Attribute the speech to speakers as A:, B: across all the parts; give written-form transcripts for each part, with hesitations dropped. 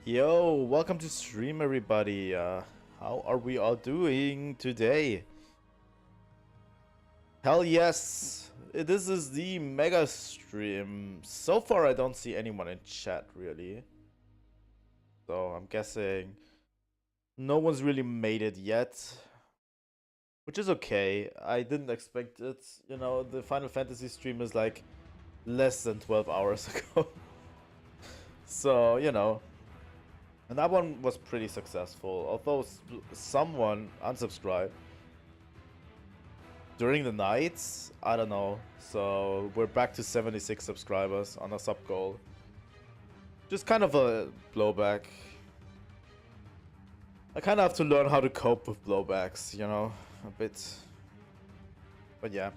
A: Yo, welcome to stream, everybody. How are we all doing today? Hell yes, this is the mega stream. So far, I don't see anyone in chat really, so I'm guessing no one's really made it yet, which is okay. I didn't expect it. You know, the Final Fantasy stream is like less than 12 hours ago, so you know. And that one was pretty successful, although someone unsubscribed during the nights. I don't know. So we're back to 76 subscribers on a sub goal. Just kind of a blowback. I kind of have to learn how to cope with blowbacks, you know, a bit. But yeah.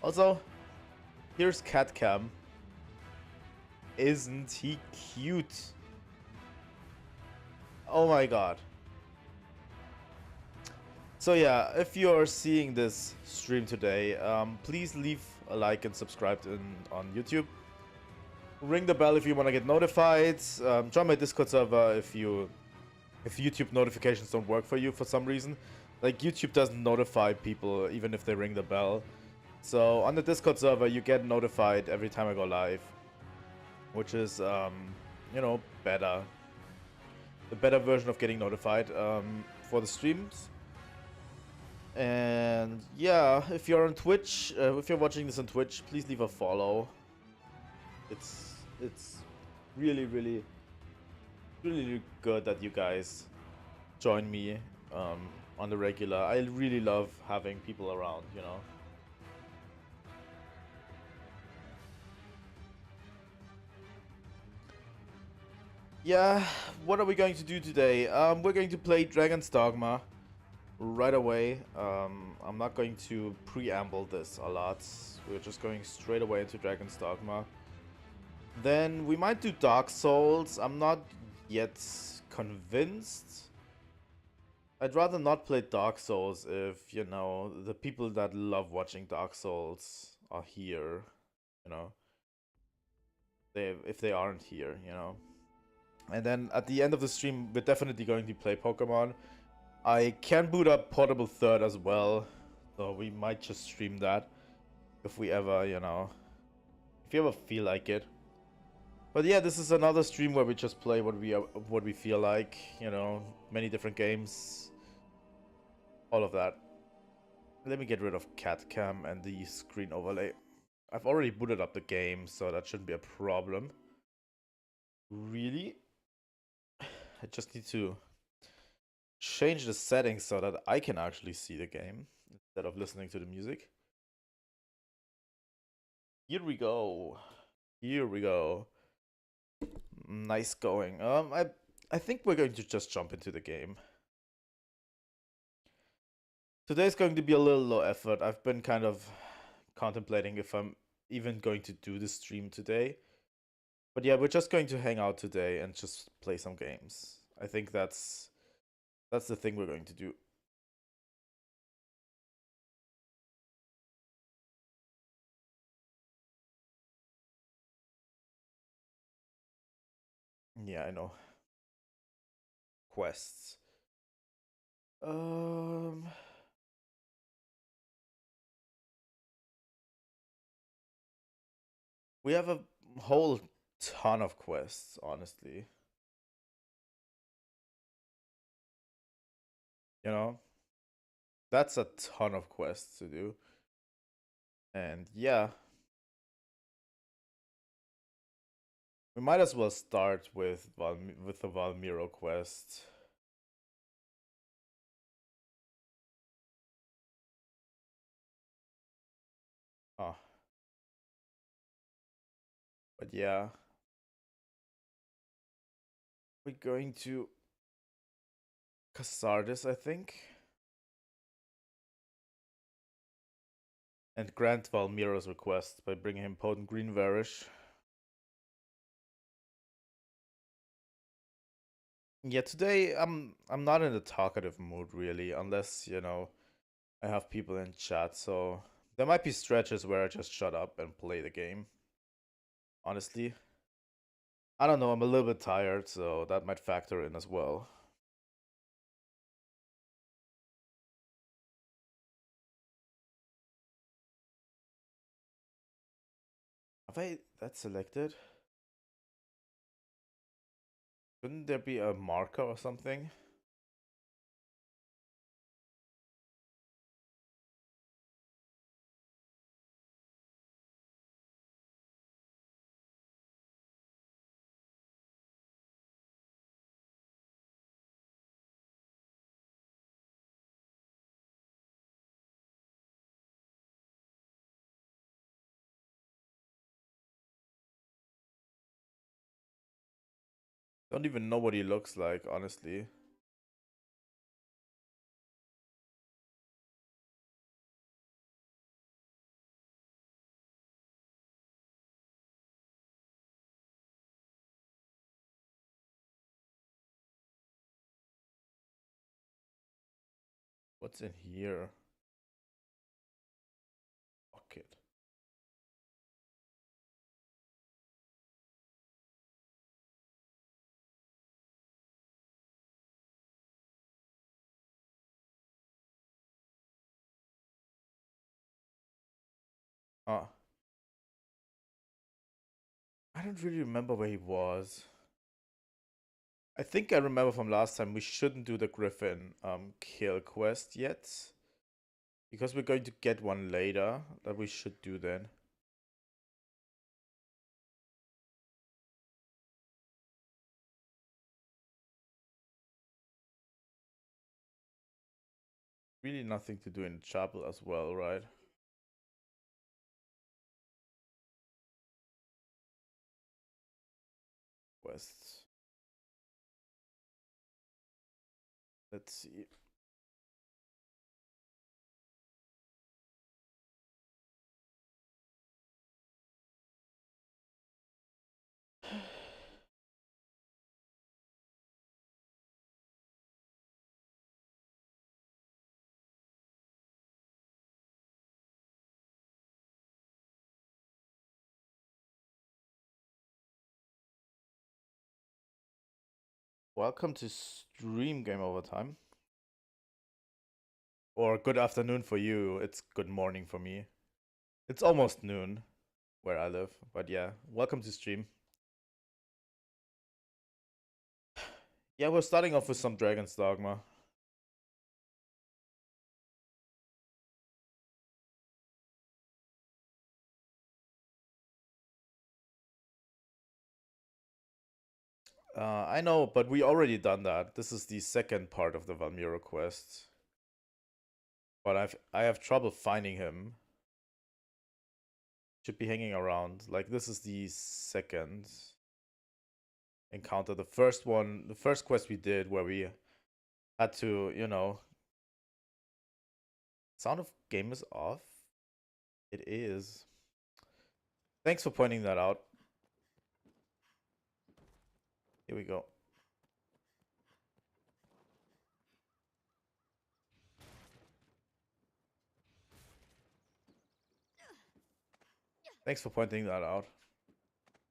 A: Also, here's Catcam. Isn't he cute? Oh my god. So yeah, if you're seeing this stream today, please leave a like and subscribe on YouTube. Ring the bell if you want to get notified. Join my Discord server if YouTube notifications don't work for you for some reason. Like, YouTube doesn't notify people even if they ring the bell. So on the Discord server, you get notified every time I go live, which is you know, better. The better version of getting notified for the streams. And yeah, if you're on Twitch, if you're watching this on Twitch, please leave a follow. It's really really good that you guys join me on the regular. I really love having people around, you know. Yeah, what are we going to do today? We're going to play Dragon's Dogma right away. I'm not going to preamble this a lot. We're just going straight away into Dragon's Dogma. Then we might do Dark Souls. I'm not yet convinced. I'd rather not play Dark Souls if, you know, the people that love watching Dark Souls are here, you know. If they aren't here, you know. And then at the end of the stream, we're definitely going to play Pokemon. I can boot up Portable Third as well, so we might just stream that if we ever, you know, if you ever feel like it. But yeah, this is another stream where we just play what we feel like, you know, many different games, all of that. Let me get rid of cat cam and the screen overlay. I've already booted up the game, so that shouldn't be a problem. Really? I just need to change the settings so that I can actually see the game instead of listening to the music. Here we go. Here we go. Nice going. I think we're going to just jump into the game. Today's going to be a little low effort. I've been kind of contemplating if I'm even going to do the stream today. But yeah, we're just going to hang out today and just play some games. I think that's the thing we're going to do. Yeah, I know. Quests. We have a whole ton of quests, honestly. You know? That's a ton of quests to do. And yeah. We might as well start with the Valmiro quest. Oh. But yeah. We're going to Casardis, I think. And grant Valmiro's request by bringing him potent green Varish. Yeah, today I'm not in a talkative mood really, unless, you know, I have people in chat, so there might be stretches where I just shut up and play the game. Honestly. I don't know, I'm a little bit tired, so that might factor in as well. Have I that selected? Shouldn't there be a marker or something? Don't even know what he looks like, honestly. What's in here? Pocket. Ah. I don't really remember where he was. I think I remember from last time we shouldn't do the Griffin kill quest yet. Because we're going to get one later that we should do then. Really nothing to do in the chapel as well, right? Quests. Let's see. Welcome to stream game overtime. Or good afternoon for you. It's good morning for me. It's almost noon where I live, but yeah, welcome to stream. Yeah, we're starting off with some Dragon's Dogma. I know, but we already done that. This is the second part of the Valmiro quest. But I have trouble finding him. Should be hanging around. Like, this is the second encounter. The first one, the first quest we did where we had to, you know... Sound of game is off? It is. Thanks for pointing that out. Here we go. Thanks for pointing that out.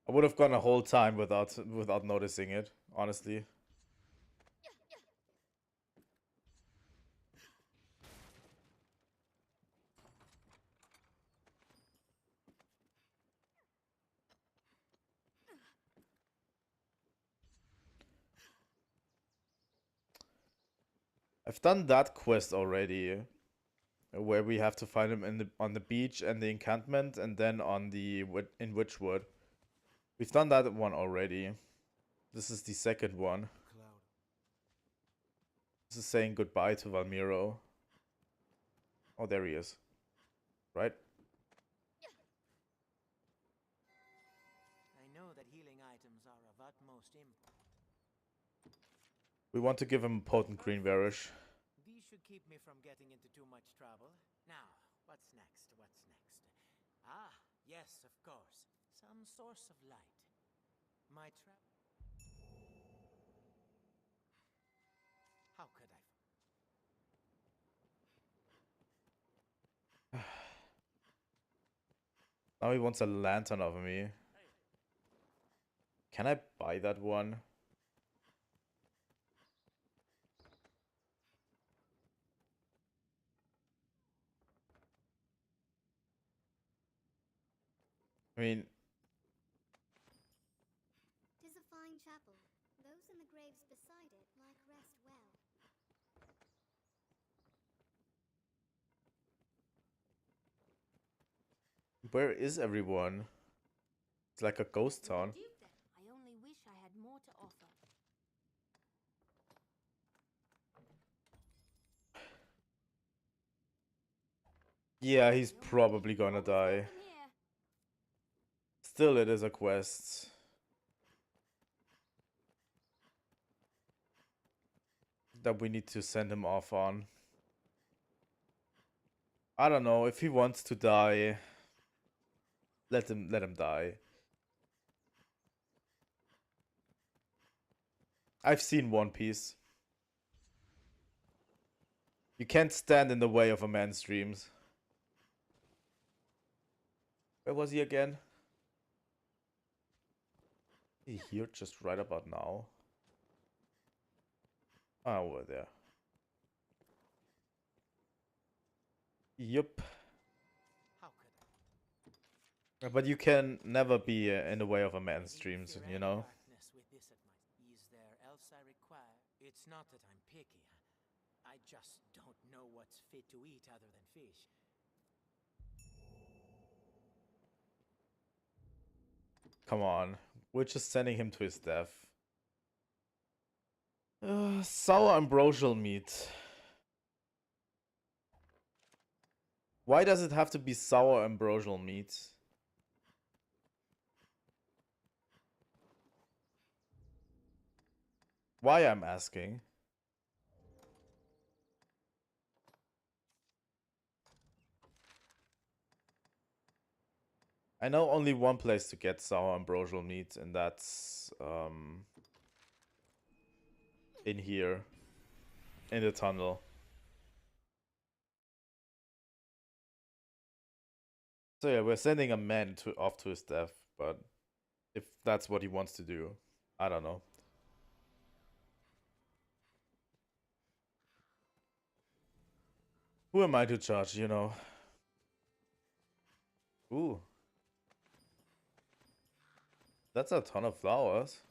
A: I would have gone a whole time without noticing it, honestly. I've done that quest already, where we have to find him on the beach and the encampment, and then on the in Witchwood. We've done that one already. This is the second one. This is saying goodbye to Valmiro. Oh, there he is. Right?
B: I know that healing items are of utmost import.
A: We want to give him potent green varish.
B: These should keep me from getting into too much trouble. Now, what's next? What's next? Ah, yes, of course. Some source of light. My trap. How could I?
A: Now he wants a lantern of me. Can I buy that one? I mean,
C: "'Tis a fine chapel. Those in the graves beside it like rest well."
A: where is everyone? It's like a ghost town.
C: I only wish I had more to offer.
A: Yeah, he's probably gonna die. Still, it is a quest. That we need to send him off on. I don't know, if he wants to die, let him die. I've seen One Piece. You can't stand in the way of a man's dreams. Where was he again? Is he here just right about now? Ah, over there. Yup.
B: How could I?
A: But you can never be in the way of a man's dreams, you know?
B: Darkness with this at my is there else I require? It's not that I'm picky. I just don't know what's fit to eat other than fish.
A: Come on. We're just sending him to his death. Sour ambrosial meat. Why does it have to be sour ambrosial meat? Why, I'm asking. I know only one place to get sour ambrosial meat, and that's in here, in the tunnel. So yeah, we're sending a man off to his death, but if that's what he wants to do, I don't know. Who am I to judge, you know? Ooh. That's a ton of flowers.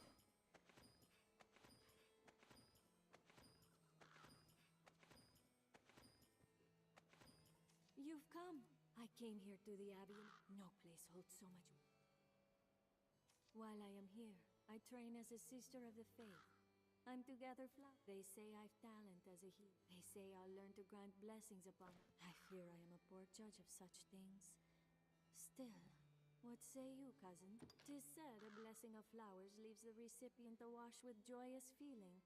C: You've come. I came here to the Abbey. No place holds so much. While I am here, I train as a sister of the faith. I'm to gather flowers. They say I've talent as a healer. They say I'll learn to grant blessings upon. I fear I am a poor judge of such things. Still, what say you, cousin? 'Tis said a blessing of flowers leaves the recipient awash with joyous feeling.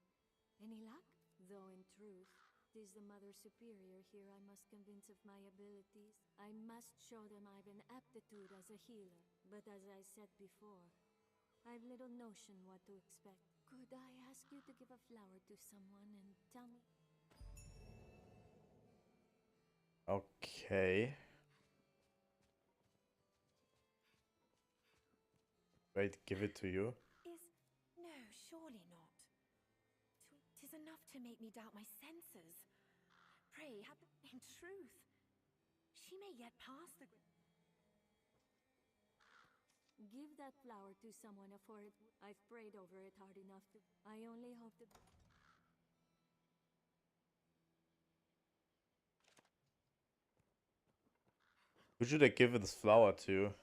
C: Any luck? Though in truth, 'tis the Mother Superior here I must convince of my abilities. I must show them I've an aptitude as a healer. But as I said before, I've little notion what to expect. Could I ask you to give a flower to someone and tell me?
A: Okay. Wait, give it to you.
D: No, surely not. 'Tis enough to make me doubt my senses. Pray, in truth, she may yet pass the...
C: Give that flower to someone for it. I've prayed over it hard enough to... I only hope that...
A: Who should I give this flower to?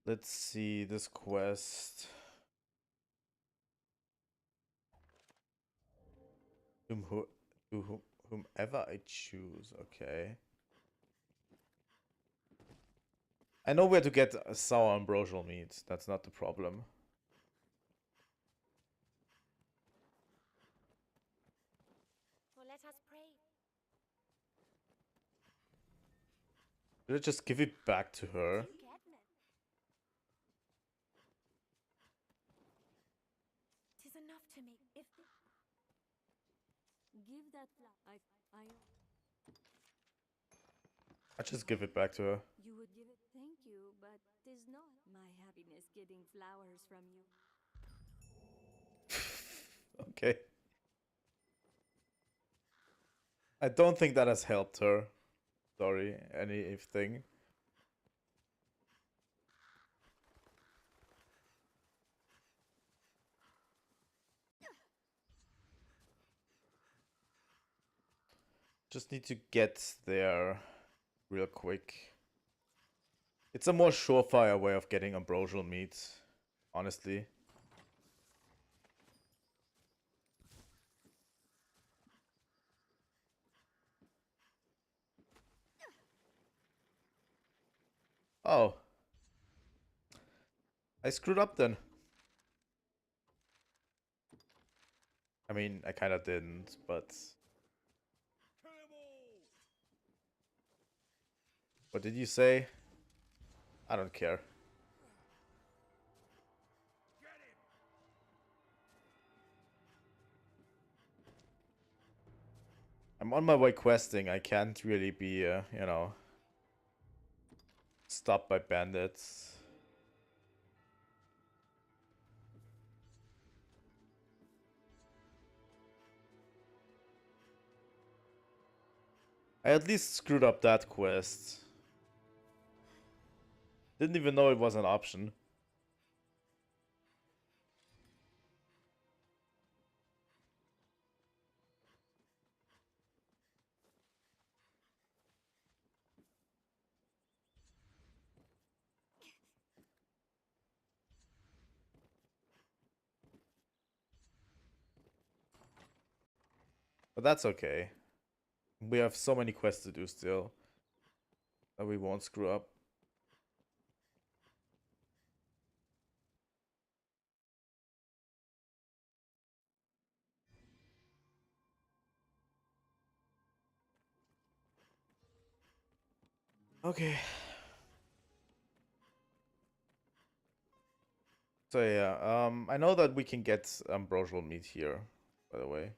A: Let's see this quest. Whomever I choose, okay. I know where to get sour ambrosial meat. That's not the problem.
D: Well, let us pray.
A: Should I just give it back to her?
D: Tis enough to make... If...
A: I just give it back to her.
C: You would give it. Thank you, but 'tis not my happiness getting flowers from you.
A: Okay. I don't think that has helped her. Sorry, anything. Just need to get there real quick. It's a more surefire way of getting ambrosial meat, honestly. Oh. I screwed up then. I mean, I kinda didn't, but... What did you say? I don't care. I'm on my way questing. I can't really be, you know, stopped by bandits. I at least screwed up that quest. Didn't even know it was an option. But that's okay. We have so many quests to do still that we won't screw up. Okay. So yeah, I know that we can get ambrosial meat here, by the way.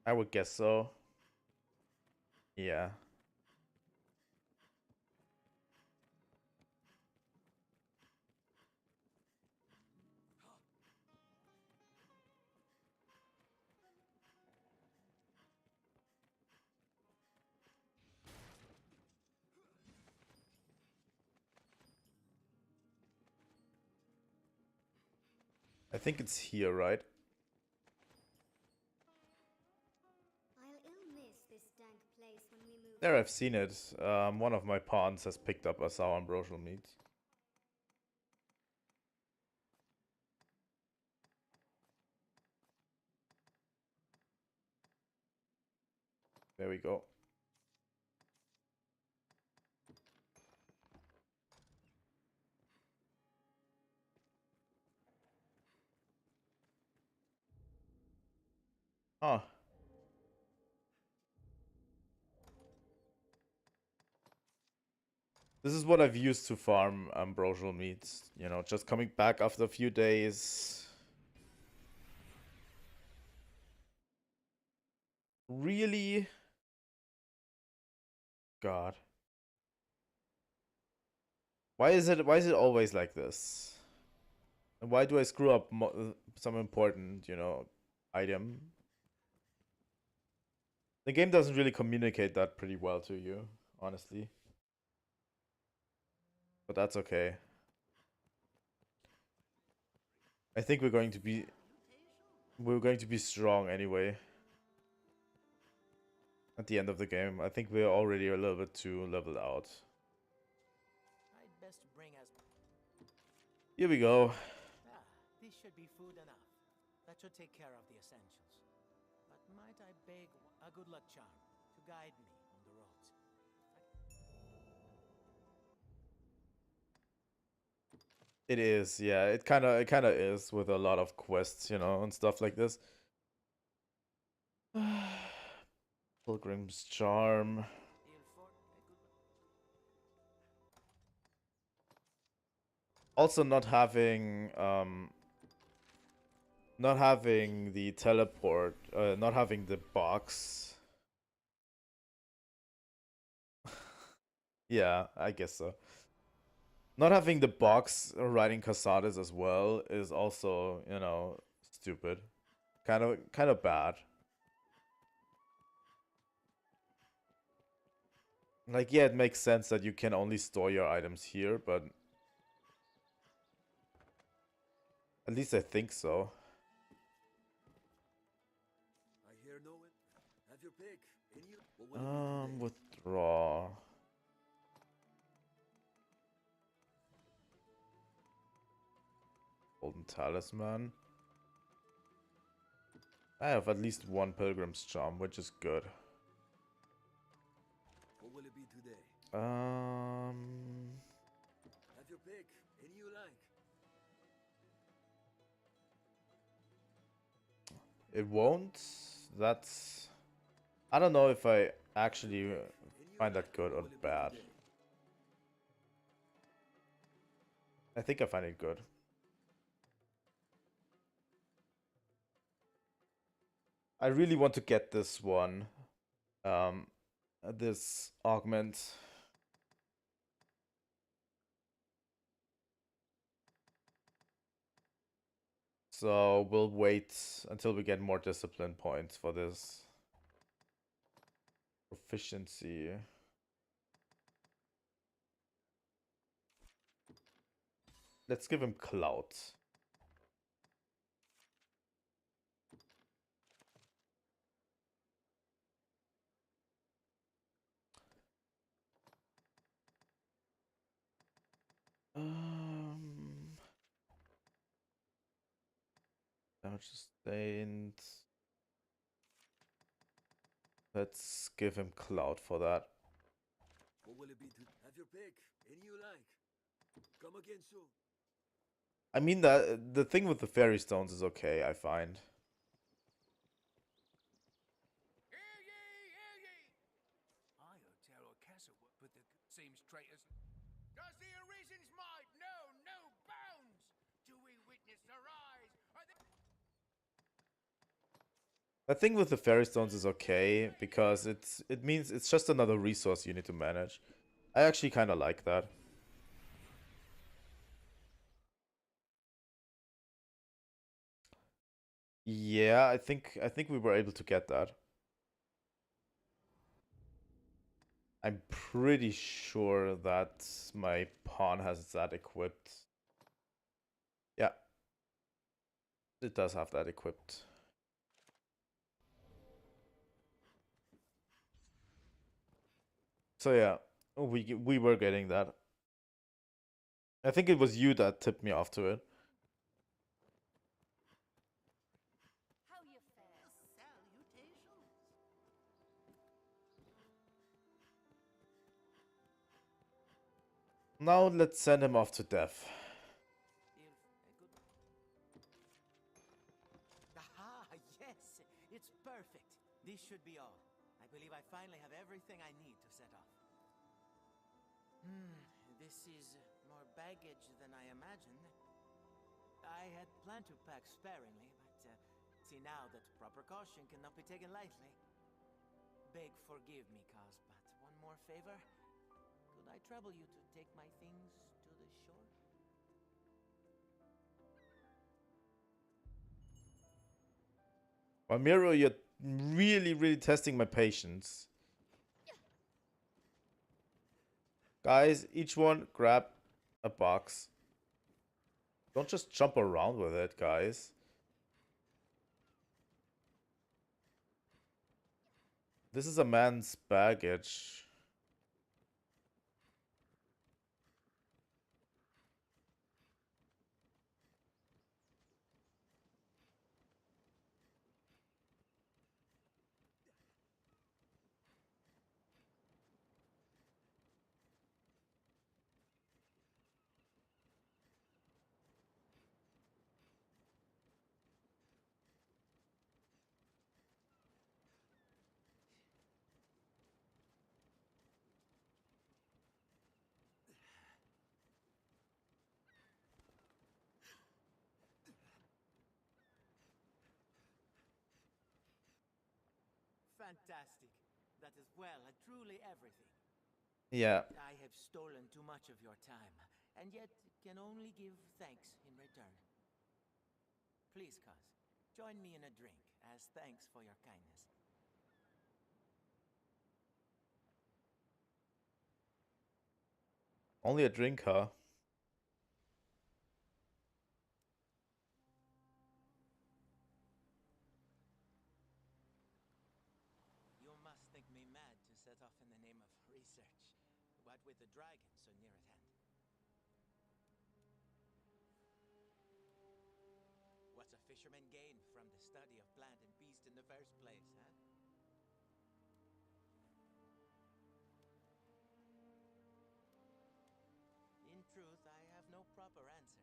A: I would guess so. Yeah. I think it's here, right?
E: I'll ill miss this dank place when we move.
A: There, I've seen it. One of my pawns has picked up a sour ambrosial meat. There we go. Huh. This is what I've used to farm ambrosial meat. You know, just coming back after a few days. Really? God. Why is it always like this? And why do I screw up some important, you know, item? The game doesn't really communicate that pretty well to you, honestly. But that's okay. I think we're going to be strong anyway. At the end of the game, I think we're already a little bit too leveled out.
B: I'd best bring us.
A: Here we go.
B: Ah, this should be food enough. That should take care of the essentials. But might I beg a good luck charm to guide me on the roads?
A: It is, yeah. It kind of is with a lot of quests, you know, and stuff like this. Pilgrim's Charm. Also not having not having the teleport, not having the box. Yeah, I guess so. Not having the box riding Casares as well is also, you know, stupid. Kind of bad. Like, yeah, it makes sense that you can only store your items here, but at least I think so.
F: I hear no one. Have your pick. Any what will it be today?
A: Withdraw. Golden Talisman. I have at least one Pilgrim's Charm, which is good.
F: What will it be today? Have your pick. Any you like.
A: It won't. That's... I don't know if I actually find that good or bad. I think I find it good. I really want to get this one. This augment. So we'll wait until we get more discipline points for this. Proficiency. Let's give him clout. Damage sustained. Let's give him clout for that.
F: What will it be to have your pick? Any you like. Come again soon.
A: I mean, that the thing with the fairy stones is okay, I find.
G: Hear ye, hear ye! I heard Terror Castle but the seems traitors. Does the Arisen's might know no bounds? Do we witness the rise?
A: The thing with the fairy stones is okay because it means it's just another resource you need to manage. I actually kind of like that. Yeah, I think we were able to get that. I'm pretty sure that my pawn has that equipped. Yeah. It does have that equipped. So yeah, we were getting that. I think it was you that tipped me off to it.
H: How you fare? Salutations.
A: Now let's send him off to death.
B: Aha, yes, it's perfect. This should be all. I believe I finally have everything I need to set off. This is more baggage than I imagined. I had planned to pack sparingly, but see now that proper caution cannot be taken lightly. Beg forgive me, Kaz, but one more favor. Could I trouble you to take my things to the shore?
A: Ramiro, you're really testing my patience. Guys, each one grab a box. Don't just jump around with it, guys. This is a man's baggage.
B: fantastic. That is well, truly everything.
A: Yeah.
B: I have stolen too much of your time, and yet can only give thanks in return. Please, Cuz, join me in a drink as thanks for your kindness.
A: Only a drink, huh?
B: You must think me mad to set off in the name of research, but with the dragon so near at hand. What's a fisherman gain from the study of plant and beast in the first place, huh? In truth, I have no proper answer.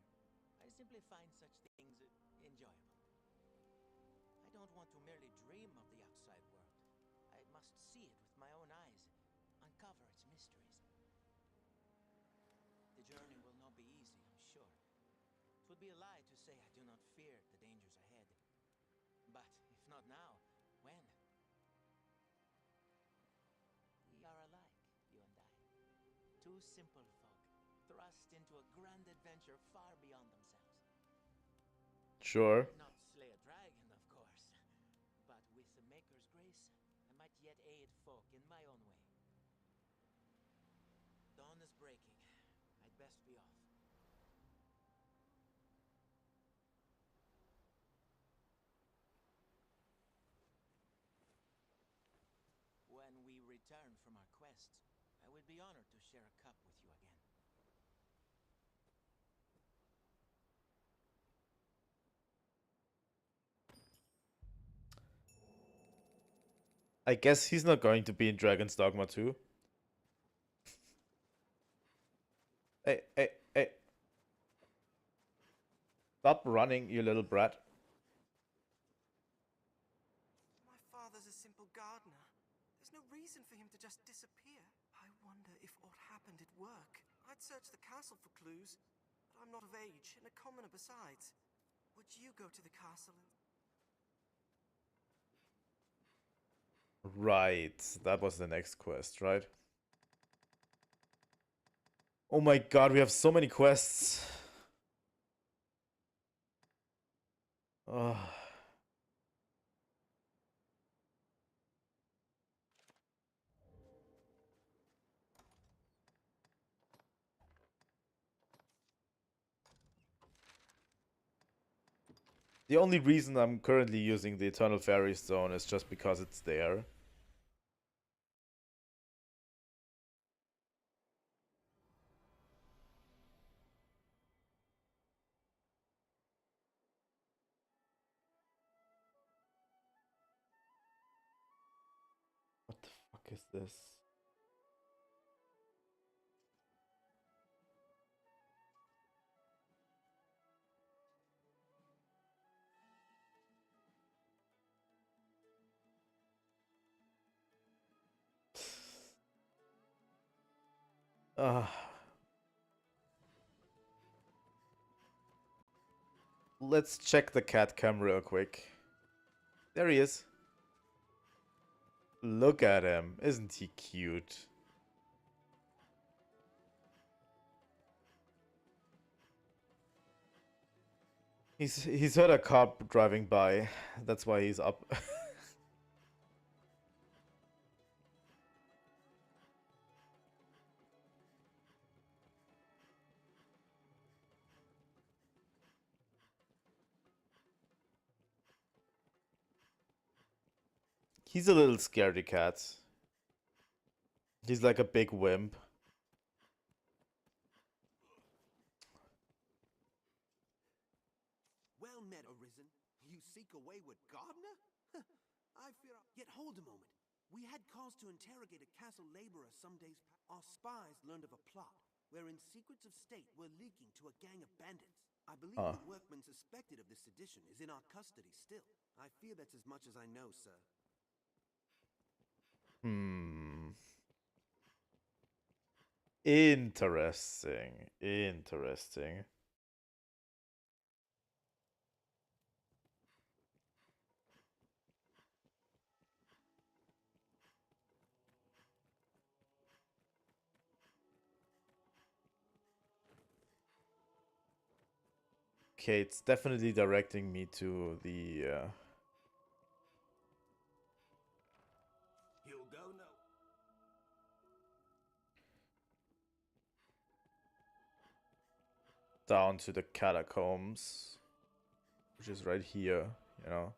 B: I simply find such things enjoyable. I don't want to merely dream of the outside world. I must see it with my own eyes, uncover its mysteries. The journey will not be easy, I'm sure. It would be a lie to say I do not fear the dangers ahead. But if not now, when? We are alike, you and I. Two simple folk, thrust into a grand adventure far beyond themselves.
A: Sure.
B: Not slay a dragon, of course, but with the Maker's grace, I might yet aid folk in my own way. Dawn is breaking. I'd best be off. When we return from our quests, I would be honored to share a cup with you again.
A: I guess he's not going to be in Dragon's Dogma 2. Hey, hey, hey. Stop running, you little brat.
I: My father's a simple gardener. There's no reason for him to just disappear. I wonder if aught happened at work. I'd search the castle for clues, but I'm not of age, and a commoner besides. Would you go to the castle and...
A: Right, that was the next quest, right? Oh my god, we have so many quests. Ugh. The only reason I'm currently using the Eternal Fairy Stone is just because it's there. What the fuck is this? Let's check the cat cam real quick. There he is. Look at him. Isn't he cute? He's heard a car driving by. That's why he's up. He's a little scaredy cat. He's like a big wimp.
J: Well met, Arisen. You seek a wayward gardener? I fear... Yet hold a moment. We had cause to interrogate a castle laborer some days past. Our spies learned of a plot wherein secrets of state were leaking to a gang of bandits. I believe the workman suspected of this sedition is in our custody still. I fear that's as much as I know, sir.
A: Interesting. Interesting. Okay, it's definitely directing me to the
F: He'll go now.
A: down to the catacombs, which is right here, you know.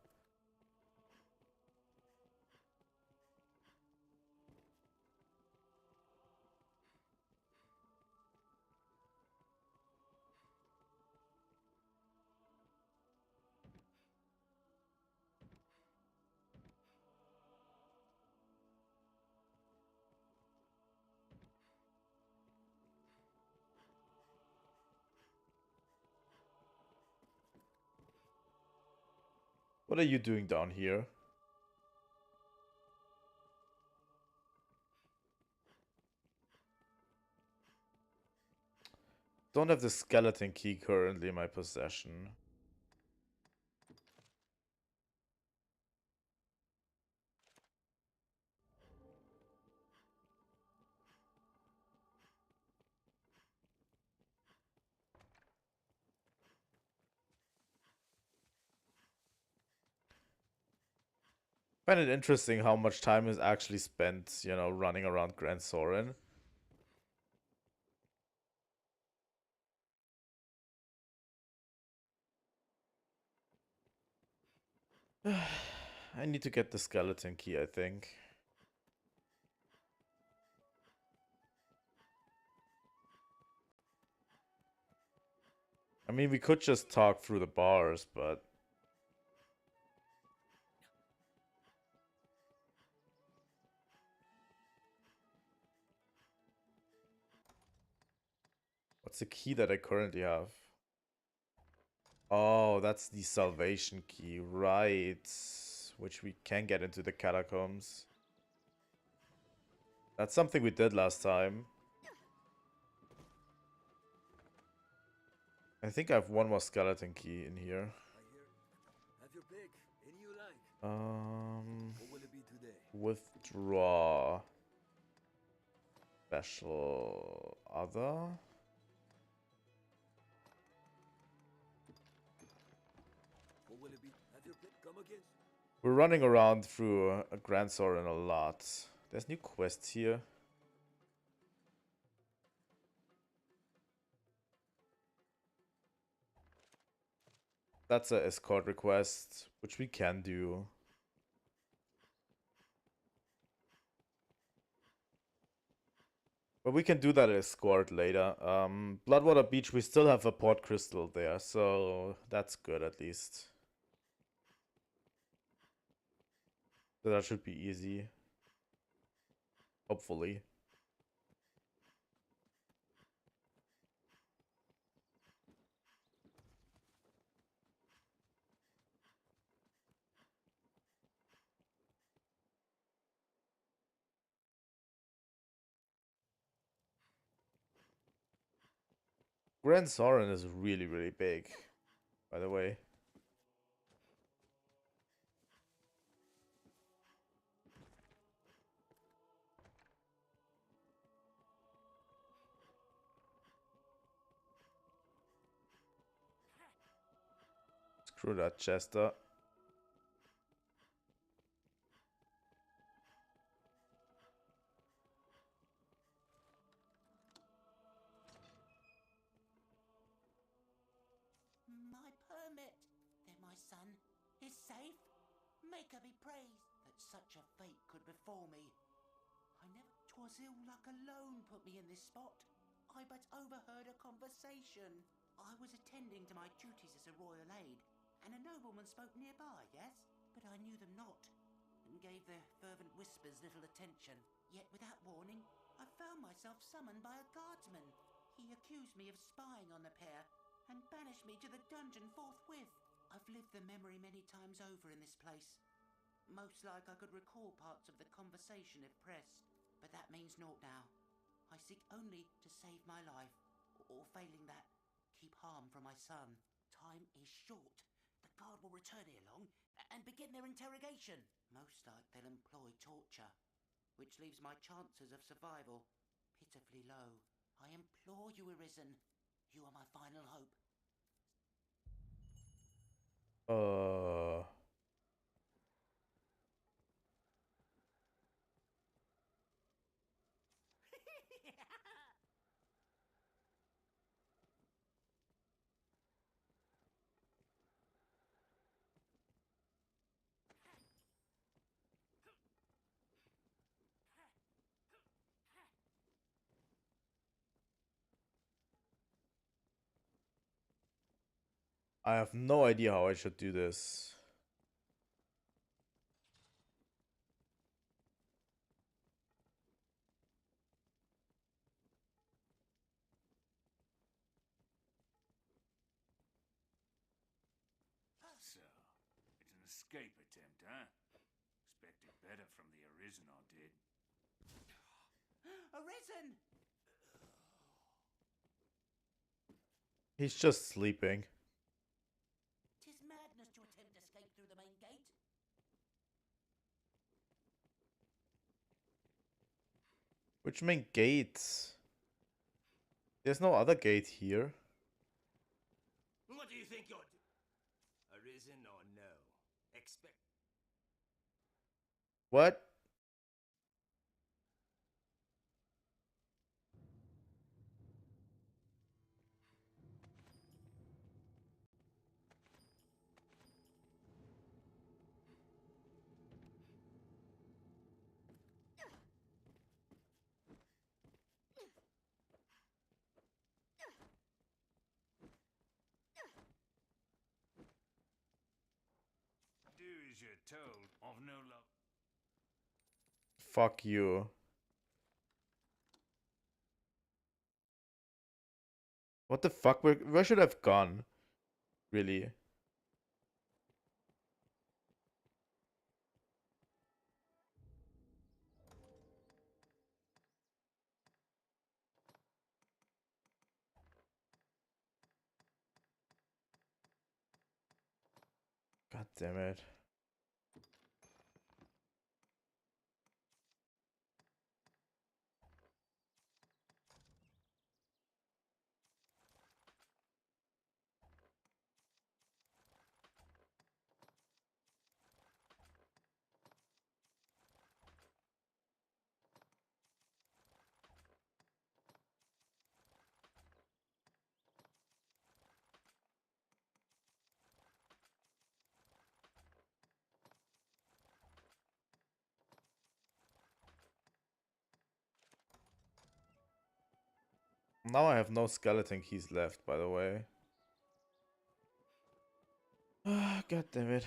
A: What are you doing down here? Don't have the skeleton key currently in my possession. Find it interesting how much time is actually spent, you know, running around Grand Soren. I need to get the skeleton key, I think. I mean, we could just talk through the bars, but... What's the key that I currently have? Oh, that's the salvation key, right. Which we can get into the catacombs. That's something we did last time. I think I have one more skeleton key in here.
F: Have your pick. Any you like. What will it be today?
A: Withdraw. Special other.
F: What will it be? Have your pick. Come again.
A: We're running around through a Grand Soren a lot. There's new quests here. That's an escort request, which we can do. But we can do that escort later. Bloodwater Beach, we still have a port crystal there, so that's good at least. So that should be easy. Hopefully. Grand Soren is really, really big, by the way. Screw that, Chester.
H: My permit. Then my son is safe. Make her be praised that such a fate could befall me. I never. 'Twas ill luck alone put me in this spot. I but overheard a conversation. I was attending to my duties as a royal aide, and a nobleman spoke nearby, yes? But I knew them not, and gave their fervent whispers little attention. Yet without warning, I found myself summoned by a guardsman. He accused me of spying on the pair, and banished me to the dungeon forthwith. I've lived the memory many times over in this place. Most like I could recall parts of the conversation if pressed, but that means naught now. I seek only to save my life, or failing that, keep harm from my son. Time is short. The guard will return ere long, and begin their interrogation. Most like they'll employ torture, which leaves my chances of survival pitifully low. I implore you, Arisen. You are my final hope.
A: Uh... I have no idea how I should do this.
G: So, it's an escape attempt, huh? Expected better from the Arisen I did.
H: Arisen!
A: He's just sleeping.
H: Tis madness to attempt escape through the main gate.
A: Which main gate? There's no other gate here.
F: What do you think you're Arisen or no? Expect.
A: What?
G: Do as you're told, of no love.
A: Fuck you. What the fuck? Where should I have gone? Really? God damn it. Now I have no skeleton keys left, by the way. Ah, god damn it.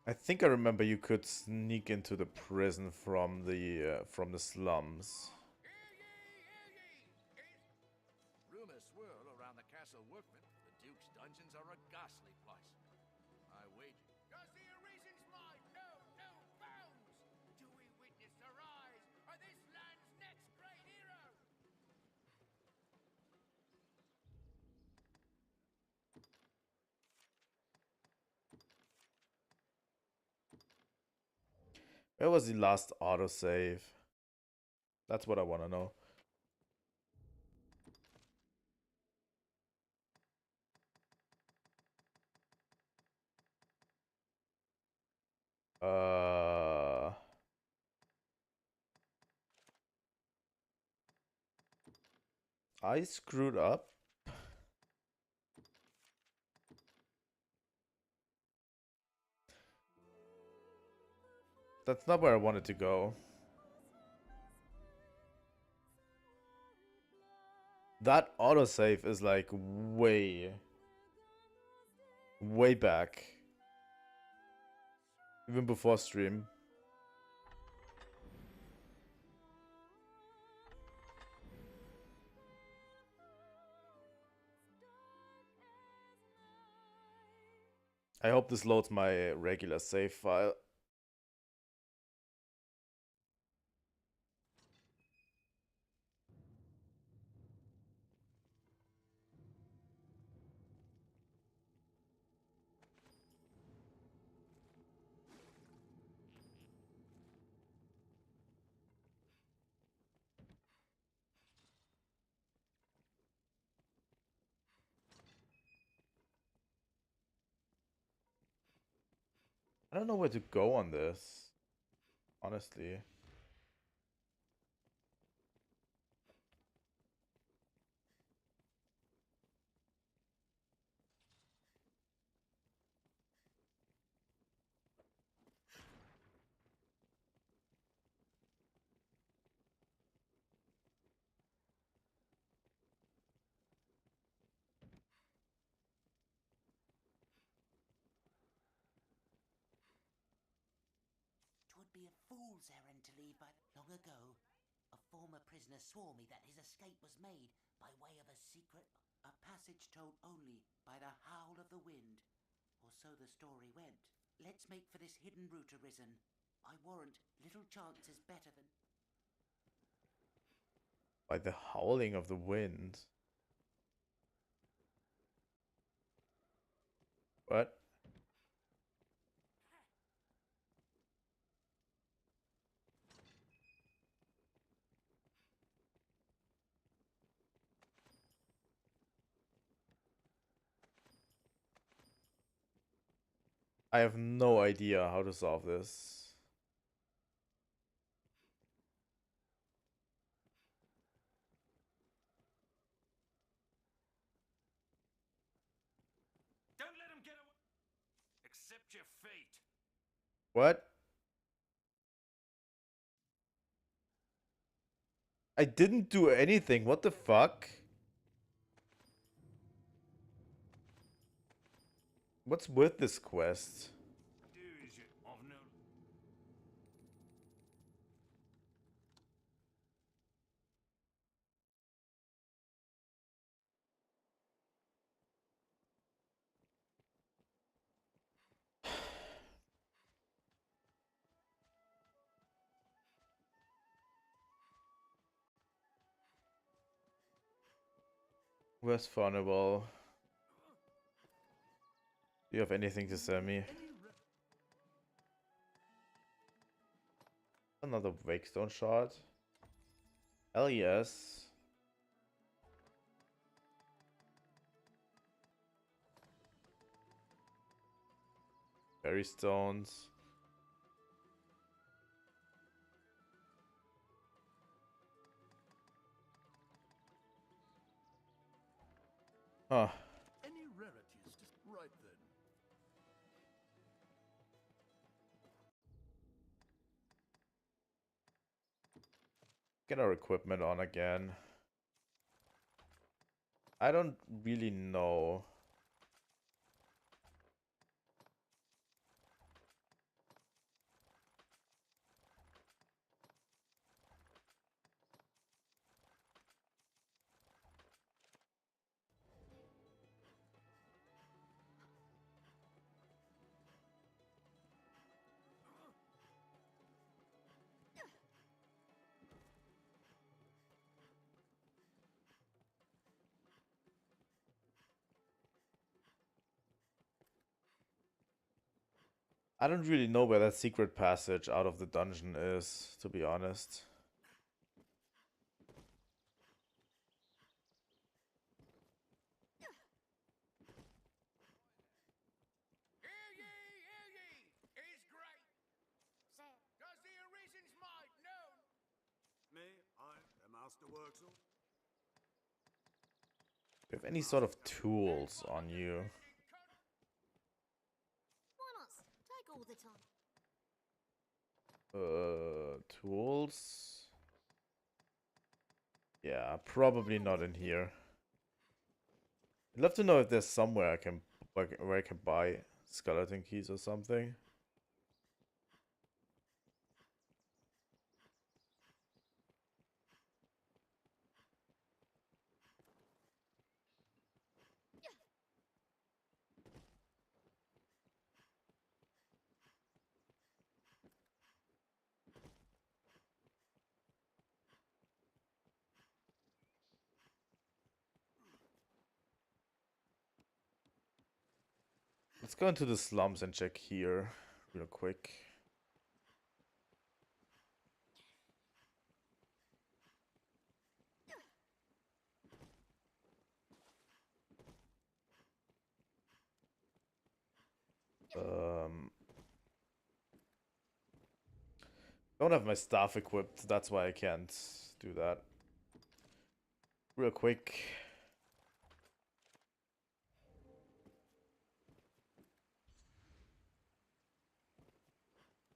A: I think I remember you could sneak into the prison from the slums.
G: Rumors swirl around the castle workmen. The Duke's dungeons are a ghastly place. I wager. Does the Arisen's might know no bounds? Do we witness the rise of this land's next great hero?
A: Where was the last autosave? That's what I want to know. I screwed up. That's not where I wanted to go. That autosave is like way back. Even before stream. I hope this loads my regular save file. I don't know where to go on this, honestly.
H: Twould be a fool's errand to leave by long ago. A former prisoner swore me that his escape was made by way of a secret, a passage told only by the howl of the wind. Or so the story went. Let's make for this hidden route arisen. I warrant little chance is better than...
A: By the howling of the wind. What? I have no idea how to solve this.
G: Don't let him get away. Accept your fate.
A: What? I didn't do anything. What the fuck? What's with this quest? Where's Vulnerable? Do you have anything to send me? Another Wakestone shard? Hell yes. Berry stones. Huh.
F: Any rarities just right then.
A: Get our equipment on again. I don't really know. I don't really know where that secret passage out of the dungeon is, to be honest.
G: Hear ye, hear ye! Is great! Does the Arisen's might known?
F: May I, the master works on?
A: Do you have any sort of tools on you?
E: Why not? Take all the time.
A: Tools? Yeah, probably not in here. I'd love to know if there's somewhere I can, like, where I can buy skeleton keys or something. Let's go into the slums and check here real quick. Don't have my staff equipped, that's why I can't do that. Real quick.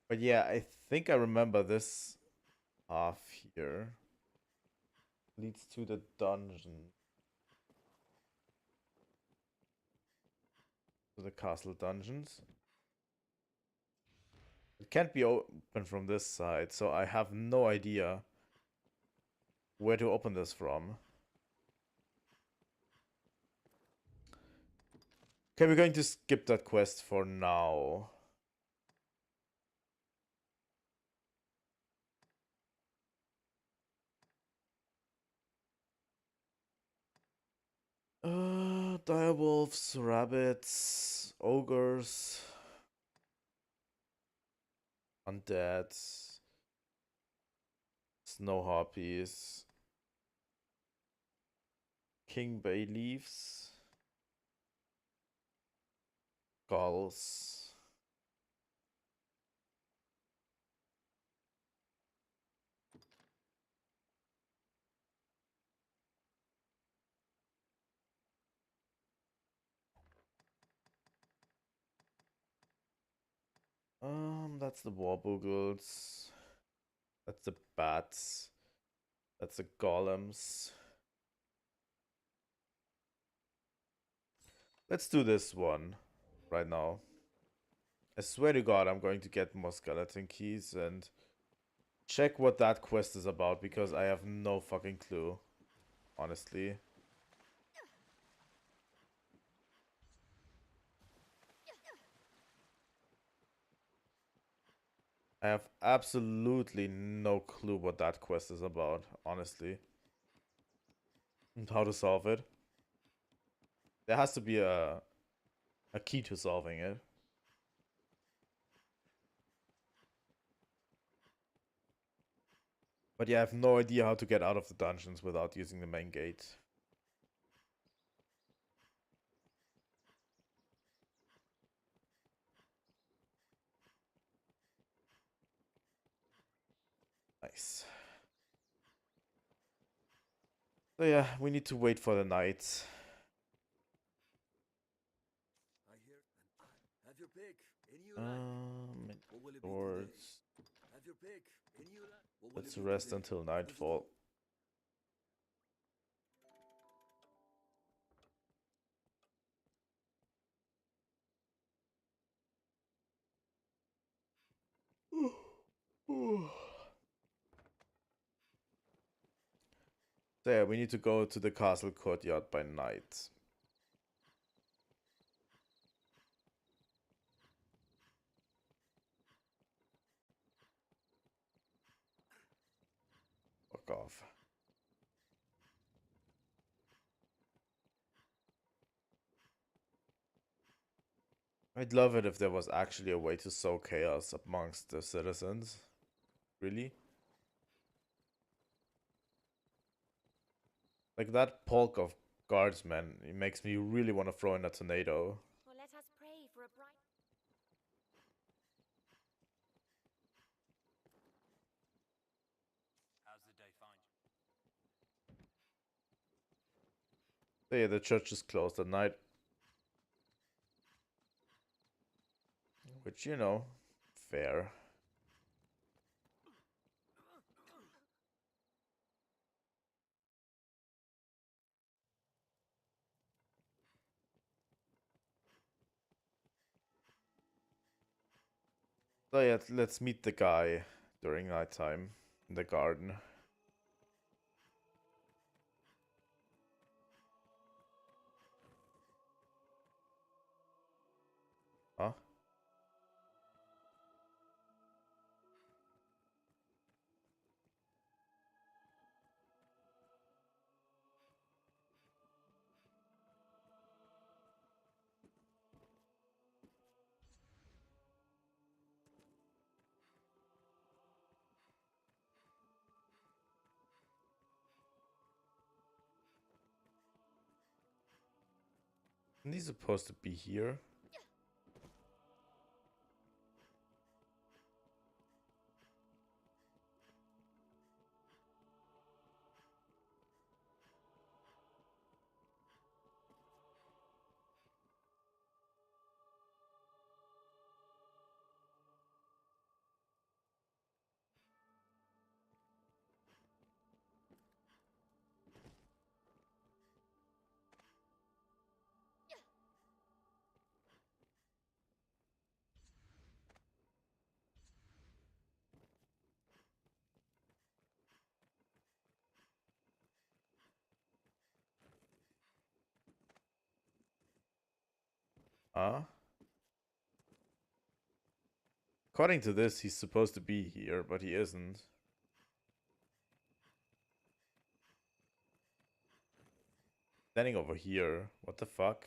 A: But yeah, I think I remember this path here. Leads to the dungeon. To the castle dungeons. It can't be open from this side, so I have no idea where to open this from. Okay, we're going to skip that quest for now. Direwolves, rabbits, ogres, undead, snow harpies, king bay leaves, gulls. That's the warboogles. That's the bats. That's the golems. Let's do this one right now. I swear to God, I'm going to get more skeleton keys and check what that quest is about because I have no fucking clue, honestly. I have absolutely no clue what that quest is about, honestly. And how to solve it. There has to be a key to solving it. But yeah, I have no idea how to get out of the dungeons without using the main gate. Nice. So yeah, we need to wait for the night.
F: I hear. Have your pick. Any you like. What will it be today? Have your pick. Any you like. What will
A: Let's
F: it be
A: rest
F: today?
A: until nightfall. So yeah, we need to go to the castle courtyard by night. Fuck off. I'd love it if there was actually a way to sow chaos amongst the citizens. Really? Like that polk of guardsmen, it makes me really want to throw in a tornado.
D: Or let us pray for a bright...
G: How's the day find you?
A: So yeah, the church is closed at night. Which, you know, fair. So yeah, let's meet the guy during nighttime in the garden. Huh? Isn't he supposed to be here? Huh? According to this, he's supposed to be here, but he isn't. Standing over here. What the fuck?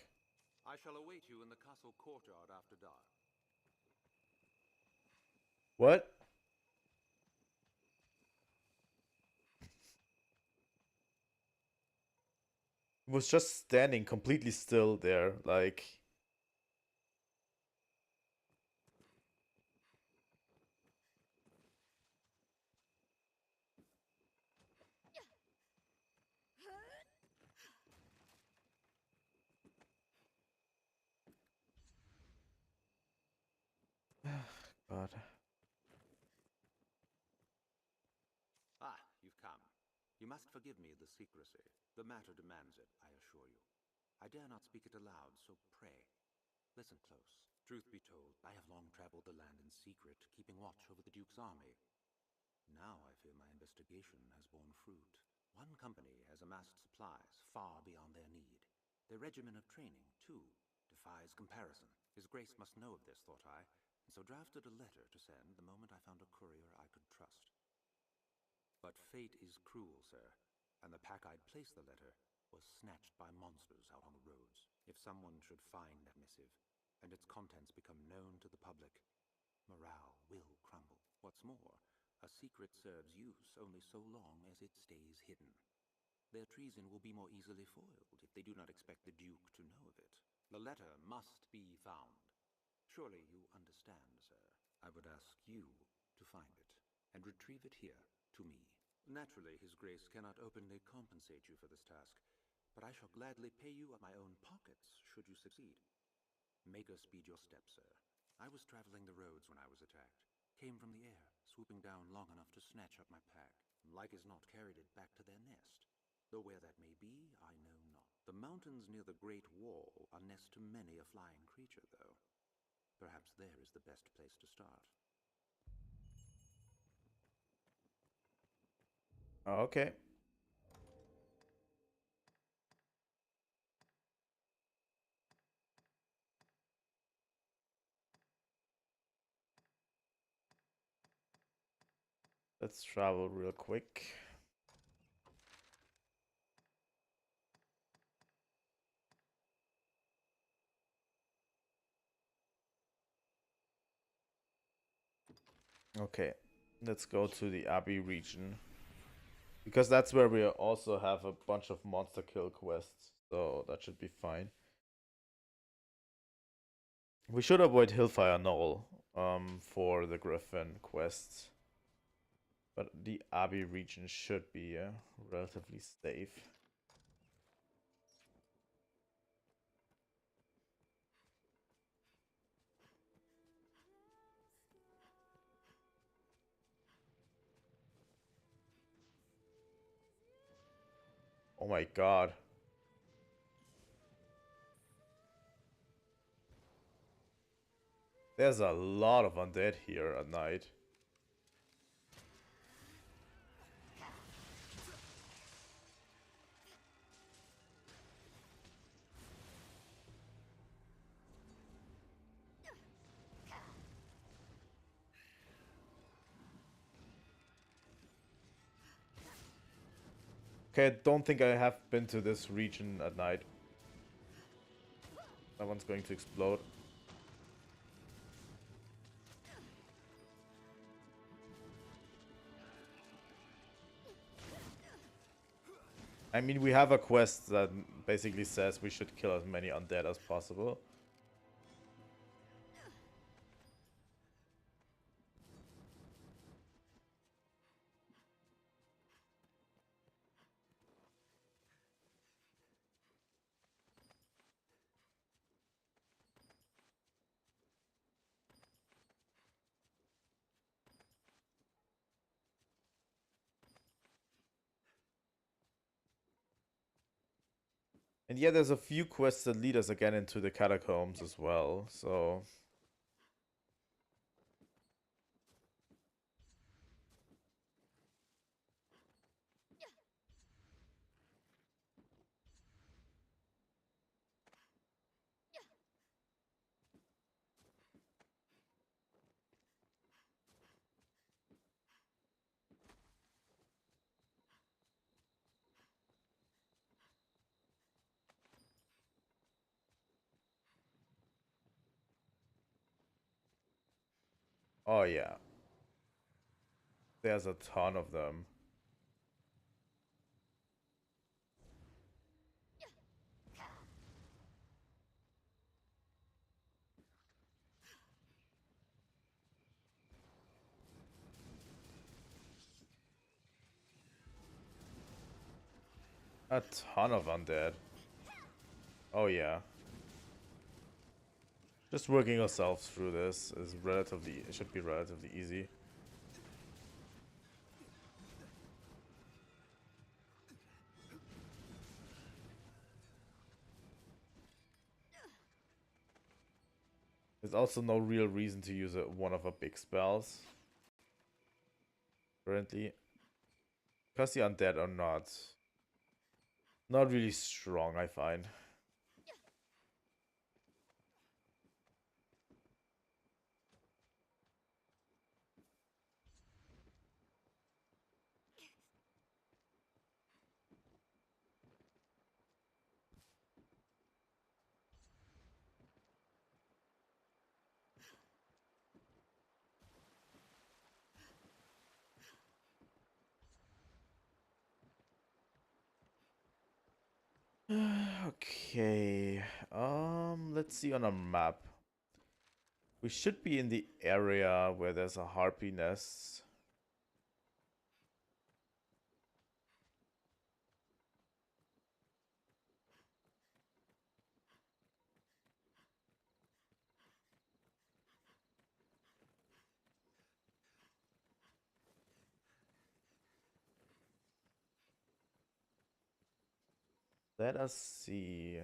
K: I shall await you in the castle courtyard after dark.
A: What? He was just standing completely still there, like... God.
K: Ah, you've come. You must forgive me the secrecy. The matter demands it, I assure you. I dare not speak it aloud, so pray. Listen close. Truth be told, I have long traveled the land in secret, keeping watch over the Duke's army. Now I fear my investigation has borne fruit. One company has amassed supplies far beyond their need. Their regimen of training, too, defies comparison. His Grace must know of this, thought I, and so drafted a letter to send the moment I found a courier I could trust. But fate is cruel, sir, and the pack I'd placed the letter was snatched by monsters out on the roads. If someone should find that missive, and its contents become known to the public, morale will crumble. What's more, a secret serves use only so long as it stays hidden. Their treason will be more easily foiled if they do not expect the Duke to know of it. The letter must be found. Surely you understand, sir. I would ask you to find it, and retrieve it here, to me. Naturally, His Grace cannot openly compensate you for this task, but I shall gladly pay you of my own pockets, should you succeed. Make us speed your steps, sir. I was traveling the roads when I was attacked. Came from the air, swooping down long enough to snatch up my pack. Like as not carried it back to their nest. Though where that may be, I know not. The mountains near the Great Wall are nest to many a flying creature, though. Perhaps there is the best place to start.
A: Okay. Let's travel real quick. Okay, let's go to the Abbey region. Because that's where we also have a bunch of monster kill quests, so that should be fine. We should avoid Hillfire Knoll for the Griffin quests. But the Abbey region should be relatively safe. Oh my god. There's a lot of undead here at night. Okay, I don't think I have been to this region at night. That one's going to explode. I mean, we have a quest that basically says we should kill as many undead as possible. And yeah, there's a few quests that lead us again into the catacombs as well, so... Oh yeah. There's a ton of them. A ton of undead. Oh yeah. Just working ourselves through this is relatively, it should be relatively easy. There's also no real reason to use one of our big spells. Currently. Because the undead are not really strong, I find. Okay. Let's see on a map. We should be in the area where there's a harpy nest. Let us see.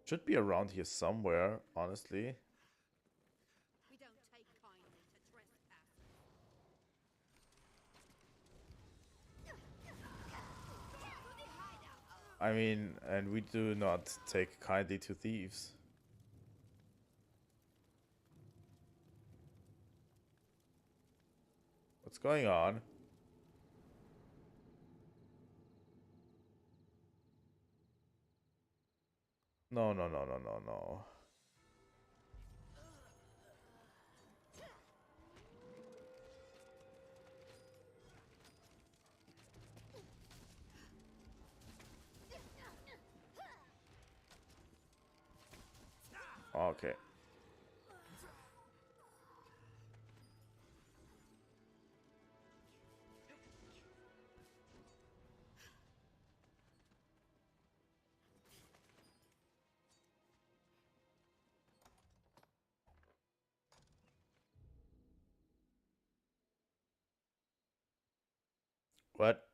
A: Should be around here somewhere, honestly.
D: We don't take kindly to trespassers.
A: I mean, and we do not take kindly to thieves. What's going on? No, no, no, no, no, no. Okay. What?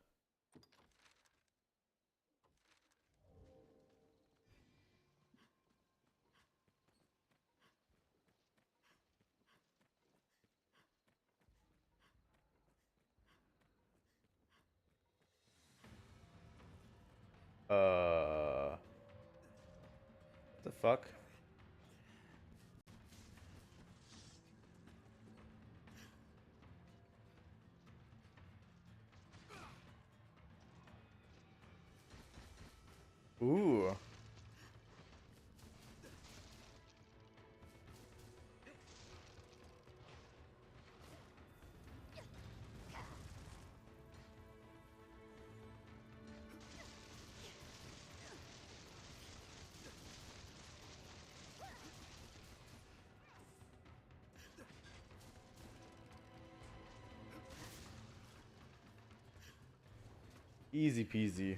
A: What the fuck? Ooh. Easy peasy.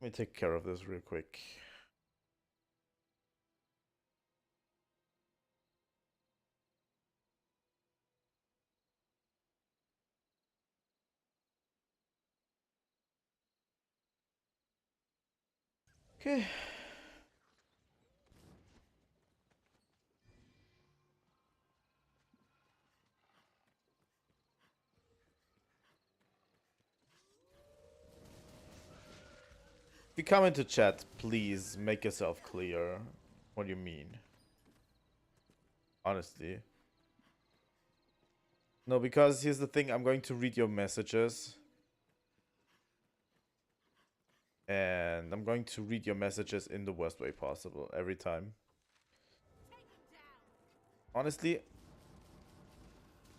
A: Let me take care of this real quick. Okay. If you come into chat, please make yourself clear what you mean. Honestly. No, because here's the thing, I'm going to read your messages. And I'm going to read your messages in the worst way possible every time. Honestly,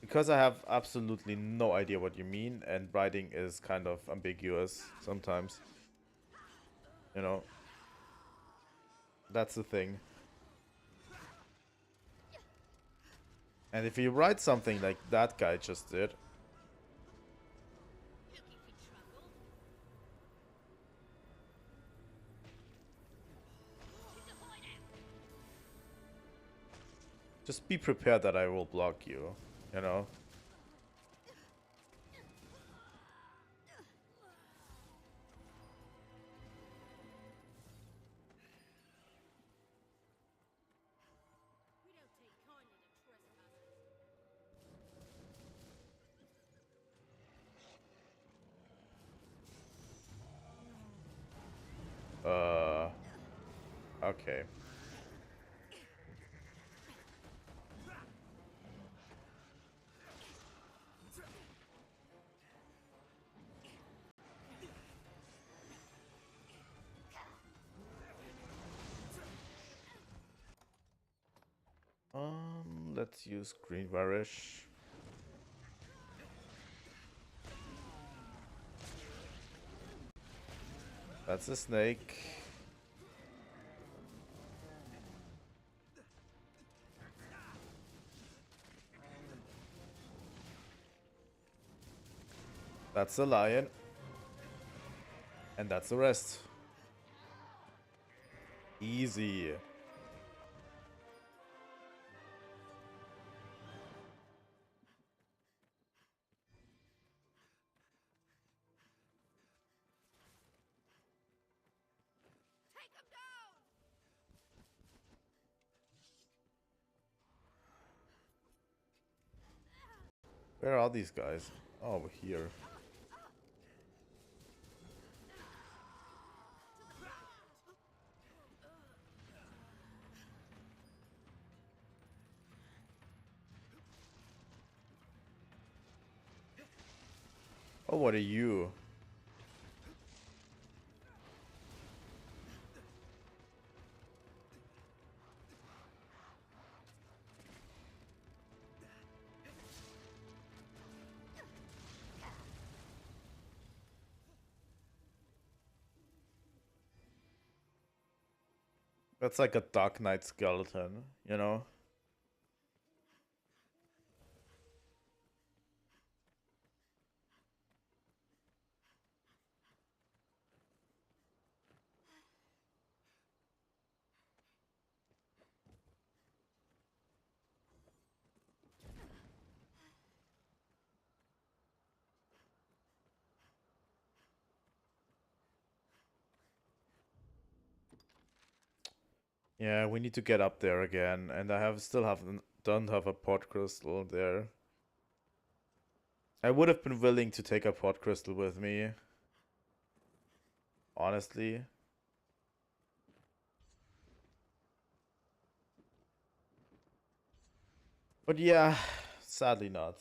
A: because I have absolutely no idea what you mean, and writing is kind of ambiguous sometimes. You know, that's the thing. And if you write something like that guy just did, just be prepared that I will block you, you know? Okay. Let's use green varish. That's a snake. That's a lion. And that's the rest. Easy. Where are these guys? Oh, over here. Oh, what are you? That's like a Dark Knight skeleton, you know? Yeah, we need to get up there again, and I don't have a pot crystal there. I would have been willing to take a pot crystal with me. Honestly. But yeah, sadly not.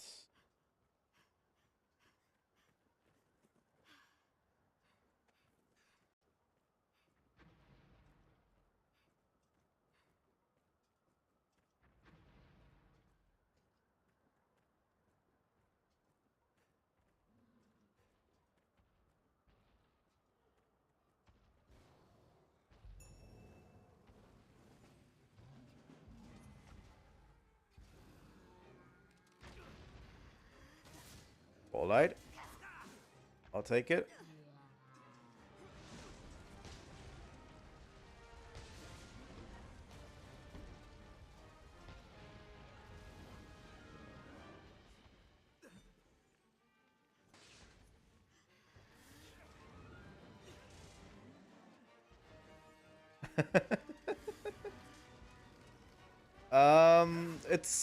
A: Alright. I'll take it.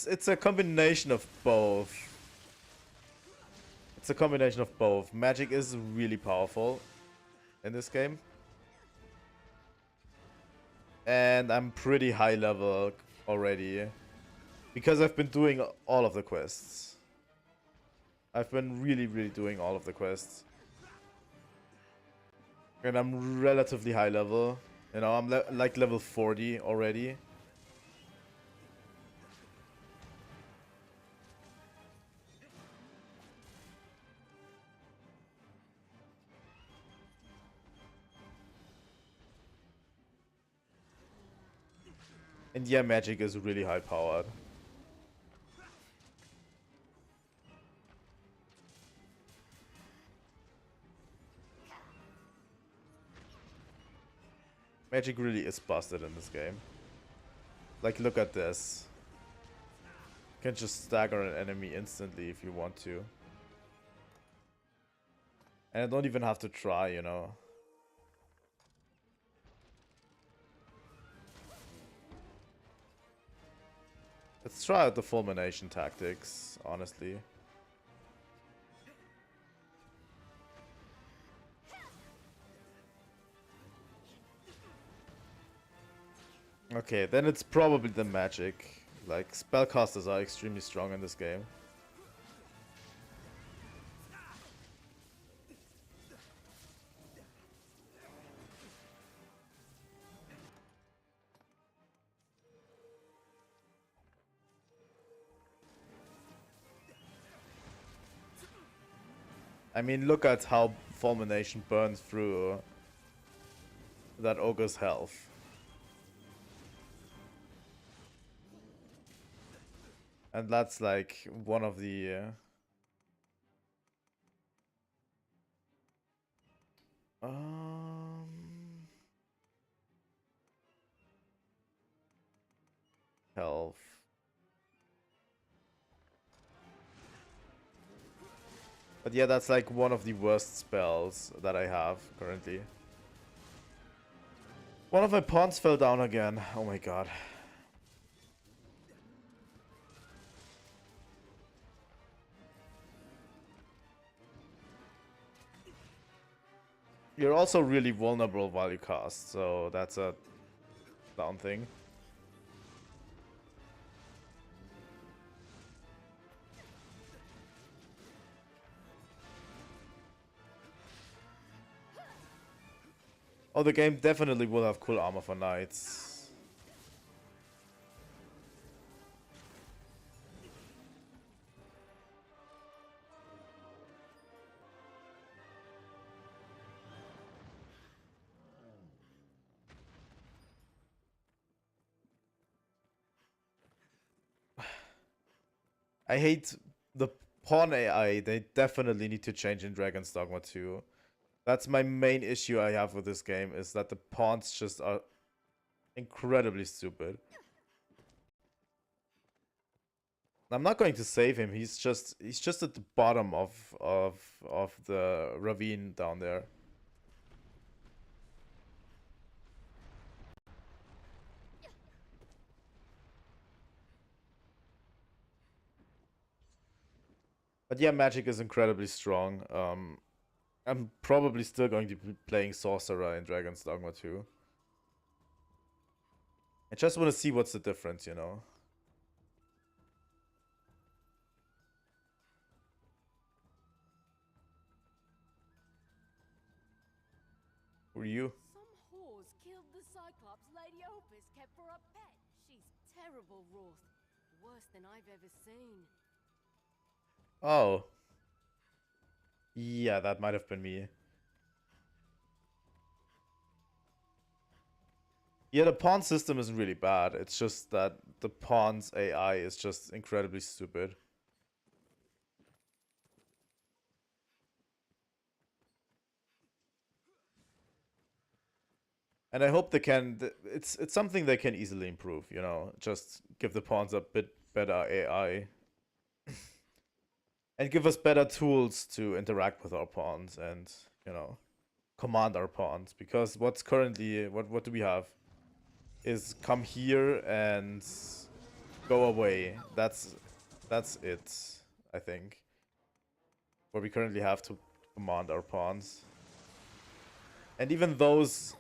A: It's a combination of both. It's a combination of both. Magic is really powerful in this game. And I'm pretty high level already. Because I've been doing all of the quests. I've been really doing all of the quests. And I'm relatively high level. You know, I'm like level 40 already. And yeah, magic is really high powered. Magic really is busted in this game. Like, look at this. You can just stagger an enemy instantly if you want to. And I don't even have to try, you know. Let's try out the fulmination tactics, honestly. Okay, then it's probably the magic. Like, spellcasters are extremely strong in this game. I mean, look at how fulmination burns through that ogre's health. And that's like one of the health. But yeah, that's like one of the worst spells that I have currently. One of my pawns fell down again. Oh my god. You're also really vulnerable while you cast, so that's a down thing. Oh, the game definitely will have cool armor for knights. I hate the pawn AI. They definitely need to change in Dragon's Dogma 2. That's my main issue I have with this game, is that the pawns just are incredibly stupid. I'm not going to save him. He's just at the bottom of the ravine down there. But yeah, magic is incredibly strong. I'm probably still going to be playing Sorcerer in Dragon's Dogma 2. I just want to see what's the difference, you know. Who are you?
L: Some whores killed the Cyclops Lady Opus kept for a pet. She's terrible, Roth. Worse than I've ever seen.
A: Oh. Yeah, that might have been me. Yeah, the pawn system isn't really bad. It's just that the pawn's AI is just incredibly stupid. And I hope they can. It's something they can easily improve. You know, just give the pawns a bit better AI, and give us better tools to interact with our pawns and command our pawns. Because what's currently what do we have? Is come here and go away. That's it. I think. Where we currently have to command our pawns. And even those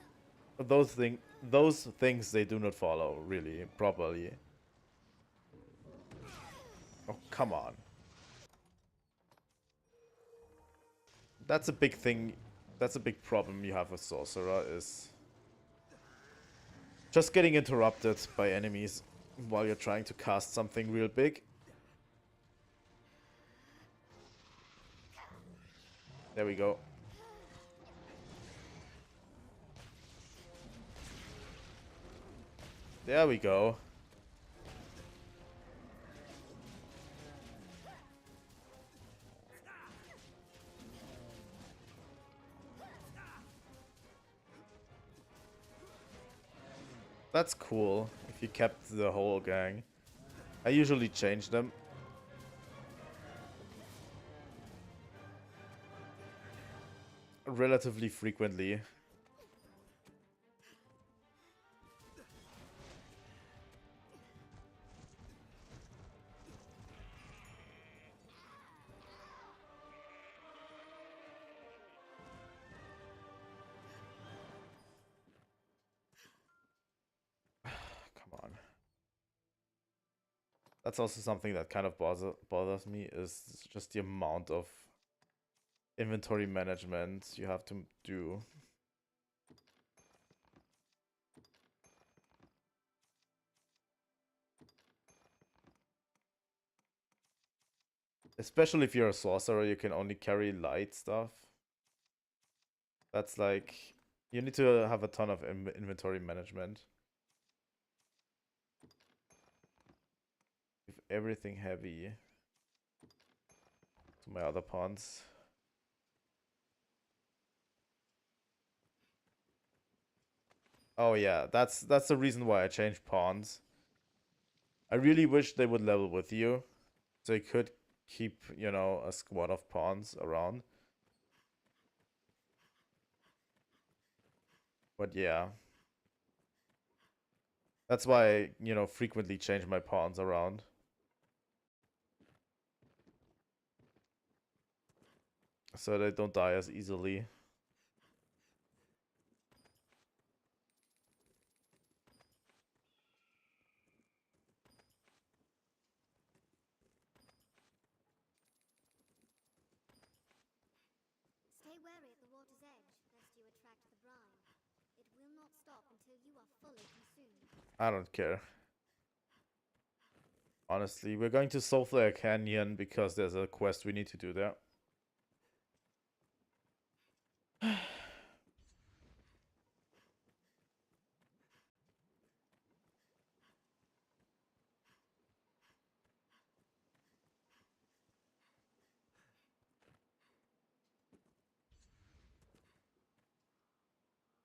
A: things they do not follow really properly. Oh, come on. That's a big thing. That's a big problem you have with Sorcerer, is just getting interrupted by enemies while you're trying to cast something real big. There we go. There we go. That's cool, if you kept the whole gang. I usually change them. Relatively frequently. Come on. That's also something that kind of bothers me, is just the amount of inventory management you have to do. Especially if you're a sorcerer, you can only carry light stuff. That's like, you need to have a ton of inventory management. Give everything heavy to my other pawns. Oh yeah, that's the reason why I changed pawns. I really wish they would level with you, so you could keep, a squad of pawns around. But yeah. That's why I, frequently change my pawns around. So they don't die as easily.
E: Stay wary at the water's edge, lest you attract the brine. It will not stop until you are fully consumed.
A: I don't care. Honestly, we're going to Soulflare Canyon because there's a quest we need to do there.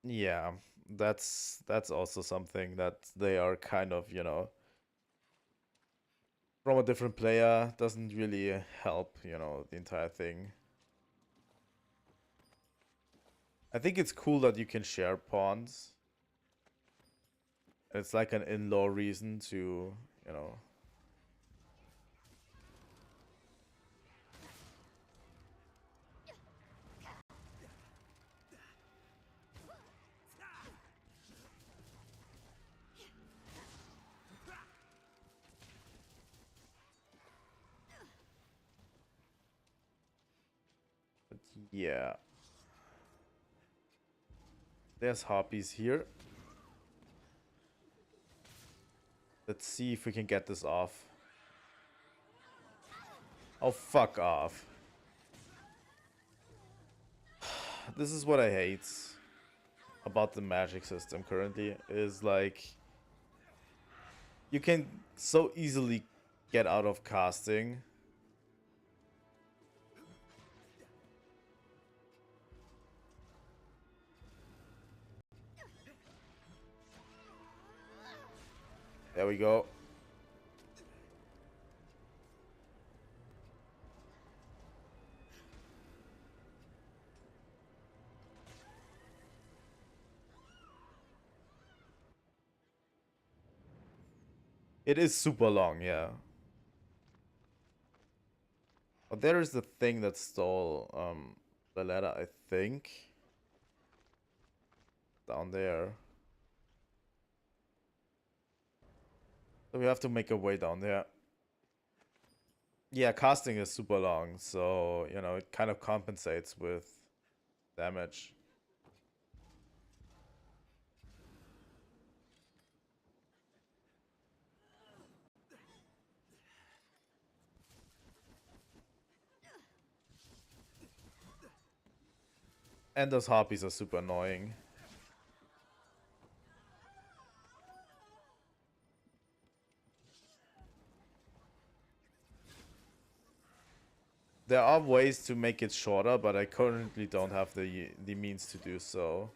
A: Yeah, that's also something that they are kind of, from a different player, doesn't really help, the entire thing. I think it's cool that you can share pawns. It's like an in-law reason to, But yeah. There's harpies here. Let's see if we can get this off. Oh, fuck off. This is what I hate about the magic system currently, is like, you can so easily get out of casting. There we go. It is super long, yeah. But there is the thing that stole the ladder, I think. Down there. So we have to make a way down there. Yeah, casting is super long, so, you know, it kind of compensates with damage. And those harpies are super annoying. There are ways to make it shorter, but I currently don't have the means to do so.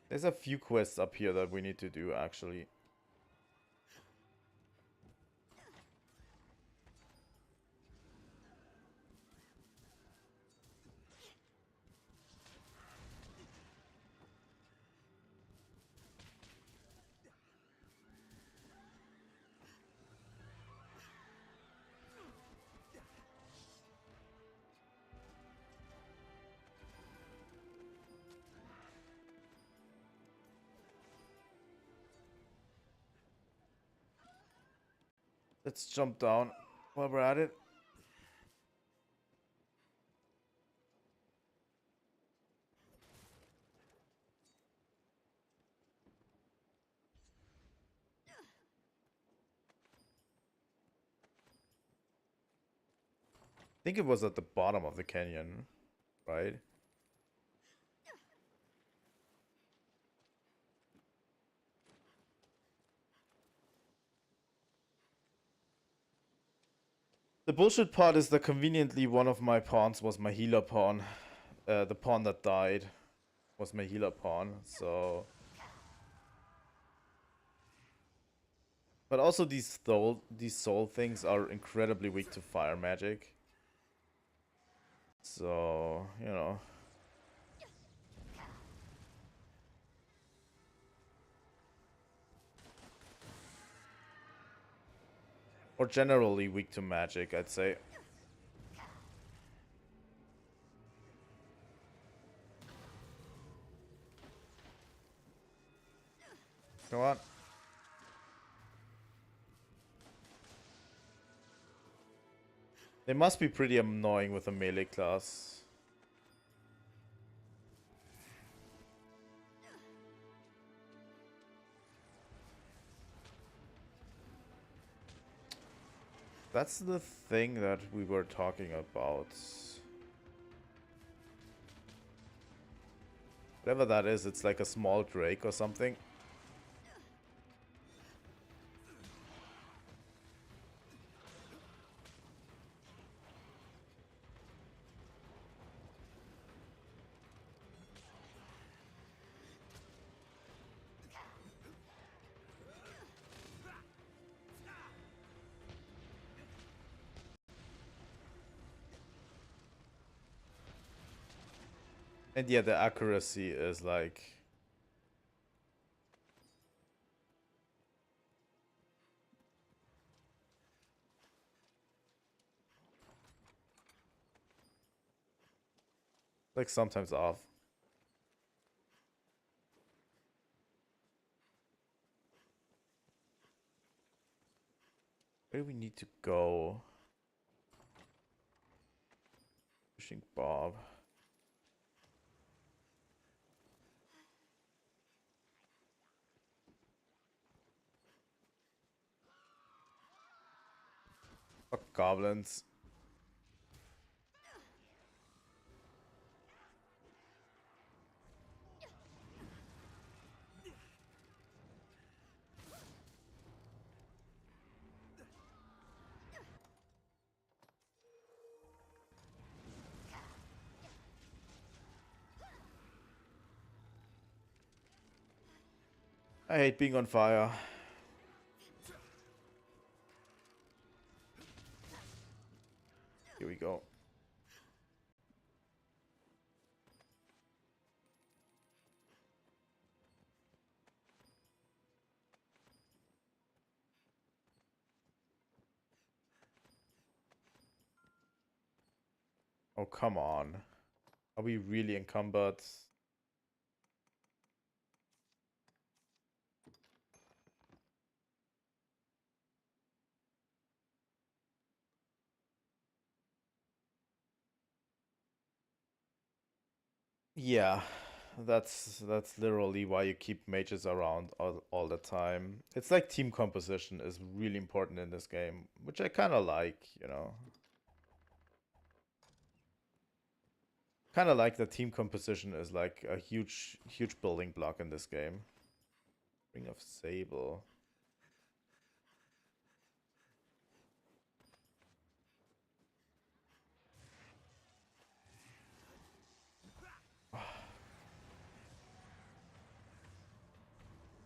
A: There's a few quests up here that we need to do, actually. Let's jump down while we're at it. I think it was at the bottom of the canyon, right? The bullshit part is that conveniently one of my pawns was my healer pawn. The pawn that died was my healer pawn, so... But also these soul things are incredibly weak to fire magic. So, you know. Or generally weak to magic, I'd say. Come on. They must be pretty annoying with a melee class. That's the thing that we were talking about. Whatever that is, it's like a small drake or something. And yeah, the accuracy is like... like sometimes off. Where do we need to go? Fishing Bob. goblins. I hate being on fire. Here we go. Oh, come on. Are we really encumbered? Yeah, that's literally why you keep mages around all the time. It's like team composition is really important in this game, which I kind of like, you know. Kind of like the team composition is like a huge building block in this game. Ring of Sable.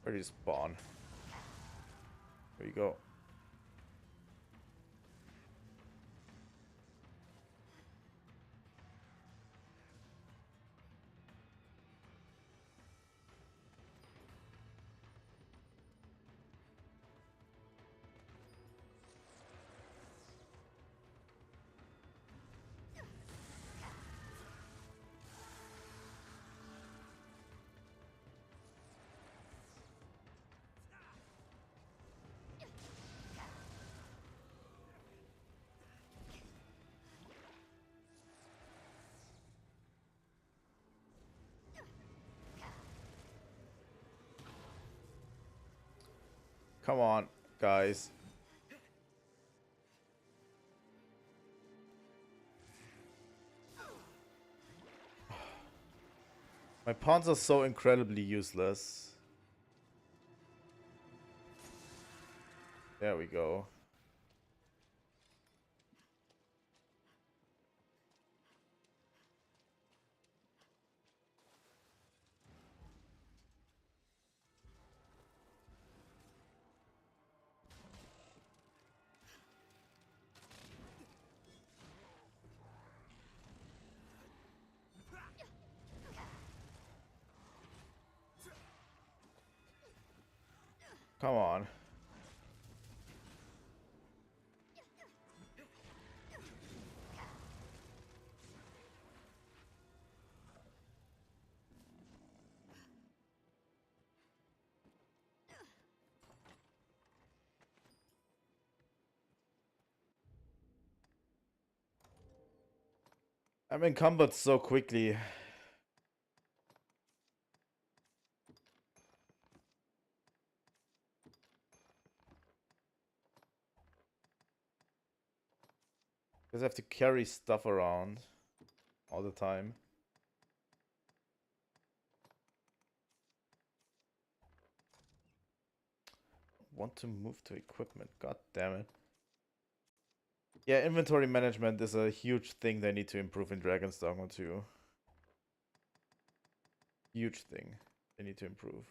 A: Where do you spawn? There you go. Come on, guys. My pawns are so incredibly useless. There we go. Come on. I'm encumbered so quickly. Because I have to carry stuff around all the time. Want to move to equipment. God damn it. Yeah, inventory management is a huge thing they need to improve in Dragon's Dogma 2. Huge thing they need to improve.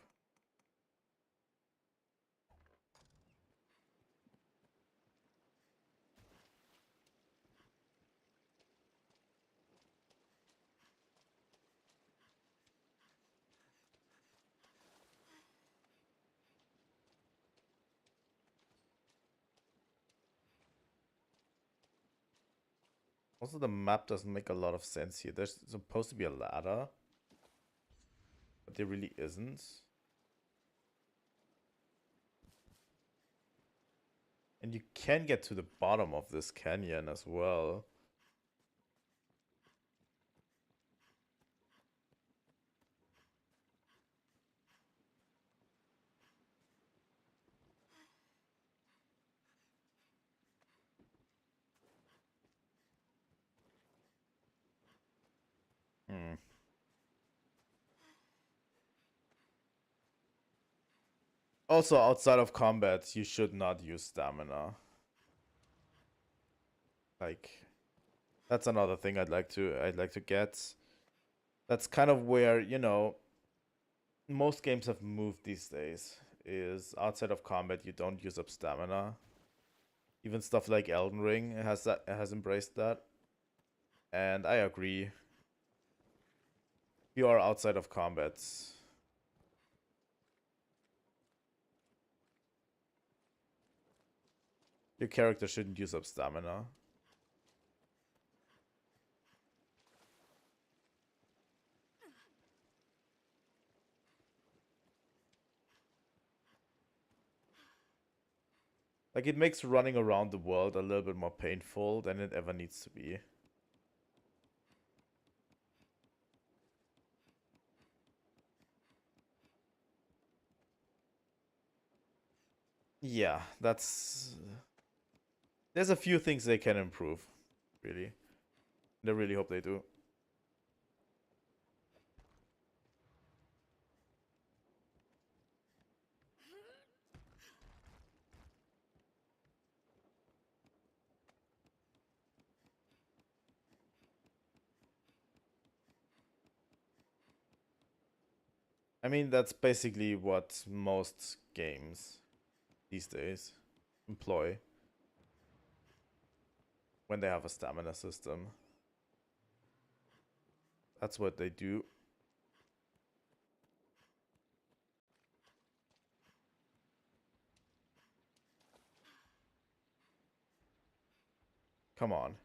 A: Also, the map doesn't make a lot of sense here. There's supposed to be a ladder, but there really isn't. And you can get to the bottom of this canyon as well. Also, outside of combat, you should not use stamina. Like, that's another thing I'd like to get. That's kind of where, you know, most games have moved these days. Is outside of combat, you don't use up stamina. Even stuff like Elden Ring has embraced that. And I agree. If you are outside of combat, your character shouldn't use up stamina. Like, it makes running around the world a little bit more painful than it ever needs to be. Yeah, that's... There's a few things they can improve, really. And I really hope they do. I mean, that's basically what most games these days employ when they have a stamina system. That's what they do. Come on.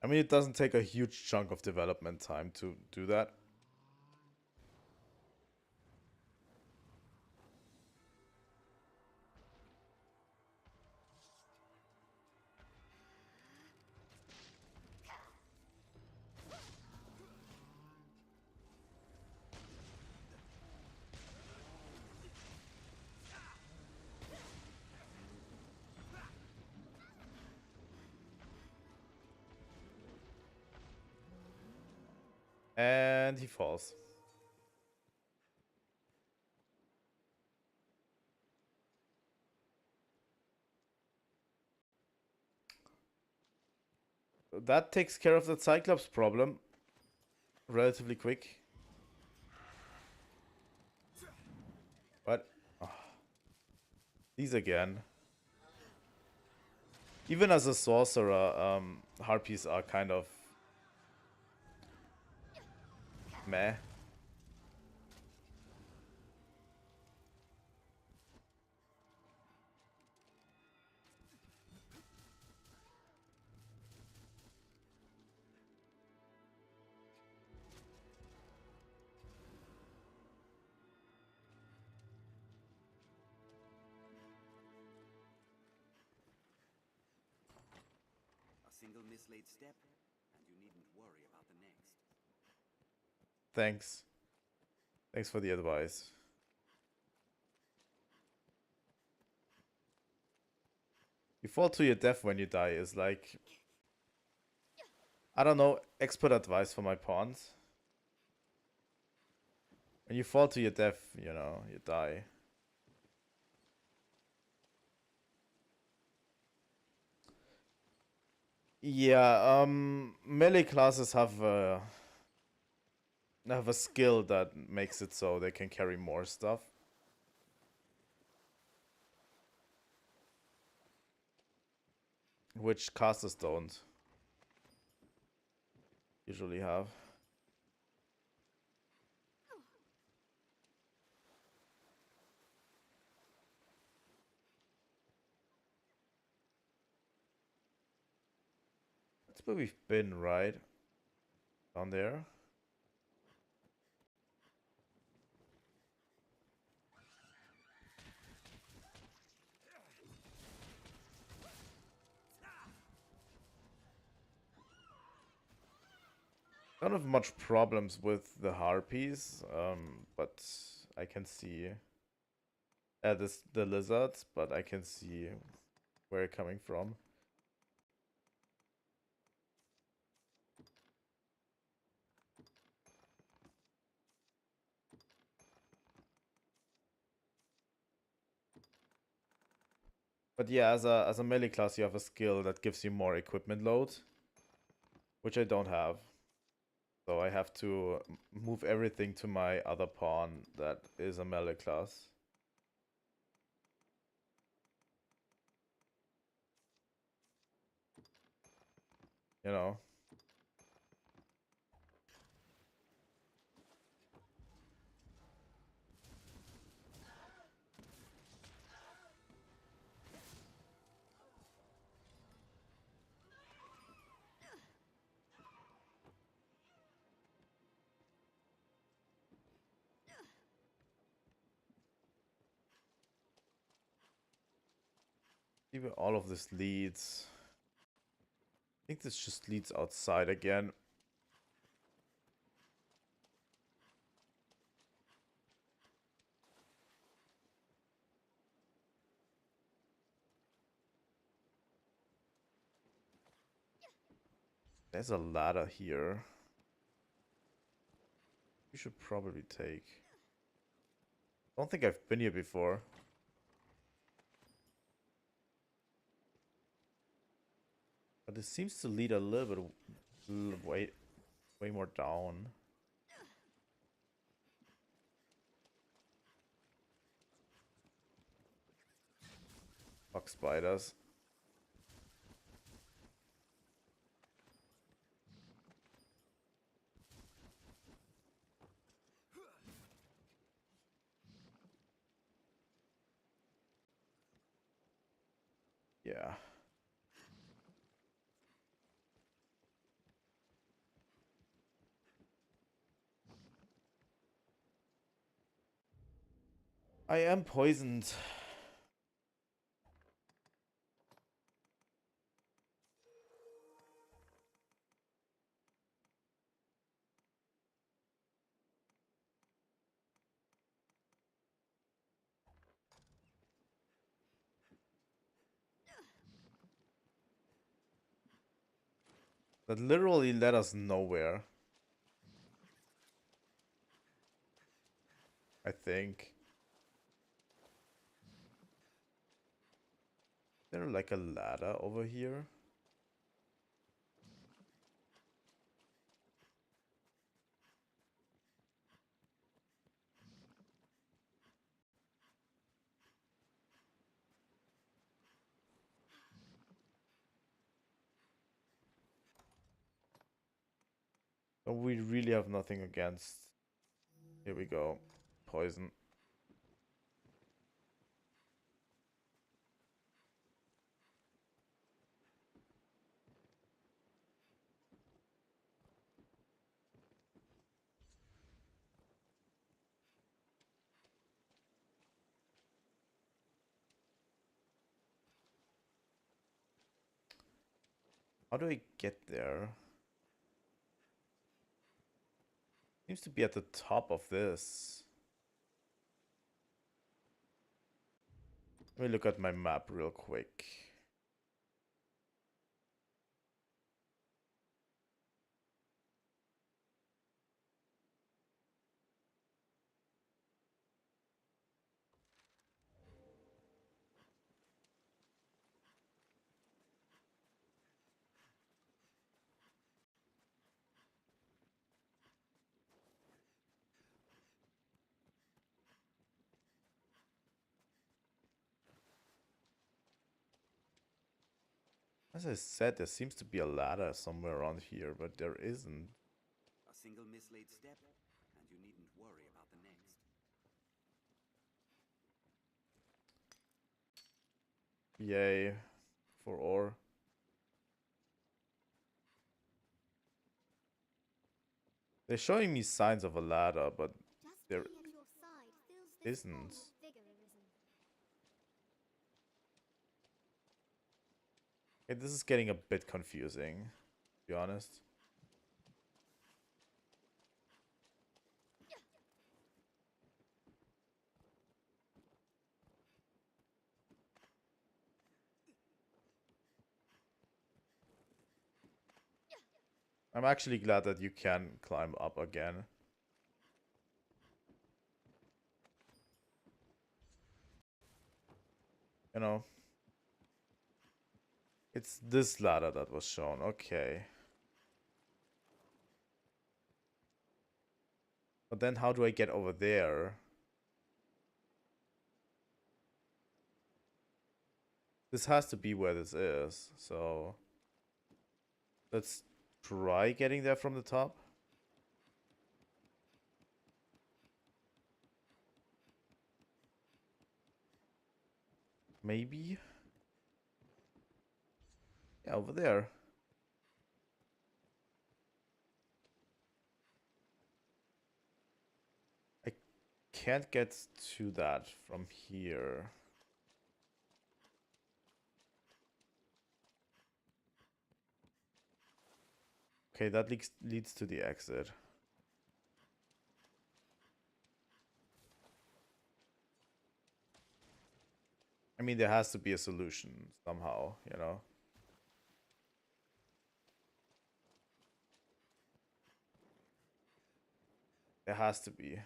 A: I mean, it doesn't take a huge chunk of development time to do that. And he falls. That takes care of the Cyclops problem relatively quick. What? Oh. These again. Even as a sorcerer, harpies are kind of meh.
F: A single mislaid step, and you needn't worry about the next.
A: Thanks. Thanks for the advice. You fall to your death when you die is like... I don't know, expert advice for my pawns. When you fall to your death, you know, you die. Yeah, melee classes have a skill that makes it so they can carry more stuff. Which casters don't usually have. That's where we've been, right? Down there. Don't have much problems with the harpies, but I can see the lizards, but I can see where you're coming from. But yeah, as a melee class, you have a skill that gives you more equipment load, which I don't have. So I have to move everything to my other pawn that is a melee class. You know. See where all of this leads. I think this just leads outside again. There's a ladder here. We should probably take. I don't think I've been here before. But it seems to lead a little bit way more down. Fuck spiders. Yeah. I am poisoned. That literally led us nowhere. I think. Is there like a ladder over here? Oh, we really have nothing against. Here we go. Poison. How do I get there? Seems to be at the top of this. Let me look at my map real quick. As I said, there seems to be a ladder somewhere around here, but there isn't.
K: A single mislaid step, and you needn't worry about the next.
A: Yay. For ore. They're showing me signs of a ladder, but there isn't. Okay, this is getting a bit confusing, to be honest. I'm actually glad that you can climb up again. You know, It's this ladder that was shown. Okay. But then how do I get over there? This has to be where this is. So let's try getting there from the top. Maybe. Yeah, over there. I can't get to that from here. Okay, that leads to the exit. I mean, there has to be a solution somehow, you know? There has to be.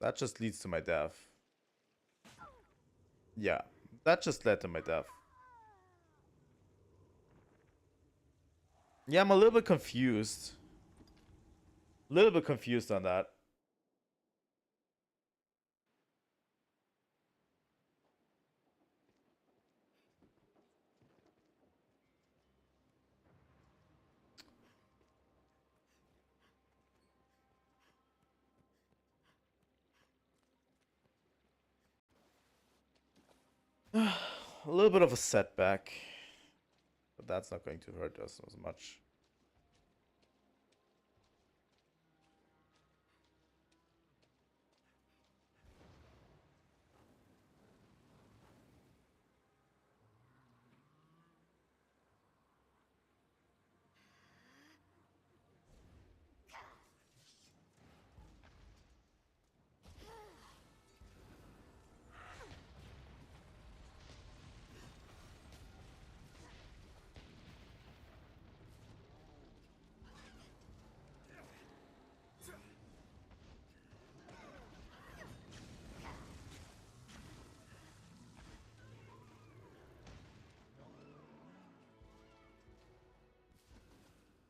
A: That just leads to my death. Yeah, that just led to my death. Yeah, I'm a little bit confused. A little bit confused on that. A little bit of a setback. But that's not going to hurt us as much.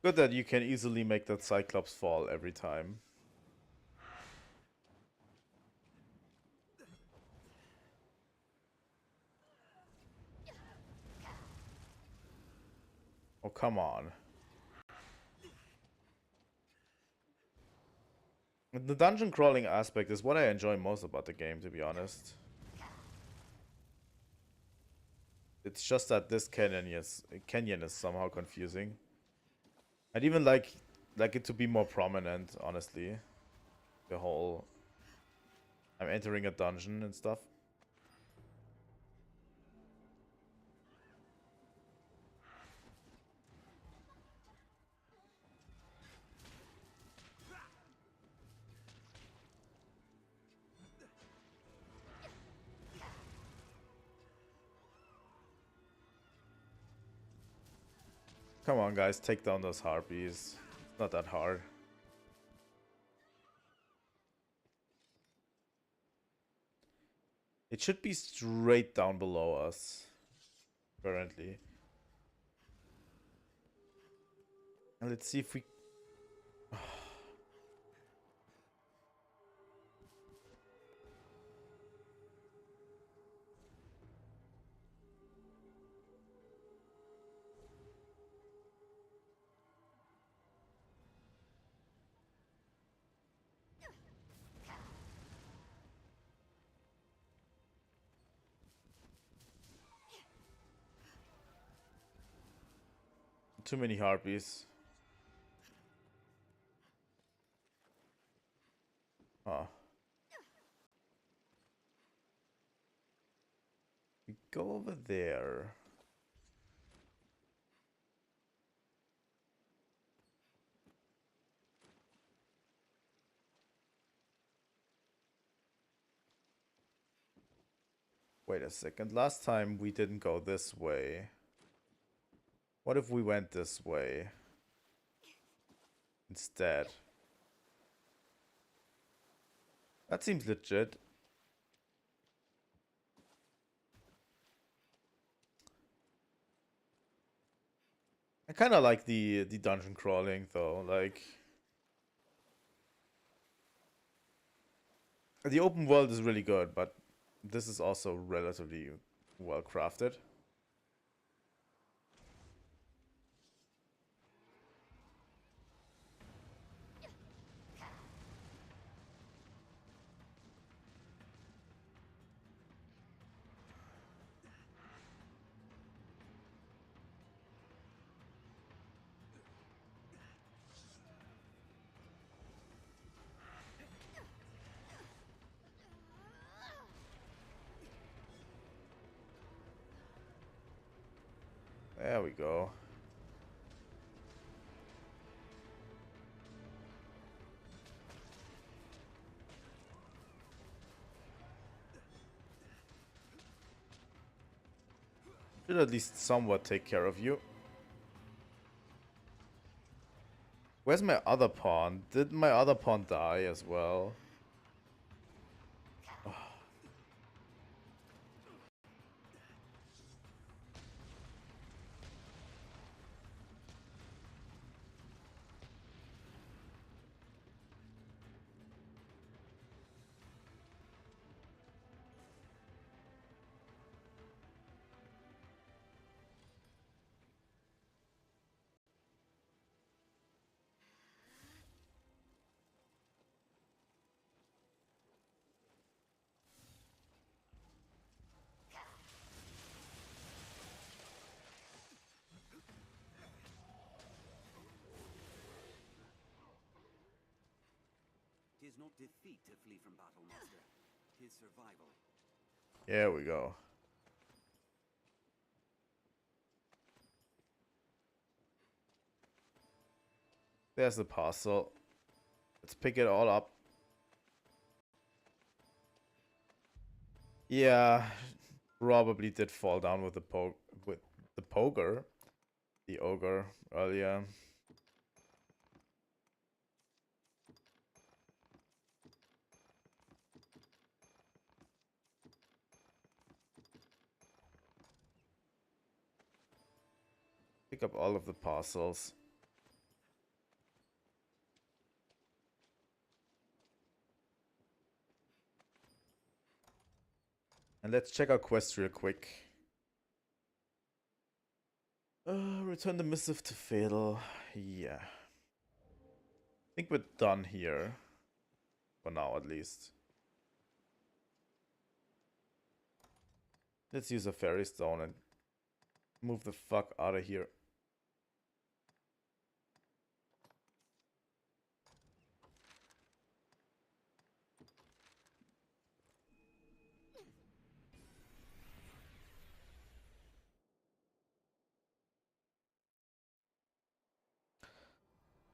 A: Good that you can easily make that Cyclops fall every time. Oh, come on. The dungeon crawling aspect is what I enjoy most about the game, to be honest. It's just that this canyon is somehow confusing. I'd even like it to be more prominent, honestly. The whole I'm entering a dungeon and stuff. Come on, guys, take down those harpies. It's not that hard. It should be straight down below us, currently. And let's see if we... Too many harpies. Huh. We go over there. Wait a second. Last time we didn't go this way. What if we went this way instead? That seems legit. I kind of like the dungeon crawling though. Like the open world is really good, but this is also relatively well crafted. There we go. Should at least somewhat take care of you. Where's my other pawn? Did my other pawn die as well?
J: Tis not defeat to flee from battle, master. Tis survival.
A: Here we go. There's the parcel. Let's pick it all up. Yeah, probably did fall down with the the ogre earlier. Pick up all of the parcels. And let's check our quest real quick. Return the missive to Fatal. Yeah. I think we're done here. For now, at least. Let's use a fairy stone and move the fuck out of here.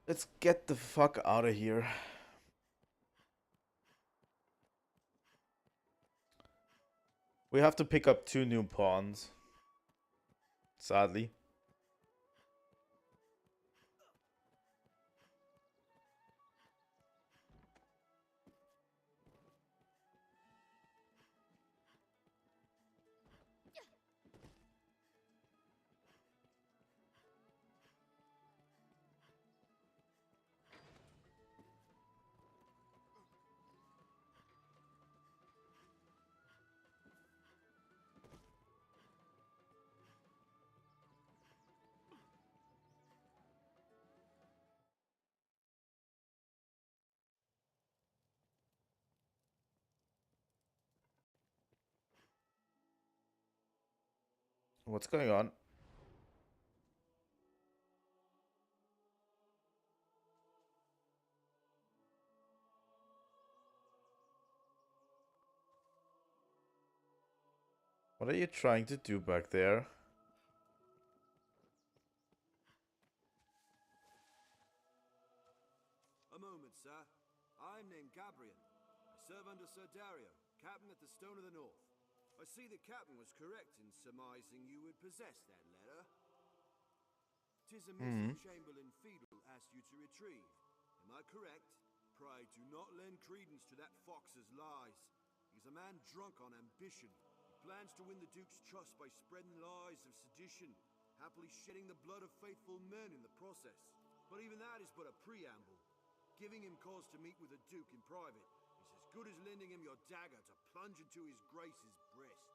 A: Let's get the fuck out of here. We have to pick up 2 new pawns. Sadly. What's going on? What are you trying to do back there?
F: A moment, sir. I'm named Gabriel. I serve under Sir Dario, captain at the Stone of the North. I see the captain was correct in surmising you would possess that letter. 'Tis a missive Chamberlain Fiedel asked you to retrieve. Am I correct? Pray, do not lend credence to that fox's lies. He's a man drunk on ambition. He plans to win the Duke's trust by spreading lies of sedition, happily shedding the blood of faithful men in the process. But even that is but a preamble. Giving him cause to meet with the Duke in private is as good as lending him your dagger to plunge into his grace's breast.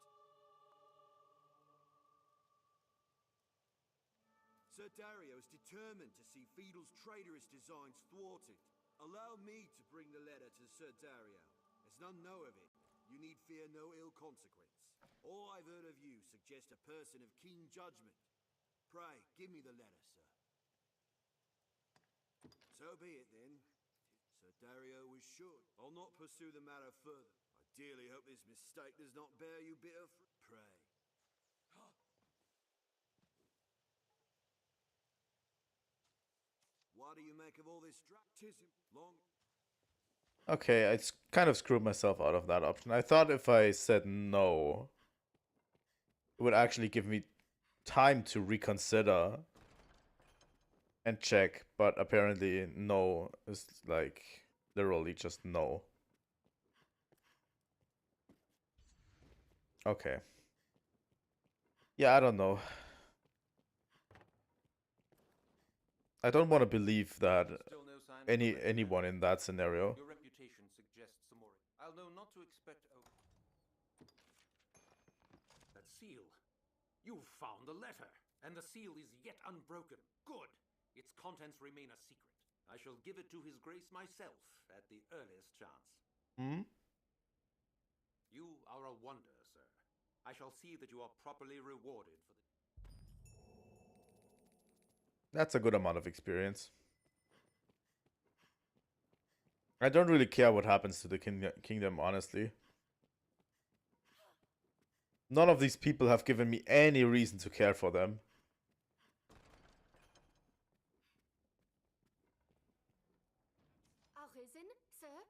F: Sir Dario is determined to see Fiedel's traitorous designs thwarted. Allow me to bring the letter to Sir Dario. As none know of it, you need fear no ill consequence. All I've heard of you suggests a person of keen judgment. Pray, give me the letter, sir. So be it, then. Sir Dario was should. I'll not pursue the matter further. I dearly hope this mistake does not bear you bitter fruit. Pray. What do you make of all this dramatism? Long...
A: Okay, I kind of screwed myself out of that option. I thought if I said no, it would actually give me time to reconsider and check, but apparently no is like literally just no. Okay. Yeah, I don't know. I don't want to believe that anyone in that scenario.
K: Your reputation suggests some more. I'll know not to expect. That seal. You've found the letter, and the seal is yet unbroken. Good. Its contents remain a secret. I shall give it to His Grace myself at the earliest chance. You are a wonder, sir. I shall see that you are properly rewarded for the...
A: That's a good amount of experience. I don't really care what happens to the kingdom, honestly. None of these people have given me any reason to care for them.
M: Arisen, sir?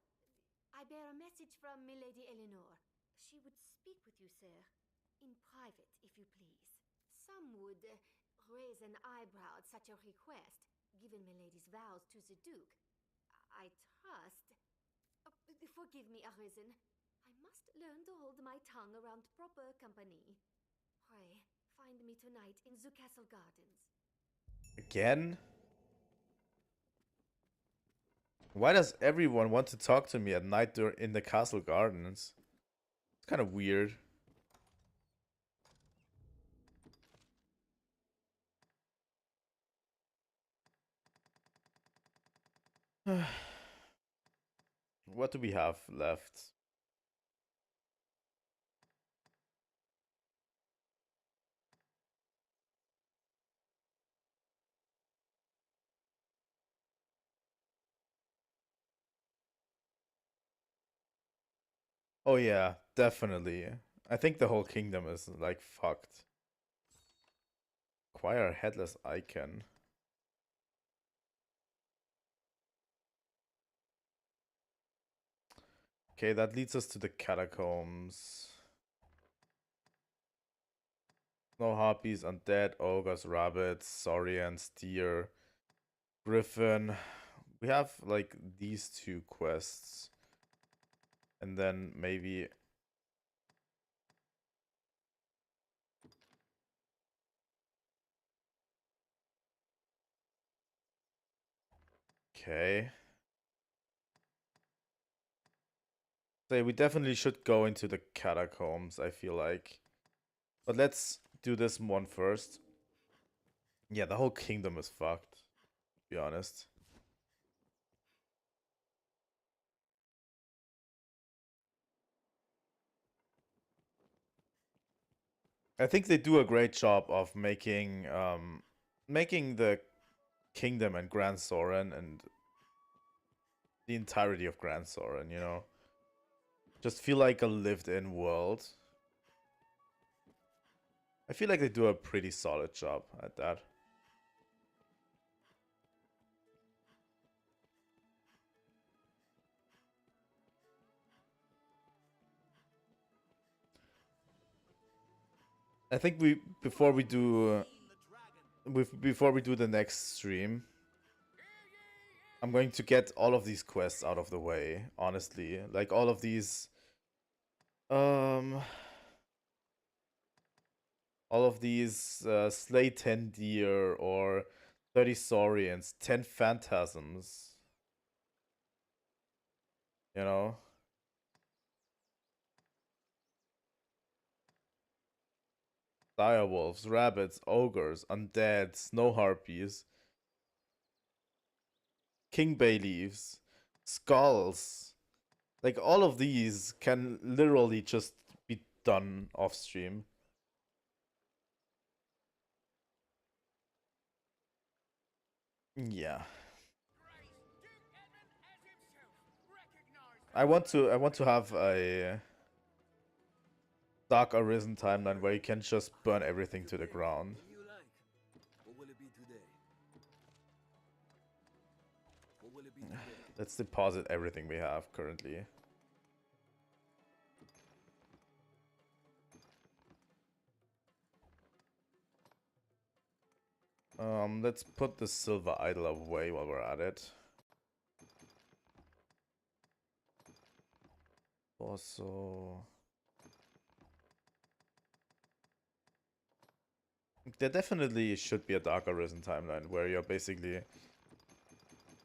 M: I bear a message from Milady Eleanor. She would speak with you, sir. In private, if you please. Some would raise an eyebrow at such a request, given Milady's vows to the Duke. I trust... forgive me, Arisen. I must learn to hold my tongue around proper company. Pray, find me tonight in the castle gardens.
A: Again? Why does everyone want to talk to me at night in the castle gardens? It's kind of weird. What do we have left? Oh yeah, definitely. I think the whole kingdom is like fucked. Acquire a headless icon. Okay, that leads us to the catacombs. No harpies, undead, ogres, rabbits, saurians, deer, griffin. We have like these two quests. And then maybe... Okay. So we definitely should go into the catacombs, I feel like. But let's do this one first. Yeah, the whole kingdom is fucked, to be honest. I think they do a great job of making the kingdom and Grand Soren and the entirety of Grand Soren, you know, just feel like a lived-in world. I feel like they do a pretty solid job at that. I think before we do the next stream, I'm going to get all of these quests out of the way, honestly. Like all of these slay 10 deer or 30 saurians, 10 phantasms. You know? Direwolves, rabbits, ogres, undead, snow harpies, king bay leaves, skulls. Like all of these can literally just be done off stream. Yeah. I want to have a Dark Arisen timeline where you can just burn everything to the ground. Let's deposit everything we have currently. Let's put the silver idol away while we're at it. Also, there definitely should be a Dark Arisen timeline where you're basically...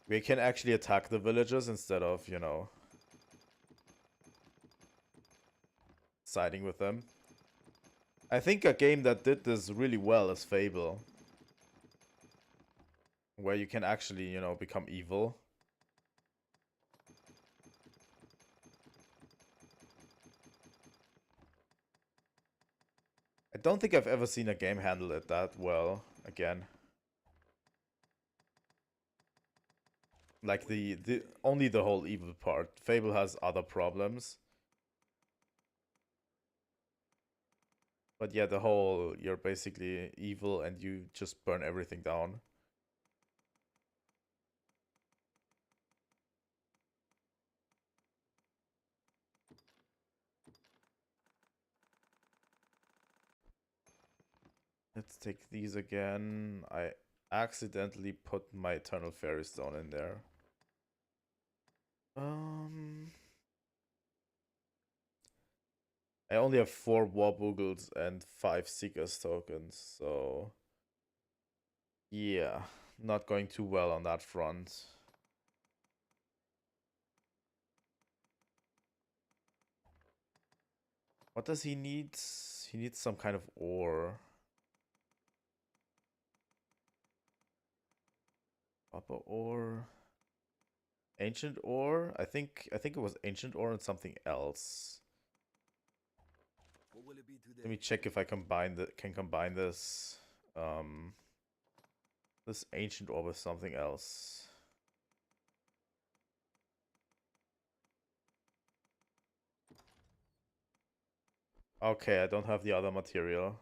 A: we can actually attack the villagers instead of, you know, siding with them. I think a game that did this really well is Fable. Where you can actually, you know, become evil. I don't think I've ever seen a game handle it that well again. Like only the whole evil part. Fable has other problems. But yeah, the whole you're basically evil and you just burn everything down. Let's take these again. I accidentally put my Eternal Fairy Stone in there. I only have 4 Warboogles and 5 Seekers tokens, so... yeah, not going too well on that front. What does he need? He needs some kind of ore. Upper ore. Ancient ore? I think it was ancient ore and something else. Let me check if I can combine this this ancient ore with something else. Okay, I don't have the other material.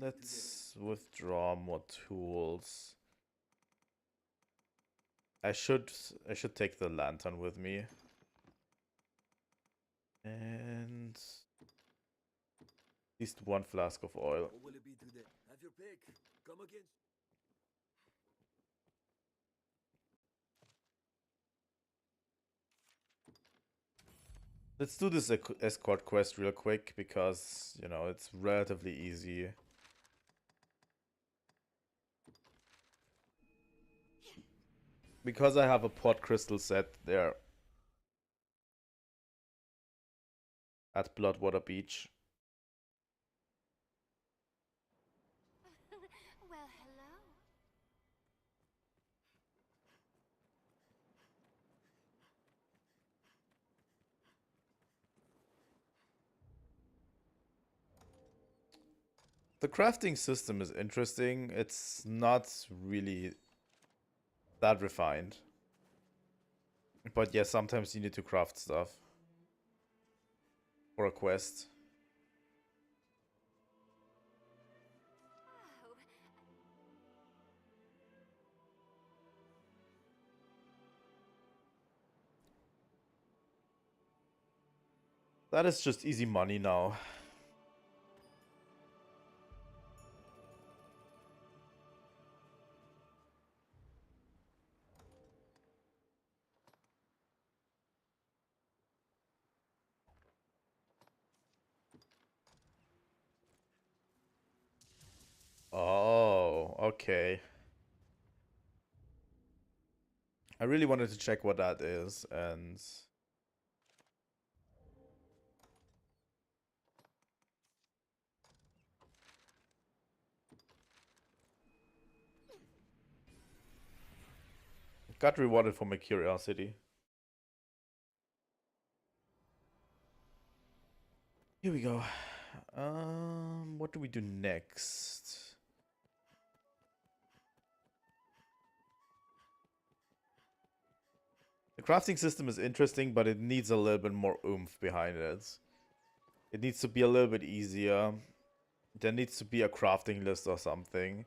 A: Let's withdraw more tools. I should take the lantern with me. And at least 1 flask of oil.
F: What will it be today? Have your pick. Come again.
A: Let's do this escort quest real quick because, you know, it's relatively easy. Because I have a pot crystal set there at Bloodwater Beach.
M: Well, hello.
A: The crafting system is interesting. It's not really that refined. But yeah, sometimes you need to craft stuff for a quest. That is just easy money now. Oh, okay. I really wanted to check what that is, and got rewarded for my curiosity. Here we go. What do we do next? The crafting system is interesting, but it needs a little bit more oomph behind it. It needs to be a little bit easier. There needs to be a crafting list or something.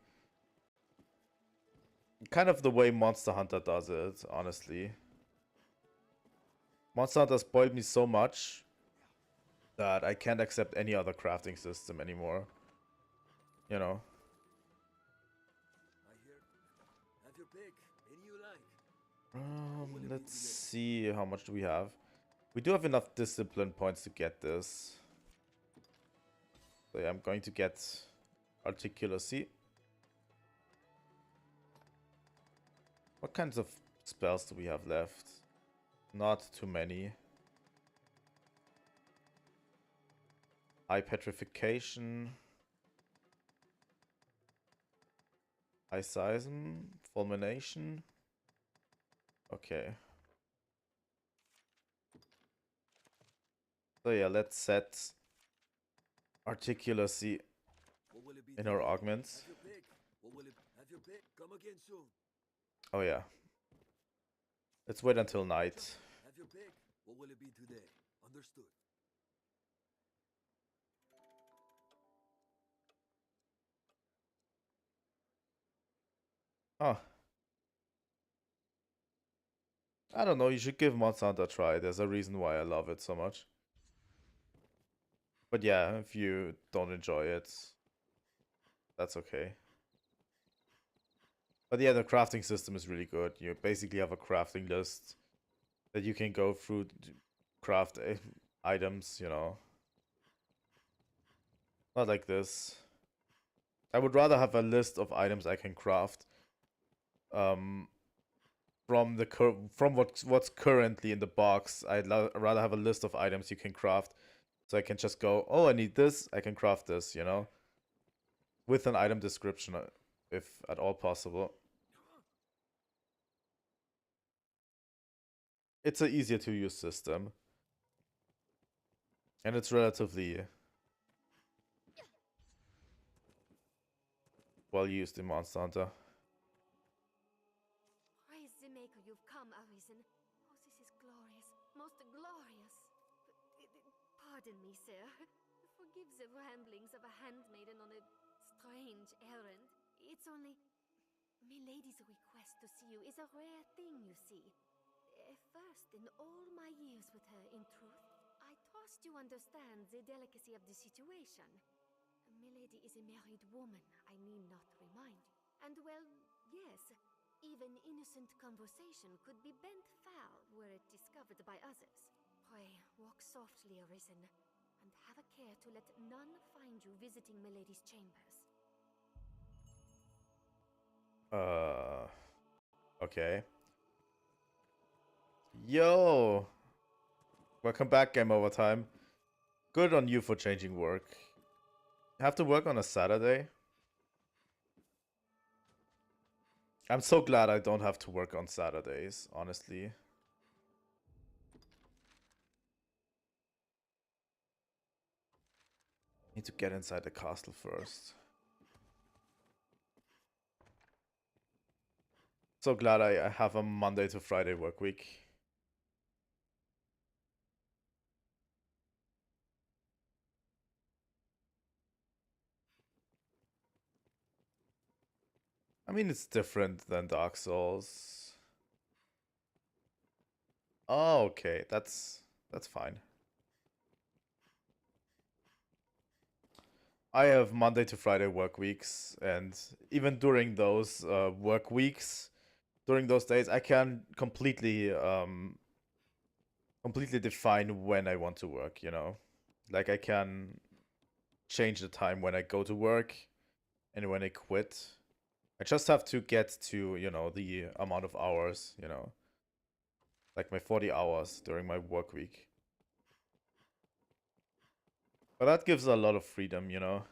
A: Kind of the way Monster Hunter does it, honestly. Monster Hunter spoiled me so much that I can't accept any other crafting system anymore. You know.
F: Have your pick. Any you like.
A: Let's see, how much do we have? We do have enough discipline points to get this. So yeah, I'm going to get Articulacy. What kinds of spells do we have left? Not too many. High Petrification. High Seism. Fulmination. Okay. So yeah, let's set Articulacy in our augments. Oh yeah. Let's wait until night.
F: Have your pick. What will it be today? Understood.
A: Oh. I don't know, you should give Monster Hunter a try. There's a reason why I love it so much. But yeah, if you don't enjoy it, that's okay. But yeah, the crafting system is really good. You basically have a crafting list that you can go through to craft items, you know. Not like this. I would rather have a list of items I can craft. From what's currently in the box. I'd rather have a list of items you can craft, so I can just go, oh, I need this, I can craft this, you know, with an item description, if at all possible. It's an easier to use system, and it's relatively well used in Monster Hunter.
M: Praise the Maker, you've come, Arisen. Oh, this is glorious, most glorious. Pardon me, sir. Forgive the ramblings of a handmaiden on a strange errand. It's only... Milady's request to see you is a rare thing, you see. First in all my years with her, in truth, I trust you understand the delicacy of the situation. Milady is a married woman, I need not remind you. And well, yes, even innocent conversation could be bent foul were it discovered by others. Pray, walk softly, Arisen, and have a care to let none find you visiting Milady's chambers.
A: Okay. Yo! Welcome back, Game Over Time. Good on you for changing work. Have to work on a Saturday? I'm so glad I don't have to work on Saturdays, honestly. Need to get inside the castle first. So glad I have a Monday to Friday work week. I mean, it's different than Dark Souls. Oh, okay. That's fine. I have Monday to Friday work weeks, and even during those work weeks, during those days, I can completely define when I want to work, you know? Like I can change the time when I go to work and when I quit. I just have to get to, you know, the amount of hours, you know? Like my 40 hours during my work week. But that gives a lot of freedom, you know?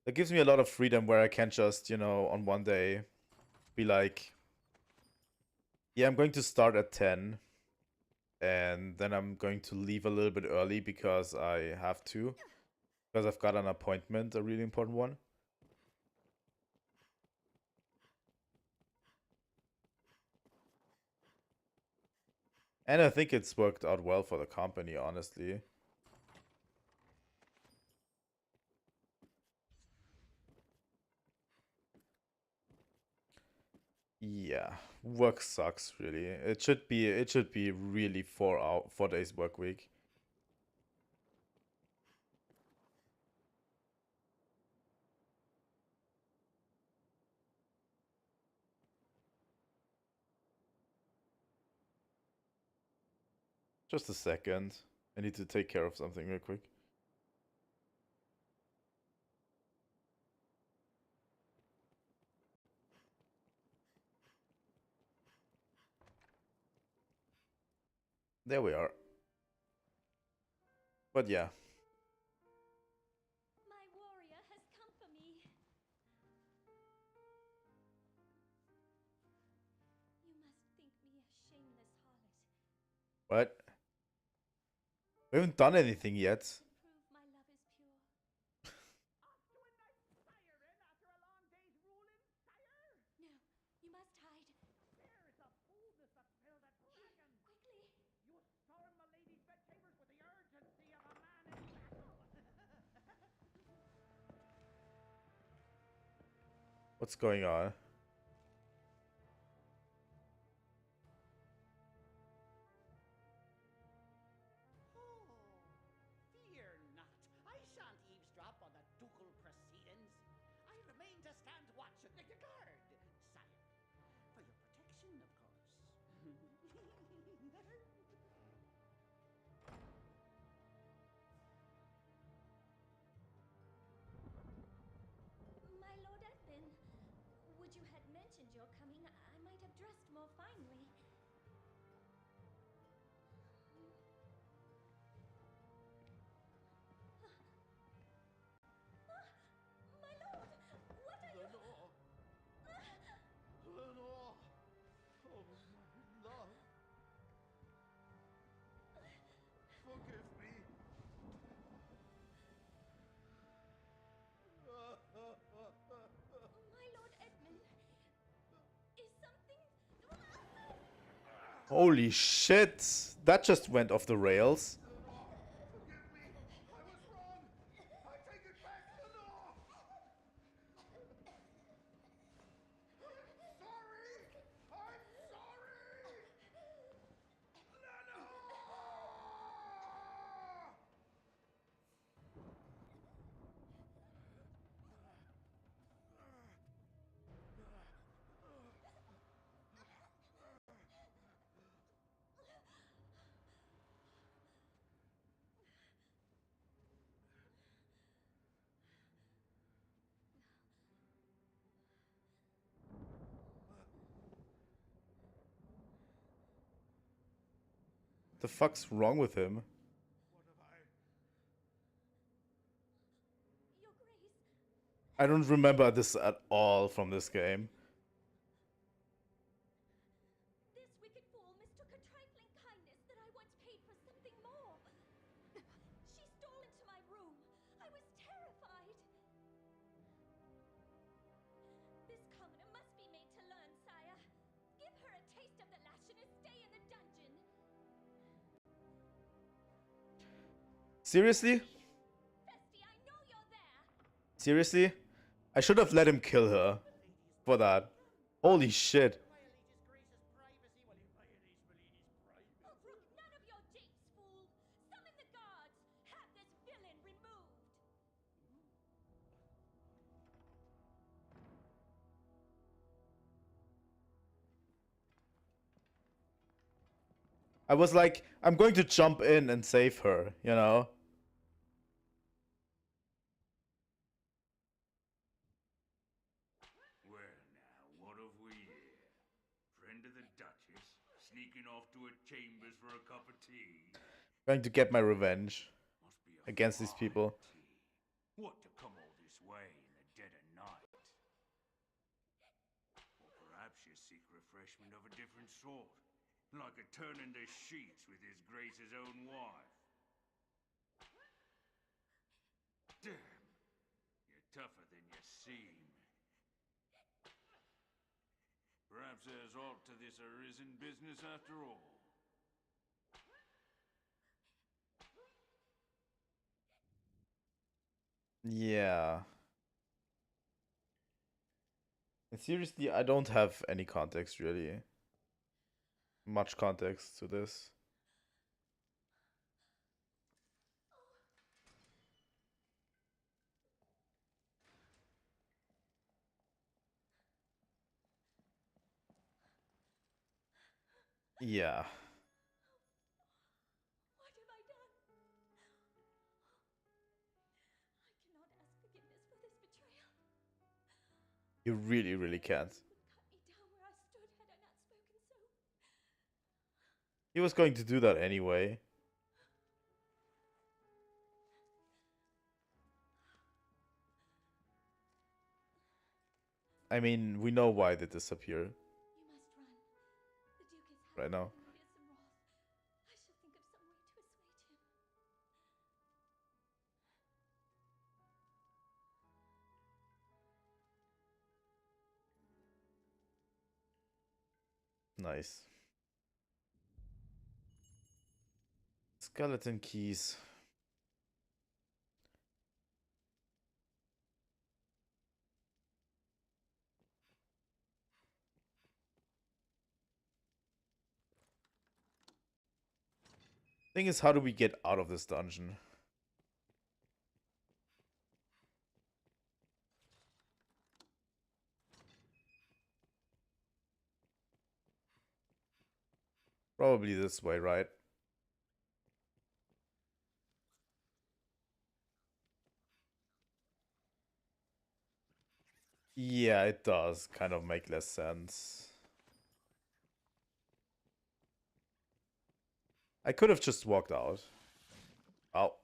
A: That gives me a lot of freedom where I can just, you know, on one day be like, yeah, I'm going to start at 10 and then I'm going to leave a little bit early because I have to. Because I've got an appointment, a really important one. And I think it's worked out well for the company, honestly. Yeah, work sucks really. It should be really 4 days work week. Just a second. I need to take care of something real quick. There we are. But yeah.
C: My warrior has come for me. You must think me a shameless harlot.
A: What? We haven't done anything yet.
C: Prove my love is pure. No, you must hide.
G: There is a boldness that filled that dragon.
C: Quickly.
G: You storm the lady's bedchambers with the urgency of a man in battle.
A: What's going on?
H: Fear not. I shan't eavesdrop on the ducal proceedings. I remain to stand watch and guard, sire. For your protection, of course.
C: My Lord Edmund, would you had mentioned your coming, I might have dressed more finely. My lord, what are you?
F: Lenore! Oh, my love! Forgive me!
C: My Lord Edmund, is something...
A: Holy shit! That just went off the rails.
F: Lenore! Forgive me! I was wrong! I take it back, Lenore! I'm sorry! I'm sorry! Lenore!
A: The fuck's wrong with him?
F: What have I...
C: Your Grace,
A: I don't remember this at all from this game.
C: this wicked fool mistook a trifling kindness that I once paid for something more. She stole into my room. I was terrified. This commoner must be made to learn, sire. Give her a taste of the lash and a stay in the dungeon.
A: Seriously?
C: Festy, I know you're there.
A: Seriously? I should have let him kill her for that. Holy shit.
C: Oh, brook none of your japes, fool. Summon
A: I was like, I'm going to jump in and save her, you know?
N: Well now, what have we here? Friend of the Duchess, sneaking off to her chambers for a cup of tea?
A: Going to get my revenge
N: Must be a
A: against these people.
N: tea. What to come all this way in the dead of night? Or perhaps you seek refreshment of a different sort, like a turn in the sheets with his Grace's own wife. Damn, you're tougher than you seem. Perhaps there's aught to this arisen business after all.
A: Yeah. And seriously, I don't have any context really. Much context to this. Yeah.
D: What have I done? I cannot ask forgiveness for this betrayal.
A: You really, really can't.
D: Cut me down where I stood had I not spoken so.
A: He was going to do that anyway. I mean, we know why they disappear.
D: You must run. The Duke is
A: Right now.
D: fearsome wrath. I shall think of some way to assuage him.
A: Nice. Skeleton keys. Thing is, how do we get out of this dungeon? Probably this way, right? Yeah, it does kind of make less sense. I could have just walked out. Oh.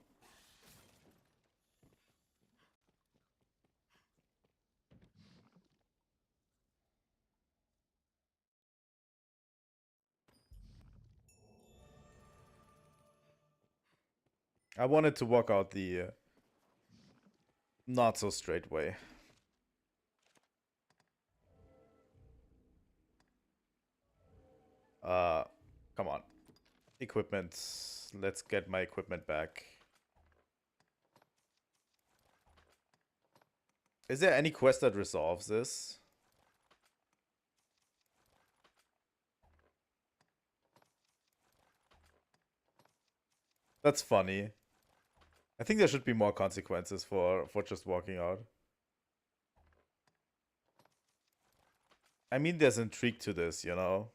A: I wanted to walk out the not so straight way. Come on. Equipment. Let's get my equipment back. Is there any quest that resolves this? That's funny. I think there should be more consequences for just walking out. I mean, there's intrigue to this, you know?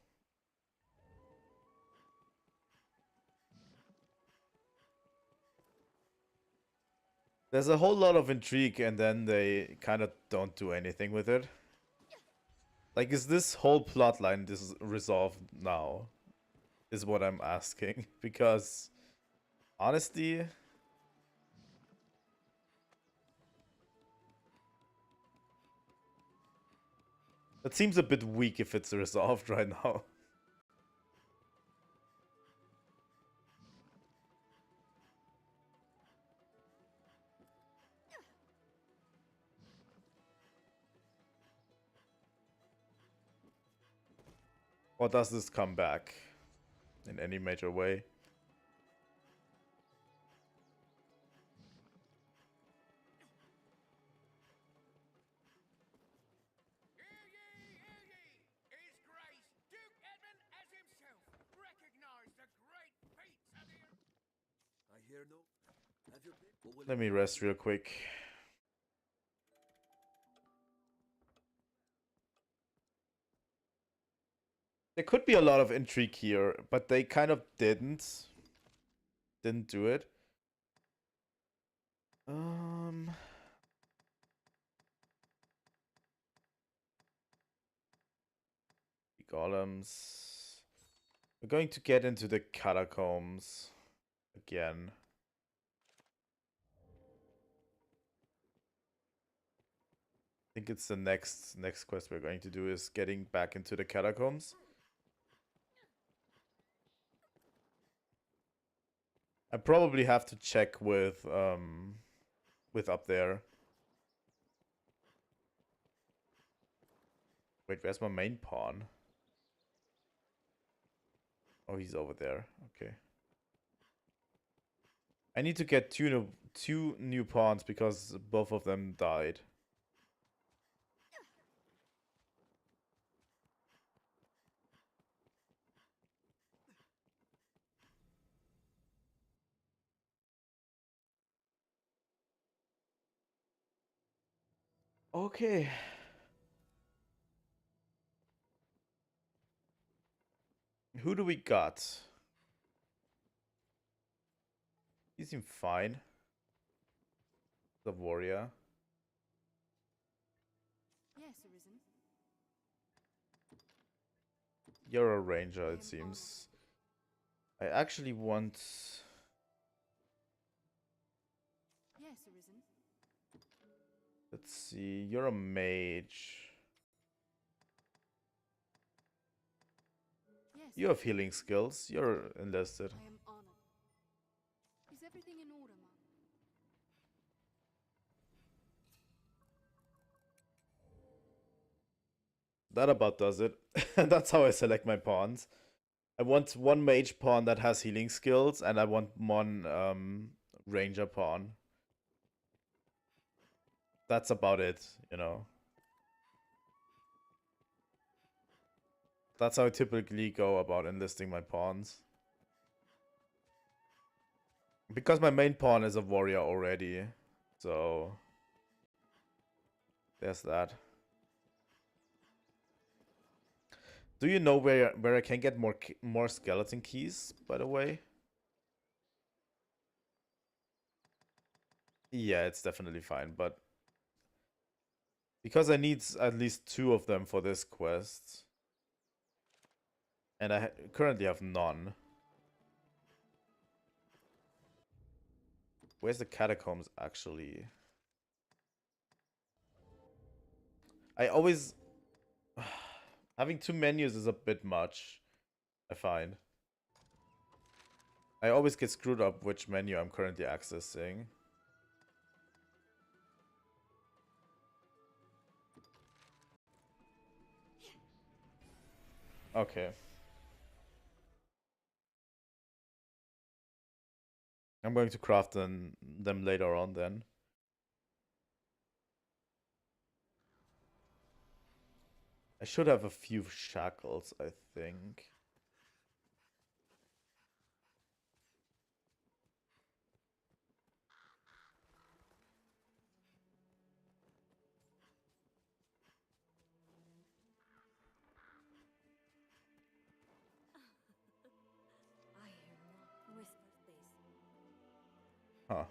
A: There's a whole lot of intrigue and then they kind of don't do anything with it. Like, is this whole plotline resolved now? Is what I'm asking. Because, honestly... That seems a bit weak if it's resolved right now. Or does this come back in any major way? Let me rest real quick. There could be a lot of intrigue here, but they kind of didn't do it. Golems. We're going to get into the catacombs again. I think it's the next quest we're going to do is getting back into the catacombs. I probably have to check with up there. Wait, where's my main pawn? Oh, he's over there. Okay. I need to get two new pawns because both of them died. Okay. Who do we got? He seems fine. The warrior.
L: Yes, Arisen.
A: You're a ranger, it seems. I actually want...
L: Yes, Arisen.
A: Let's see, you're a mage.
L: Yes,
A: You have healing skills. You're enlisted.
L: I am honored. Is everything in order, Mom?
A: That about does it. That's how I select my pawns. I want one mage pawn that has healing skills, and I want one ranger pawn. That's about it, you know. That's how I typically go about enlisting my pawns. Because my main pawn is a warrior already, so there's that. Do you know where I can get more skeleton keys, by the way? Yeah, it's definitely fine, but because I need at least 2 of them for this quest, and I currently have none. Where's the catacombs actually? I always... Having 2 menus is a bit much, I find. I always get screwed up which menu I'm currently accessing. Okay. I'm going to craft them later on then. I should have a few shackles, I think.
C: I hear not whispers.
A: Huh.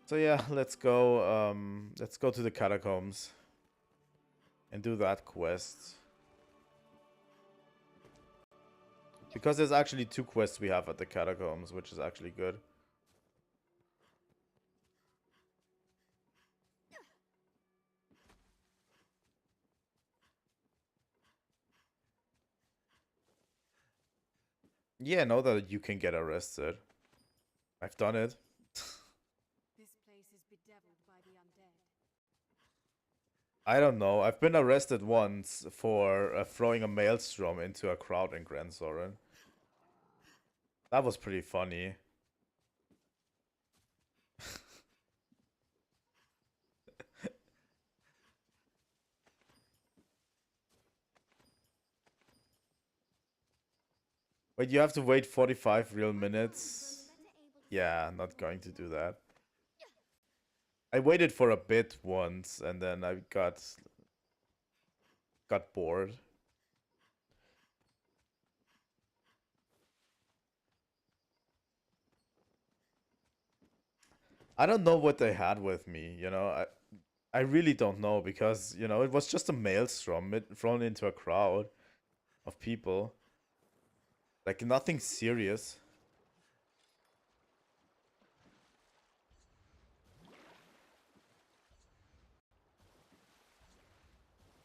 A: So yeah, let's go to the catacombs and do that quest. Because there's actually 2 quests we have at the catacombs, which is actually good. Yeah, know that you can get arrested. I've done it.
L: This place is bedeviled by the undead.
A: I don't know. I've been arrested once for throwing a maelstrom into a crowd in Grand Soren. That was pretty funny. Wait, you have to wait 45 real minutes? Yeah, not going to do that. I waited for a bit once and then I got bored. I don't know what they had with me, you know. I really don't know because, you know, it was just a maelstrom thrown into a crowd of people. Like nothing serious.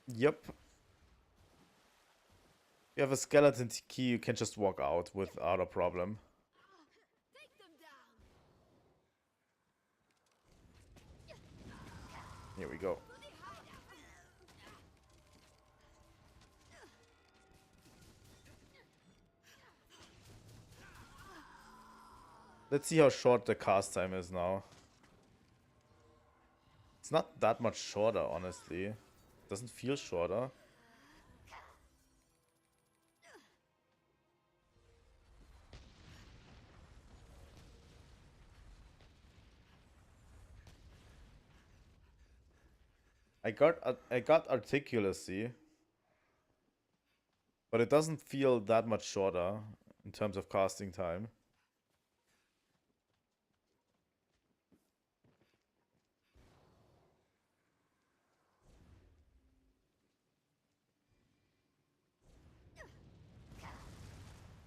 A: Yep. You have a skeleton key, you can just walk out without a problem. Here we go. Let's see how short the cast time is now. It's not that much shorter, honestly. It doesn't feel shorter. I got articulacy, but it doesn't feel that much shorter in terms of casting time.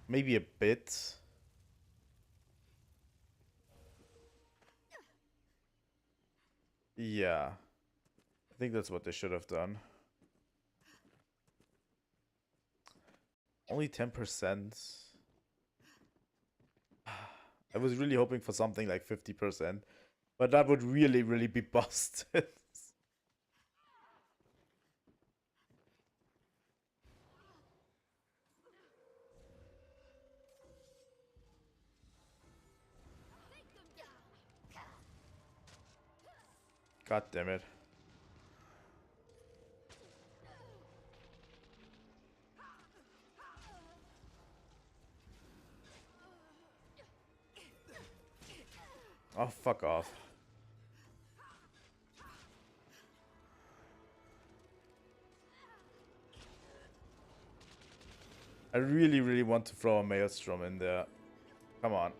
A: Maybe a bit. Yeah. I think that's what they should have done. Only 10%. I was really hoping for something like 50%. But that would really, really be busted. God damn it. Oh, fuck off. I really, really want to throw a Maelstrom in there. Come on.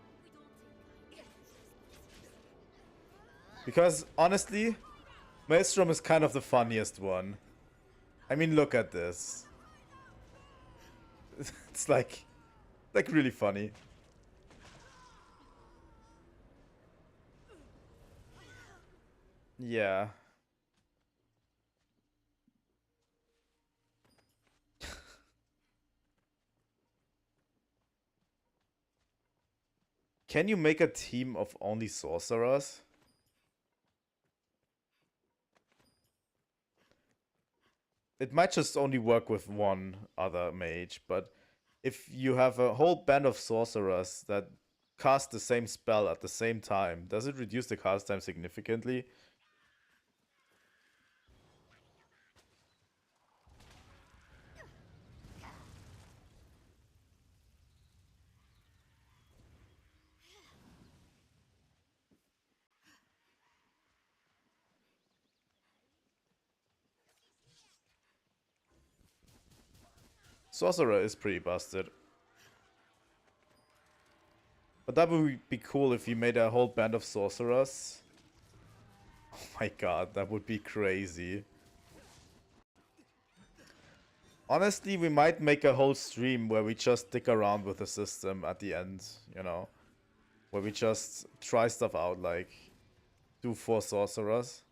A: Because, honestly, Maelstrom is kind of the funniest one. I mean, look at this. It's like really funny. Yeah. Can you make a team of only sorcerers? It might just only work with one other mage, but if you have a whole band of sorcerers that cast the same spell at the same time, does it reduce the cast time significantly? Sorcerer is pretty busted. But that would be cool if you made a whole band of sorcerers. Oh my god, that would be crazy. Honestly, we might make a whole stream where we just dick around with the system at the end, you know? Where we just try stuff out, like do 4 sorcerers.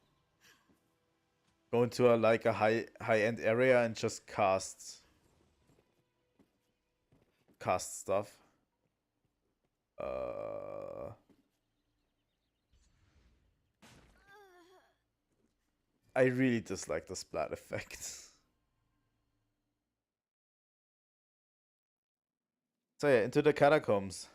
A: Go into a like a high-end area and just cast stuff. I really dislike the splat effect. So yeah, into the catacombs.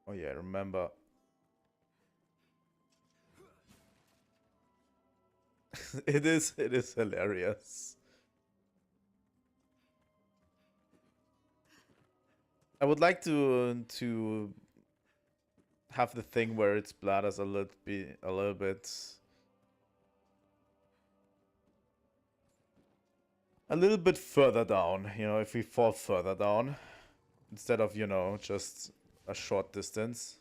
A: Oh yeah, remember It is hilarious. I would like to have the thing where it splatters a little bit further down, you know, if we fall further down instead of, you know, just a short distance.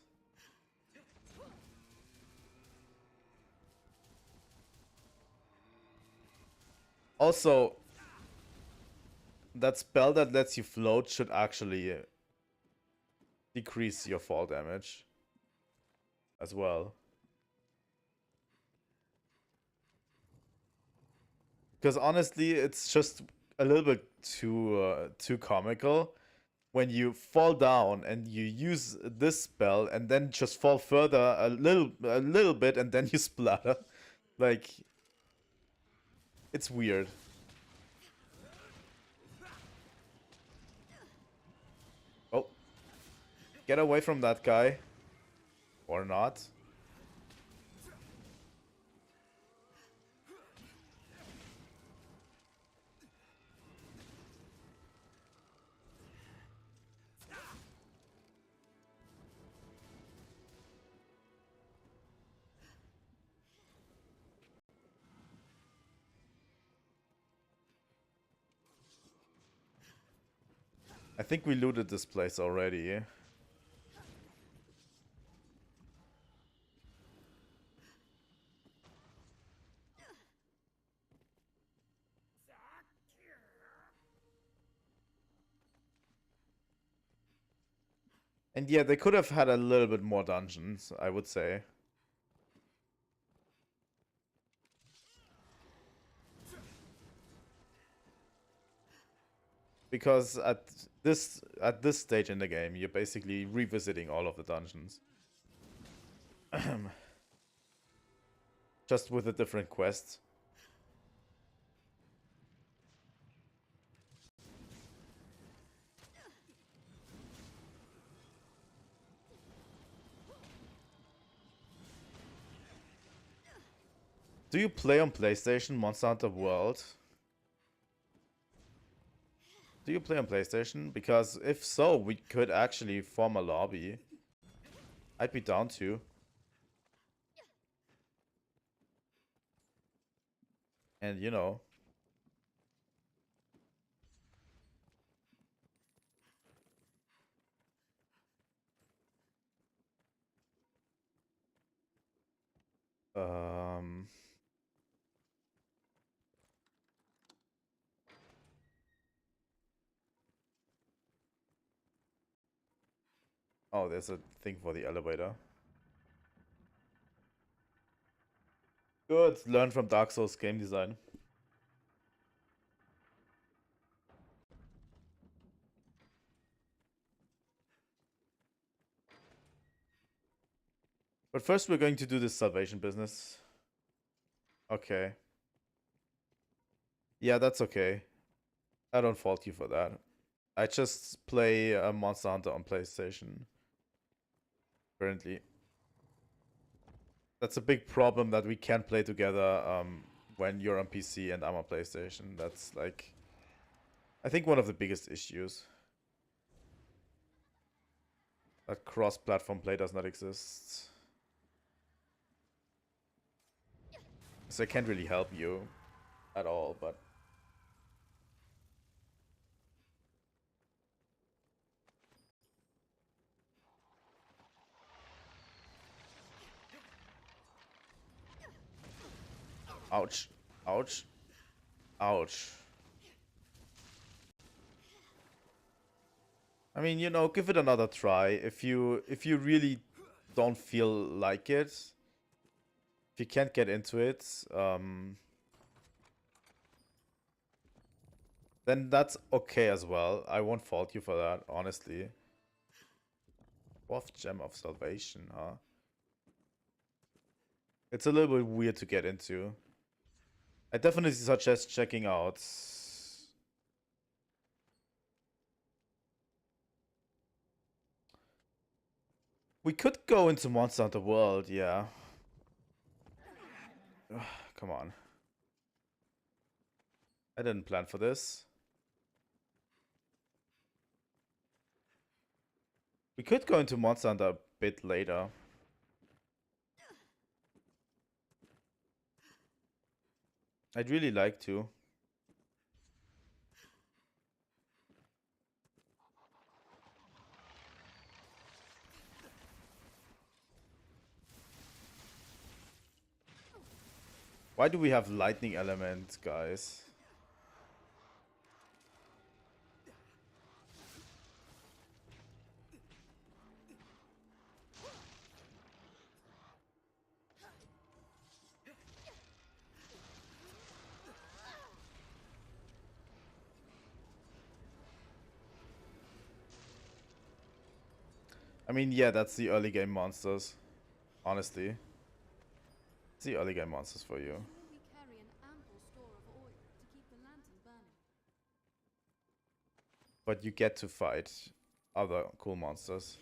A: Also, that spell that lets you float should actually decrease your fall damage as well. Because honestly, it's just a little bit too comical when you fall down and you use this spell and then just fall further a little bit and then you splatter. Like, it's weird. Oh. Get away from that guy. Or not. I think we looted this place already. And yeah, they could have had a little bit more dungeons, I would say. Because at this stage in the game, you're basically revisiting all of the dungeons. Just with a different quest. Do you play on PlayStation Monster Hunter World? Do you play on PlayStation? Because if so, we could actually form a lobby. I'd be down to. And you know. Oh, there's a thing for the elevator. Good. Learn from Dark Souls game design. But first we're going to do this salvation business. Okay. Yeah, that's okay. I don't fault you for that. I just play Monster Hunter on PlayStation. Currently. That's a big problem that we can't play together when you're on PC and I'm on PlayStation. That's like, I think one of the biggest issues. That cross-platform play does not exist. So I can't really help you at all, but... Ouch. Ouch. Ouch. I mean, you know, give it another try. If you really don't feel like it, if you can't get into it, then that's okay as well. I won't fault you for that, honestly. Fourth Gem of Salvation, huh? It's a little bit weird to get into. I definitely suggest checking out. We could go into Monster Hunter World, yeah. Ugh, come on. I didn't plan for this. We could go into Monster Hunter a bit later. I'd really like to. Why do we have lightning element, guys? I mean, yeah, that's the early game monsters. Honestly. It's the early game monsters for you.
L: We carry an ample store of oil to keep the lantern burning.
A: But you get to fight other cool monsters.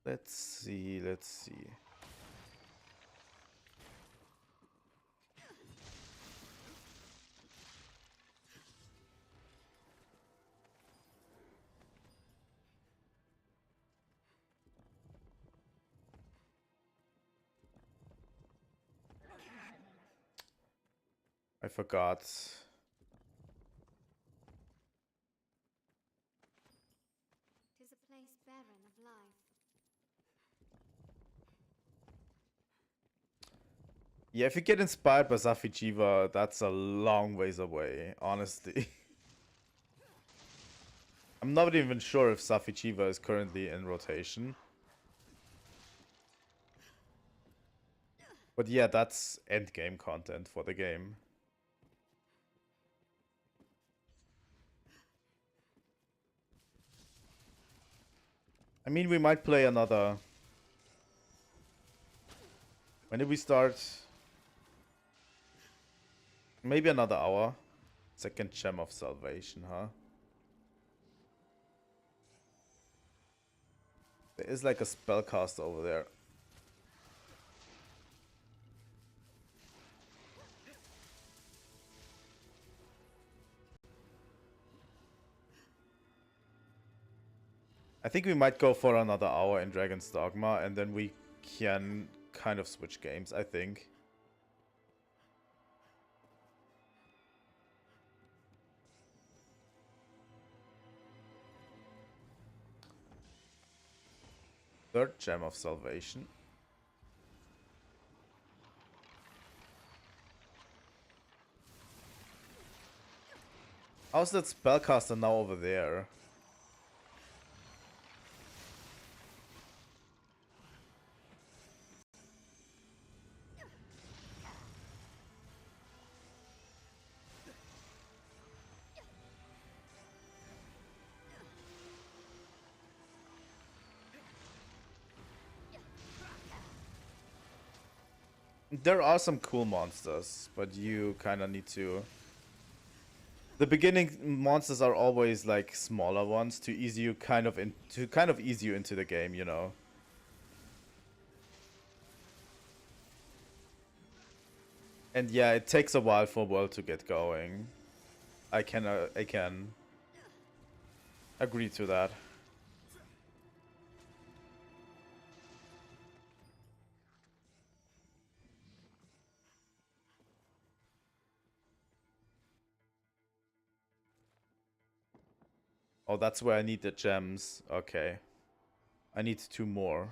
A: Let's see, let's see. I forgot.
E: Tis a place barren of life.
A: Yeah, if you get inspired by Safichiva, that's a long ways away, honestly. I'm not even sure if Safichiva is currently in rotation. But yeah, that's endgame content for the game. I mean, we might play another... When did we start? Maybe another hour. Second gem of salvation, huh? There is like a spellcaster over there. I think we might go for another hour in Dragon's Dogma, and then we can kind of switch games, I think. Third gem of salvation. How's that spellcaster now over there? There are some cool monsters, but you kind of need to... The beginning monsters are always like smaller ones to ease you ease you into the game, you know. And yeah, it takes a while for world to get going. I can agree to that. Oh, that's where I need the gems. Okay. I need 2 more.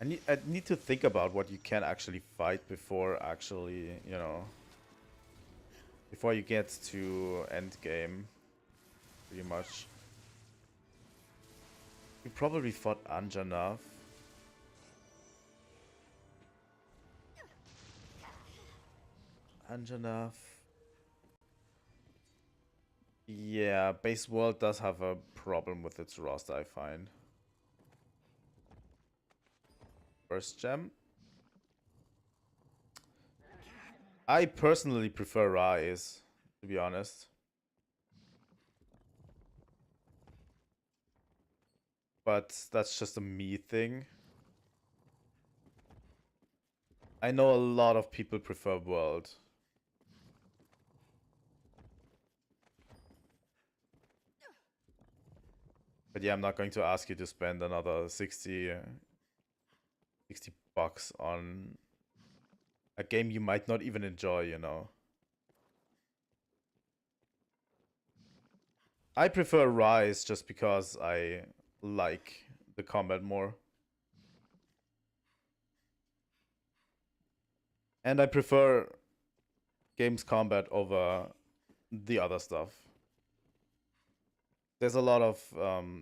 A: I need to think about what you can actually fight before actually, you know, before you get to end game, pretty much. We probably fought Anjanath. Anjanath. Yeah, base world does have a problem with its roster, I find. First gem. I personally prefer Rise, to be honest. But that's just a me thing. I know a lot of people prefer World. But yeah, I'm not going to ask you to spend another 60 bucks on a game you might not even enjoy, you know. I prefer Rise just because I like the combat more. And I prefer games combat over the other stuff. There's a lot of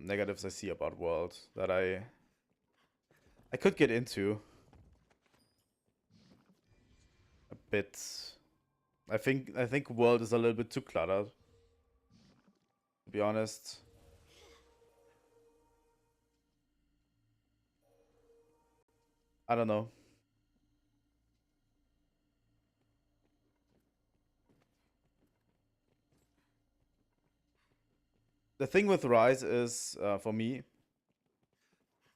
A: negatives I see about World that I could get into a bit. I think World is a little bit too cluttered, to be honest. I don't know. The thing with Rise is, for me,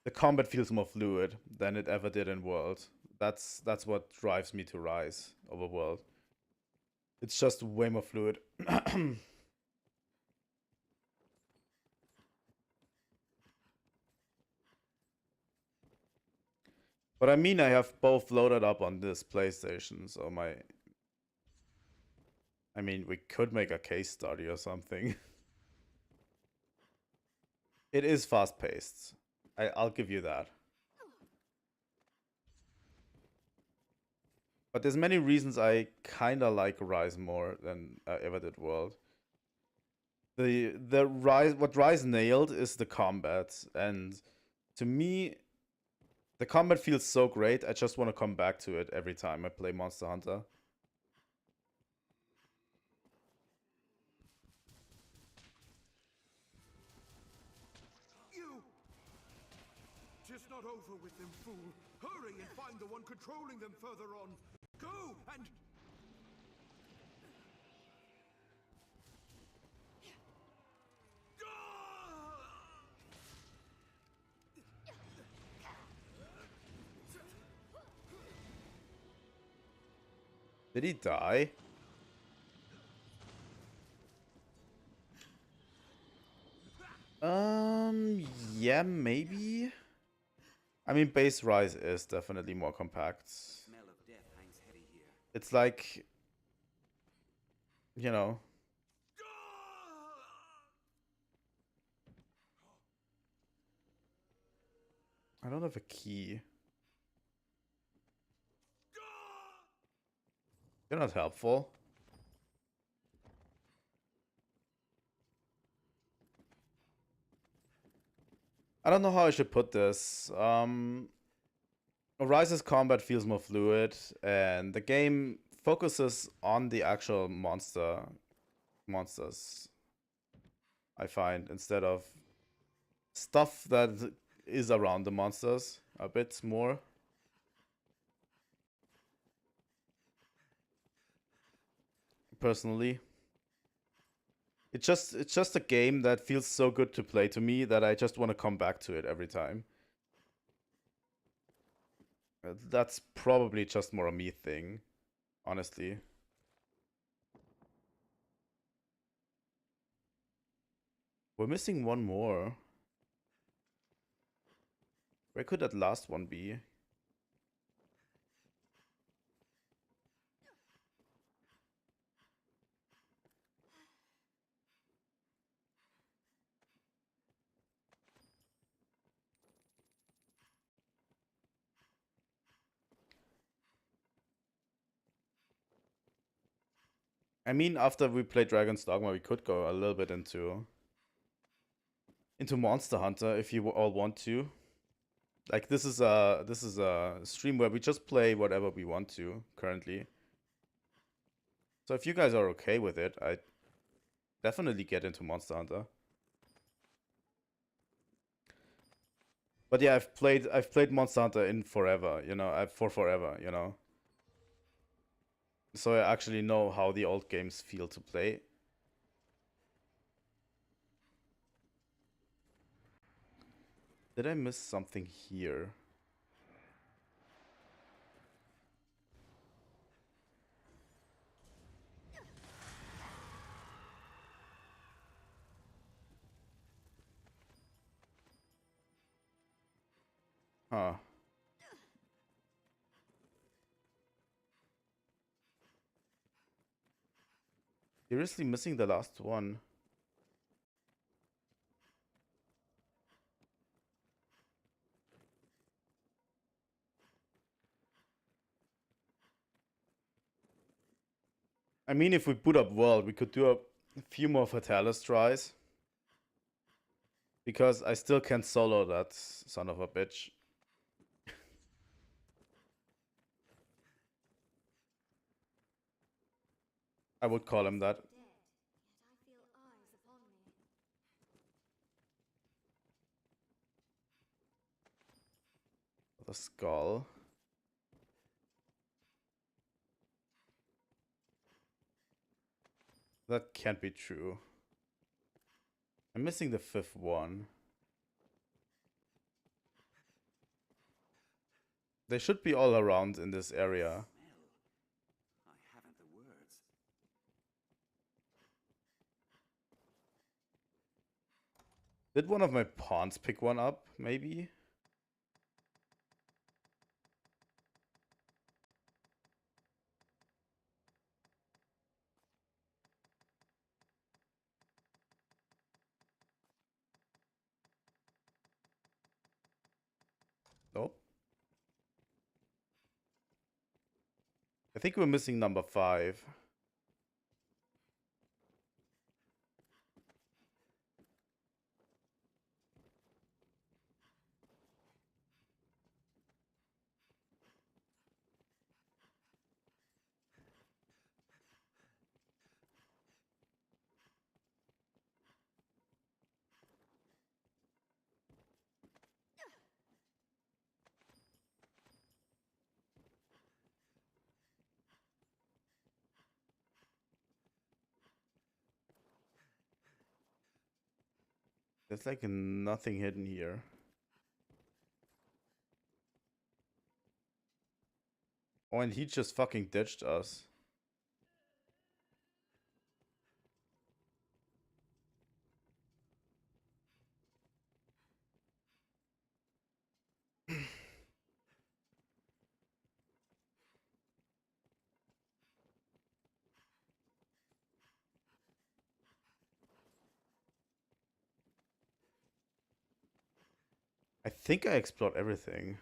A: the combat feels more fluid than it ever did in World. That's what drives me to Rise over World. It's just way more fluid. But I mean, I have both loaded up on this PlayStation, so I mean, we could make a case study or something. It is fast-paced. I'll give you that. But there's many reasons I kinda like Rise more than I ever did World. The Rise, what Rise nailed is the combat, and to me, the combat feels so great. I just want to come back to it every time I play Monster Hunter.
F: You! Just not over with them, fool. Hurry and find the one controlling them further on. Go and...
A: Did he die? Yeah, maybe. I mean, base Rise is definitely more compact. It's like, you know. I don't have a key. You're not helpful. I don't know how I should put this. Rise's combat feels more fluid, and the game focuses on the actual monsters, I find, instead of stuff that is around the monsters a bit more. Personally. It's just a game that feels so good to play to me that I just want to come back to it every time. That's probably just more a me thing, honestly. We're missing one more. Where could that last one be? I mean, after we play Dragon's Dogma, we could go a little bit into Monster Hunter if you all want to. Like, this is a stream where we just play whatever we want to currently. So if you guys are okay with it, I'd definitely get into Monster Hunter. But yeah, I've played Monster Hunter in forever, you know, for forever, you know. So I actually know how the old games feel to play. Did I miss something here? Huh. Seriously missing the last one. I mean, if we boot up World, we could do a few more Fatalis tries. Because I still can't solo that son of a bitch. I would call him that. The skull. That can't be true. I'm missing the 5th one. They should be all around in this area.
F: I haven't the words.
A: Did one of my pawns pick one up, maybe? Nope. I think we're missing number 5. There's like nothing hidden here. Oh, and he just fucking ditched us. I think I explored everything.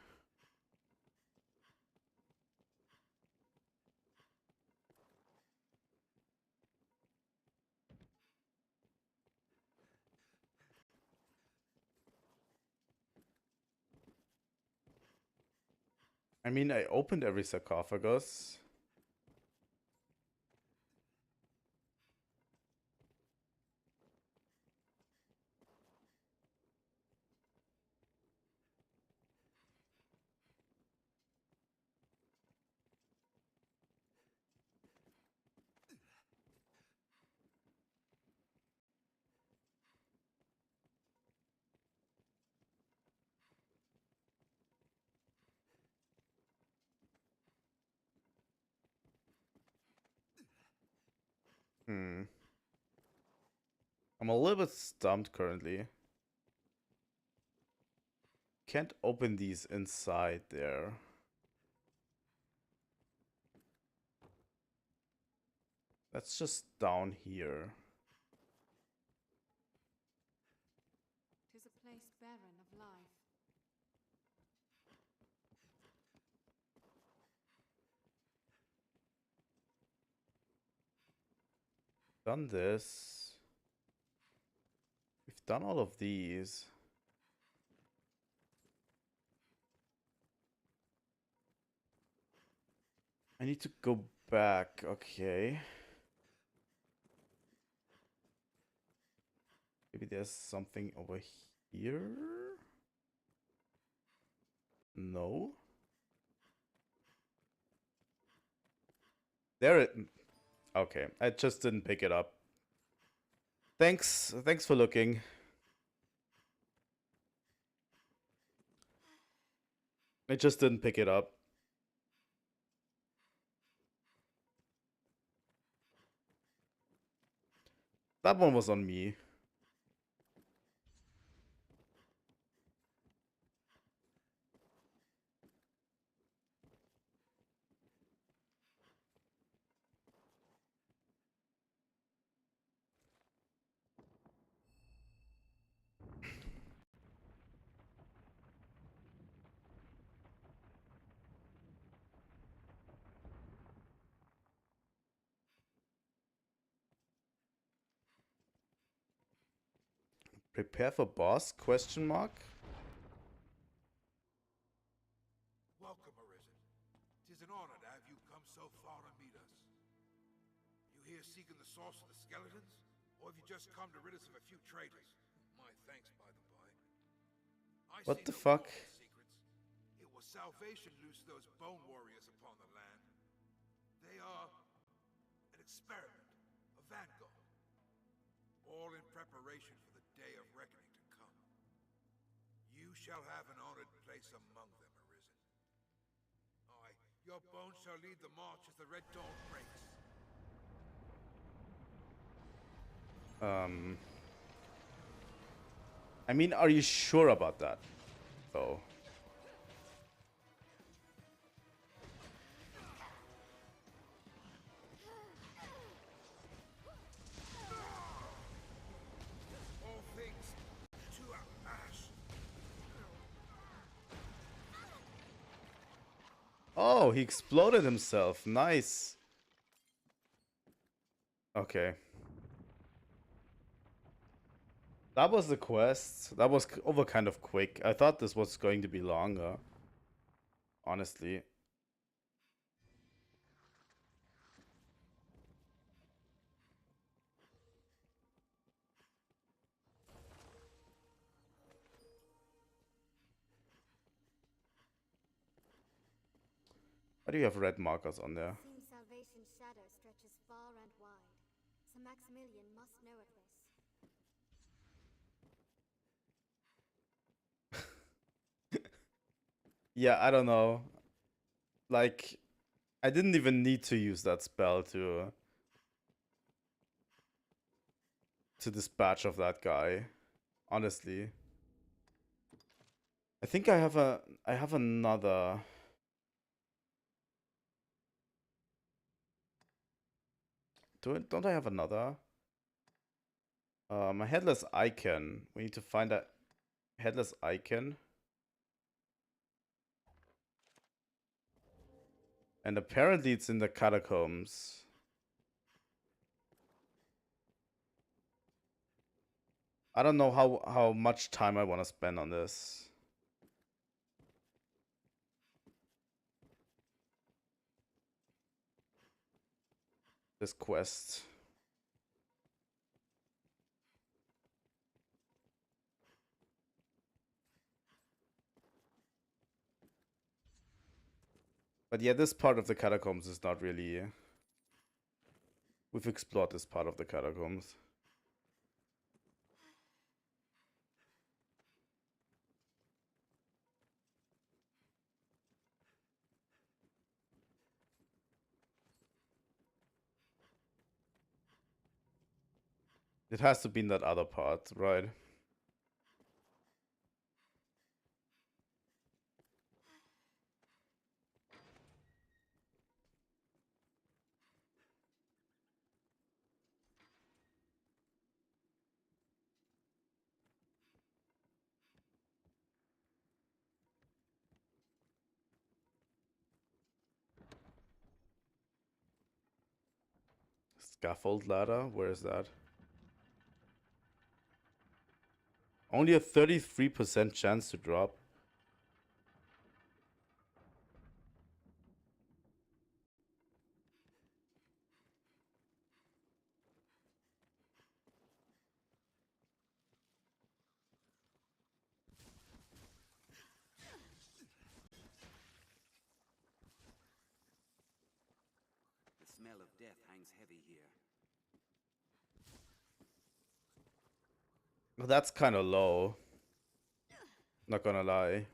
A: I mean, I opened every sarcophagus. Hmm. I'm a little bit stumped currently. Can't open these inside there. That's just down here.
L: Tis a place barren of life.
A: Done this. We've done all of these. I need to go back. Okay. Maybe there's something over here. No. There it... Okay, I just didn't pick it up. Thanks for looking. I just didn't pick it up. That one was on me. Prepare for boss? Question mark?
G: Welcome, Arisen. 'Tis an honor to have you come so far to meet us. You here seeking the source of the skeletons? Or have you just come to rid us of a few traitors? My thanks, by the by.
A: What the fuck?
G: Secrets. It was salvation loosed those bone warriors upon the land. They are an experiment, a vanguard. All in preparation for the day of reckoning to come. You shall have an honored place among them, Arisen. Aye, your bones shall lead the march as the Red Dawn breaks.
A: I mean, are you sure about that, though?
G: All things to ash.
A: Oh, he exploded himself. Nice. Okay. That was the quest. That was over kind of quick. I thought this was going to be longer. Honestly. Why do you have red markers on there?
E: Seems Salvation's shadow stretches far and wide. Sir Maximilian must know of this.
A: Yeah, I don't know. Like, I didn't even need to use that spell to dispatch of that guy. Honestly. I think I have another. Don't I have another? A headless icon. We need to find a headless icon. And apparently it's in the catacombs. I don't know how much time I want to spend on this. This quest. But yeah, this part of the catacombs is not really... We've explored this part of the catacombs. It has to be in that other part, right? Scaffold ladder? Where is that? Only a 33% chance to drop.
O: smell of death hangs heavy here.
A: That's kind of low. Not gonna lie.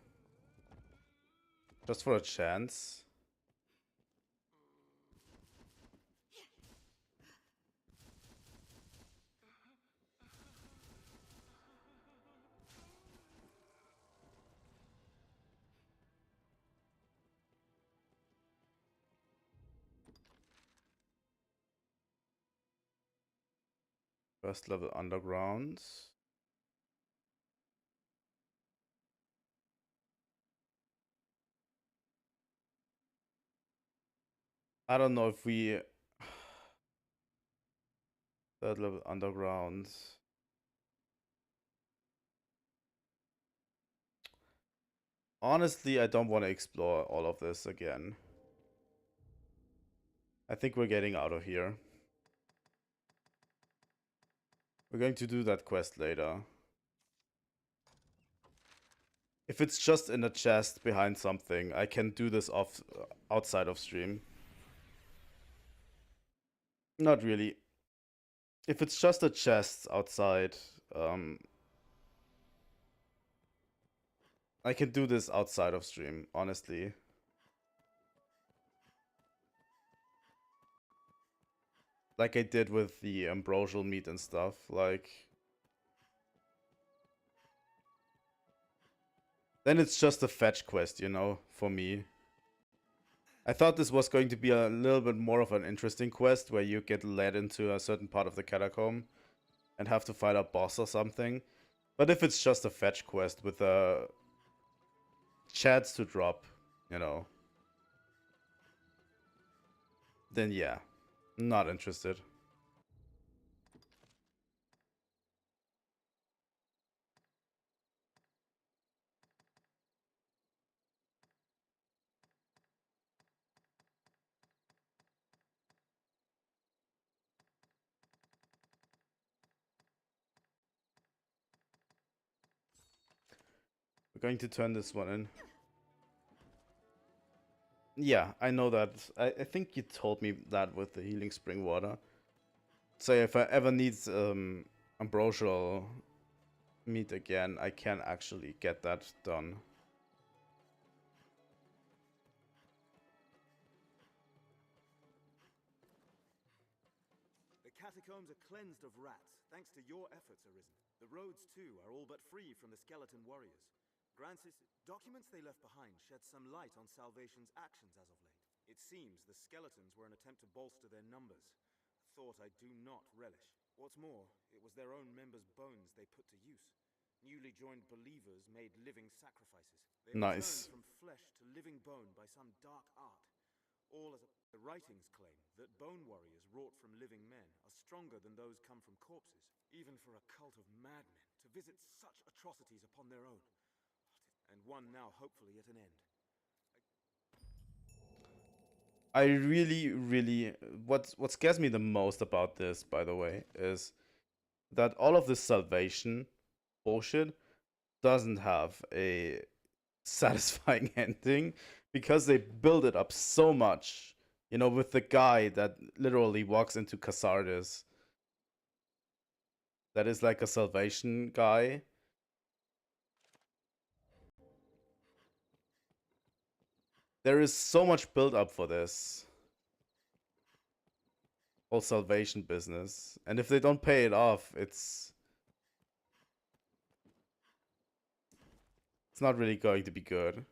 A: Just for a chance. First level underground. I don't know if we... Third level underground. Honestly, I don't want to explore all of this again. I think we're getting out of here. We're going to do that quest later. If it's just in a chest behind something, I can do this outside of stream. Not really. If it's just a chest outside, I can do this outside of stream, honestly. Like I did with the ambrosial meat and stuff, like... Then it's just a fetch quest, you know, for me. I thought this was going to be a little bit more of an interesting quest, where you get led into a certain part of the catacomb and have to fight a boss or something. But if it's just a fetch quest with a chance to drop, you know, then yeah, not interested. We're going to turn this one in. Yeah, I know that. I think you told me that with the healing spring water. So if I ever need ambrosial meat again, I can actually get that done.
P: The catacombs are cleansed of rats, thanks to your efforts, Arisen. The roads, too, are all but free from the skeleton warriors. Grancis, documents they left behind shed some light on Salvation's actions as of late. It seems the skeletons were an attempt to bolster their numbers. A thought I do not relish. What's more, it was their own members' bones they put to use. Newly joined believers made living sacrifices. They
A: Nice.
P: returned from flesh to living bone by some dark art. All as the writings claim that bone warriors wrought from living men are stronger than those come from corpses, even for a cult of madmen to visit such atrocities upon their own. And one now hopefully at an end.
A: I really... What scares me the most about this, by the way, is that all of this salvation bullshit doesn't have a satisfying ending, because they build it up so much. You know, with the guy that literally walks into Casardis. That is like a salvation guy. There is so much build up for this whole salvation business. And if they don't pay it off, it's not really going to be good.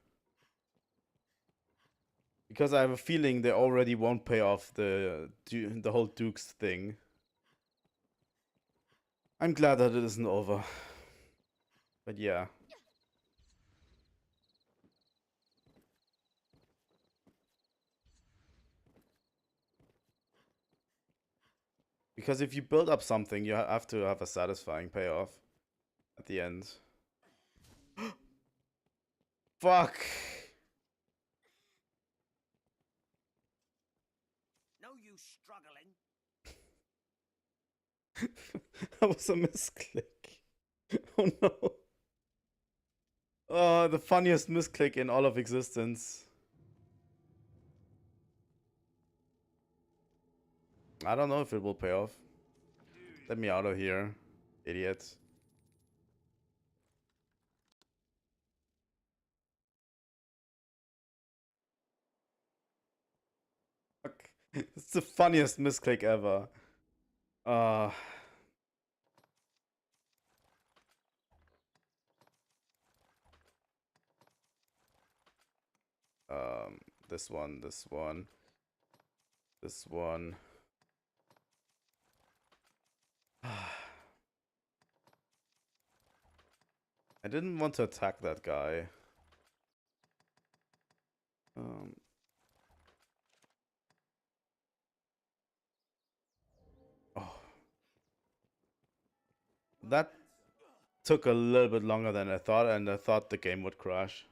A: Because I have a feeling they already won't pay off the whole Dukes thing. I'm glad that it isn't over. But yeah. Because if you build up something, you have to have a satisfying payoff at the end. Fuck!
H: No use struggling.
A: That was a misclick. Oh no. Oh, the funniest misclick in all of existence. I don't know if it will pay off. Let me out of here, idiot. Fuck. It's the funniest misclick ever. This one, this one, this one. I didn't want to attack that guy. Oh. That took a little bit longer than I thought, and I thought the game would crash,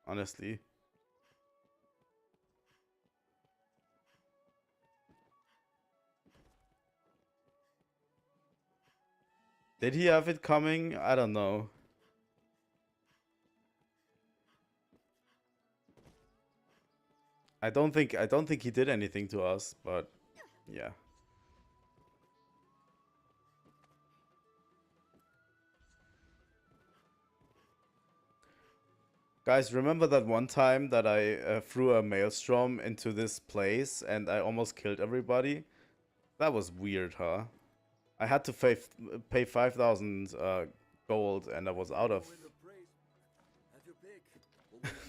A: honestly. Did he have it coming? I don't know. I don't think he did anything to us, but yeah. Guys, remember that one time that I threw a maelstrom into this place and I almost killed everybody? That was weird, huh? I had to pay 5,000 gold and I was out of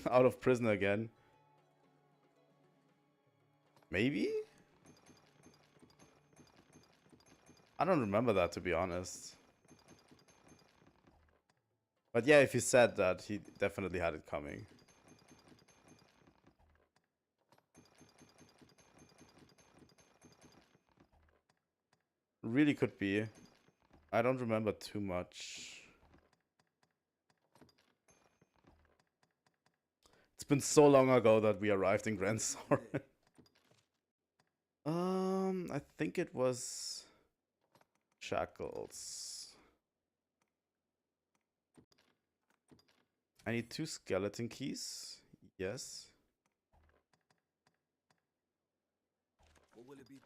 A: out of prison again. Maybe? I don't remember that, to be honest. But yeah, if he said that, he definitely had it coming. Really could be. I don't remember too much. It's been so long ago that we arrived in Grand Soren. I think it was shackles. I need 2 skeleton keys. Yes.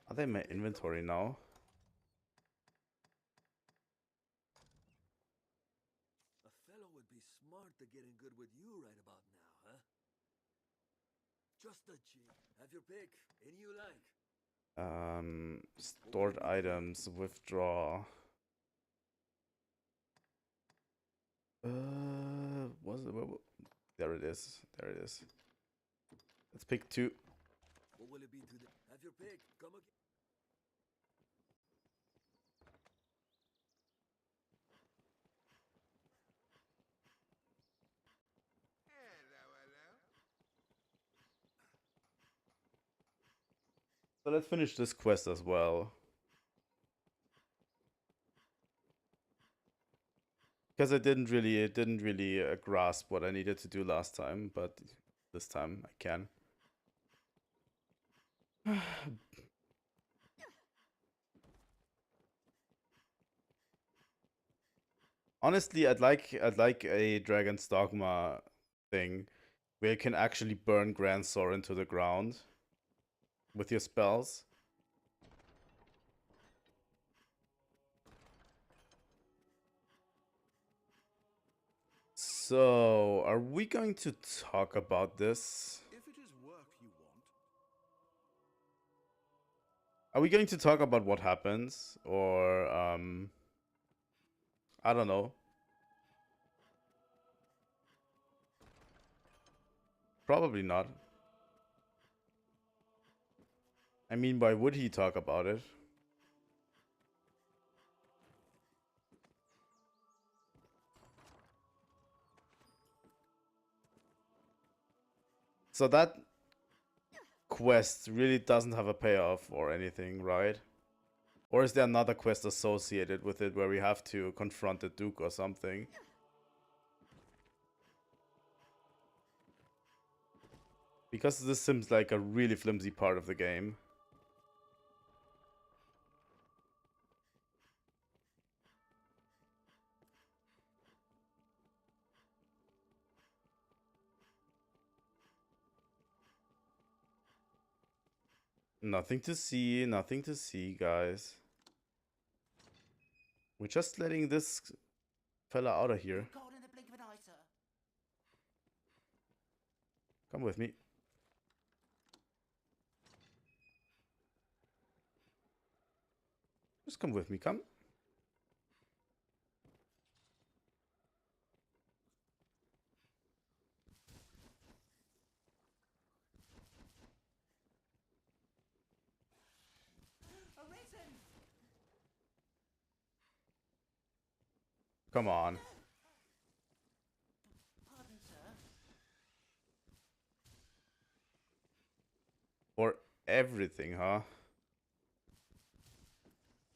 A: Are they in my inventory now?
F: A fellow would be smart to get in good with you right about now, huh? Just a cheap. Have your pick. Any you like.
A: Stored items, withdraw. Was it? There it is. There it is. Let's pick 2.
F: What will it be today? Have your pick. Come again.
A: So let's finish this quest as well. Because it didn't really grasp what I needed to do last time, but this time I can. Honestly, I'd like a Dragon's Dogma thing where you can actually burn Grand Sword into the ground with your spells. So, are we going to talk about this?
F: If it is work you want.
A: Are we going to talk about what happens? Or, I don't know. Probably not. I mean, why would he talk about it? So that quest really doesn't have a payoff or anything, right? Or is there another quest associated with it where we have to confront the Duke or something? Because this seems like a really flimsy part of the game. Nothing to see, guys. We're just letting this fella out of here.
H: Gone in the blink of an eye, sir.
A: Come with me. Just come with me, come.
H: Arisen!
A: Come on.
H: Pardon, sir.
A: For everything, huh?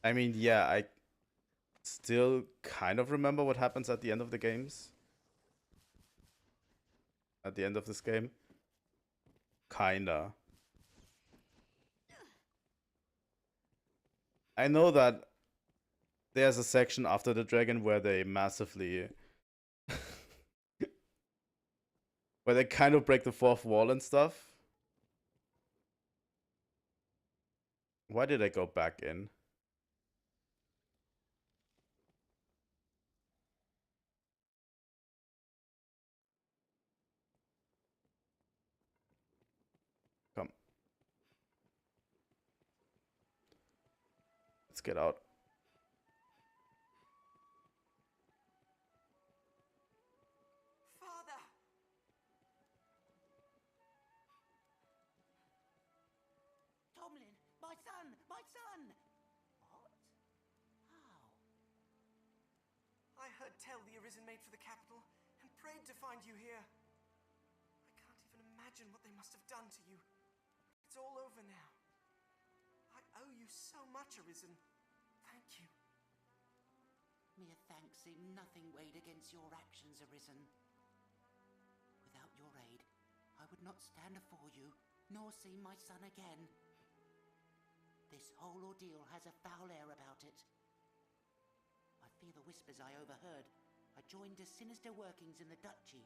A: I mean, yeah, I still kind of remember what happens at the end of the games. At the end of this game. Kinda. I know that there's a section after the dragon where they massively... where they kind of break the fourth wall and stuff. Why did I go back in? Come. Let's get out.
I: Father!
H: Tomlin! My son! My son! What? How?
I: I heard tell the Arisen made for the capital and prayed to find you here. I can't even imagine what they must have done to you. It's all over now. I owe you so much, Arisen. Thank you.
H: Mere thanks seem nothing weighed against your actions, Arisen. Without your aid, I would not stand afore you, nor see my son again. This whole ordeal has a foul air about it. I fear the whispers I overheard are joined to sinister workings in the duchy.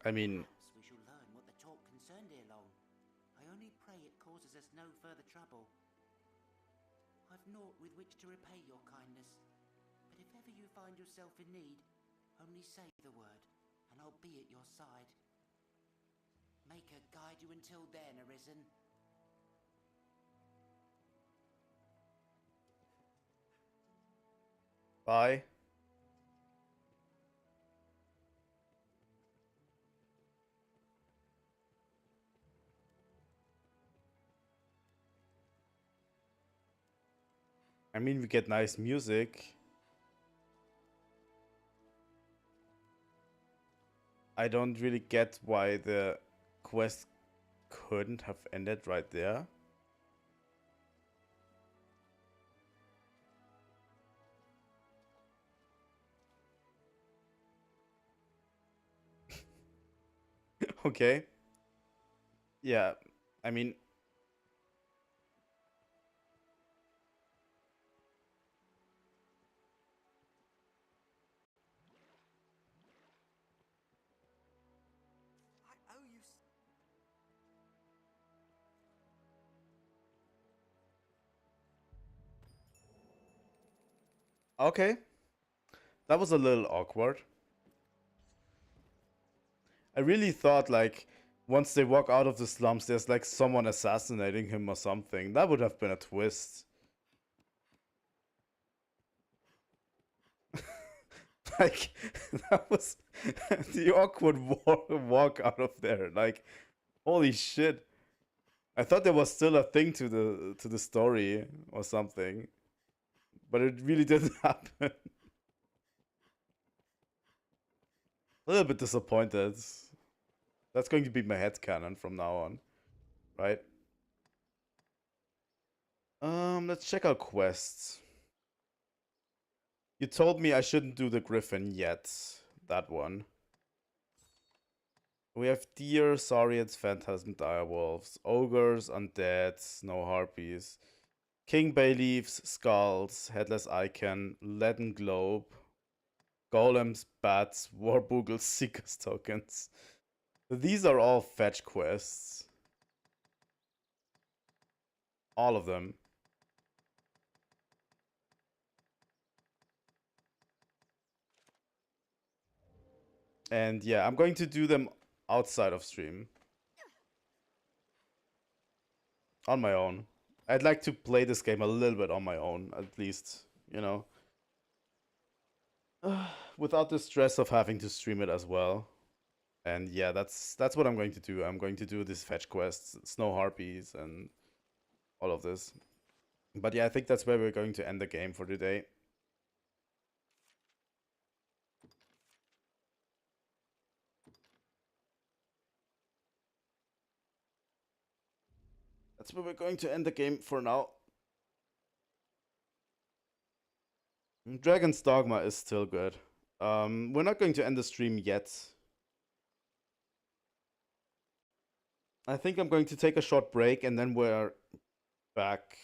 A: I mean...
H: Perhaps we shall learn what the talk concerned ere long. I only pray it causes us no further trouble. I've naught with which to repay your kindness, but if ever you find yourself in need, only say the word, and I'll be at your side. Maker guide you until then, Arisen.
A: Bye. I mean, we get nice music. I don't really get why the quest couldn't have ended right there. Okay. Yeah, I mean...
I: I owe you...
A: Okay. That was a little awkward. I really thought, like, once they walk out of the slums, there's, like, someone assassinating him or something. That would have been a twist. Like, that was the awkward walk out of there. Like, holy shit. I thought there was still a thing to the story or something. But it really didn't happen. A little bit disappointed. That's going to be my headcanon from now on. Right? Let's check out quests. You told me I shouldn't do the Griffin yet. That one. We have deer, saurians, phantasm, direwolves, ogres, undead, snow harpies, king bay leaves, skulls, headless icon, leaden globe, golems, bats, warboogles, seekers tokens. These are all fetch quests. All of them. And yeah, I'm going to do them outside of stream. On my own. I'd like to play this game a little bit on my own, at least, you know. Without the stress of having to stream it as well. And yeah, that's what I'm going to do. I'm going to do these fetch quests, snow harpies, and all of this. But yeah, I think that's where we're going to end the game for today. That's where we're going to end the game for now. Dragon's Dogma is still good. We're not going to end the stream yet. I think I'm going to take a short break and then we're back.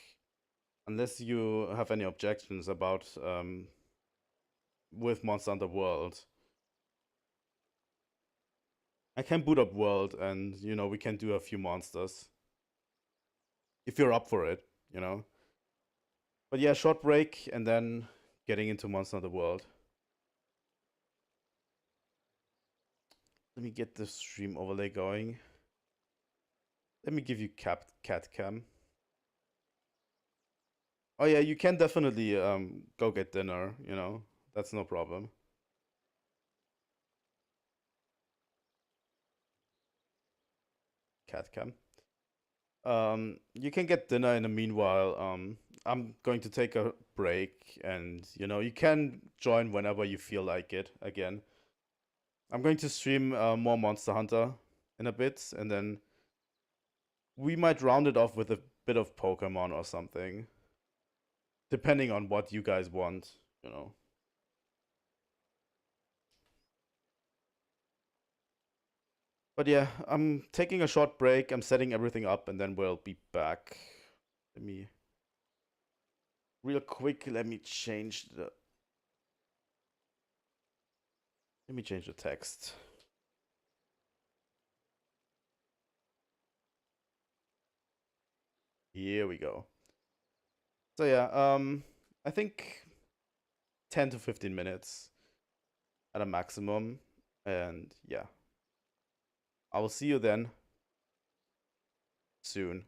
A: Unless you have any objections about with Monster Hunter World. I can boot up World and, you know, we can do a few monsters. If you're up for it, you know. But yeah, short break and then getting into Monster Hunter World. Let me get the stream overlay going. Let me give you cat cam. Oh yeah, you can definitely go get dinner, you know. That's no problem. Cat cam. You can get dinner in the meanwhile. I'm going to take a break and, you know, you can join whenever you feel like it again. I'm going to stream more Monster Hunter in a bit and then we might round it off with a bit of Pokemon or something. Depending on what you guys want, you know. But yeah, I'm taking a short break. I'm setting everything up and then we'll be back. Let me real quick, let me change the text. Here we go. So yeah, I think 10 to 15 minutes at a maximum. And yeah, I will see you then soon.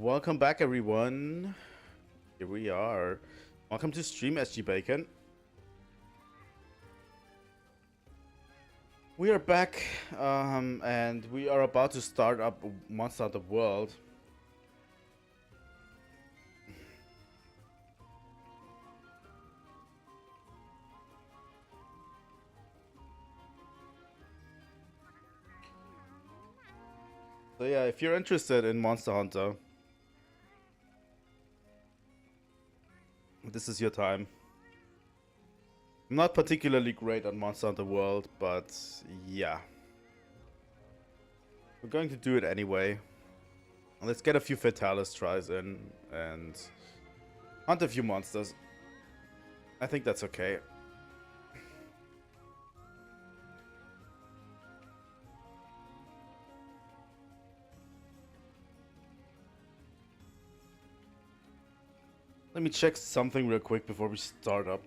A: Welcome back, everyone. Here we are. Welcome to stream, SG Bacon. We are back, and we are about to start up Monster Hunter World. So yeah, if you're interested in Monster Hunter, this is your time. I'm not particularly great at Monster Hunter World, but yeah. We're going to do it anyway. Let's get a few Fatalis tries in and hunt a few monsters. I think that's okay. Let me check something real quick before we start up.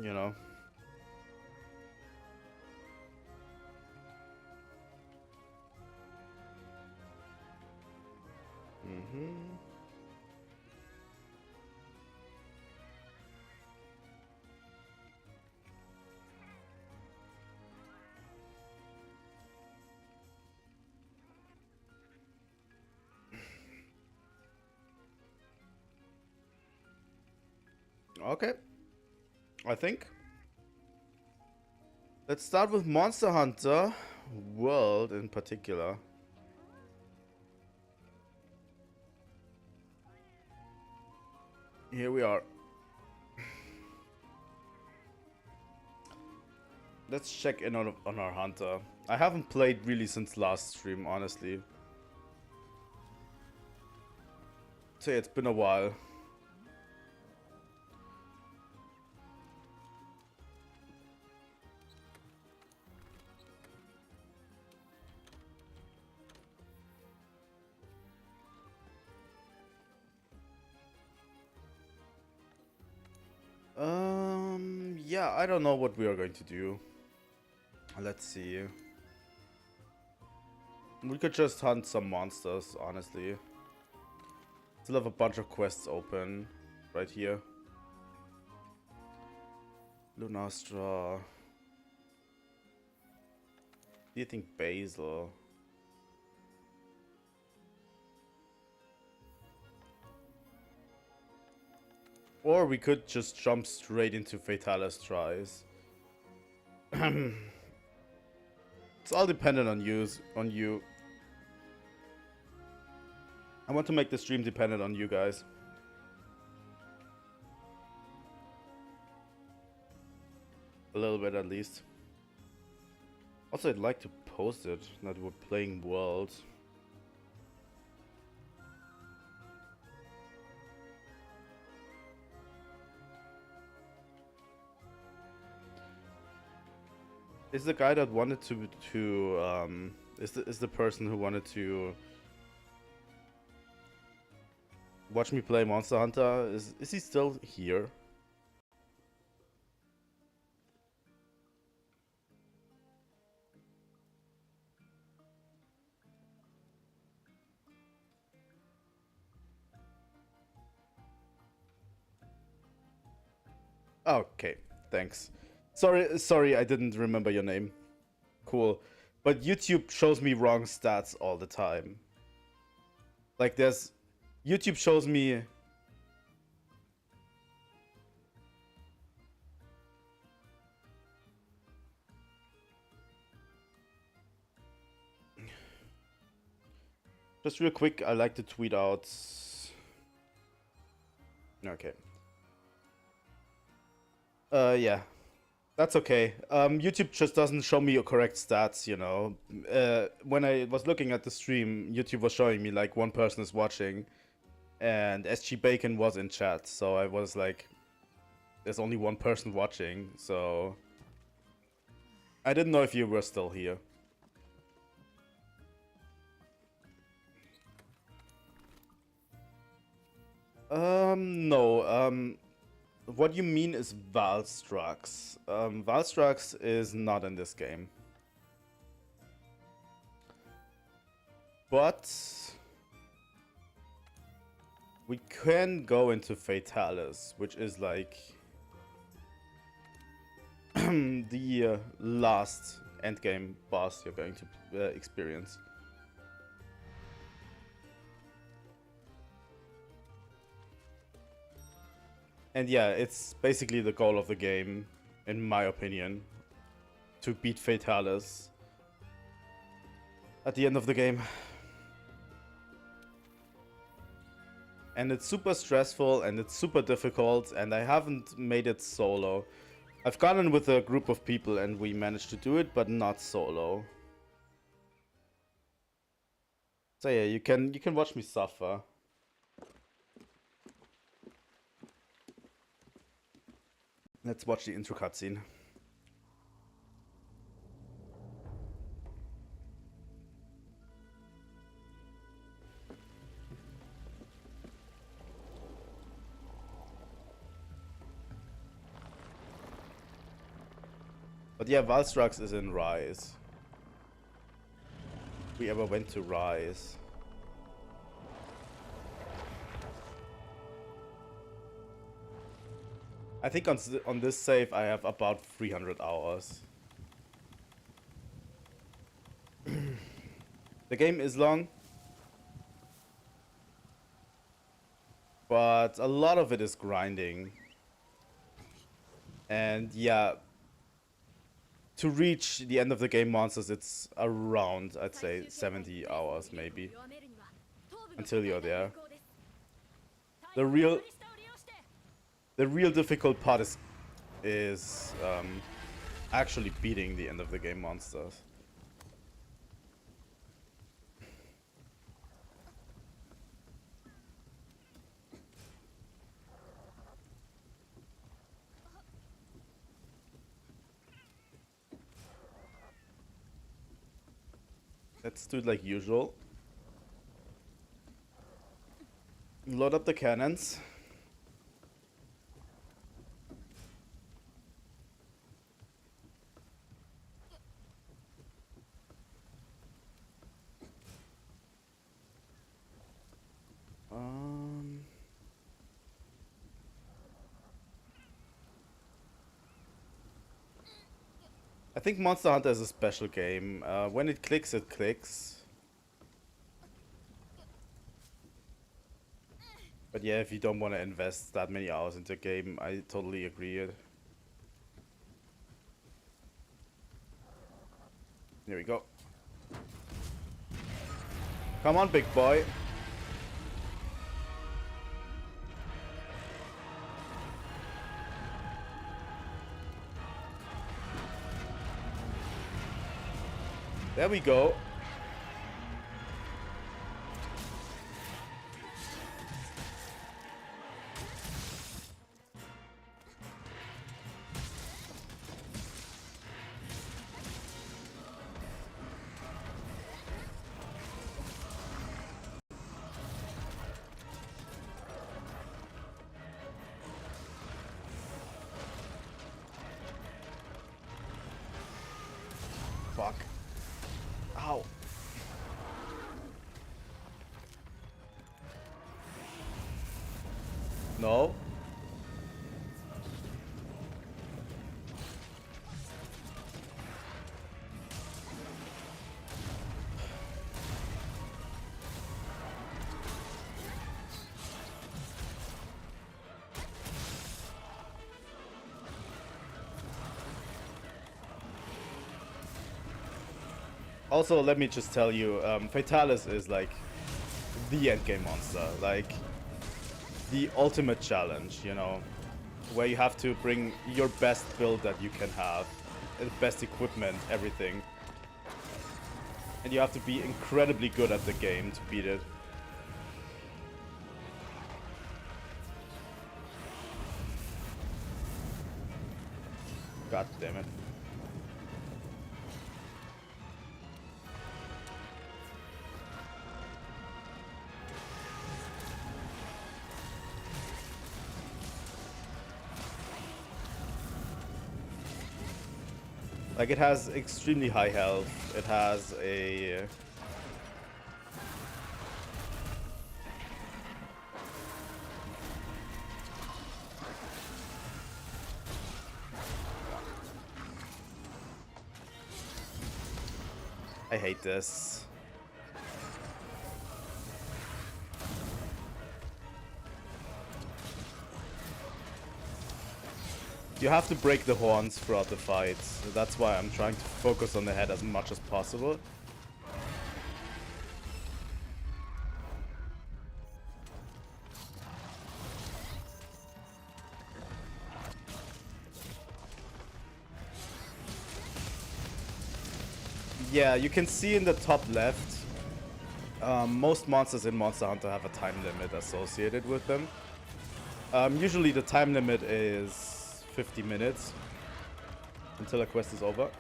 A: You know. Okay. I think. Let's start with Monster Hunter World in particular. Here we are. Let's check in on our hunter. I haven't played really since last stream, honestly. So yeah, it's been a while. Yeah, I don't know what we are going to do. Let's see. We could just hunt some monsters, honestly. Still have a bunch of quests open right here. Lunastra. Do you think Basil? Or we could just jump straight into Fatalis tries. It's all dependent on you. I want to make the stream dependent on you guys. A little bit at least. Also, I'd like to post it that we're playing World. Is the guy that wanted is the person who wanted to watch me play Monster Hunter? Is he still here? Okay, thanks. Sorry, I didn't remember your name. Cool. But YouTube shows me wrong stats all the time. Like YouTube shows me... Just real quick, I like to tweet out... Okay. Yeah. That's okay. YouTube just doesn't show me your correct stats, you know. When I was looking at the stream, YouTube was showing me like one person is watching, and SG Bacon was in chat, so I was like, there's only one person watching, so I didn't know if you were still here. No, what you mean is Valstrax. Valstrax is not in this game. But we can go into Fatalis, which is like the last endgame boss you're going to experience. And yeah, it's basically the goal of the game, in my opinion, to beat Fatalis at the end of the game. And it's super stressful and it's super difficult, and I haven't made it solo. I've gone in with a group of people and we managed to do it, but not solo. So yeah, you can watch me suffer. Let's watch the intro cutscene. But yeah, Valstrax is in Rise. If we ever went to Rise. I think on this save I have about 300 hours. The game is long, but a lot of it is grinding. And yeah, to reach the end of the game monsters, it's around, I'd say, 70 hours maybe, until you're there. The real difficult part is actually beating the end of the game monsters. Let's do it like usual. Load up the cannons. I think Monster Hunter is a special game. When it clicks, it clicks. But yeah, if you don't want to invest that many hours into a game, I totally agree. Here we go. Come on, big boy. There we go. Fuck. Ow. No. Also, let me just tell you, Fatalis is like the endgame monster, like the ultimate challenge, you know, where you have to bring your best build that you can have, the best equipment, everything. And you have to be incredibly good at the game to beat it. God damn it. Like, it has extremely high health. It has a I hate this. You have to break the horns throughout the fight. So that's why I'm trying to focus on the head as much as possible. Yeah, you can see in the top left, most monsters in Monster Hunter have a time limit associated with them. Usually the time limit is 50 minutes until a quest is over.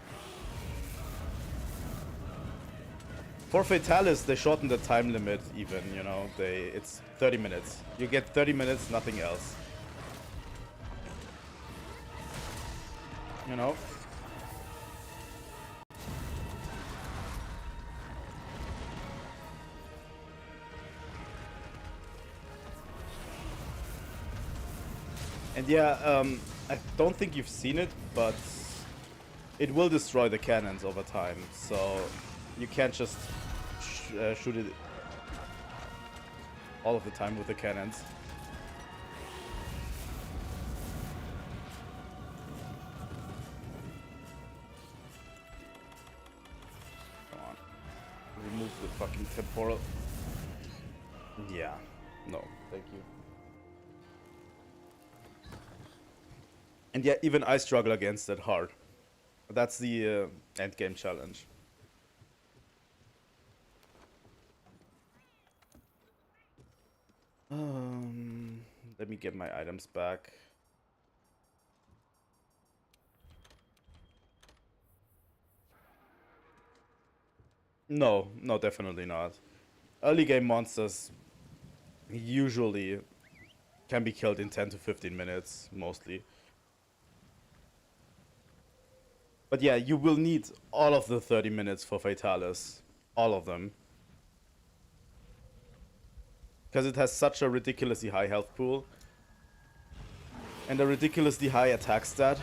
A: For Fatalis, they shorten the time limit even, you know, it's 30 minutes. You get 30 minutes, nothing else. You know? And yeah, I don't think you've seen it, but it will destroy the cannons over time, so you can't just shoot it all of the time with the cannons. Come on. Remove the fucking temporal. Yeah. No, thank you. And yeah, even I struggle against it hard. That's the end game challenge. Let me get my items back. No, no, definitely not. Early game monsters usually can be killed in 10 to 15 minutes, mostly. But yeah, you will need all of the 30 minutes for Fatalis. All of them. Because it has such a ridiculously high health pool. And a ridiculously high attack stat.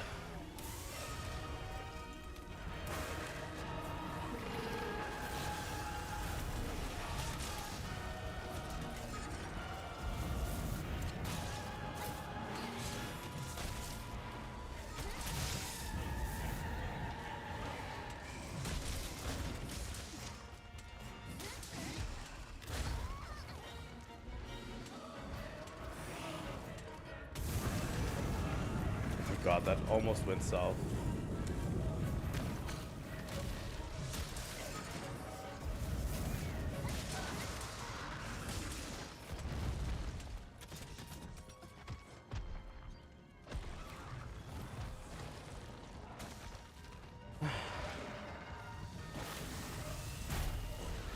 A: God, that almost went south.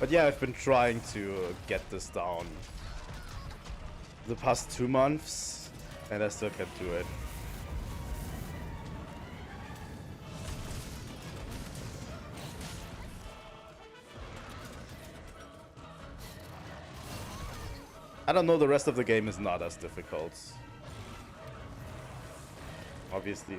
A: But yeah, I've been trying to get this down the past 2 months, and I still can't do it. I don't know, the rest of the game is not as difficult. Obviously.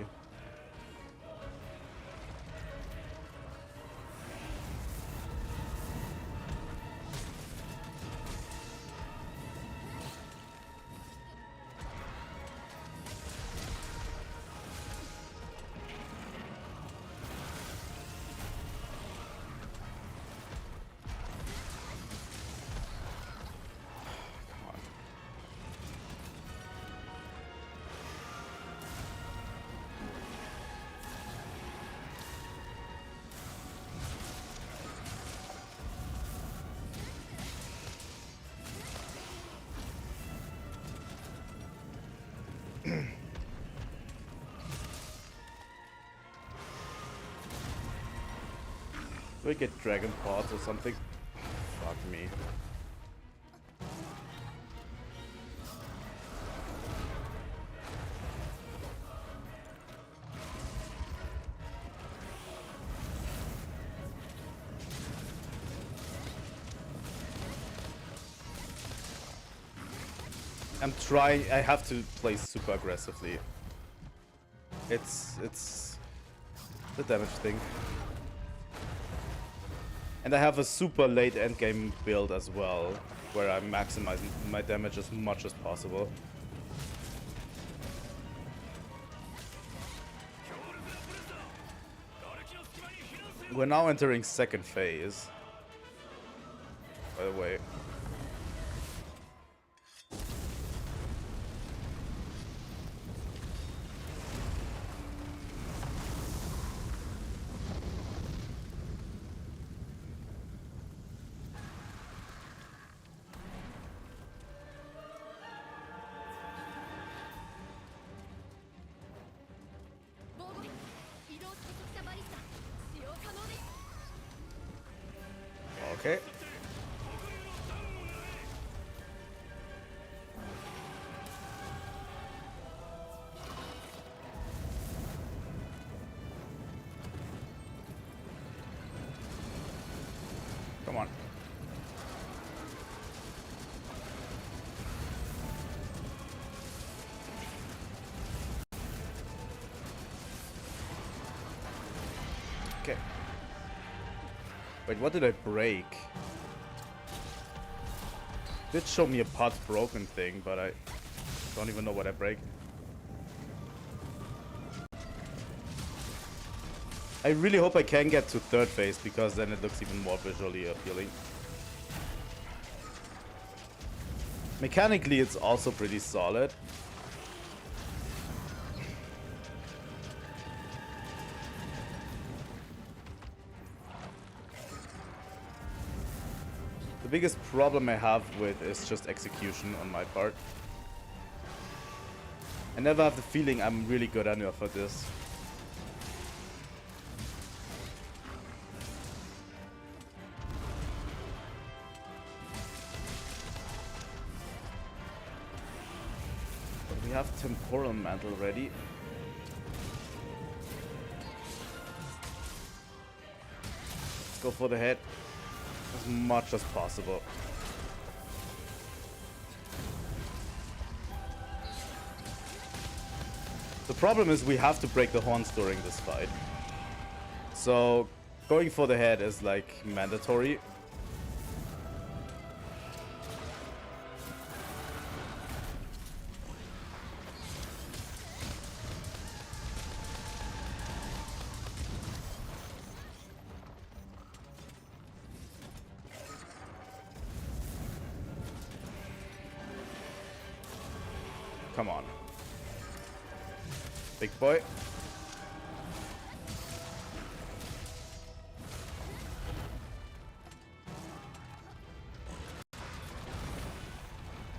A: Do I get dragon pods or something? Fuck me. I'm trying. I have to play super aggressively. It's the damage thing. And I have a super late endgame build as well, where I'm maximizing my damage as much as possible. We're now entering second phase, by the way. Okay. Come on. Okay. Wait, what did I break? Did show me a pot broken thing, but I don't even know what I break. I really hope I can get to third phase, because then it looks even more visually appealing. Mechanically, it's also pretty solid. The biggest problem I have with is just execution on my part. I never have the feeling I'm really good enough at this. But we have Temporal Mantle ready. Let's go for the head. As much as possible. The problem is we have to break the horns during this fight. So going for the head is like mandatory. Come on. Big boy.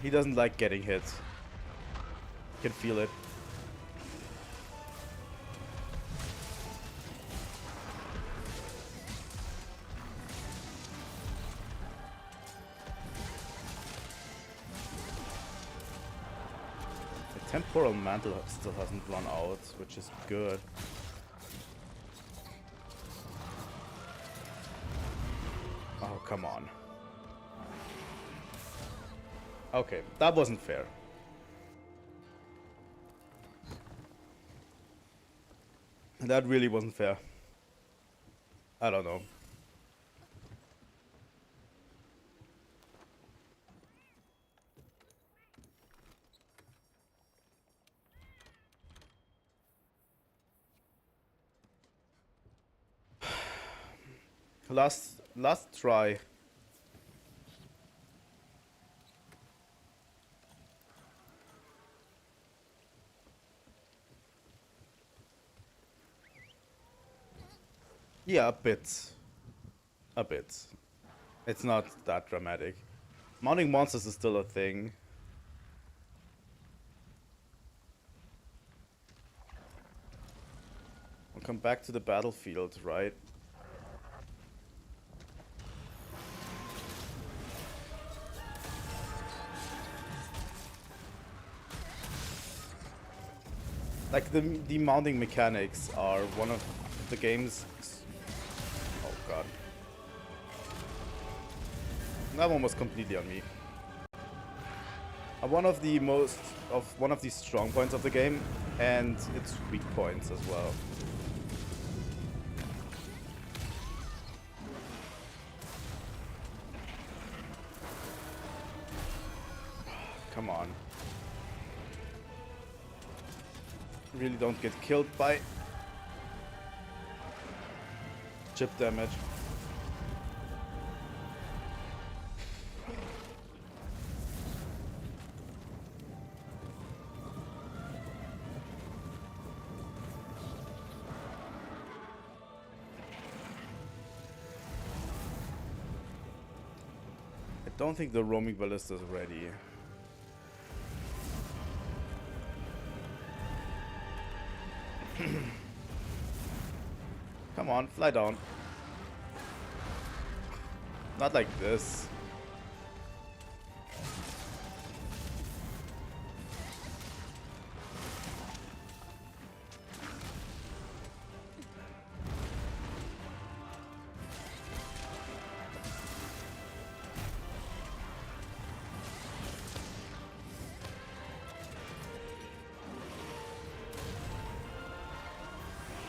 A: He doesn't like getting hit. You can feel it. Temporal Mantle still hasn't run out, which is good. Oh, come on. Okay, that wasn't fair. That really wasn't fair. I don't know. Last try. Yeah, a bit. A bit. It's not that dramatic. Mounting monsters is still a thing. We'll come back to the battlefield, right? Like the mounting mechanics are one of the game's... Oh god. That one was completely on me. One of the strong points of the game, and its weak points as well. come on. Really don't get killed by chip damage. I don't think the roaming ballista is ready. Come on, fly down. Not like this.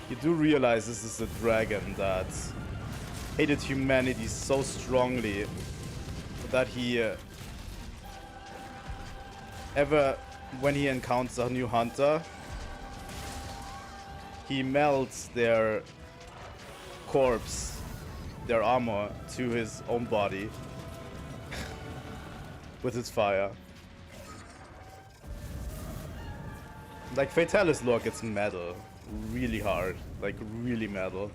A: You do realize this is a dragon that hated humanity so strongly that he when he encounters a new hunter, he melts their corpse, their armor, to his own body with his fire. Like, Fatalis lore gets metal really hard, like really metal.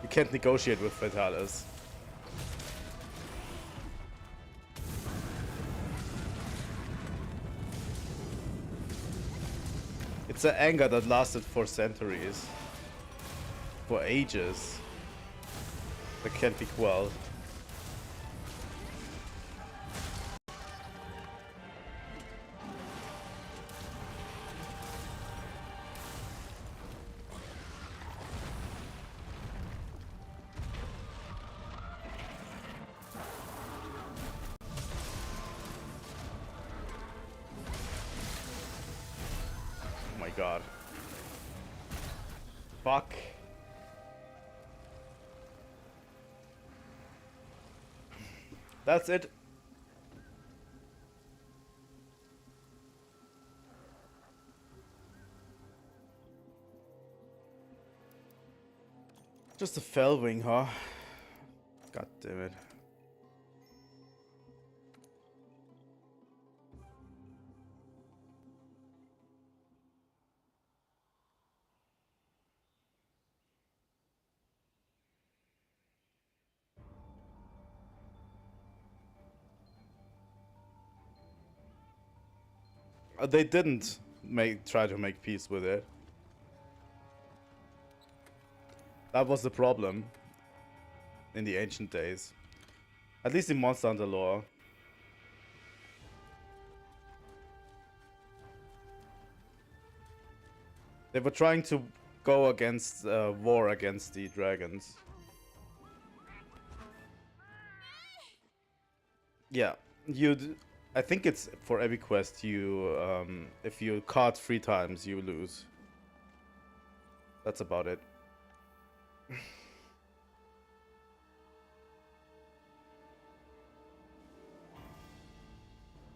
A: You can't negotiate with Fatalis. It's an anger that lasted for centuries. For ages. That can't be quelled. Oh my god. Fuck. That's it. Just a fell wing, huh? God damn it. They didn't try to make peace with it. That was the problem in the ancient days. At least in Monster Hunter lore. They were trying to go against war against the dragons. Yeah, I think it's for every quest you, if you caught 3 times, you lose. That's about it.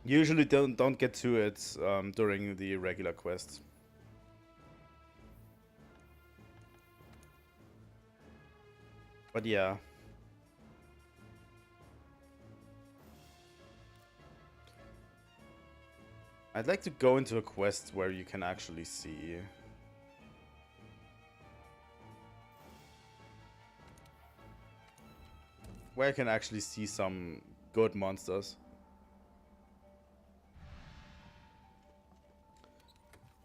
A: Usually don't get to it during the regular quests. But yeah. I'd like to go into a quest where you can actually see. Where I can actually see some good monsters.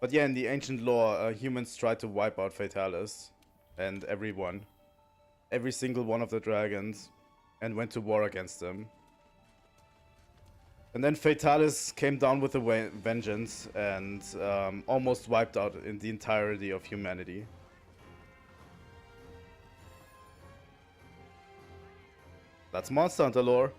A: But yeah, in the ancient lore, humans tried to wipe out Fatalis and everyone. Every single one of the dragons, and went to war against them. And then Fatalis came down with a vengeance and almost wiped out in the entirety of humanity. That's Monster Hunter lore.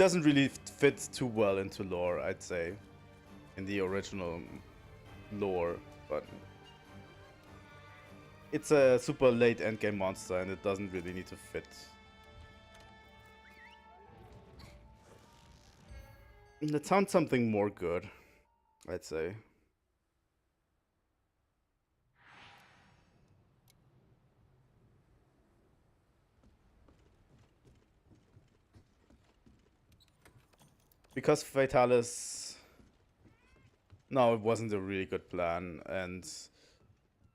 A: doesn't really fit too well into lore, I'd say, in the original lore, but it's a super late endgame monster and it doesn't really need to fit. Let's sound something more good, I'd say. Because Fatalis... No, it wasn't a really good plan, and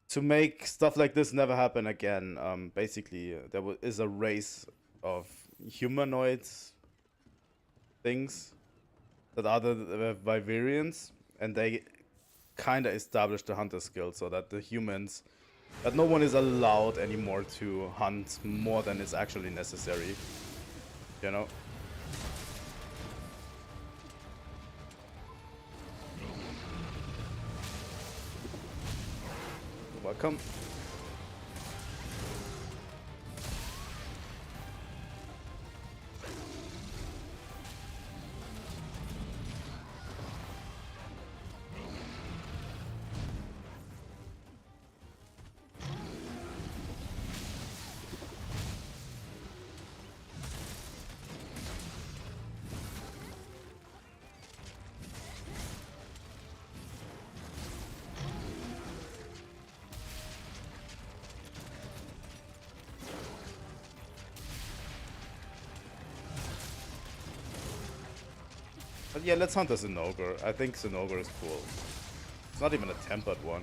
A: to make stuff like this never happen again, basically there is a race of humanoid things that are the Vivarians, and they kinda established the hunter skill so that the humans, that no one is allowed anymore to hunt more than is actually necessary, you know? Welcome. But yeah, let's hunt a Zinogre. I think Zinogre is cool. It's not even a tempered one.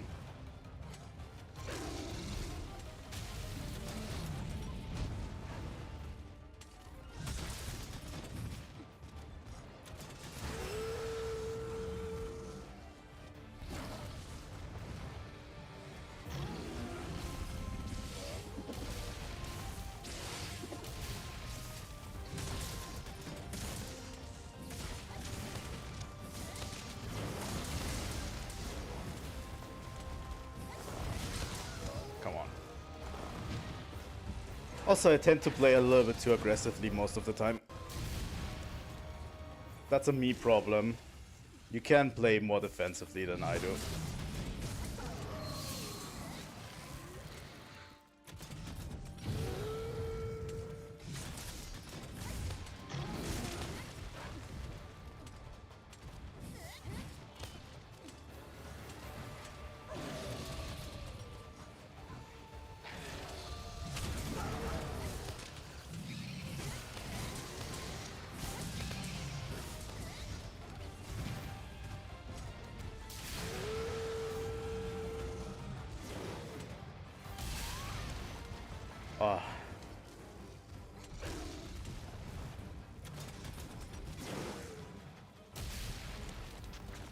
A: Also, I tend to play a little bit too aggressively most of the time. That's a me problem. You can play more defensively than I do.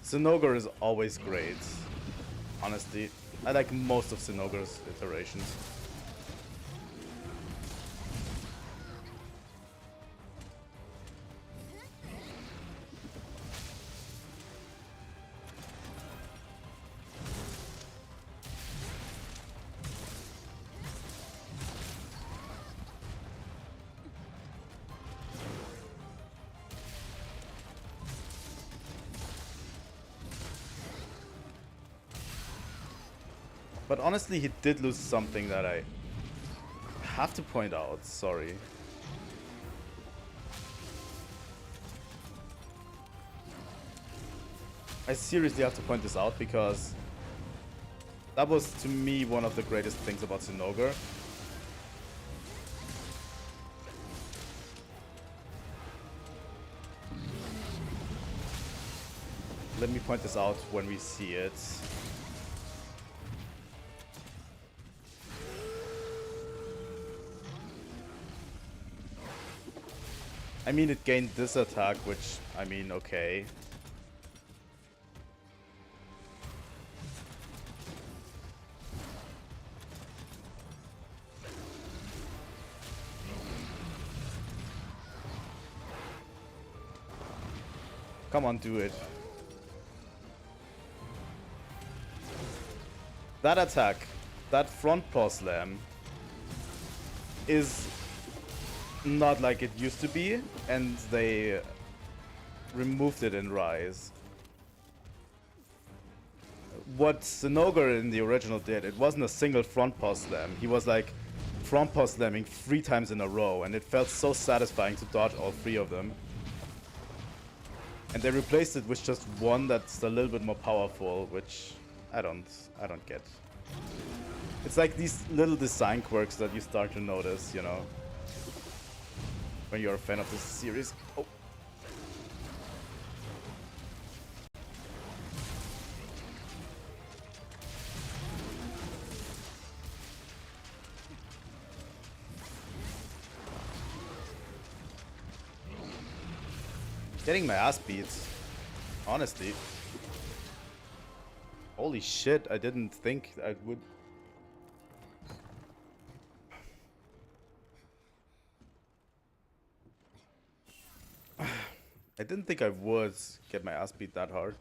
A: Zinogre is always great, honestly. I like most of Zinogre's iterations. But honestly, he did lose something that I have to point out. Sorry. I seriously have to point this out because that was, to me, one of the greatest things about Zinogre. Let me point this out when we see it. I mean, it gained this attack, which, I mean, okay. Come on, do it. That attack, that front paw slam, is not like it used to be, and they removed it in Rise. What Zinogre in the original did, it wasn't a single front pass slam. He was like front pass slamming 3 times in a row, and it felt so satisfying to dodge all 3 of them. And they replaced it with just one that's a little bit more powerful, which I don't get. It's like these little design quirks that you start to notice, you know, when you're a fan of this series. Oh. Getting my ass beat, honestly. Holy shit, I didn't think I would. I didn't think I would get my ass beat that hard.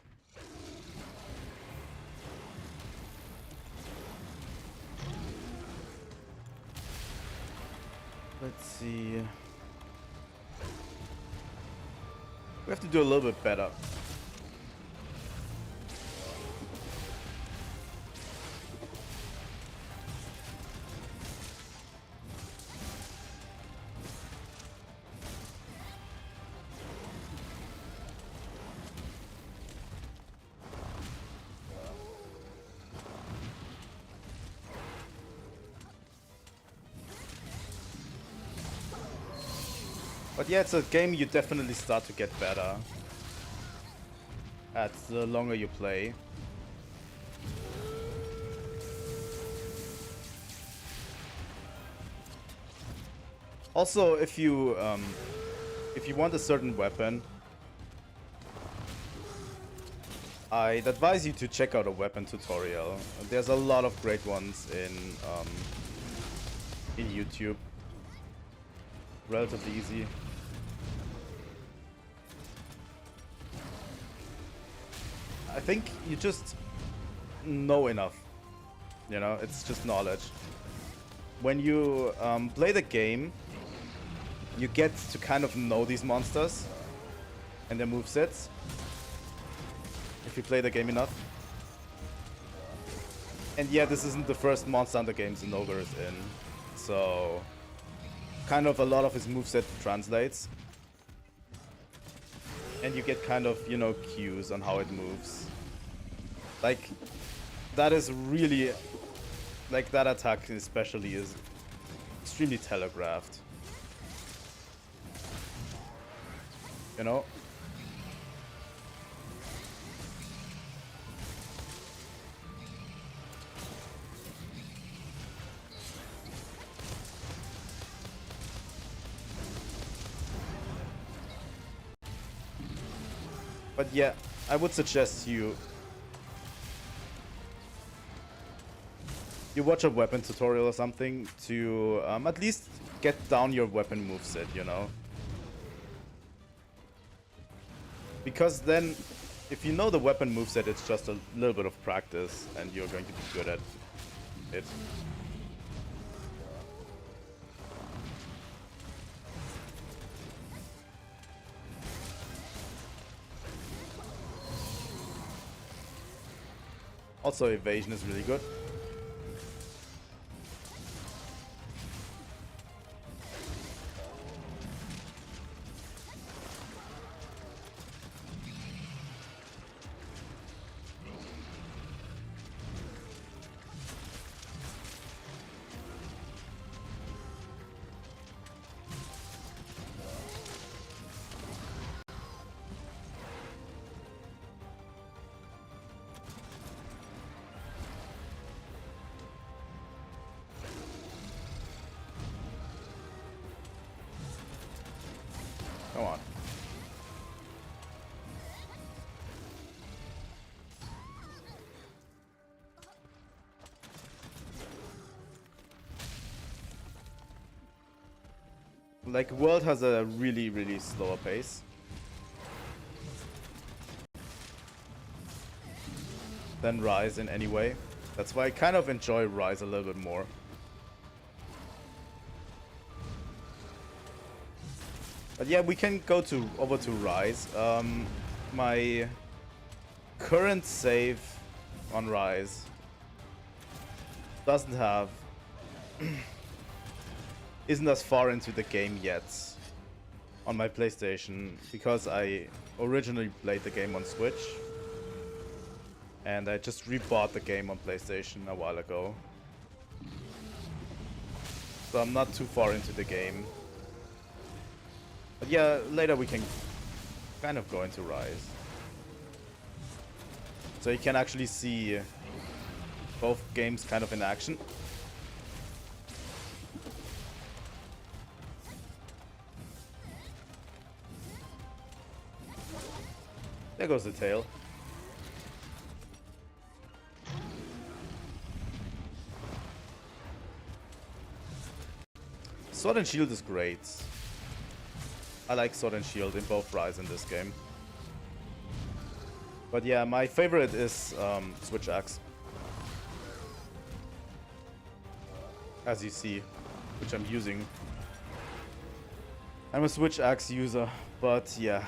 A: Let's see. We have to do a little bit better. But yeah, it's a game you definitely start to get better at the longer you play. Also, if you want a certain weapon, I'd advise you to check out a weapon tutorial. There's a lot of great ones in YouTube. Relatively easy. I think you just know enough. You know, it's just knowledge. When you play the game, you get to kind of know these monsters and their movesets. If you play the game enough. And yeah, this isn't the first Monster Hunter game Zinogre is in. So, kind of a lot of his moveset translates. And you get kind of, you know, cues on how it moves. Like, that is really, like, that attack especially is extremely telegraphed. You know? But yeah, I would suggest you watch a weapon tutorial or something to at least get down your weapon moveset, you know? Because then, if you know the weapon moveset, it's just a little bit of practice and you're going to be good at it. Also, evasion is really good. Come on. Like, World has a really, really slower pace than Rise in any way. That's why I kind of enjoy Rise a little bit more. But yeah, we can go over to Rise. My current save on Rise doesn't have isn't as far into the game yet on my PlayStation because I originally played the game on Switch and I just rebought the game on PlayStation a while ago. So I'm not too far into the game. But yeah, later we can kind of go into Rise. So you can actually see both games kind of in action. There goes the tail. Sword and Shield is great. I like Sword and Shield in both Rise in this game. But yeah, my favorite is Switch Axe. As you see, which I'm using. I'm a Switch Axe user, but yeah.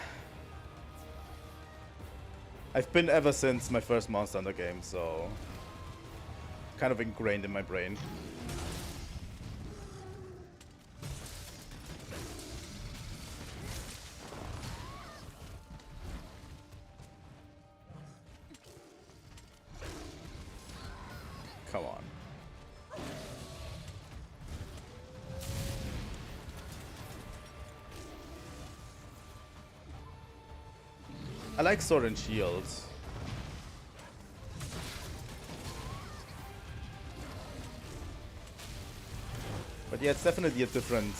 A: I've been ever since my first Monster Hunter game, so kind of ingrained in my brain. Come on. I like Sword and Shield. But yeah, it's definitely a different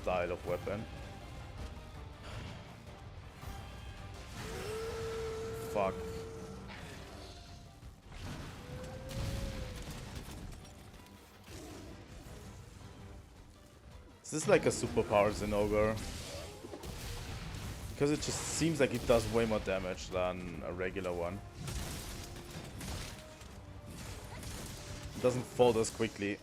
A: style of weapon. Fuck. Is this like a superpower Zinogre? Because it just seems like it does way more damage than a regular one. It doesn't fold as quickly.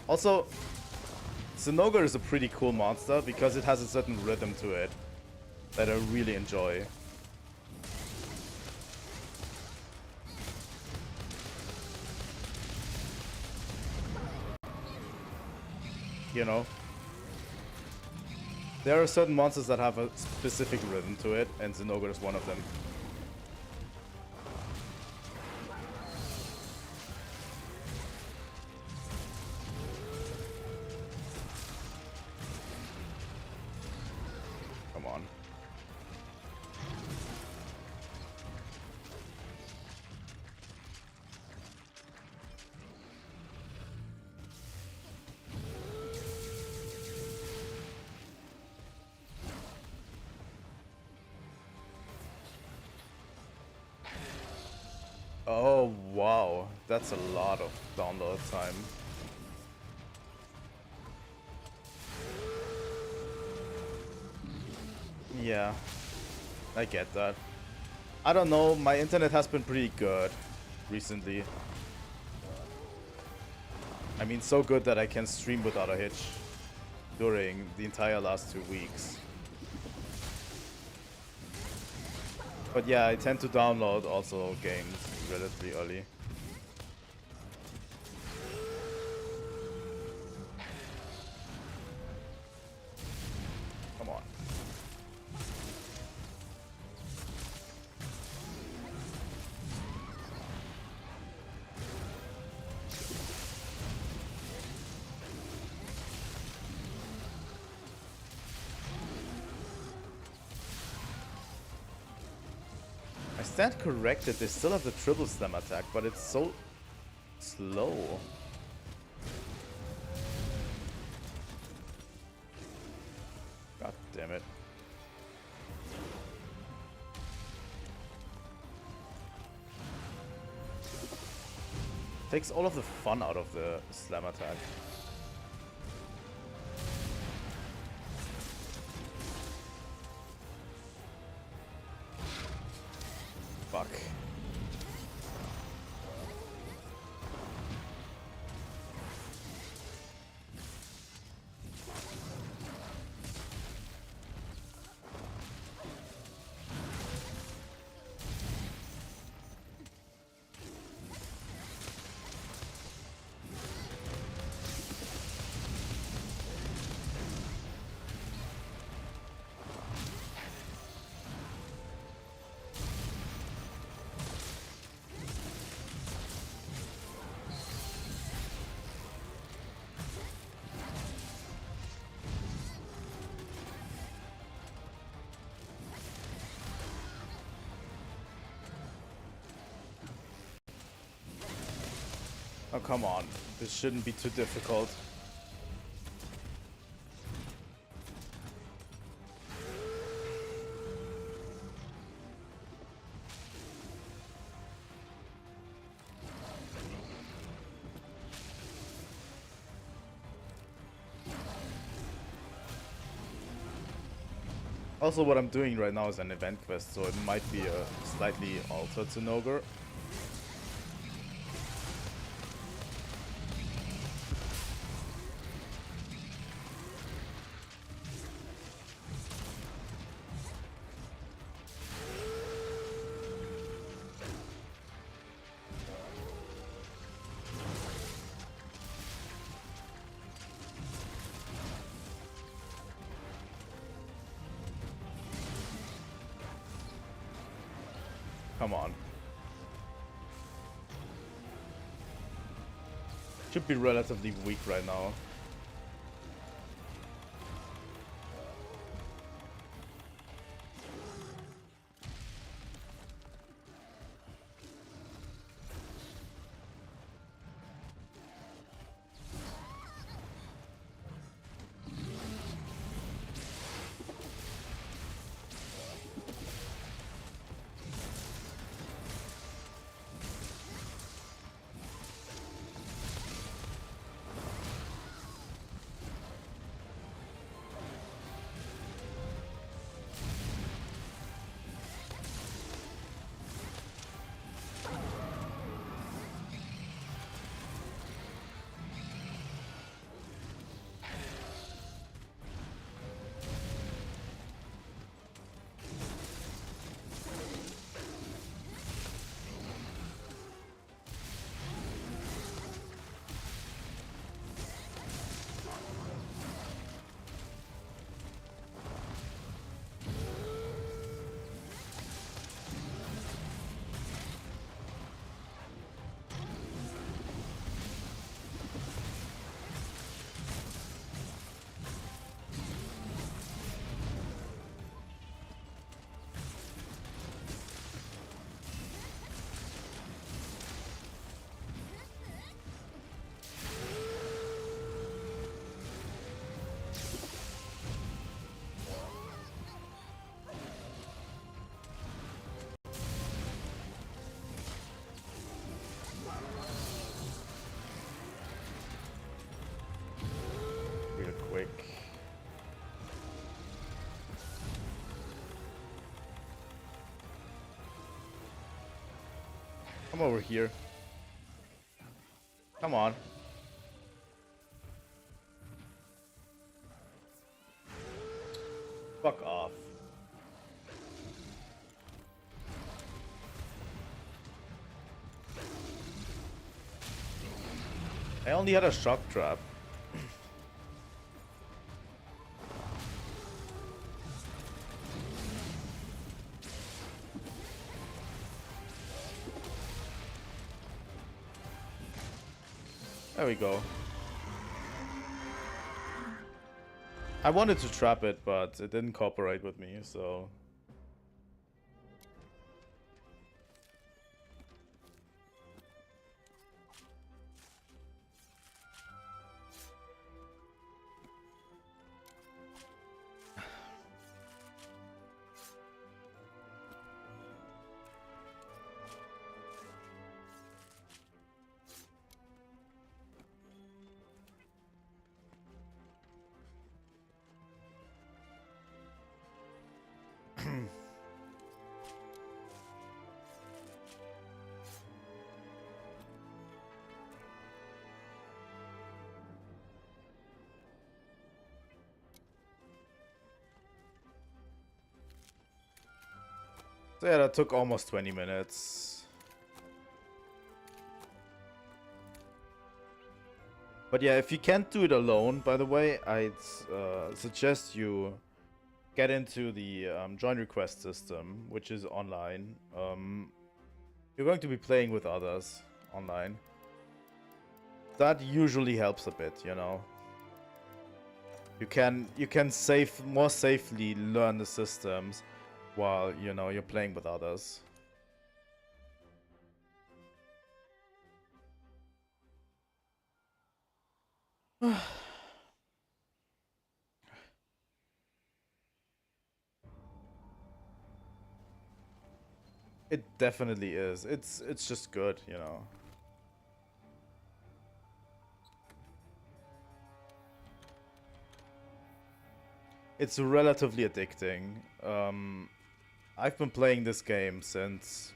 A: Also, Zinogre is a pretty cool monster because it has a certain rhythm to it that I really enjoy. You know? There are certain monsters that have a specific rhythm to it, and Zinogre is one of them. Come on. Oh, wow. That's a lot of download time. Yeah, I get that. I don't know, my internet has been pretty good recently. I mean, so good that I can stream without a hitch during the entire last 2 weeks. But yeah, I tend to download also games relatively early. Come on. I stand corrected, they still have the triple slam attack, but it's so slow. God damn it. Takes all of the fun out of the slam attack. Fuck. Oh, come on. This shouldn't be too difficult. Also, what I'm doing right now is an event quest, so it might be a slightly altered Zinogre. Come on. Should be relatively weak right now. Real quick. Come over here. Come on. Fuck off. I only had a shock trap. There we go. I wanted to trap it, but it didn't cooperate with me, so... So yeah, that took almost 20 minutes. But yeah, if you can't do it alone, by the way, I'd suggest you get into the join request system, which is online. You're going to be playing with others online. That usually helps a bit, you know. You can more safely learn the systems while, you know, you're playing with others. It definitely is. It's just good, you know. It's relatively addicting. I've been playing this game since,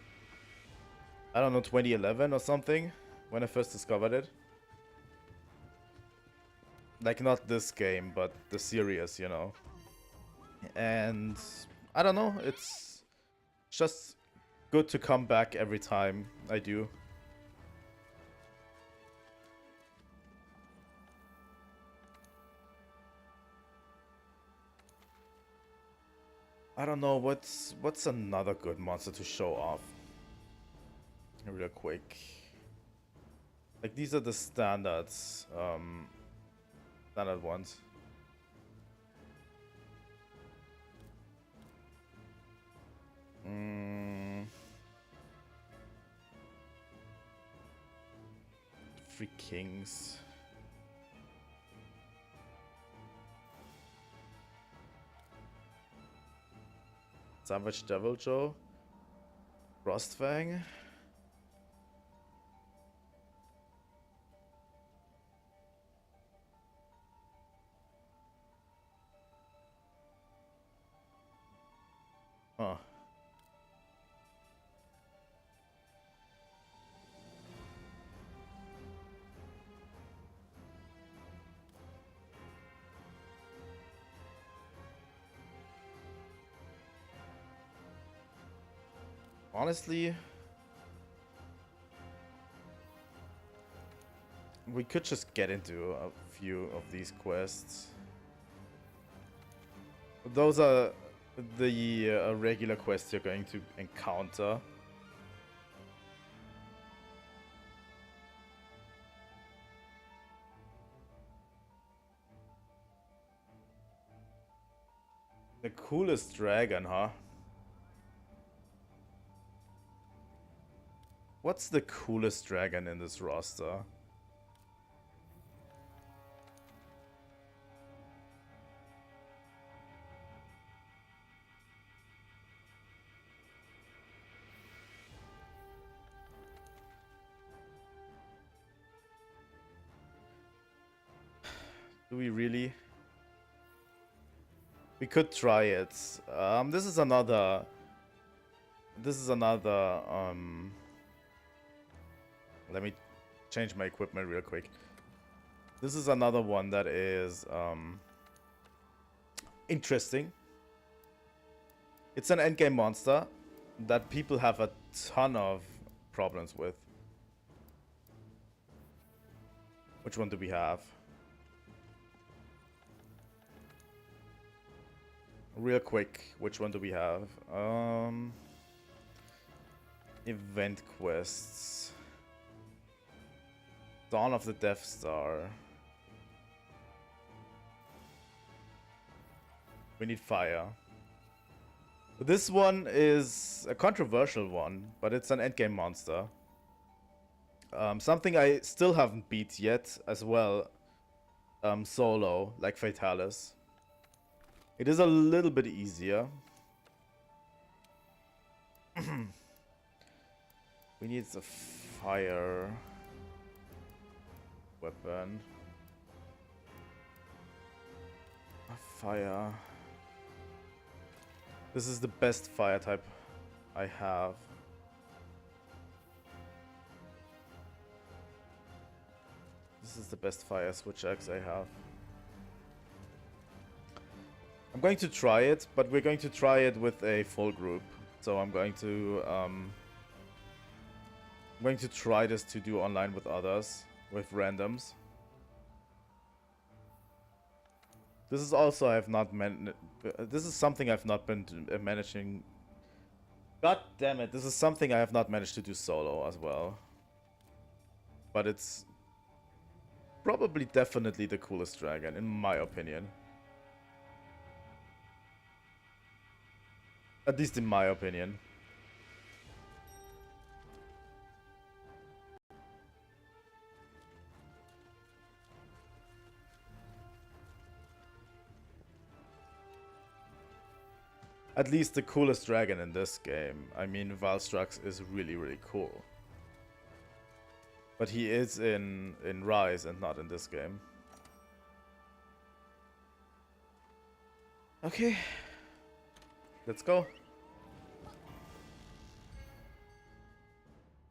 A: I don't know, 2011 or something, when I first discovered it. Like, not this game, but the series, you know. And I don't know, it's just good to come back every time I do. I don't know, what's another good monster to show off? Real quick. Like, these are the standards, standard ones. Three Kings. Savage Devil Joe. Frostfang. Huh. Honestly, we could just get into a few of these quests. Those are the regular quests you're going to encounter. The coolest dragon, huh? What's the coolest dragon in this roster? Do we really? We could try it. This is another. Let me change my equipment real quick. This is another one that is interesting. It's an endgame monster that people have a ton of problems with. Which one do we have? Real quick, which one do we have? Event quests. Dawn of the Death Star. We need fire. This one is a controversial one, but it's an endgame monster. Something I still haven't beat yet as well. Solo, like Fatalis. It is a little bit easier. We need a fire weapon. A fire. This is the best fire type I have. This is the best fire switch axe I have. I'm going to try it, but we're going to try it with a full group. So I'm going to try this to do online with others, with randoms. This is also this is something I've not been managing. God damn it! This is something I have not managed to do solo as well. But it's probably definitely the coolest dragon in my opinion. At least in my opinion. at least the coolest dragon in this game. I mean, Valstrax is really, really cool. But he is in Rise and not in this game. Okay. Let's go.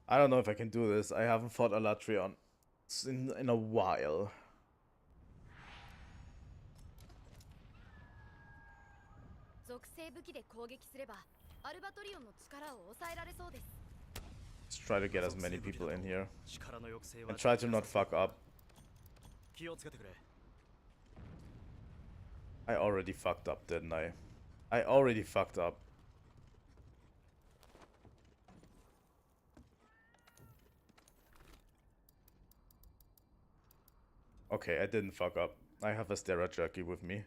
A: I don't know if I can do this. I haven't fought Alatreon in a while. Let's try to get as many people in here. And try to not fuck up. I already fucked up, didn't I? I already fucked up. Okay, I didn't fuck up. I have a Stera Jerky with me.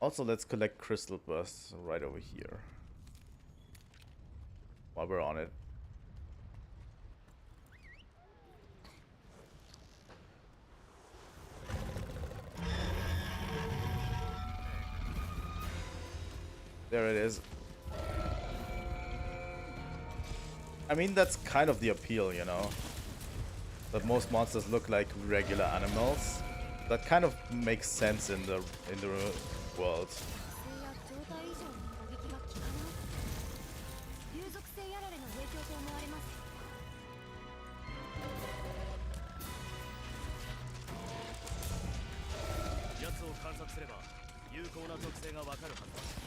A: Also, let's collect Crystal Bursts right over here. While we're on it. There it is. I mean, that's kind of the appeal, you know? That most monsters look like regular animals. That kind of makes sense in the world.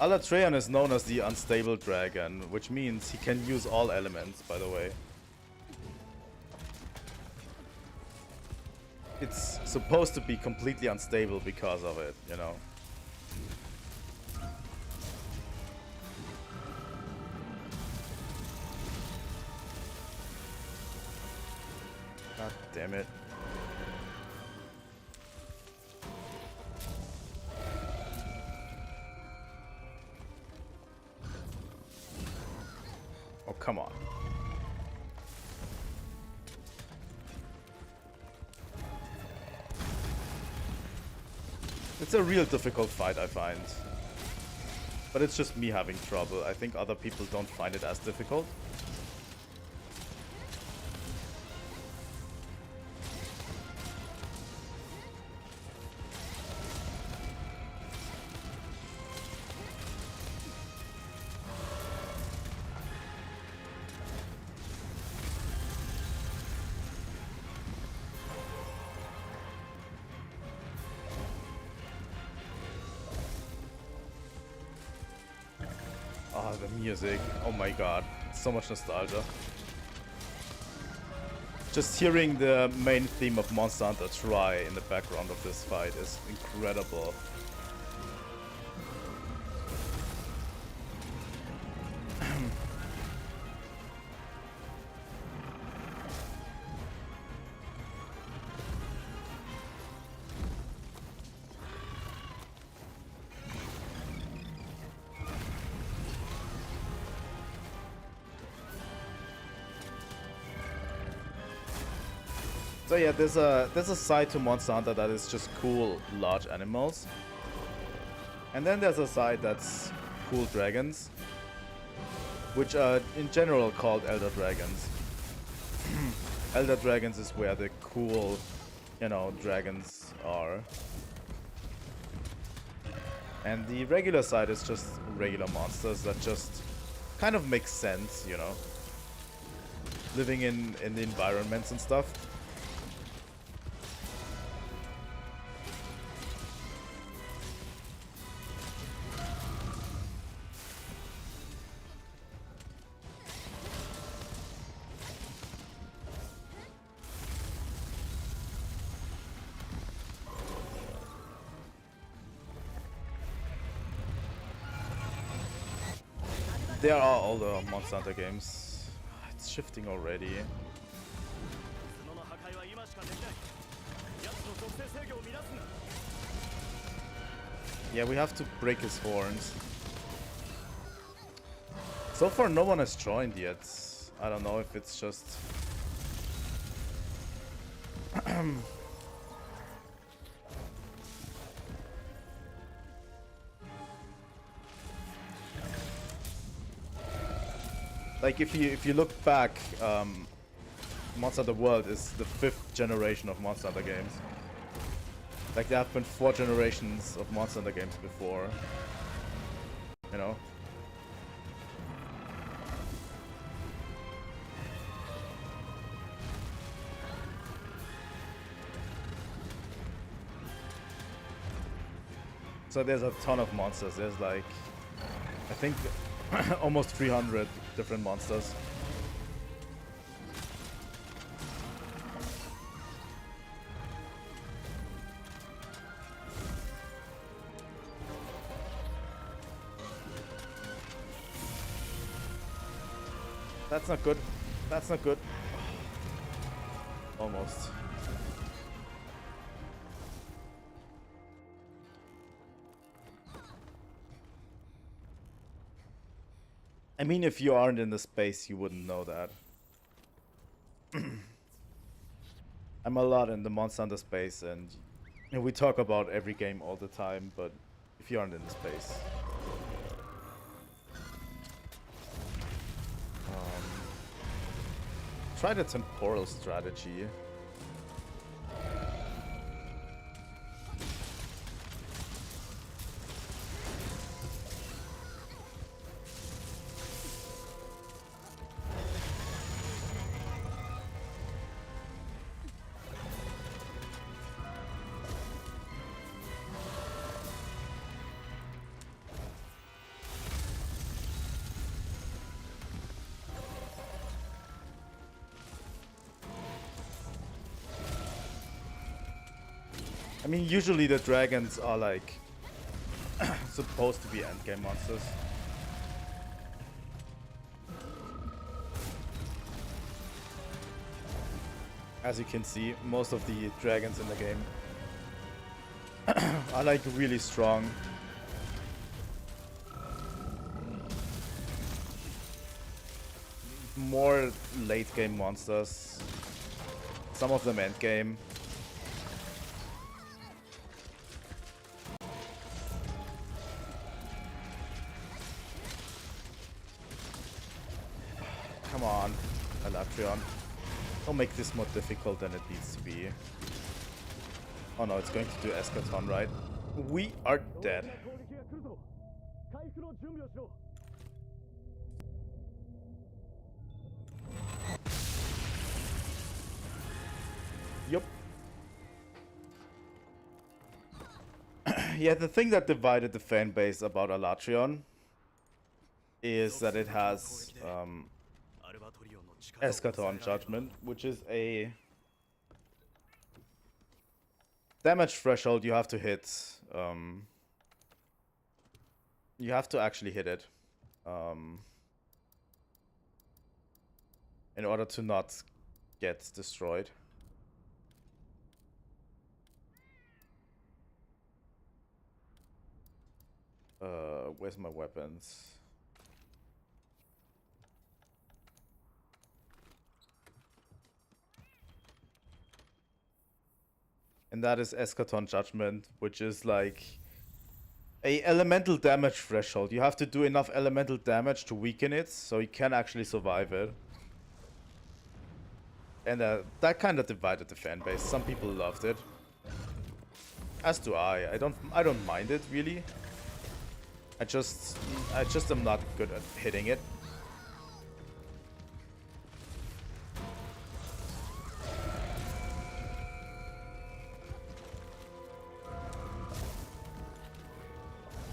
A: Alatreon is known as the unstable dragon, which means he can use all elements, by the way. It's supposed to be completely unstable because of it, you know. God damn it. Oh, come on. It's a real difficult fight, I find. But it's just me having trouble. I think other people don't find it as difficult. Oh, the music. Oh my god. So much nostalgia. Just hearing the main theme of Monster Hunter Tri in the background of this fight is incredible. So yeah, there's a side to Monster Hunter that is just cool large animals. And then there's a side that's cool dragons, which are in general called Elder Dragons. Elder Dragons is where the cool, you know, dragons are. And the regular side is just regular monsters that just kind of make sense, you know. Living in the environments and stuff. There are all the Monster Hunter games. It's shifting already. Yeah, we have to break his horns. So far no one has joined yet. I don't know if it's just Like if you look back, Monster Hunter World is the 5th generation of Monster Hunter games. Like there have been 4 generations of Monster Hunter games before. You know? So there's a ton of monsters. There's like, I think, almost 300 different monsters. That's not good. That's not good. Almost. I mean, if you aren't in the space, you wouldn't know that. I'm a lot in the Monster Hunter space, and you know, we talk about every game all the time, but if you aren't in the space... try the temporal strategy. I mean, usually the dragons are like supposed to be endgame monsters. As you can see, most of the dragons in the game are like really strong. More late game monsters. Some of them end game. Come on, Elatrion. Don't make this more difficult than it needs to be. Oh no, it's going to do Eschaton, right? We are dead. Yup. Yeah, the thing that divided the fan base about Elatrion is that it has Eschaton Judgment, which is a damage threshold you have to hit. You have to actually hit it in order to not get destroyed. Where's my weapons? And that is Eschaton Judgment, which is like a elemental damage threshold. You have to do enough elemental damage to weaken it, so you can actually survive it. And that kind of divided the fan base. Some people loved it, as do I. I don't mind it really. I just am not good at hitting it.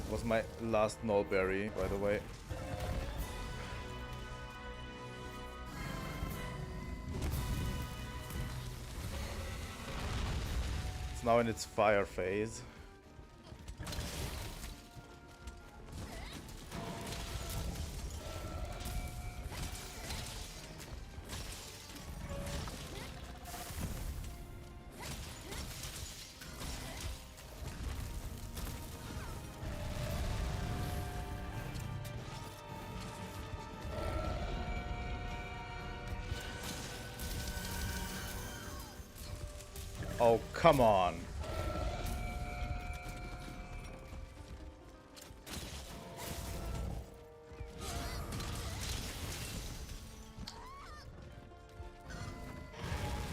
A: Was my last Nullberry, by the way. It's now in its fire phase. Oh, come on.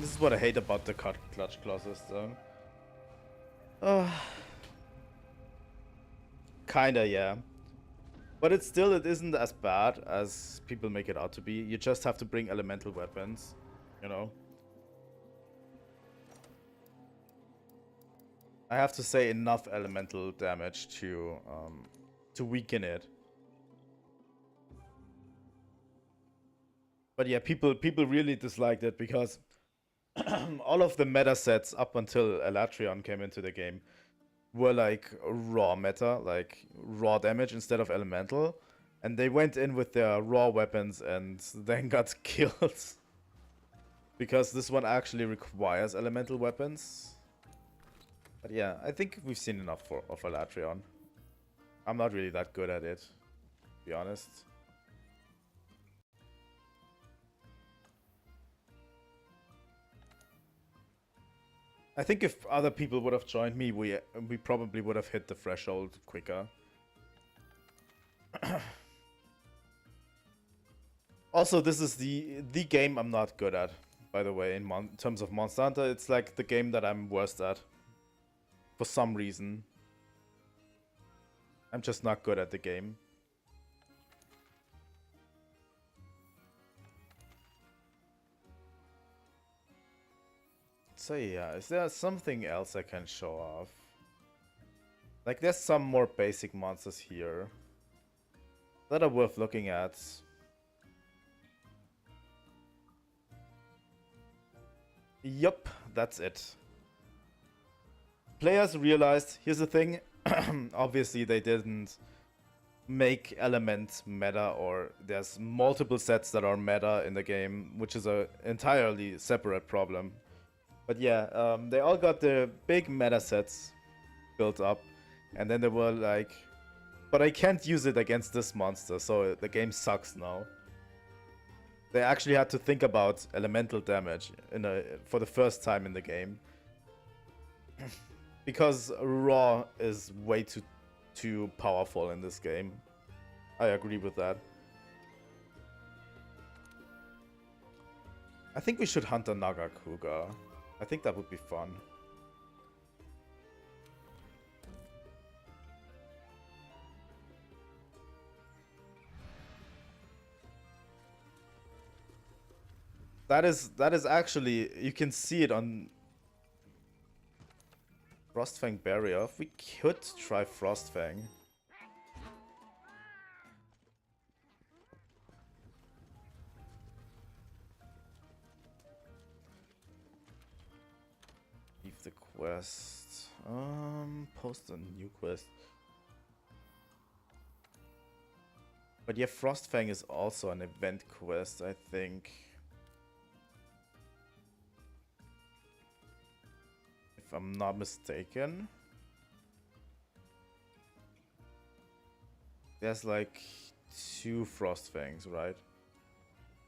A: This is what I hate about the clutch claw system. Kinda, yeah. But it isn't as bad as people make it out to be. You just have to bring elemental weapons, you know. I have to say enough elemental damage to weaken it. But yeah, people really disliked it because all of the meta sets up until Elatrion came into the game were like raw meta, like raw damage instead of elemental. And they went in with their raw weapons and then got killed. Because this one actually requires elemental weapons. But yeah, I think we've seen enough of Elatrion. I'm not really that good at it, to be honest. I think if other people would have joined me, we probably would have hit the threshold quicker. Also, this is the game I'm not good at, by the way, in terms of Monster Hunter. It's like the game that I'm worst at. For some reason. I'm just not good at the game. So yeah, is there something else I can show off? Like there's some more basic monsters here that are worth looking at. Yup, that's it. Players realized, here's the thing, obviously they didn't make elements meta, or there's multiple sets that are meta in the game, which is a entirely separate problem. But yeah, they all got the big meta sets built up, and then they were like, but I can't use it against this monster, so the game sucks now. They actually had to think about elemental damage for the first time in the game. Because raw is way too powerful in this game. I agree with that. I think we should hunt a Nagakuga. I think that would be fun. That is actually, you can see it on Frostfang Barrier. We could try Frostfang. Leave the quest. Post a new quest. But yeah, Frostfang is also an event quest, I think. If I'm not mistaken. There's like 2 Frostfangs, right?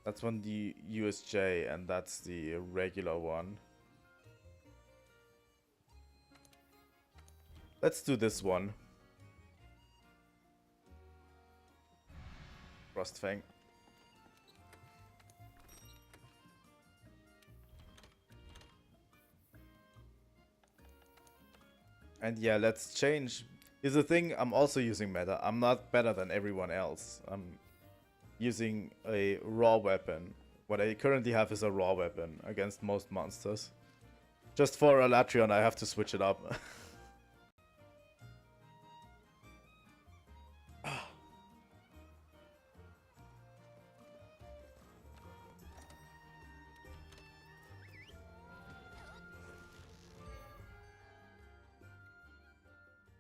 A: That's one the USJ and that's the regular one. Let's do this one. Frostfang. And yeah, let's change. Here's the thing, I'm also using meta. I'm not better than everyone else. I'm using a raw weapon. What I currently have is a raw weapon against most monsters. Just for Elatrion, I have to switch it up.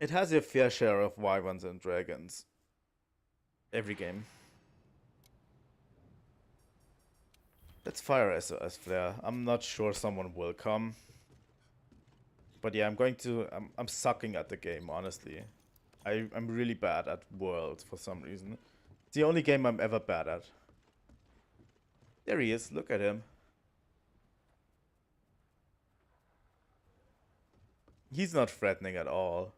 A: It has your fair share of wyverns and dragons. Every game. Let's fire as flare. I'm not sure someone will come. But yeah, I'm sucking at the game, honestly. I'm really bad at World for some reason. It's the only game I'm ever bad at. There he is, look at him. He's not threatening at all.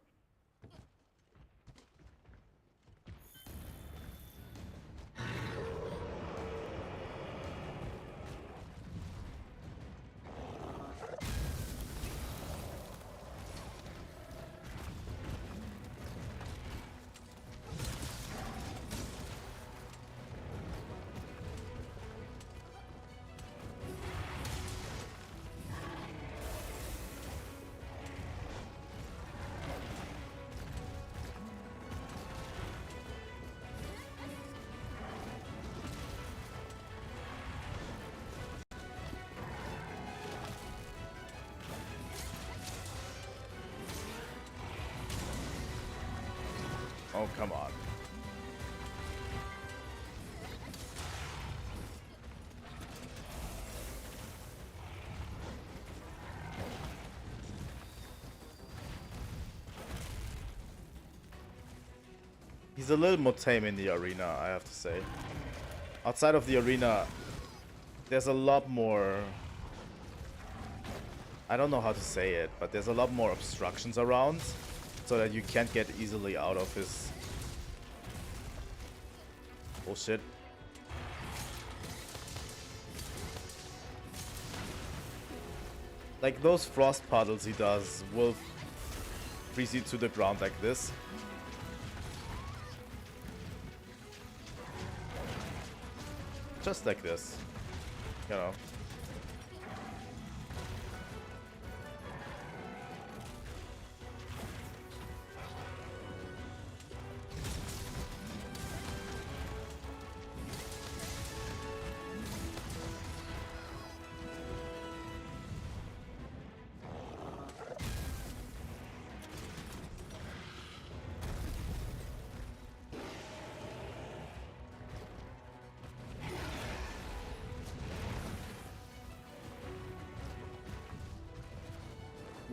A: Oh, come on. He's a little more tame in the arena, I have to say. Outside of the arena, there's a lot more... I don't know how to say it, but there's a lot more obstructions around, so that you can't get easily out of his... bullshit. Like those frost puddles he does will freeze you to the ground like this. Just like this, you know.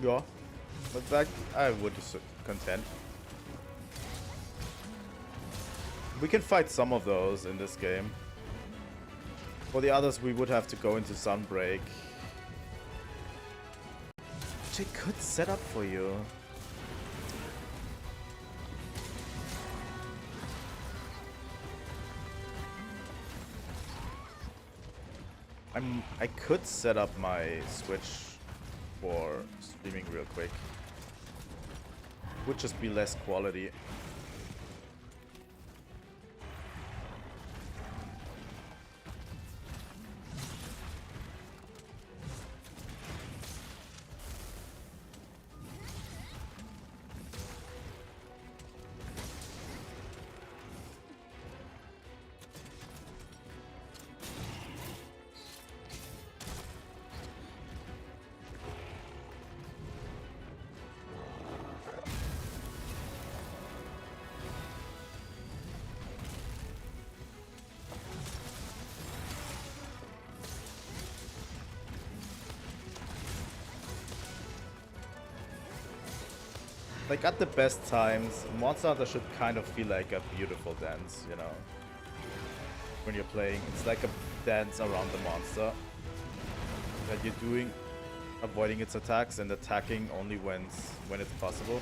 A: Yeah, but that I would content. We can fight some of those in this game. For the others, we would have to go into Sunbreak, which I could set up for you. I could set up my Switch for streaming real quick. Would just be less quality. Like at the best times, Monster Hunter should kind of feel like a beautiful dance, you know? When you're playing, it's like a dance around the monster that you're doing, avoiding its attacks and attacking only when it's possible.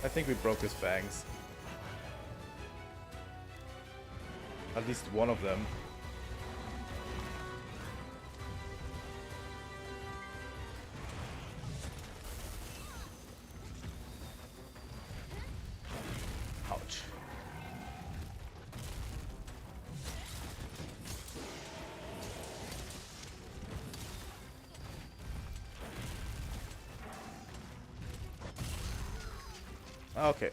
A: I think we broke his fangs. At least one of them. Ouch. Okay.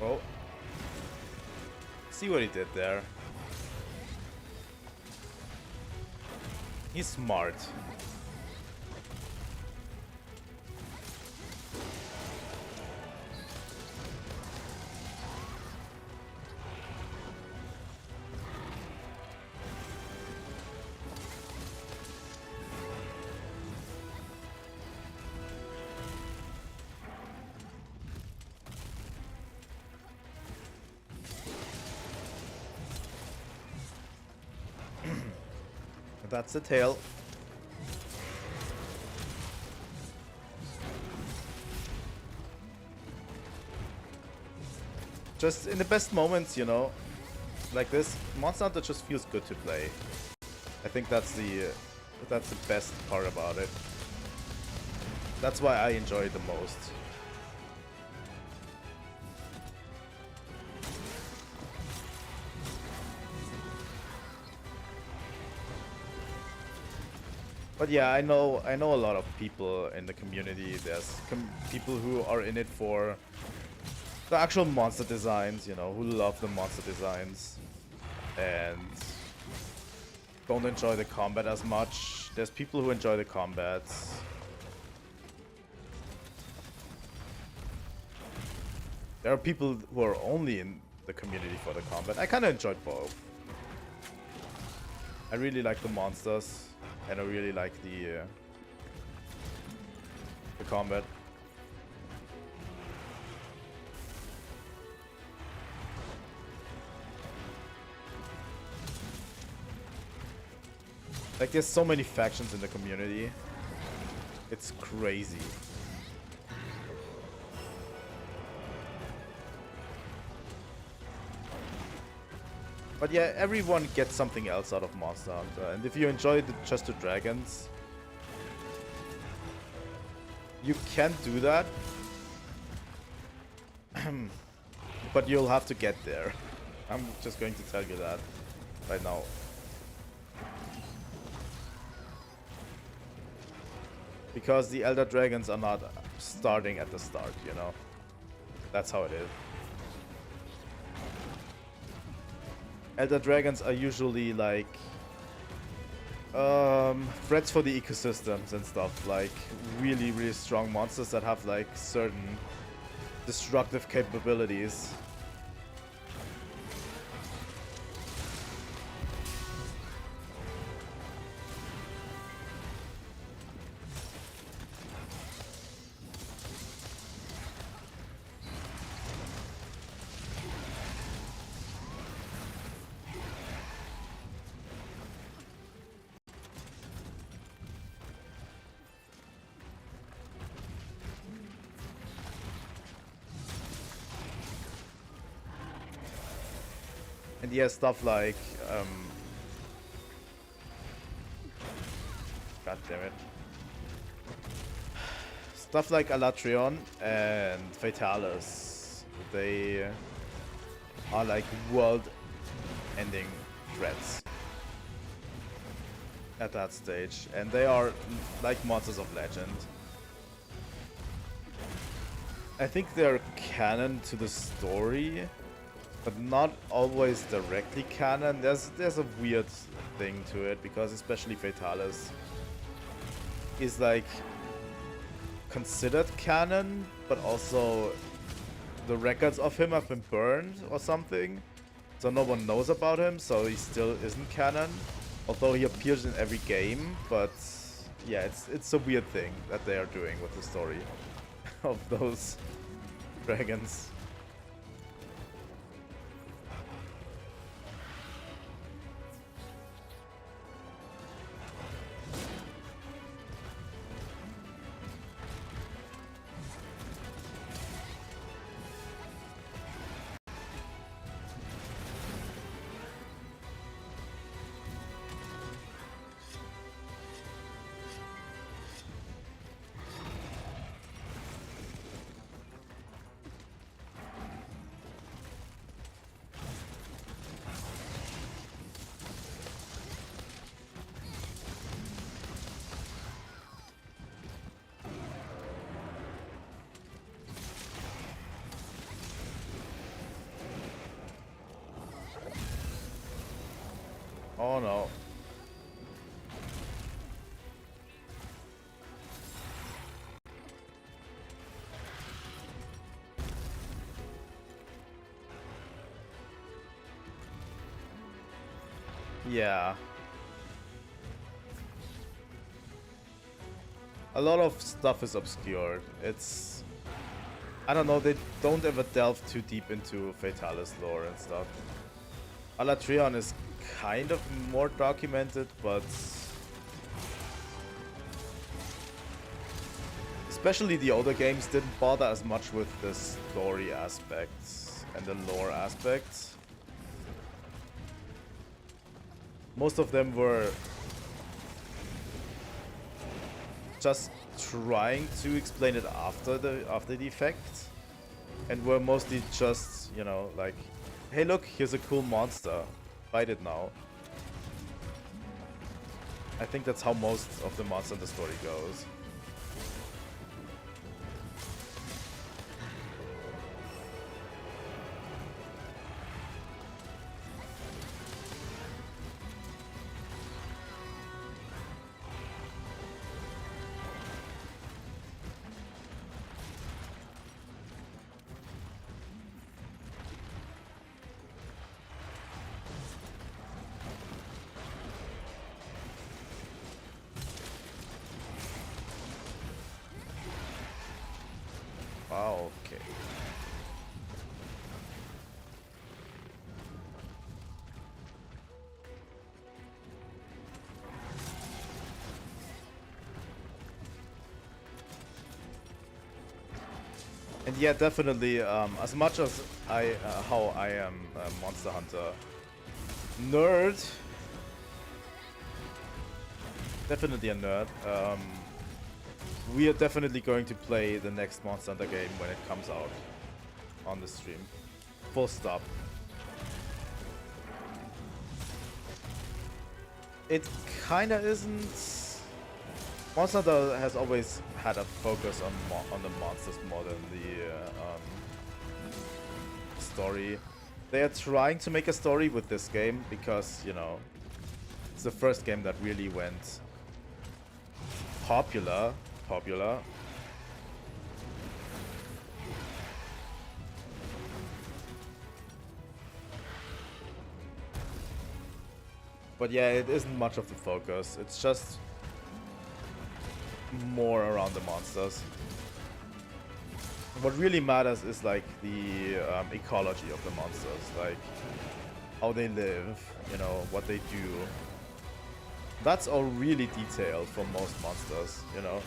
A: Oh. See what he did there. He's smart. That's the tail. just in the best moments, you know, like this, Monster Hunter just feels good to play. I think that's the best part about it. That's why I enjoy it the most. But yeah, I know a lot of people in the community. There's people who are in it for the actual monster designs, you know, who love the monster designs and don't enjoy the combat as much. There's people who enjoy the combat. There are people who are only in the community for the combat. I kind of enjoyed both. I really like the monsters, and I really like the combat. Like, there's so many factions in the community. It's crazy. But yeah, everyone gets something else out of Monster Hunter. And if you enjoy just the dragons, you can do that. But you'll have to get there. I'm just going to tell you that right now. Because the Elder Dragons are not starting at the start, you know. That's how it is. Elder Dragons are usually like threats for the ecosystems and stuff, like really, really strong monsters that have like certain destructive capabilities. And yeah, stuff like God damn it. Stuff like Alatreon and Fatalis, they are like world-ending threats at that stage, and they are like monsters of legend. I think they're canon to the story, but not always directly canon. There's a weird thing to it, because especially Fatalis is like considered canon, but also the records of him have been burned or something, so no one knows about him, so he still isn't canon, although he appears in every game. But yeah, it's a weird thing that they are doing with the story of those dragons. Oh no. Yeah. A lot of stuff is obscured. It's... I don't know, they don't ever delve too deep into Fatalis lore and stuff. Alatreon is kind of more documented, but especially the older games didn't bother as much with the story aspects. and the lore aspects. Most of them were just trying to explain it after the effect, and were mostly just, you know, like, hey look, here's a cool monster, fight it now. I think that's how most of the Monster Hunter story goes. Wow, okay. And yeah, definitely, as much as how I am a Monster Hunter nerd, definitely a nerd, we are definitely going to play the next Monster Hunter game when it comes out on the stream. Full stop. It kinda isn't. Monster Hunter has always had a focus on the monsters more than the story. They are trying to make a story with this game because, you know, it's the first game that really went popular. But yeah, it isn't much of the focus. It's just more around the monsters. What really matters is like the ecology of the monsters, like how they live, you know, what they do. That's all really detailed for most monsters, you know.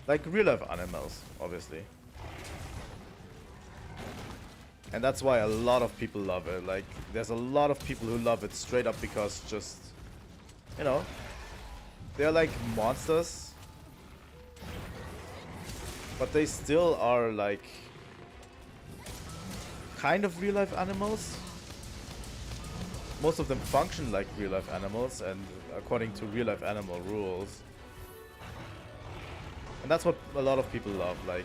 A: Like real life animals, obviously. And that's why a lot of people love it. Like, there's a lot of people who love it straight up because just, you know, they're like monsters, but they still are like kind of real life animals. Most of them function like real life animals and according to real life animal rules. And that's what a lot of people love. Like,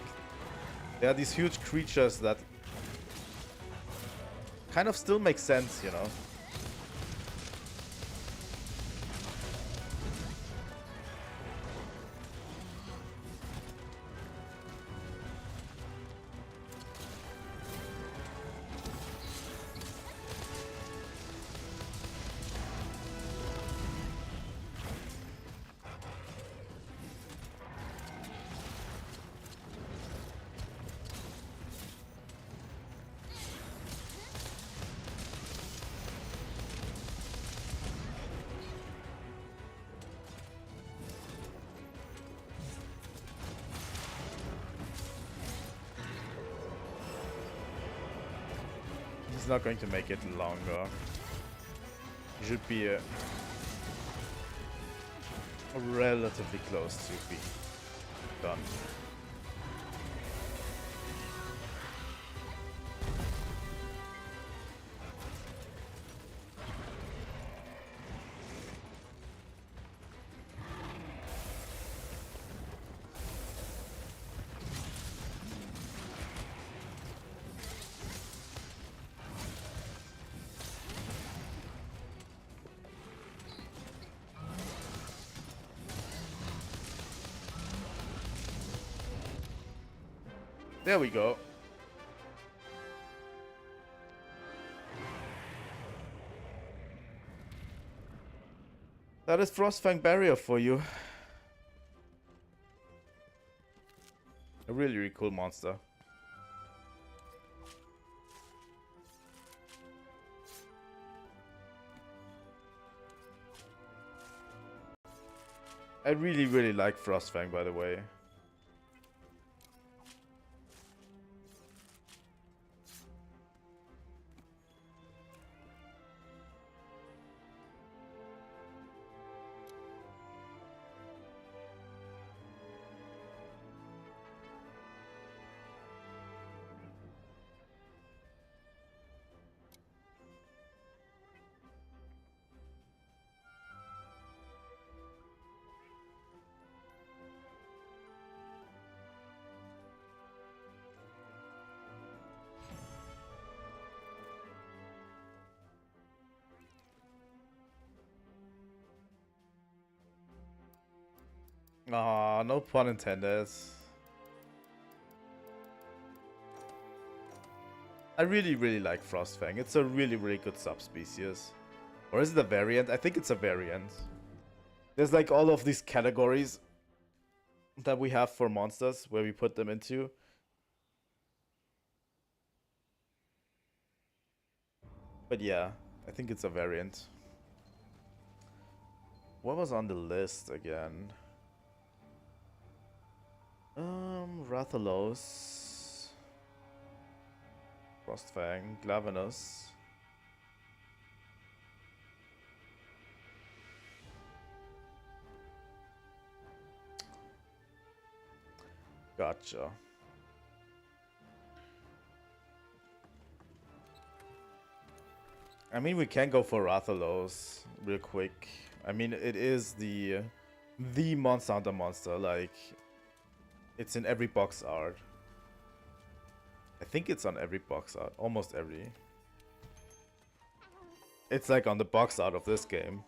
A: there are these huge creatures that kind of still make sense, you know. Not going to make it longer. You should be relatively close to being done. There we go. That is Frostfang Barrier for you. A really, really cool monster. I really, really like Frostfang, by the way. Aw, no pun intended. I really, really like Frostfang. It's a really, really good subspecies. Or is it a variant? I think it's a variant. There's like all of these categories that we have for monsters where we put them into. But yeah, I think it's a variant. What was on the list again? Rathalos, Frostfang, Glavenus. Gotcha. I mean, we can go for Rathalos real quick. I mean, it is the Monster Hunter monster. Like, it's in every box art. I think it's on every box art. Almost every. It's like on the box art of this game.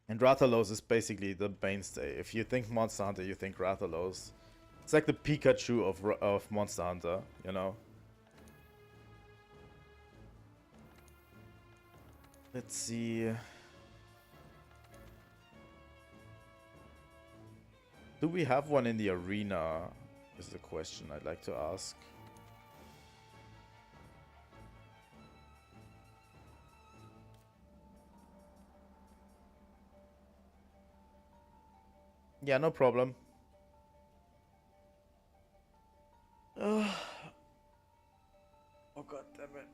A: And Rathalos is basically the mainstay. If you think Monster Hunter, you think Rathalos. It's like the Pikachu of Monster Hunter, you know? Let's see. Do we have one in the arena? Is the question I'd like to ask. Yeah, no problem. Oh, god damn it.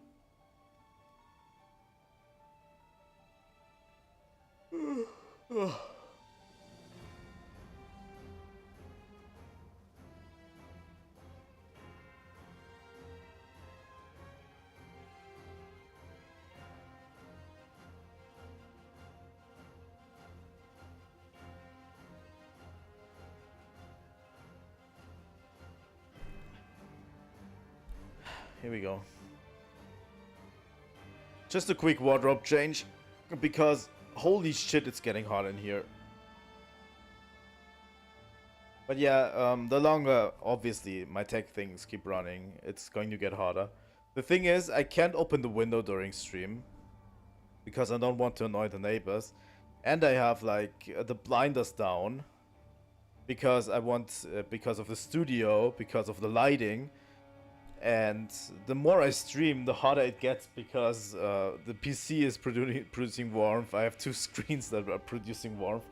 A: Here we go. Just a quick wardrobe change, because holy shit, it's getting hot in here. But yeah, the longer, obviously, my tech things keep running, it's going to get hotter. The thing is, I can't open the window during stream, because I don't want to annoy the neighbors. And I have, like, the blinders down, because I want, because of the studio, because of the lighting. And the more I stream, the hotter it gets, because the PC is producing warmth. I have two screens that are producing warmth.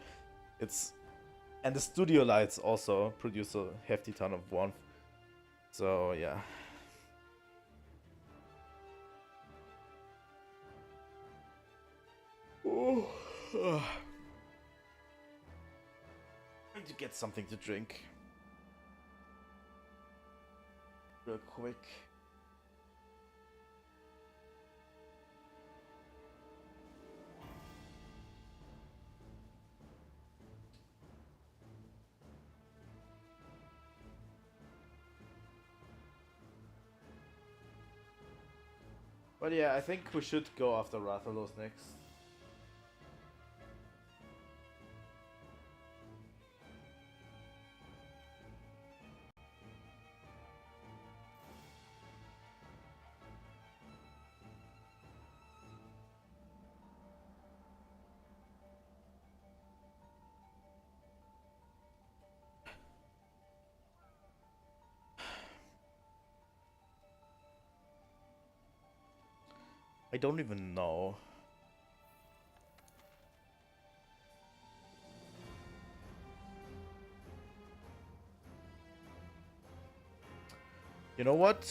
A: And the studio lights also produce a hefty ton of warmth. So yeah. Oh. I need to get something to drink. Real quick. But yeah, I think we should go after Rathalos next. I don't even know. You know what?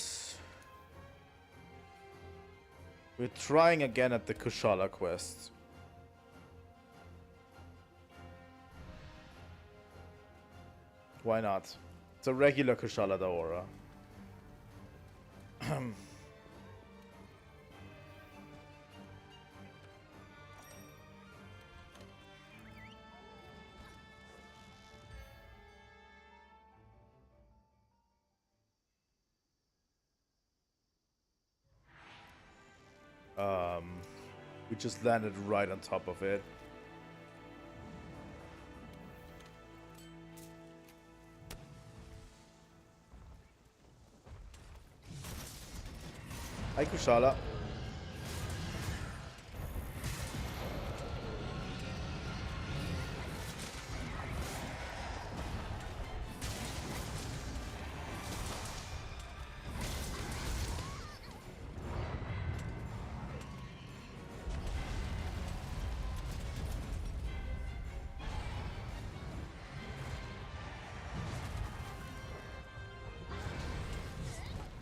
A: We're trying again at the Kushala quest. Why not? It's a regular Kushala Daora. We just landed right on top of it. Hi, Kushala.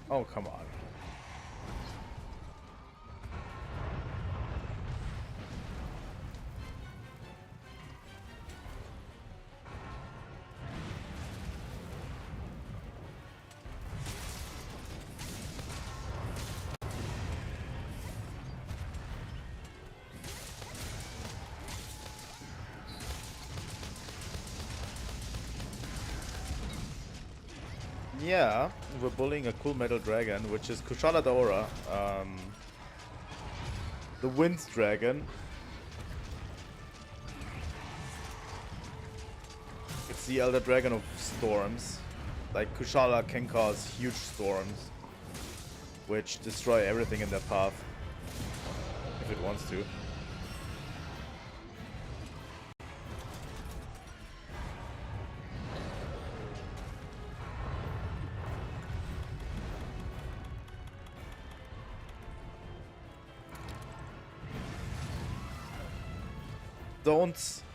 A: Oh, come on. Yeah, we're bullying a cool metal dragon, which is Kushala Daora, the wind dragon. It's the elder dragon of storms. Like, Kushala can cause huge storms, which destroy everything in their path, if it wants to.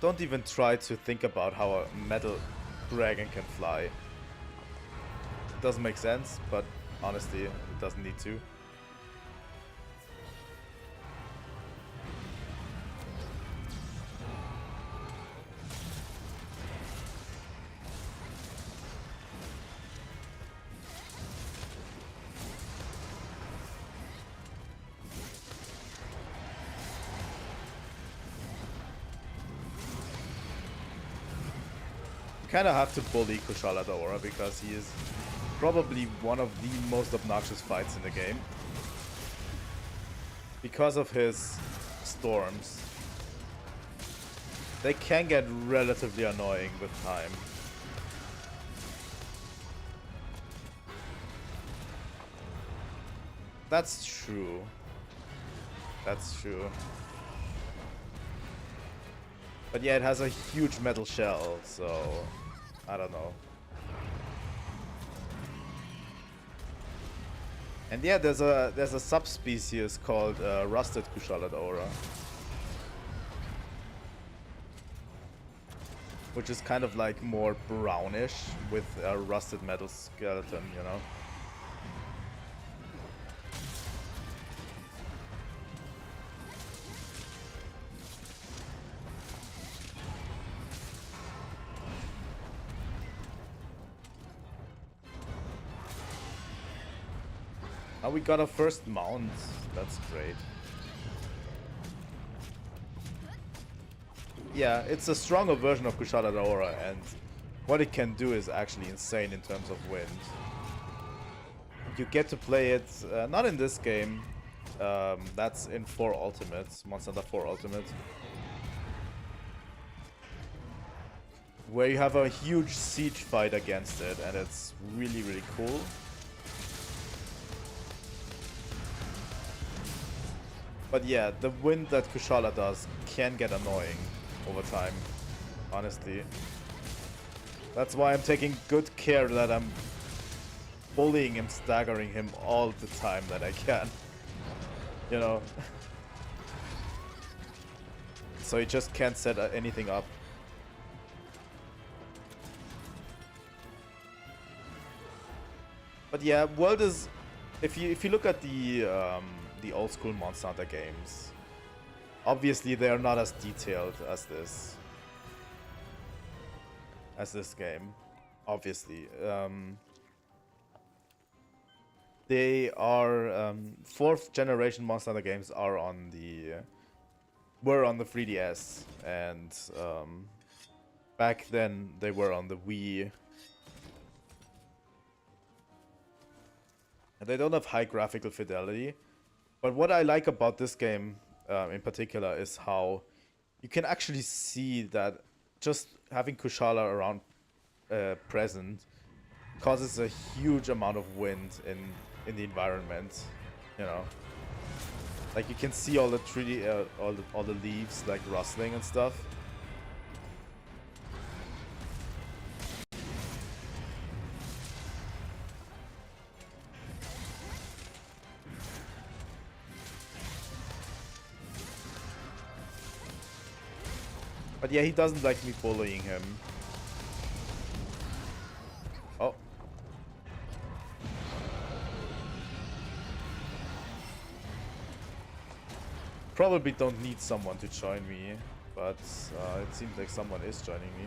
A: Don't even try to think about how a metal dragon can fly. It doesn't make sense, but honestly, it doesn't need to. Kind of have to bully Kushala Daora because he is probably one of the most obnoxious fights in the game. Because of his storms. They can get relatively annoying with time. That's true. That's true. But yeah, it has a huge metal shell, so I don't know. And yeah, there's a subspecies called rusted Kushala Daora, which is kind of like more brownish with a rusted metal skeleton, you know. Oh, we got a first mount. That's great. Yeah, it's a stronger version of Kushala Daora, and what it can do is actually insane in terms of wind. You get to play it, not in this game, that's in 4 Ultimates, Monster Hunter 4 Ultimate, where you have a huge siege fight against it, and it's really, really cool. But yeah, the wind that Kushala does can get annoying over time, honestly. That's why I'm taking good care that I'm bullying him, staggering him all the time that I can. You know? So he just can't set anything up. But yeah, world is, if you look at the old school Monster Hunter games, obviously they are not as detailed as this game. Obviously, they are fourth generation Monster Hunter games are on the were on the 3DS, and back then they were on the Wii. And they don't have high graphical fidelity, but what I like about this game in particular is how you can actually see that just having Kushala around present causes a huge amount of wind in the environment, you know. Like you can see all the tree, all the leaves like rustling and stuff. But yeah, he doesn't like me bullying him. Oh. Probably don't need someone to join me, but it seems like someone is joining me.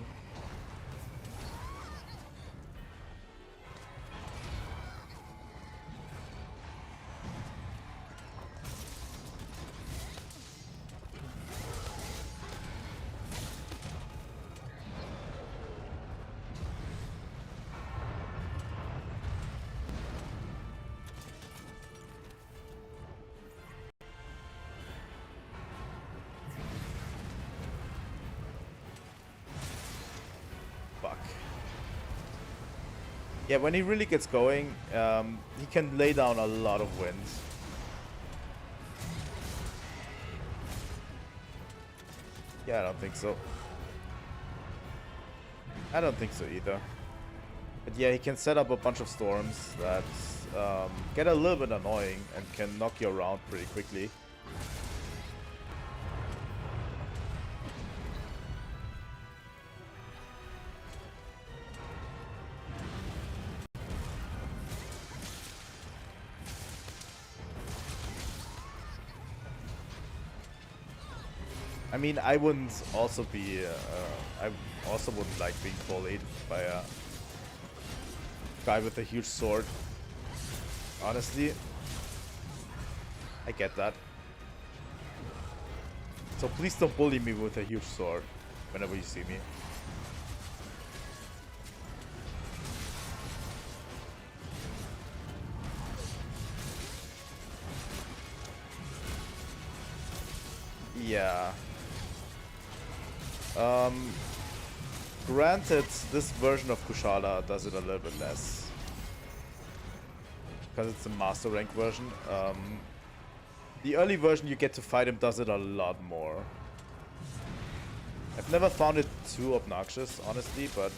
A: Yeah, when he really gets going, he can lay down a lot of wind. Yeah, I don't think so. I don't think so either. But yeah, he can set up a bunch of storms that get a little bit annoying and can knock you around pretty quickly. I mean, I wouldn't also be, I also wouldn't like being bullied by a guy with a huge sword. Honestly, I get that. So please don't bully me with a huge sword whenever you see me. Yeah. Granted, this version of Kushala does it a little bit less. Because it's a master rank version. The early version you get to fight him does it a lot more. I've never found it too obnoxious, honestly, but...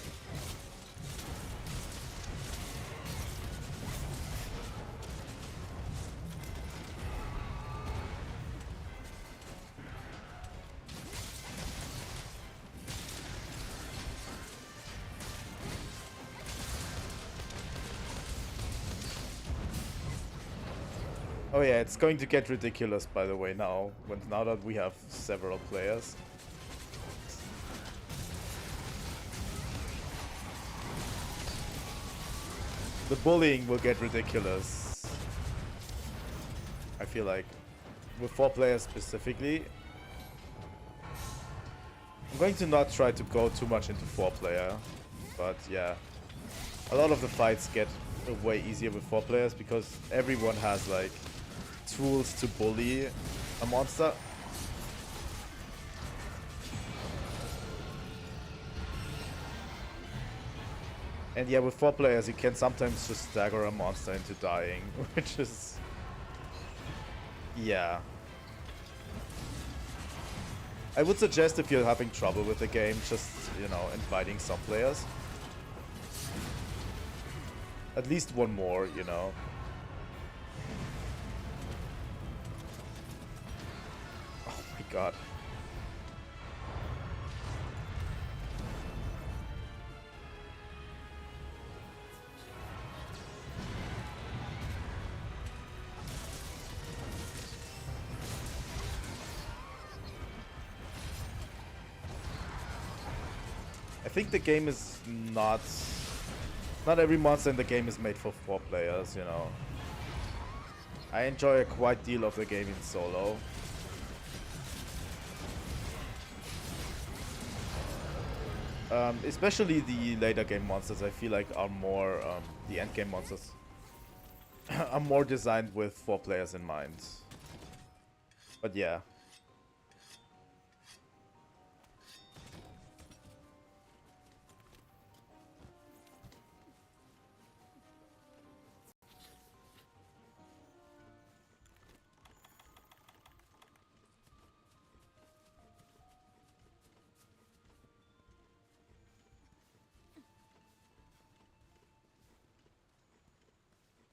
A: Oh yeah, it's going to get ridiculous, by the way, now that we have several players. The bullying will get ridiculous. I feel like. With 4 players specifically. I'm going to not try to go too much into 4 player. But yeah. A lot of the fights get way easier with 4 players because everyone has like tools to bully a monster. And yeah, with 4 players you can sometimes just stagger a monster into dying, which is... yeah. I would suggest if you're having trouble with the game, just, you know, inviting some players. At least one more, you know. Oh my god. think the game is not every monster in the game is made for 4 players, you know. I enjoy a quite deal of the game in solo. Especially the later game monsters, I feel like are more, the end game monsters are more designed with 4 players in mind. But yeah.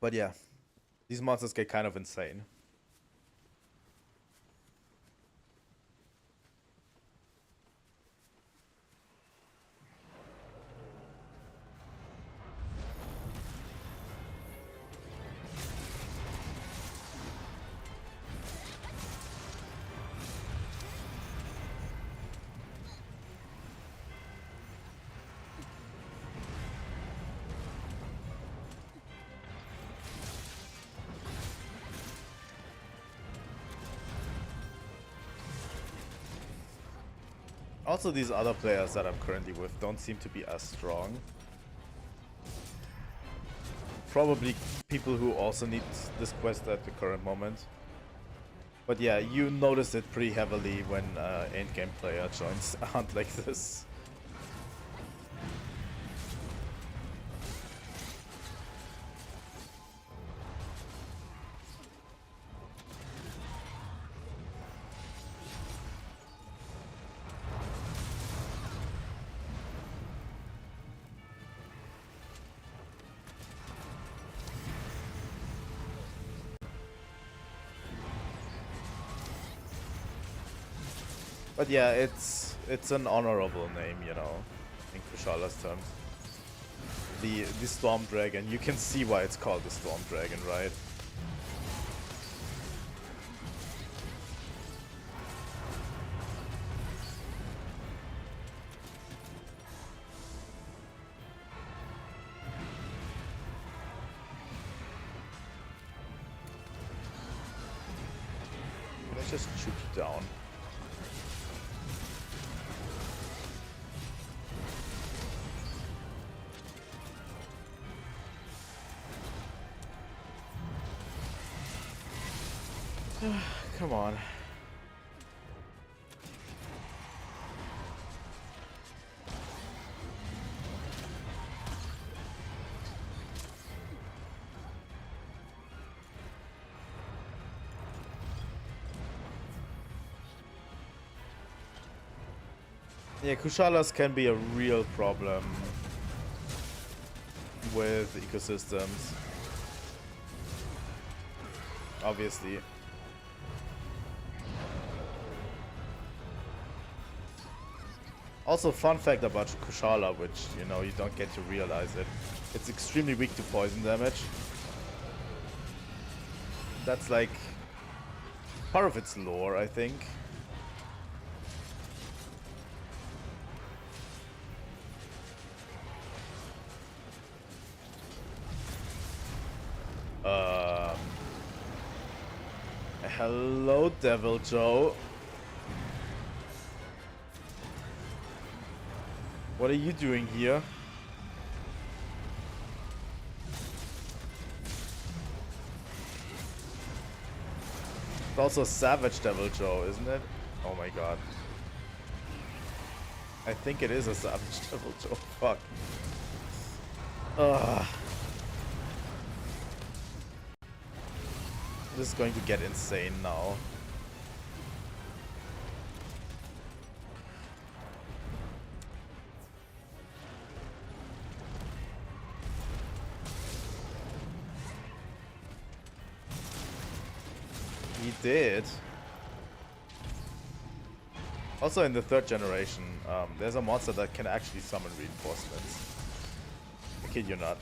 A: But yeah, these monsters get kind of insane. Also, these other players that I'm currently with don't seem to be as strong. Probably people who also need this quest at the current moment. But yeah, you notice it pretty heavily when endgame player joins a hunt like this. But yeah, it's an honorable name, you know, in Kushala's terms. The Storm Dragon. You can see why it's called the Storm Dragon, right? Let's just shoot you down. Come on. Yeah, Kushalas can be a real problem with ecosystems. Obviously. Also, fun fact about Kushala, which, you know, you don't get to realize it. It's extremely weak to poison damage. That's like part of its lore, I think. Hello, Devil Joe. What are you doing here? It's also Savage Devil Joe, isn't it? Oh my god. I think it is a Savage Devil Joe. Fuck. Ugh. This is going to get insane now. He did. Also in the 3rd generation, there's a monster that can actually summon reinforcements. I kid you not.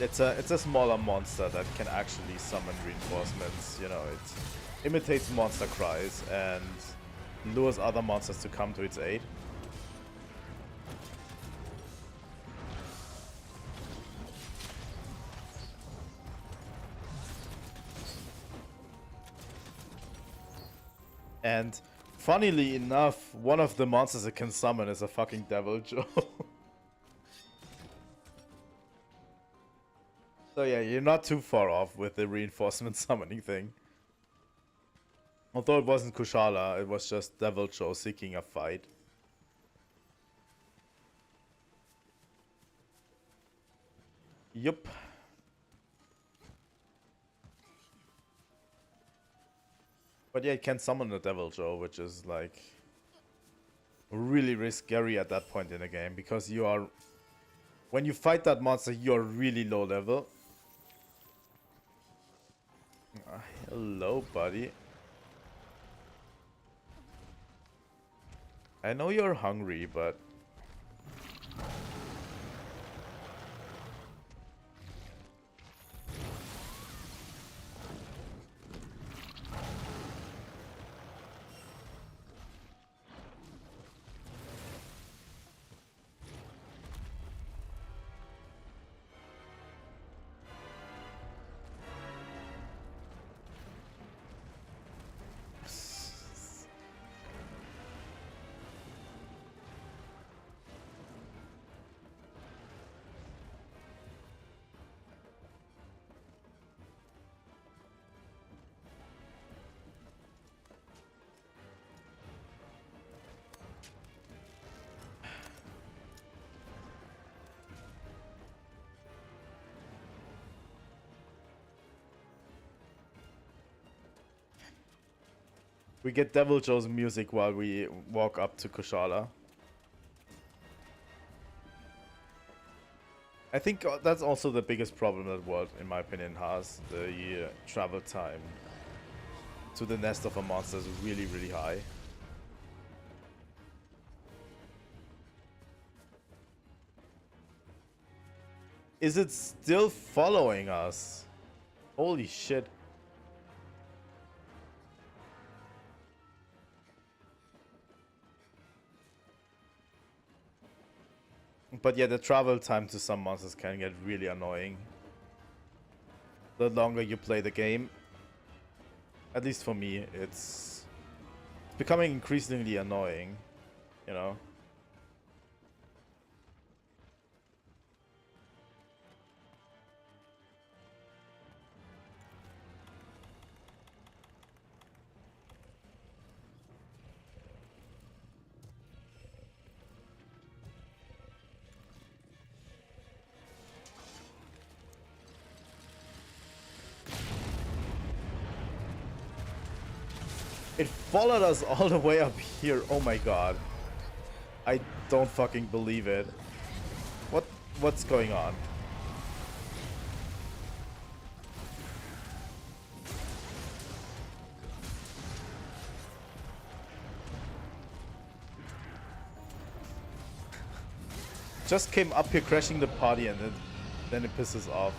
A: it's a smaller monster that can actually summon reinforcements. You know, it imitates monster cries and lures other monsters to come to its aid. And funnily enough, one of the monsters it can summon is a fucking Devil Joe. So yeah, you're not too far off with the reinforcement summoning thing. Although it wasn't Kushala, it was just Devil Joe seeking a fight. Yup. But yeah, it can summon a Devil Joe, which is like really scary at that point in the game, because you are, when you fight that monster, you are really low level. Hello, buddy. I know you're hungry, but we get Devil Joe's music while we walk up to Kushala. I think that's also the biggest problem that World, in my opinion, has. The travel time to the nest of a monster is really high. Is it still following us? Holy shit. But yeah, the travel time to some monsters can get really annoying the longer you play the game. At least for me, it's becoming increasingly annoying, you know? It followed us all the way up here. Oh my god. I don't fucking believe it. What's going on? Just came up here crashing the party and then it pisses off.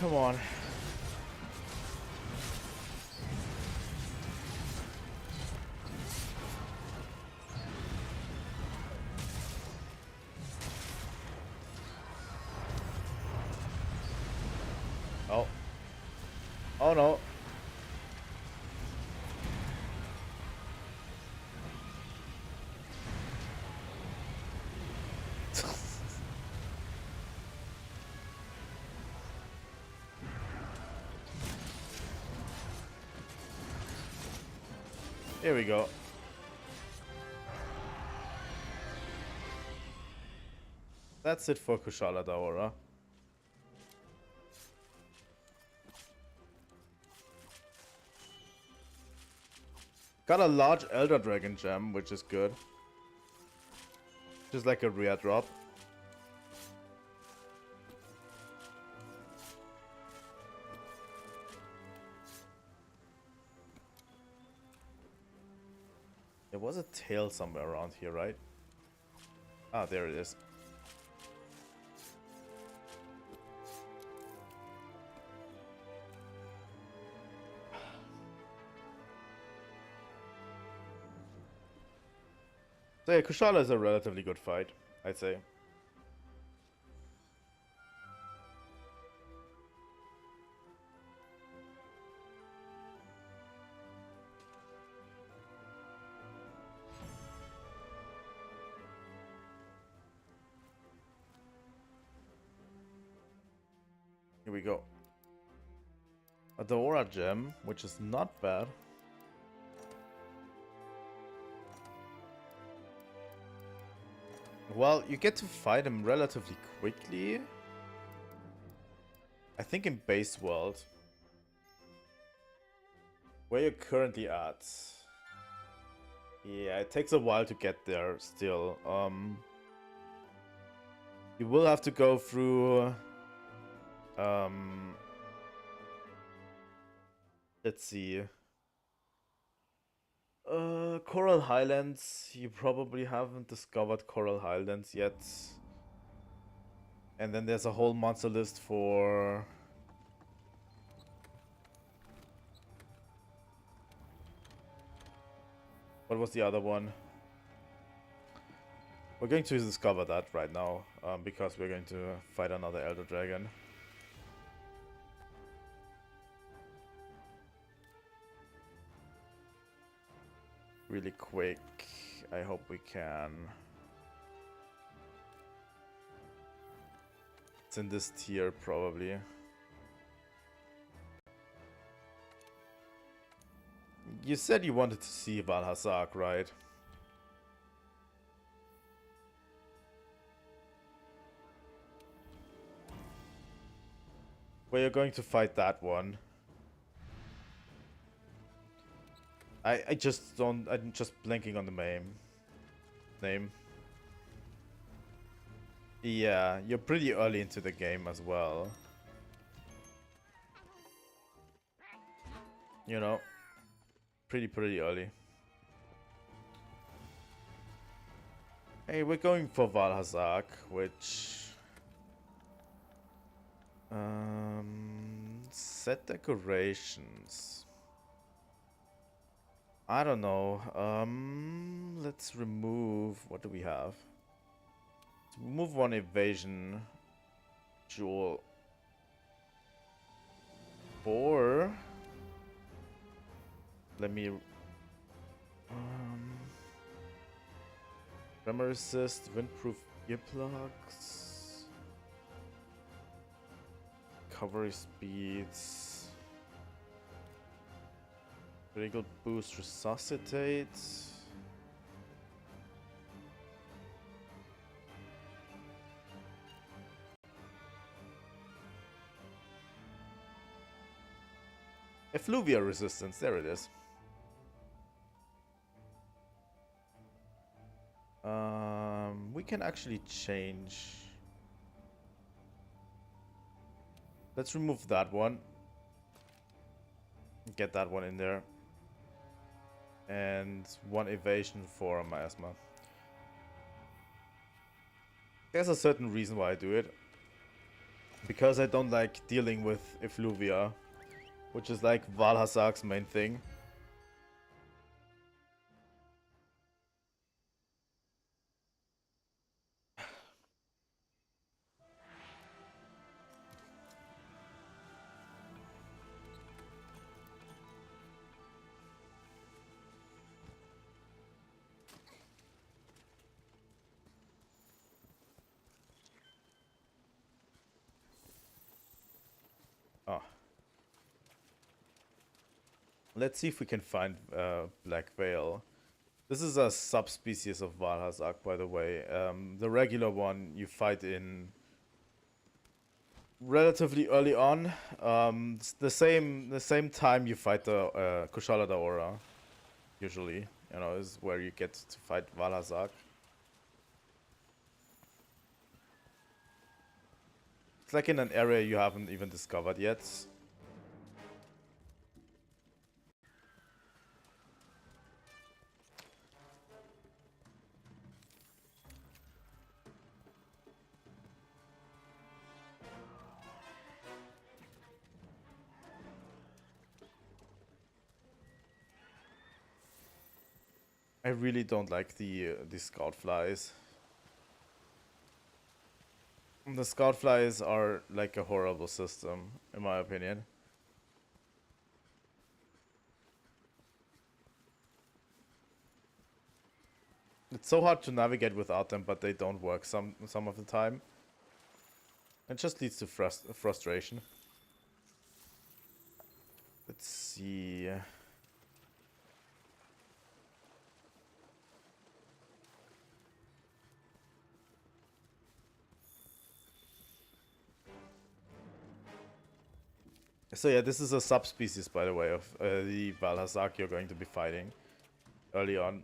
A: Come on. Oh no. Here we go. That's it for Kushala Daora. Got a large Elder Dragon gem, which is good. Just like a rare drop. There was a tail somewhere around here, right? Ah, there it is. So yeah, Kushala is a relatively good fight, I'd say. Here we go. A Daora gem, which is not bad. Well, you get to fight him relatively quickly. I think in base world. Where you're currently at. Yeah, it takes a while to get there still. You will have to go through let's see. Coral Highlands. You probably haven't discovered Coral Highlands yet. And then there's a whole monster list for... What was the other one? We're going to discover that right now, because we're going to fight another Elder Dragon. Really quick. I hope we can. It's in this tier, probably. You said you wanted to see Valhazak, right? Well, you're going to fight that one. I just don't... I'm just blanking on the name. Yeah, you're pretty early into the game as well. You know, pretty early. Hey, we're going for Valhazak, which... set decorations. I don't know. Let's remove... What do we have? Let's remove one evasion jewel. Or... Let me... Tremor resist, windproof earplugs. Recovery speeds. Critical boost resuscitate. Effluvia resistance, there it is. We can actually change. Let's remove that one. Get that one in there. And one evasion for miasma. There's a certain reason why I do it. Because I don't like dealing with effluvia, which is like Valhazak's main thing. Let's see if we can find Black Veil. This is a subspecies of Valhazak, by the way. The regular one you fight in relatively early on. It's the same time you fight the Kushala Daora, usually. You know, is where you get to fight Valhazak. It's like in an area you haven't even discovered yet. I really don't like the scout flies. The scout flies are like a horrible system, in my opinion. It's so hard to navigate without them, but they don't work some of the time. It just leads to frustration. Let's see. So yeah, this is a subspecies, by the way, of the Valhazak you're going to be fighting early on.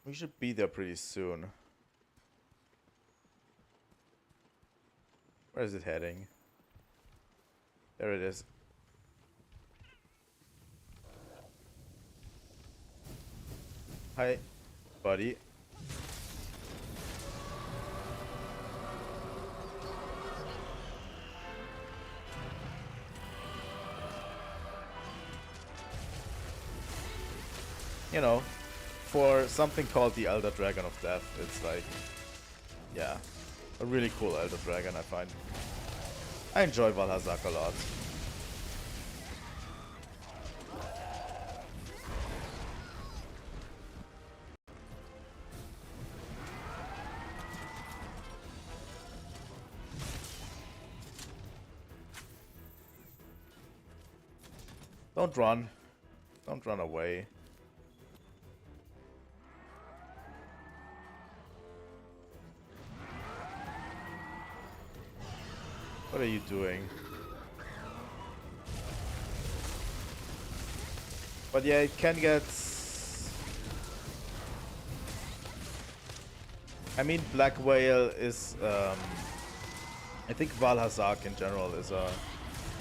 A: We should be there pretty soon. Where is it heading? There it is. Hi, buddy. You know, for something called the Elder Dragon of Death, it's like, yeah, a really cool Elder Dragon, I find. I enjoy Valhazak a lot. Don't run. Don't run away. What are you doing? But yeah, it can get... I mean, Black Whale is... I think Valhazak in general is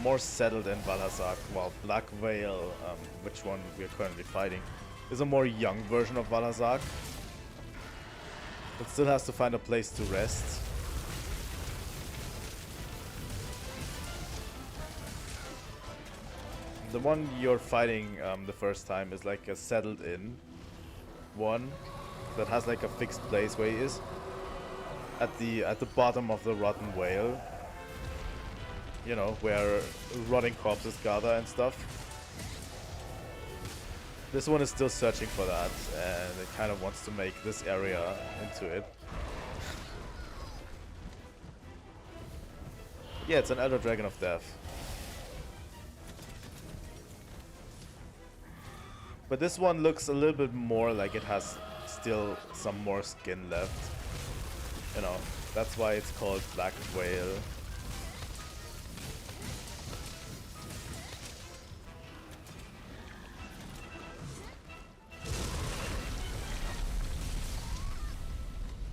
A: more settled in Valhazak, while Black Whale, which one we are currently fighting, is a more young version of Valhazak. It still has to find a place to rest. The one you're fighting the first time is like a settled in one that has like a fixed place where he is at the bottom of the rotten whale. You know, where rotting corpses gather and stuff. This one is still searching for that, and it kind of wants to make this area into it. Yeah, it's an Elder Dragon of Death. But this one looks a little bit more like it has still some more skin left. You know, that's why it's called Black Whale.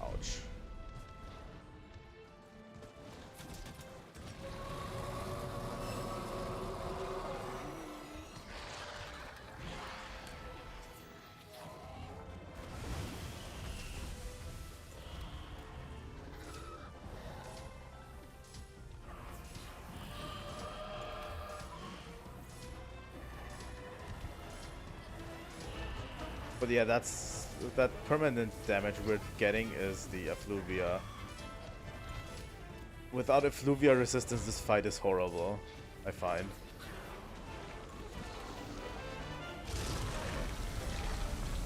A: Ouch. But yeah, that permanent damage we're getting is the effluvia. Without effluvia resistance, this fight is horrible, I find.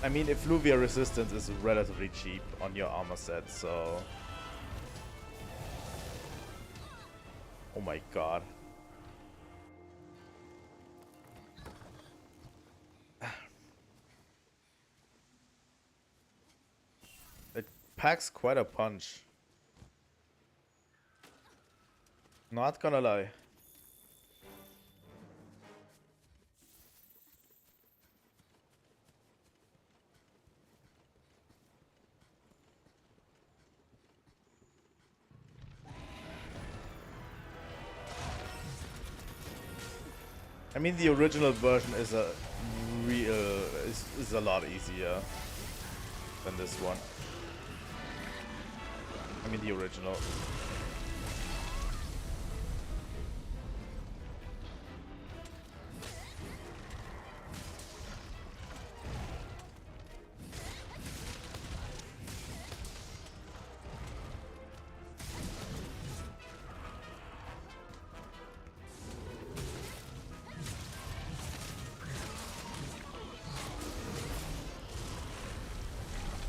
A: I mean, effluvia resistance is relatively cheap on your armor set, so... Oh my god. It packs quite a punch. Not gonna lie. I mean, the original version is a is a lot easier than this one. I mean, the original.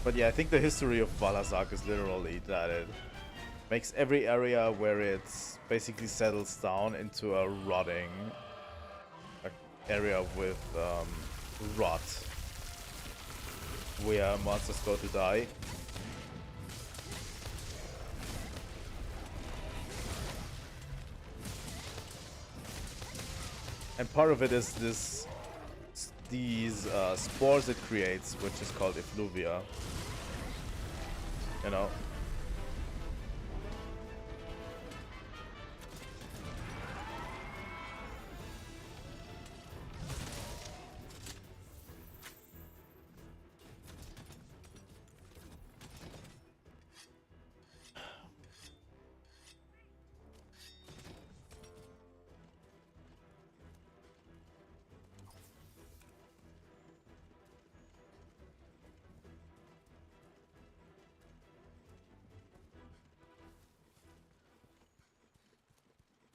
A: But yeah, I think the history of Valazak is literally that it makes every area where it basically settles down into a rotting area with rot, where monsters go to die. And part of it is these spores it creates, which is called effluvia. You know.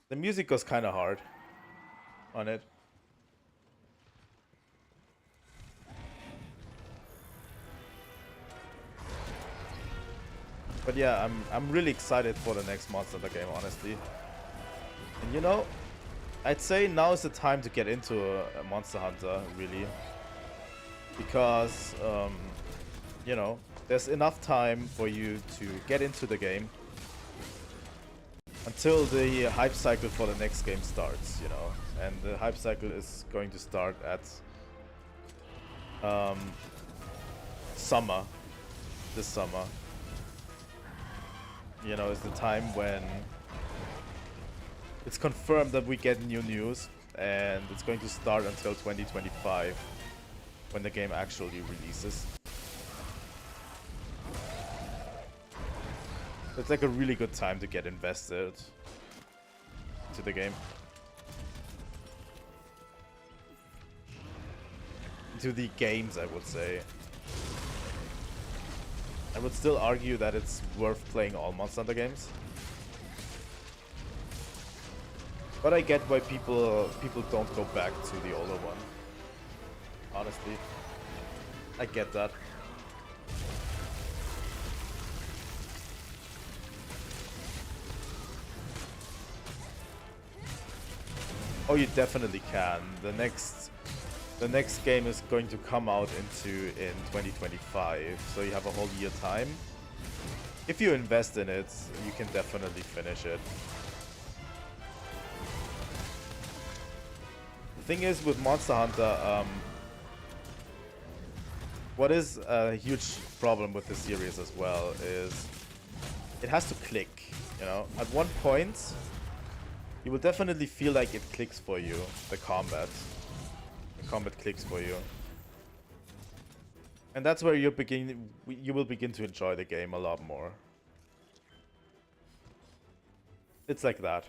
A: The music goes kind of hard on it. But yeah, I'm really excited for the next Monster Hunter game, honestly. And you know, I'd say now is the time to get into a Monster Hunter, really. Because, you know, there's enough time for you to get into the game until the hype cycle for the next game starts, you know. And the hype cycle is going to start at summer, this summer. You know, is the time when it's confirmed that we get new news, and it's going to start until 2025 when the game actually releases. It's like a really good time to get invested to the game. To the games, I would say. I would still argue that it's worth playing all Monster Hunter games. But I get why people don't go back to the older one. Honestly. I get that. Oh, you definitely can. The next game is going to come out in 2025, so you have a whole year time. If you invest in it, you can definitely finish it. The thing is with Monster Hunter, what is a huge problem with the series as well is it has to click, you know? At one point, you will definitely feel like it clicks for you, the combat. The combat clicks for you. And that's where you will begin to enjoy the game a lot more. It's like that.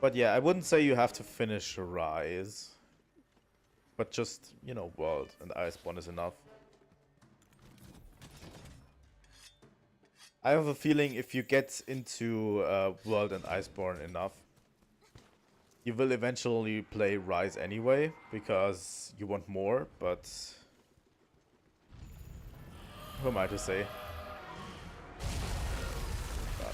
A: But yeah, I wouldn't say you have to finish Rise. But just, you know, World and Iceborne is enough. I have a feeling if you get into World and Iceborne enough, you will eventually play Rise anyway, because you want more, but who am I to say? God.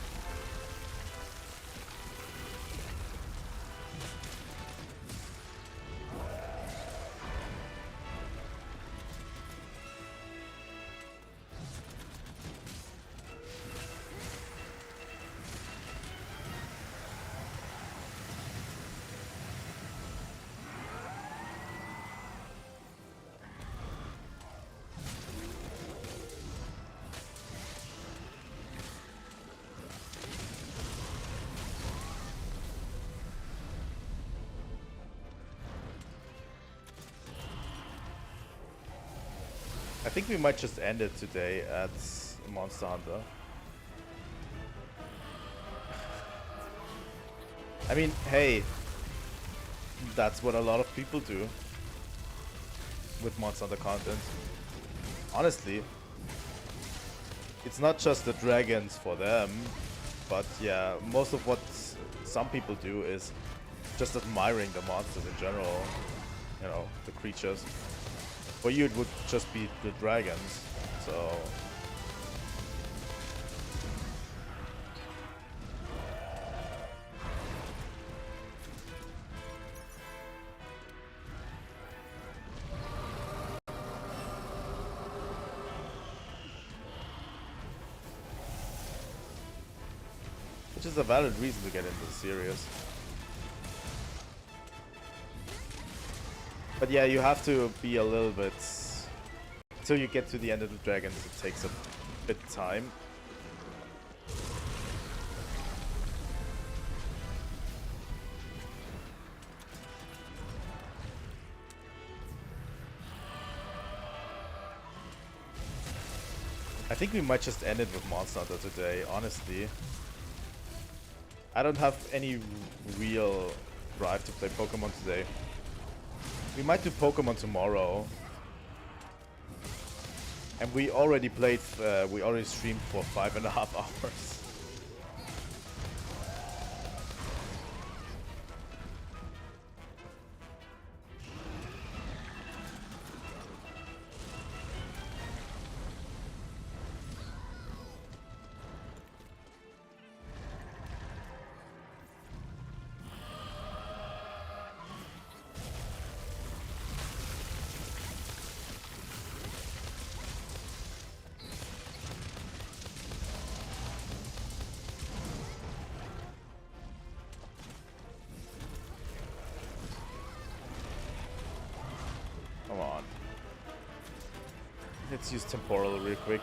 A: I think we might just end it today at Monster Hunter. I mean, hey, that's what a lot of people do with Monster Hunter content. Honestly, it's not just the dragons for them, but yeah, most of what some people do is just admiring the monsters in general, you know, the creatures. For you, it would just be the dragons, so... Which is a valid reason to get into the series. But yeah, you have to be a little bit... Until you get to the end of the dragons, it takes a bit of time. I think we might just end it with Monster Hunter today, honestly. I don't have any real drive to play Pokemon today. We might do Pokemon tomorrow. And we already played, we already streamed for 5.5 hours. Come on. Let's use Temporal real quick.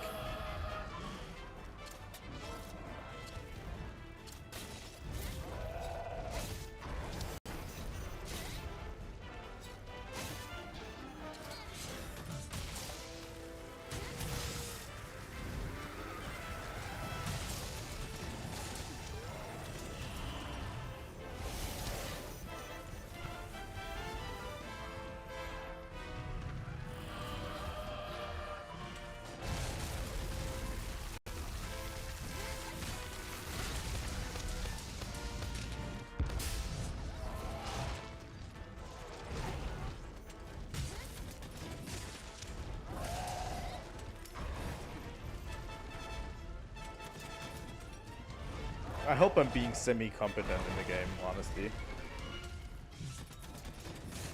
A: I hope I'm being semi-competent in the game, honestly.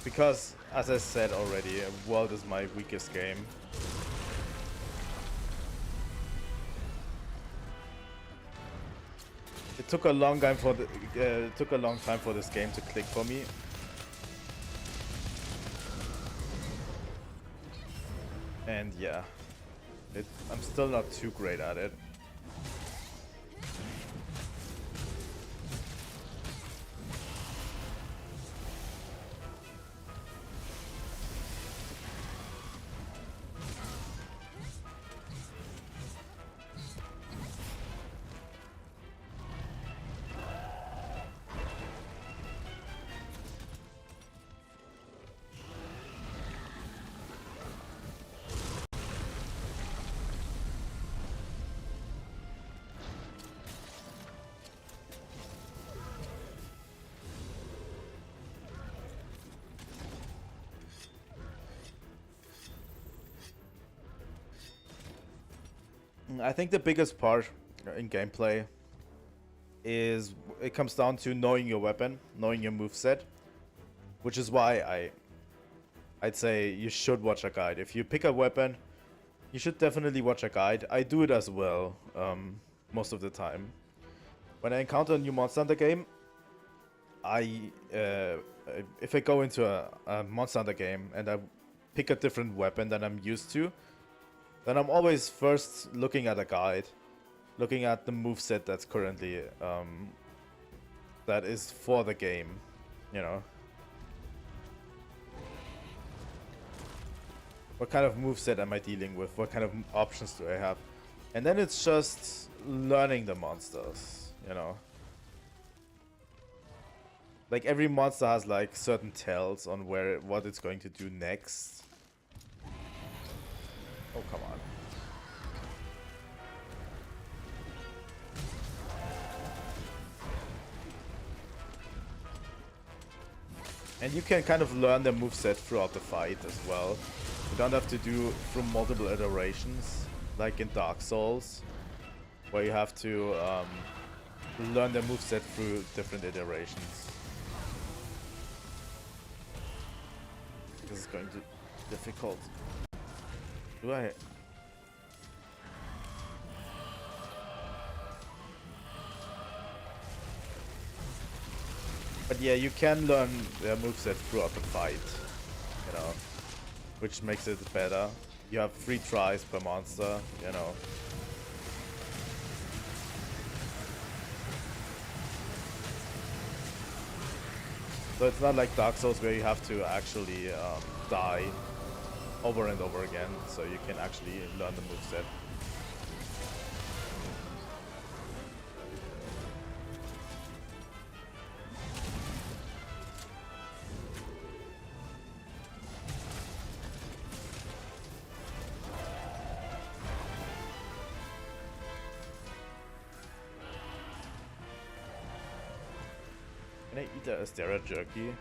A: Because, as I said already, World is my weakest game. It took a long time for this game to click for me. And yeah, I'm still not too great at it. I think the biggest part in gameplay is it comes down to knowing your weapon, knowing your moveset, which is why I'd say you should watch a guide. If you pick a weapon, you should definitely watch a guide. I do it as well, most of the time. When I encounter a new monster in the game, if I go into a monster hunter game and I pick a different weapon than I'm used to, then I'm always first looking at a guide, looking at the moveset that's currently that is for the game, you know. What kind of moveset am I dealing with? What kind of options do I have? And then it's just learning the monsters, you know. Like every monster has like certain tells on what it's going to do next. Oh, come on. And you can kind of learn the moveset throughout the fight as well. You don't have to do through multiple iterations, like in Dark Souls, where you have to learn the moveset through different iterations. This is going to be difficult. Do I... But yeah, you can learn their moveset throughout the fight, you know, which makes it better. You have 3 tries per monster, you know. So it's not like Dark Souls where you have to actually die over and over again, so you can actually learn the moveset. Can I eat the Astera jerky?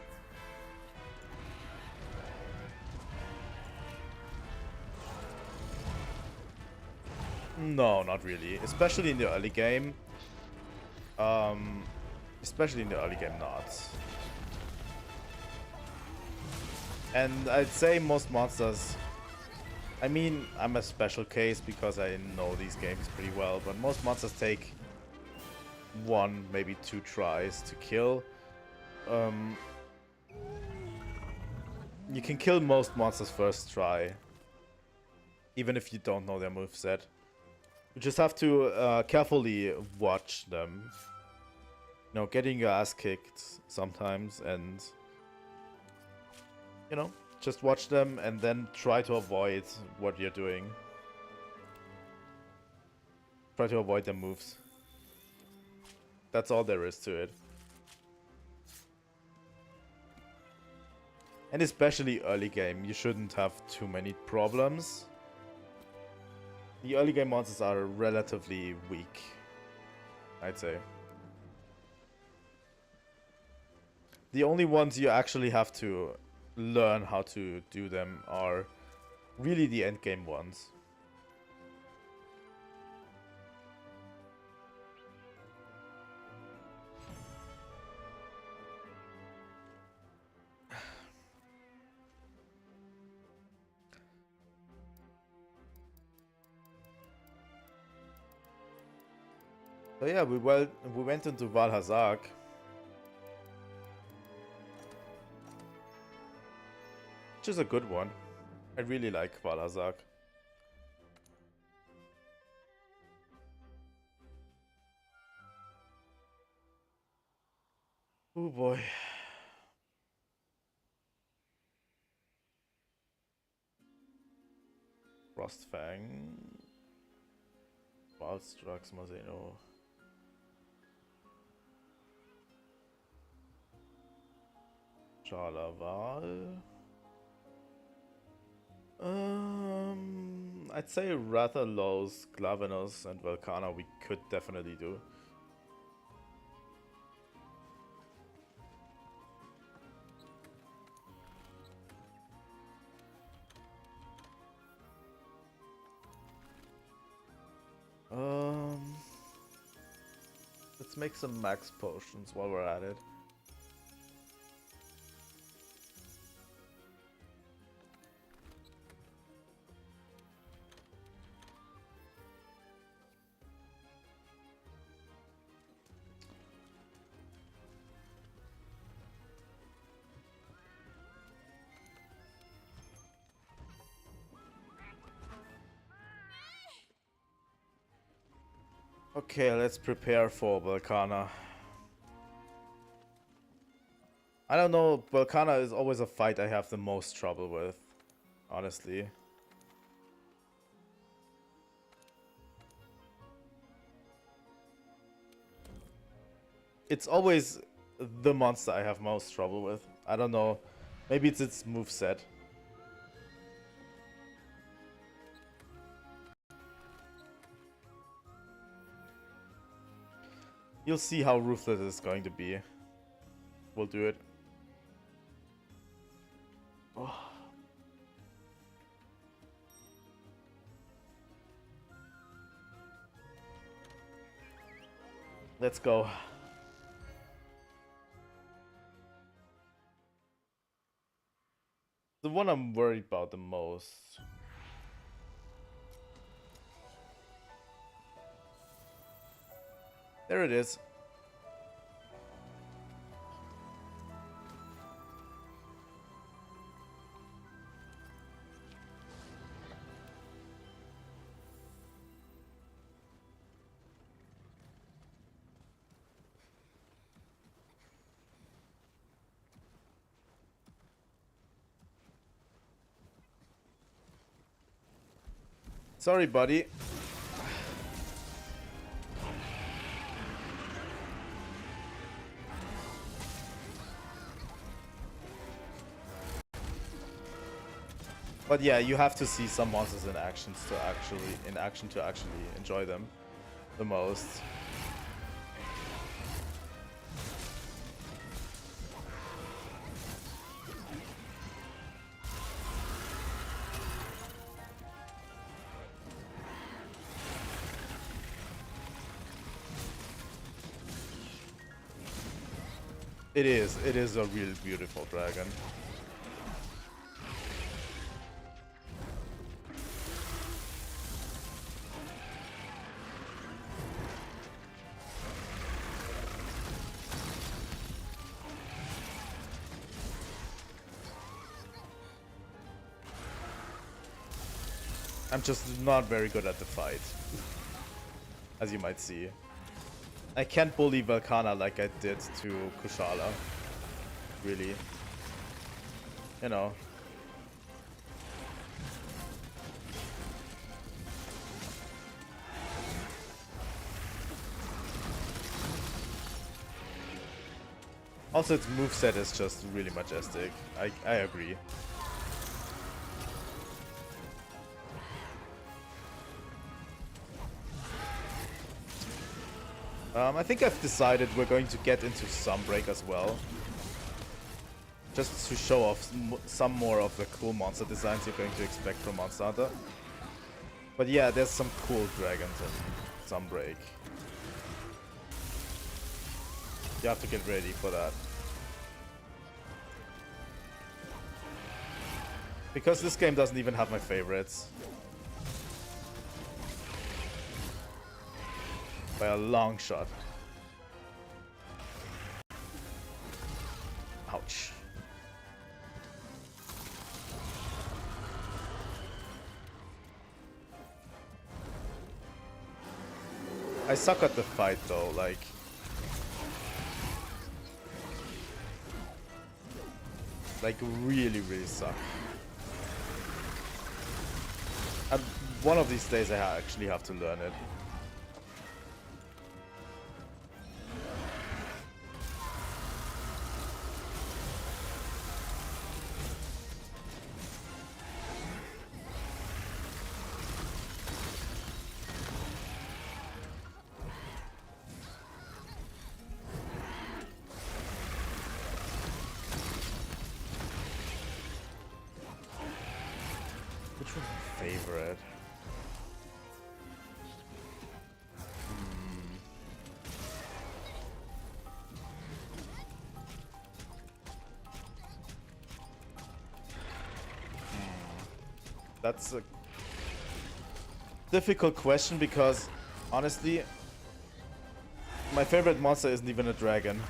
A: No, not really. Especially in the early game. Especially in the early game, not. And I'd say most monsters... I mean, I'm a special case because I know these games pretty well, but most monsters take 1, maybe 2 tries to kill. You can kill most monsters first try, even if you don't know their moveset. You just have to carefully watch them. You know, getting your ass kicked sometimes, and you know, just watch them and then try to avoid what you're doing. Try to avoid their moves. That's all there is to it. And especially early game, you shouldn't have too many problems. The early game monsters are relatively weak, I'd say. The only ones you actually have to learn how to do them are really the end game ones. So yeah, we went into Valhazak. Which is a good one. I really like Valhazak. Oh boy. Frostfang. Wahlstrax, mal sehen. Oh. Chalaval. I'd say Rathalos, Glavenus, and Volcana we could definitely do. let's make some max potions while we're at it. Okay, let's prepare for Volcana. I don't know, Volcana is always a fight I have the most trouble with, honestly. It's always the monster I have most trouble with. I don't know, maybe it's its moveset. You'll see how ruthless it's going to be. We'll do it. Oh. Let's go. The one I'm worried about the most. There it is. Sorry, buddy. But yeah, you have to see some monsters in action to actually enjoy them the most. It is a real beautiful dragon. I'm just not very good at the fight, as you might see. I can't bully Volcana like I did to Kushala. Really. You know. Also, its moveset is just really majestic. I agree. I think I've decided we're going to get into Sunbreak as well. Just to show off some more of the cool monster designs you're going to expect from Monster Hunter. But yeah, there's some cool dragons in Sunbreak. You have to get ready for that. Because this game doesn't even have my favorites. By a long shot. Ouch. I suck at the fight though, like... really, really suck. And one of these days I actually have to learn it. Which one's my favorite? That's a difficult question because, honestly, my favorite monster isn't even a dragon.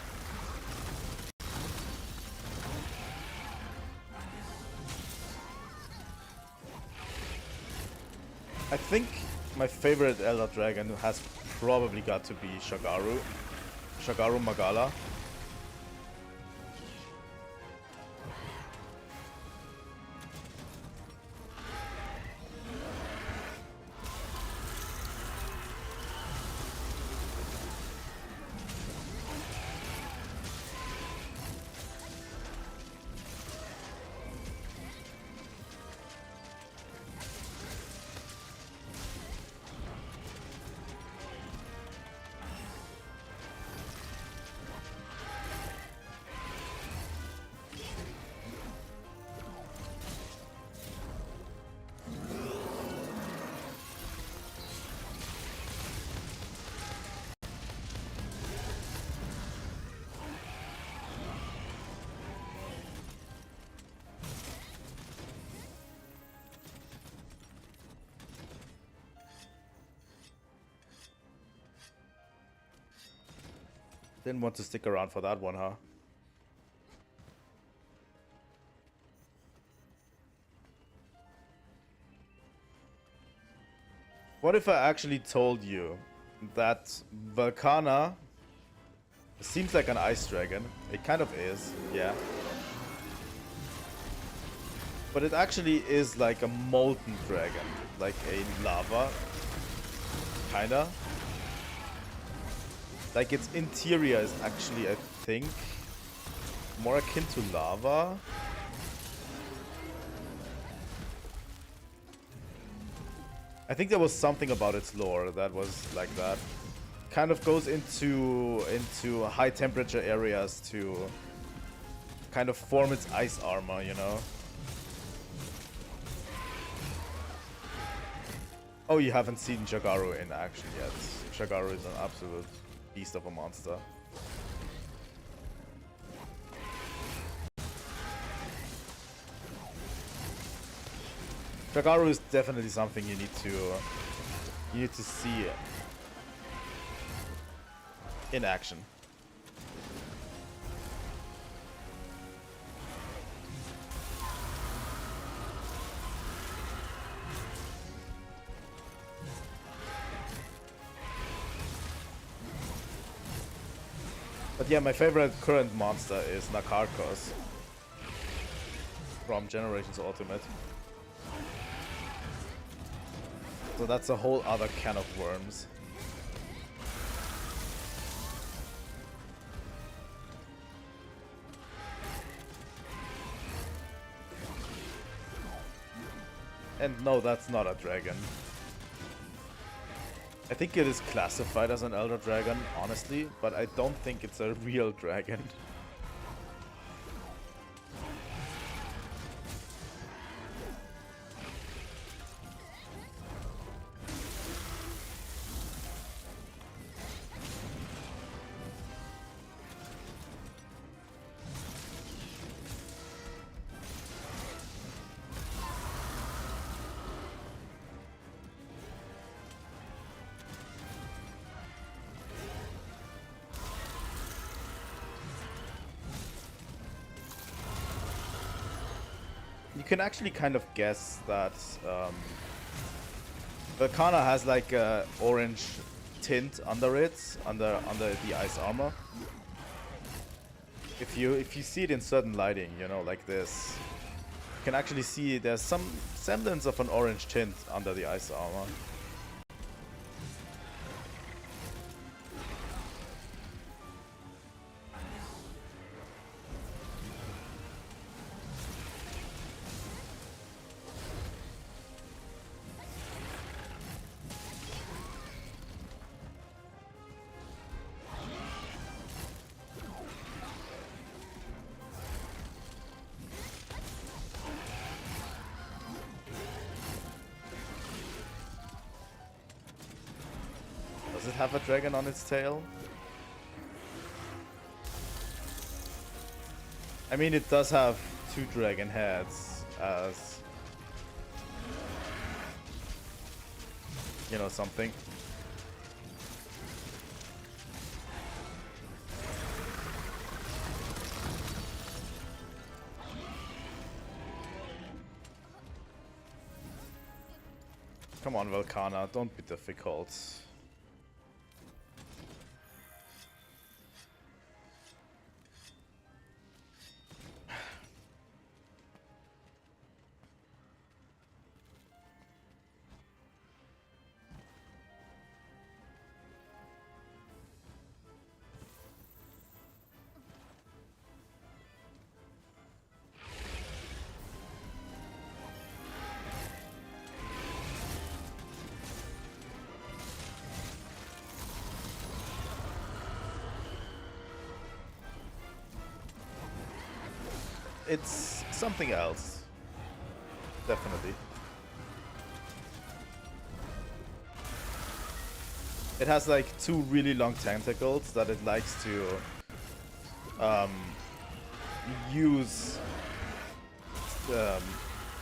A: I think my favorite Elder Dragon has probably got to be Shagaru. Shagaru Magala. Didn't want to stick around for that one, huh? What if I actually told you that Volcana seems like an ice dragon? It kind of is, yeah. But it actually is like a molten dragon, like a lava, kinda. Like its interior is actually, I think, more akin to lava. I think there was something about its lore that was like that. Kind of goes into high temperature areas to kind of form its ice armor, you know? Oh, you haven't seen Shagaru in action yet. Shagaru is an absolute beast of a monster. Shagaru is definitely something you need to see in action. But yeah, my favorite current monster is Nakarkos from Generations Ultimate. So that's a whole other can of worms. And no, that's not a dragon. I think it is classified as an Elder Dragon, honestly, but I don't think it's a real dragon. You can actually kind of guess that Volcana has like a orange tint under it, under the ice armor. If you see it in certain lighting, you know, like this, you can actually see there's some semblance of an orange tint under the ice armor. Does it have a dragon on its tail? I mean, it does have two dragon heads, as you know, something. Come on, Velkana, don't be difficult. It's something else. Definitely. It has like 2 really long tentacles that it likes to use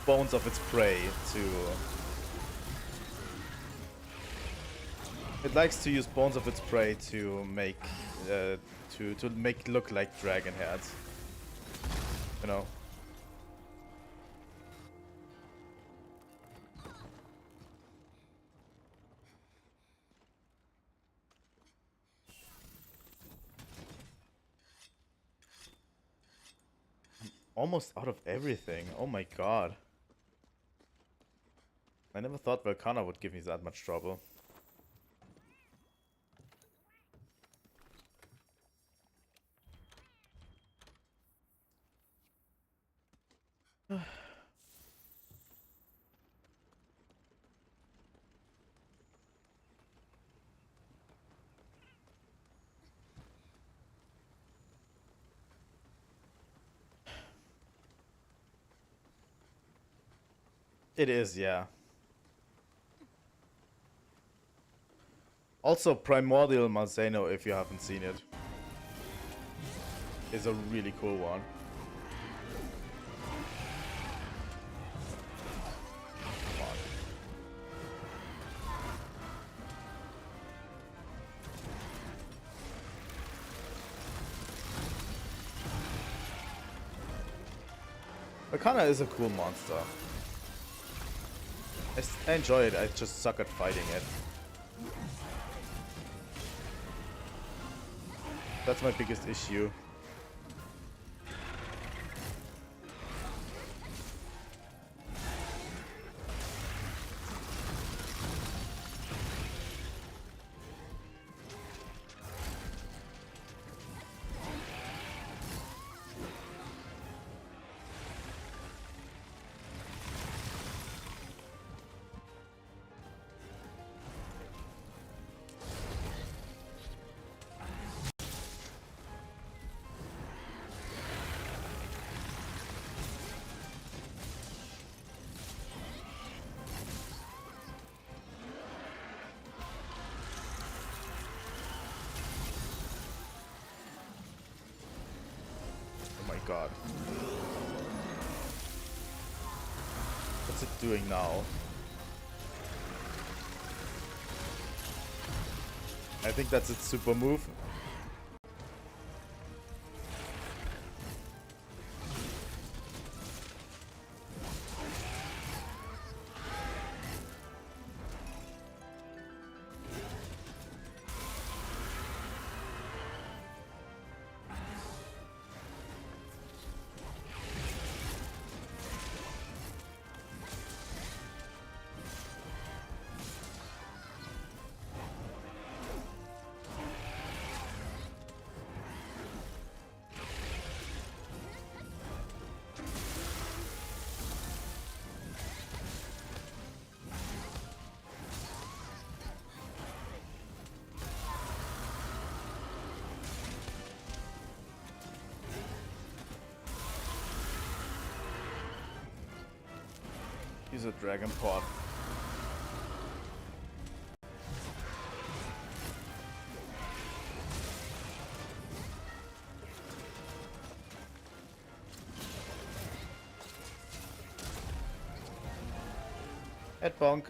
A: bones of its prey to... It likes to use bones of its prey to make to make look like dragon heads. You know. I'm almost out of everything. Oh my god. I never thought Velkana would give me that much trouble. It is, yeah. Also, Primordial Malzeno, if you haven't seen it, is a really cool one. Arcana is a cool monster. I enjoy it, I just suck at fighting it. That's my biggest issue. God. What's it doing now? I think that's its super move. Use a dragon pot. Head bonk.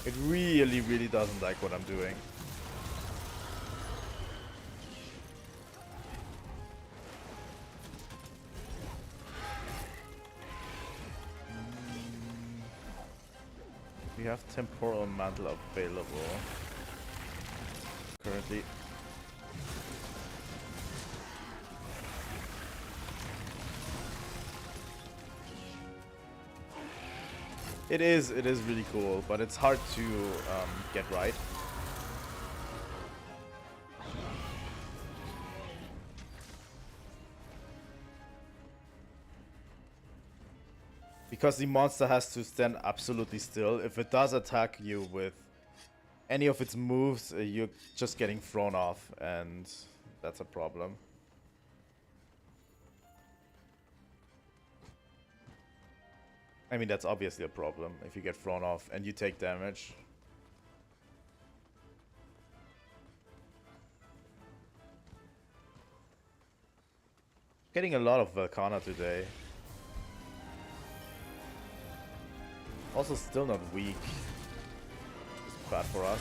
A: It really, really doesn't like what I'm doing. We have Temporal Mantle available currently. It is really cool, but it's hard to get right. Because the monster has to stand absolutely still. If it does attack you with any of its moves, you're just getting thrown off, and that's a problem. I mean, that's obviously a problem if you get thrown off and you take damage. Getting a lot of Velkhana today. Also still not weak. It's bad for us.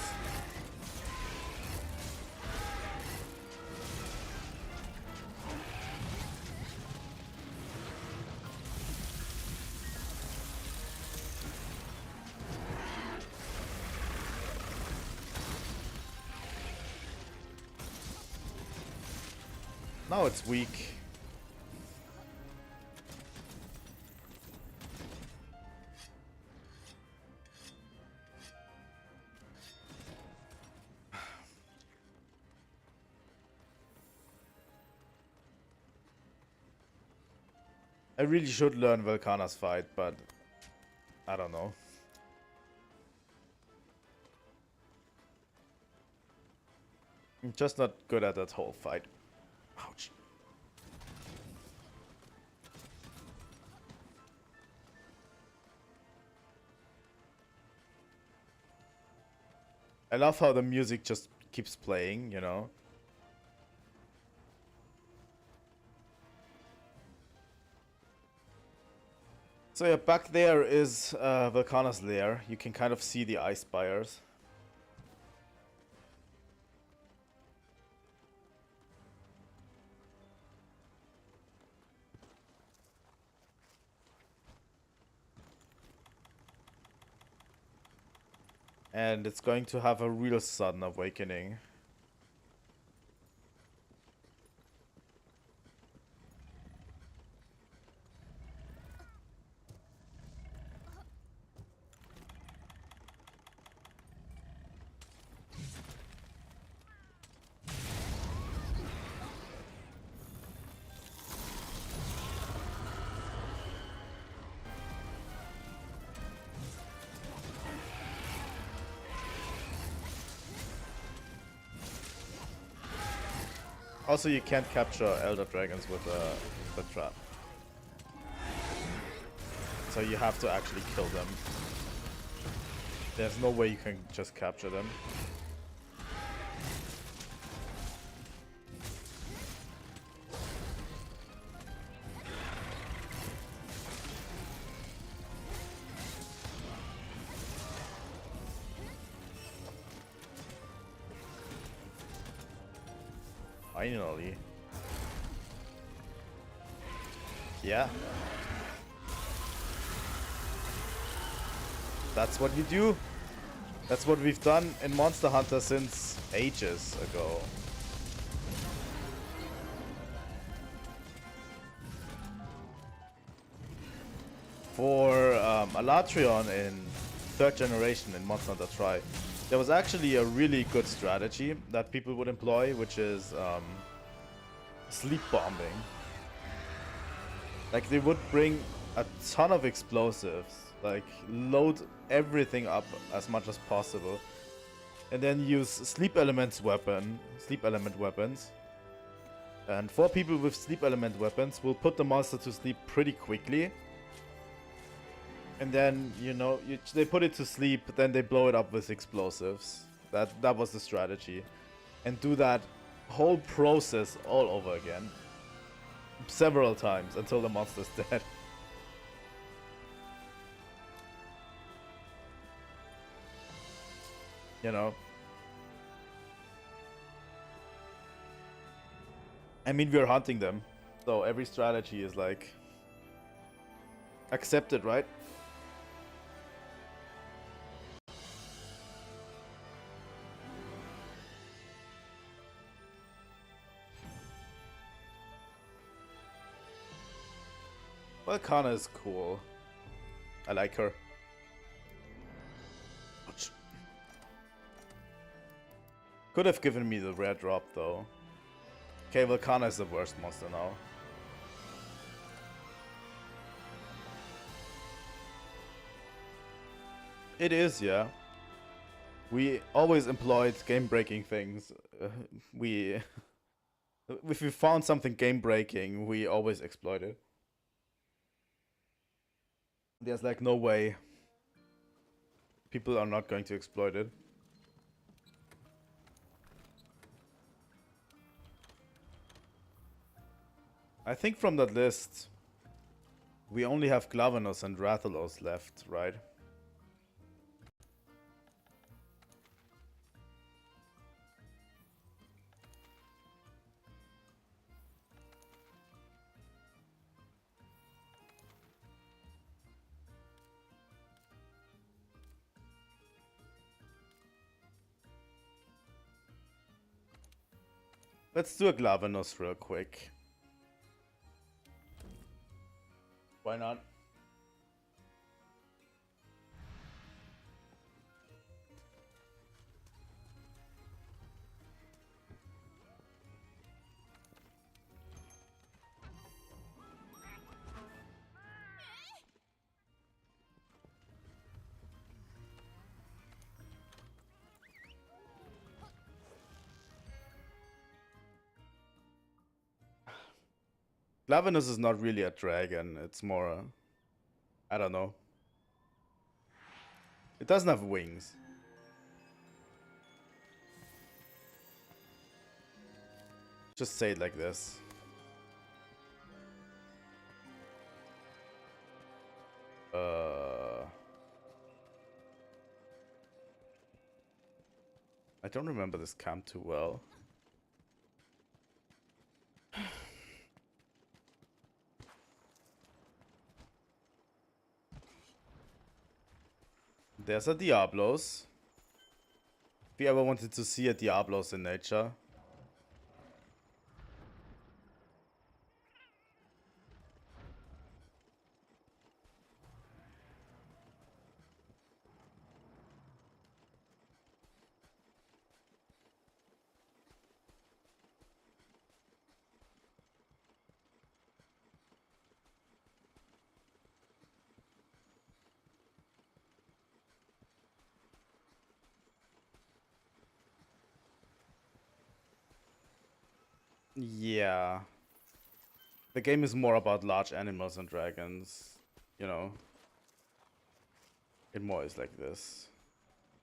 A: Now it's weak. I really should learn Velkhana's fight, but I don't know. I'm just not good at that whole fight. Ouch. I love how the music just keeps playing, you know? So yeah, back there is Velkhana's lair. You can kind of see the ice spires. And it's going to have a real sudden awakening. Also, you can't capture Elder Dragons with the trap. So you have to actually kill them. There's no way you can just capture them. Finally. Yeah. That's what you do. That's what we've done in Monster Hunter since ages ago. For Alatrion in 3rd generation in Monster Hunter Tri, there was actually a really good strategy that people would employ, which is sleep bombing. Like, they would bring a ton of explosives, like load everything up as much as possible, and then use sleep element weapons. And 4 people with sleep element weapons will put the monster to sleep pretty quickly. And then, you know, they put it to sleep, then they blow it up with explosives. That was the strategy. And do that whole process all over again. Several times until the monster's dead. You know? I mean, we're hunting them. So every strategy is like accepted, right? Well, Kana is cool. I like her. Ouch. Could have given me the rare drop though. Okay, Volcana is the worst monster now. It is, yeah. We always employed game-breaking things. If we found something game-breaking, we always exploit it. There's like no way people are not going to exploit it. I think from that list, we only have Glavenus and Rathalos left, right? Let's do a Glavenus real quick. Why not? Glavenus is not really a dragon, it's more a... I don't know. It doesn't have wings. Just say it like this. I don't remember this camp too well. There's a Diablos. If you ever wanted to see a Diablos in nature. Yeah. The game is more about large animals and dragons, you know. It more is like this.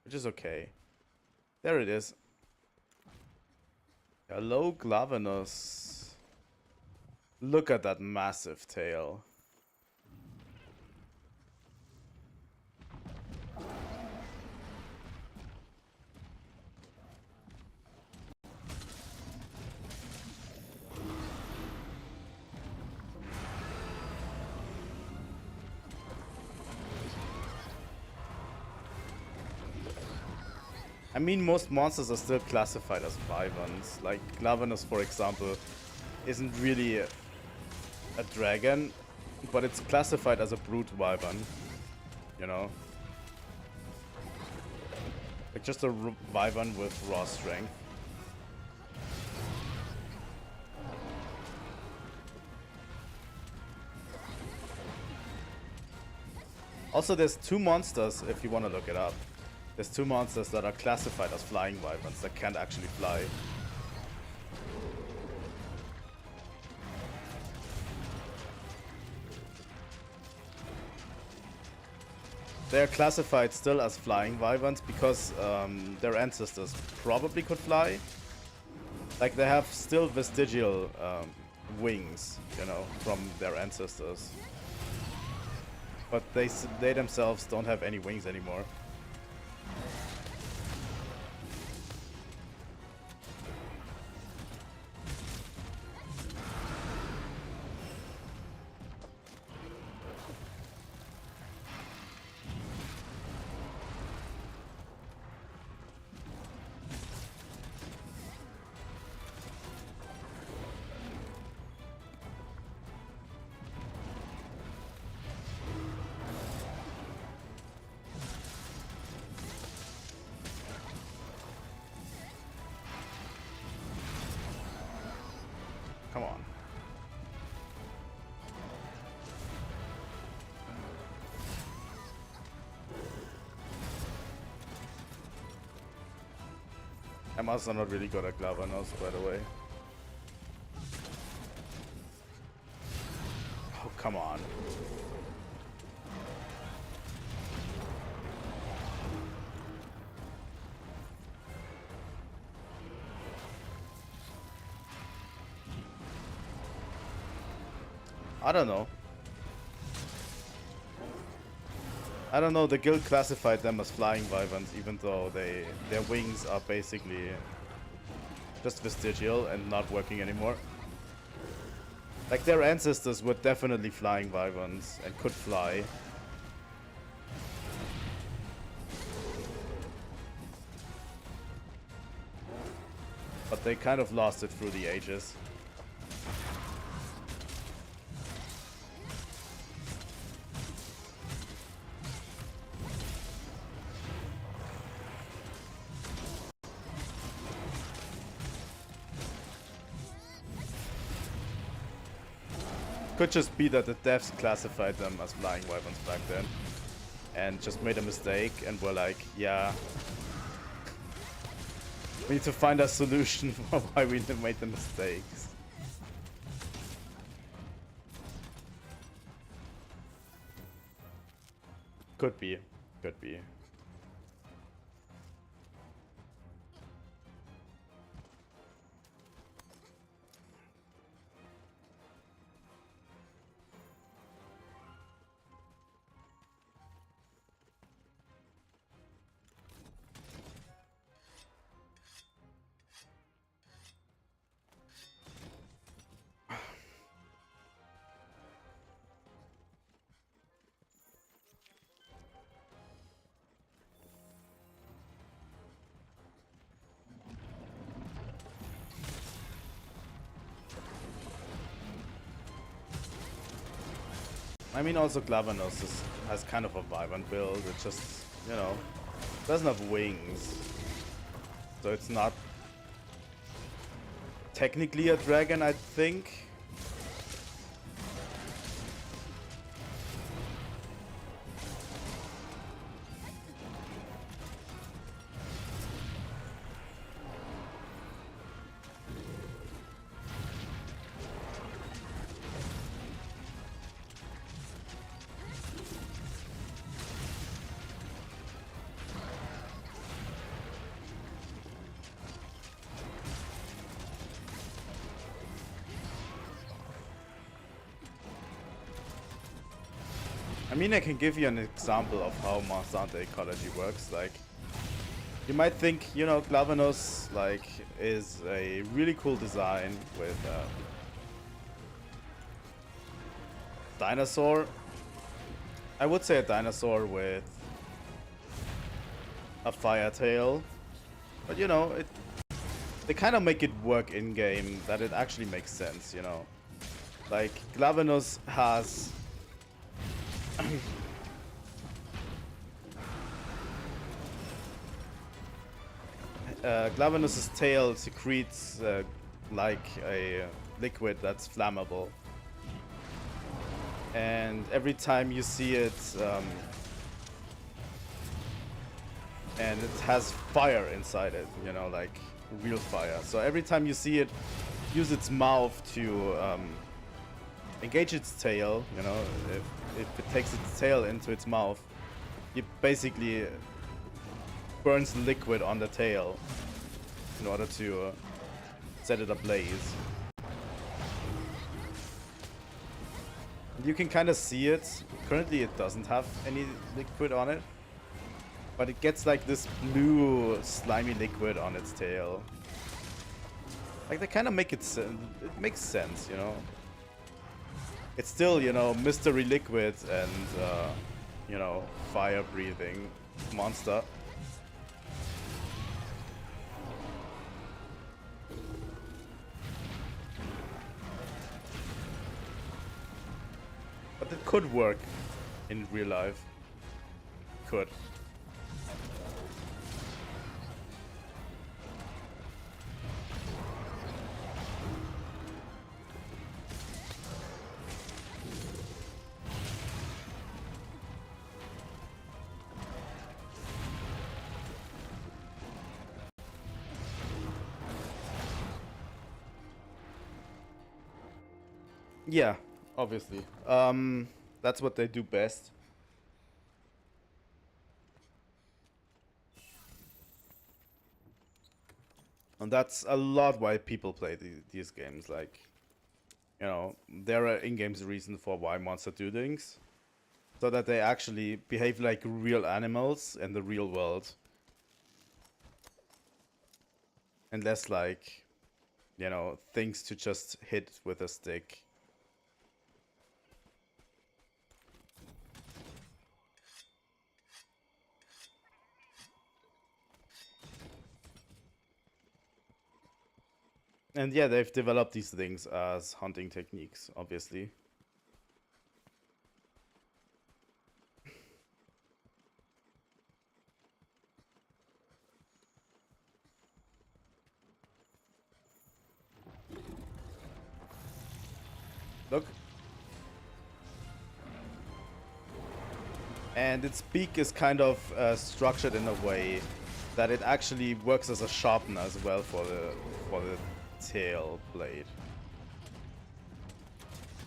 A: Which is okay. There it is. Hello, Glavenus. Look at that massive tail. I mean, most monsters are still classified as wyverns. Like, Glavenus, for example, isn't really a dragon, but it's classified as a brute wyvern. You know? Like, just a wyvern with raw strength. Also, there's two monsters, if you want to look it up. There's two monsters that are classified as flying wyverns that can't actually fly. They're classified still as flying wyverns because their ancestors probably could fly. Like, they have still vestigial wings, you know, from their ancestors. But they themselves don't have any wings anymore. I'm also not really good at Glavanos, by the way. Oh, come on. I don't know. I don't know, the guild classified them as flying wyverns, even though their wings are basically just vestigial and not working anymore. Like, their ancestors were definitely flying wyverns and could fly. But they kind of lost it through the ages. Could just be that the devs classified them as flying wyverns back then and just made a mistake and were like, yeah, we need to find a solution for why we made the mistakes. Could be. Could be. I mean, also Glavanos has kind of a wyvern build. It just, you know, doesn't have wings. So it's not technically a dragon, I think. I mean, I can give you an example of how Monster Hunter ecology works. Like, you might think, you know, Glavanos, like, is a really cool design with dinosaur. I would say a dinosaur with a fire tail. But, you know, they kind of make it work in-game that it actually makes sense, you know. Like, Glavanos has... Glavanos' tail secretes like a liquid that's flammable, and every time you see it, and it has fire inside it, you know, like real fire. So every time you see it use its mouth to engage its tail, you know, if it takes its tail into its mouth, it basically burns liquid on the tail in order to set it ablaze. You can kind of see it. Currently it doesn't have any liquid on it, but it gets like this blue slimy liquid on its tail. Like, they kind of make it makes sense, you know. It's still, you know, mystery liquid and, you know, fire-breathing monster. But it could work in real life. Could. Yeah, obviously. That's what they do best. And that's a lot why people play these games. Like, you know, there are in-game reasons for why monsters do things. So that they actually behave like real animals in the real world. And less like, you know, things to just hit with a stick. And yeah, they've developed these things as hunting techniques, obviously. Look. And its beak is kind of structured in a way that it actually works as a sharpener as well for the tail blade.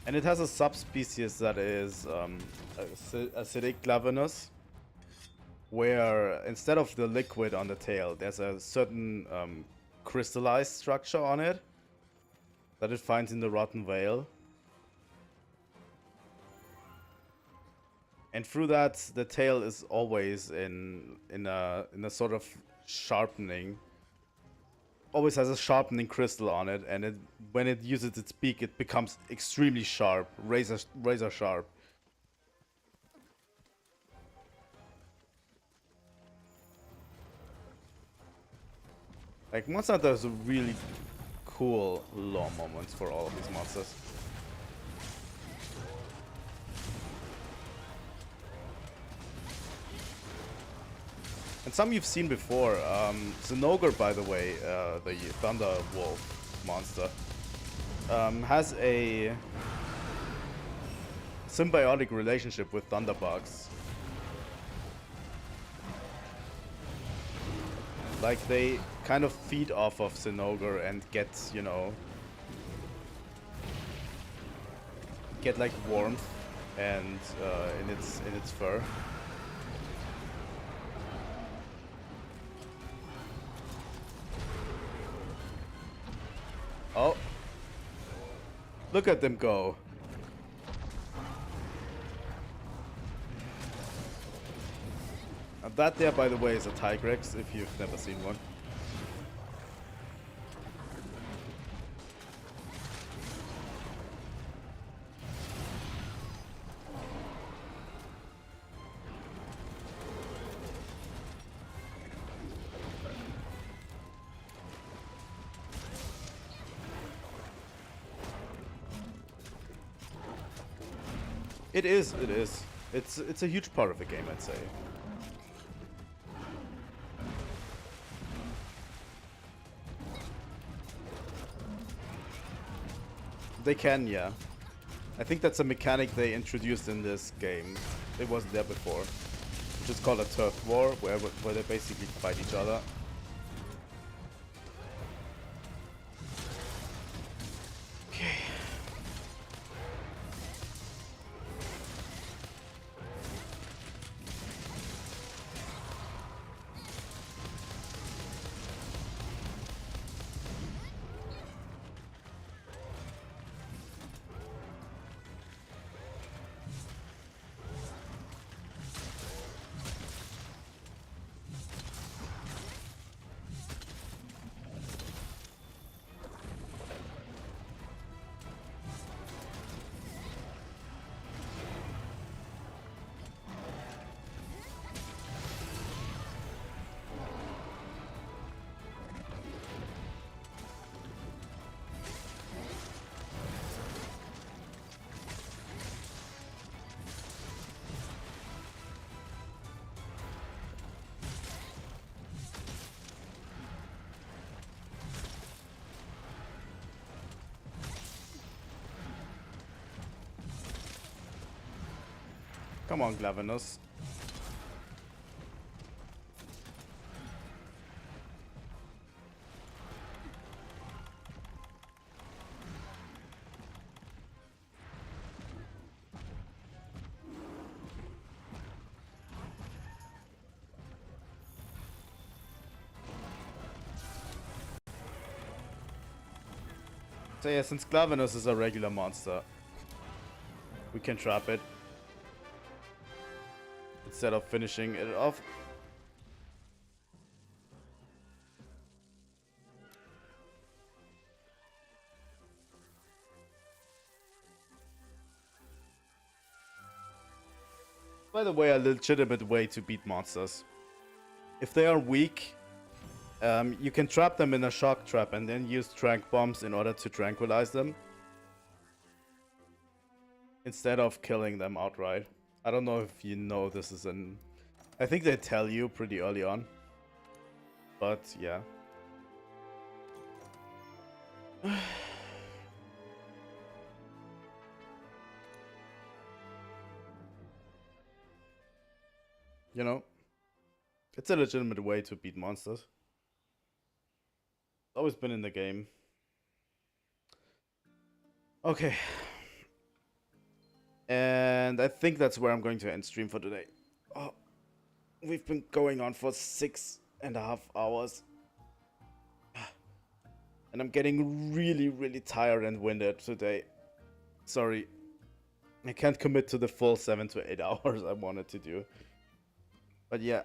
A: And it has a subspecies that is acidic glavenus, where instead of the liquid on the tail, there's a certain crystallized structure on it that it finds in the rotten veil. And through that, the tail is always in a sort of sharpening. Always has a sharpening crystal on it, and when it uses its beak, it becomes extremely sharp, razor sharp. Like, Monster Hunter has really cool lore moments for all of these monsters. And some you've seen before. Zinogre, by the way, the Thunder Wolf monster, has a symbiotic relationship with Thunderbugs. Like, they kind of feed off of Zinogre and get, you know, get like warmth and in its fur. Oh. Look at them go. And that there, by the way, is a Tigrex, if you've never seen one. It is. It's a huge part of the game, I'd say. They can, yeah. I think that's a mechanic they introduced in this game. It wasn't there before. Which is called a turf war, where they basically fight each other. Okay. Come on, Glavenus. So yeah, since Glavenus is a regular monster, we can trap it instead of finishing it off. By the way, a legitimate way to beat monsters. If they are weak, you can trap them in a shock trap and then use tranq bombs in order to tranquilize them, instead of killing them outright. I don't know if you know this is an... I think they tell you pretty early on. But yeah. You know, it's a legitimate way to beat monsters. It's always been in the game. Okay. And I think that's where I'm going to end stream for today. Oh, we've been going on for 6.5 hours. And I'm getting really, really tired and winded today. Sorry. I can't commit to the full 7 to 8 hours I wanted to do. But yeah.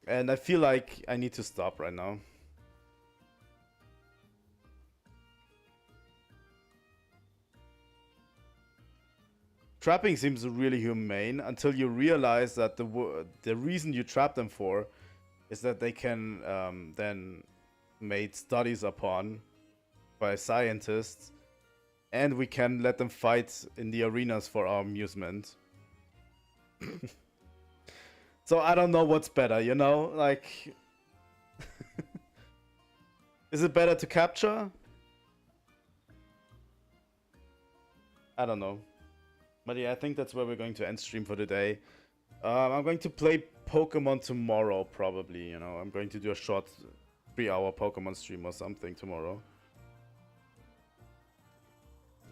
A: And I feel like I need to stop right now. Trapping seems really humane until you realize that the reason you trap them for is that they can then made studies upon by scientists, and we can let them fight in the arenas for our amusement. So I don't know what's better, you know? Like... Is it better to capture? I don't know. But yeah, I think that's where we're going to end stream for today. I'm going to play Pokemon tomorrow, probably, you know. I'm going to do a short 3-hour Pokemon stream or something tomorrow.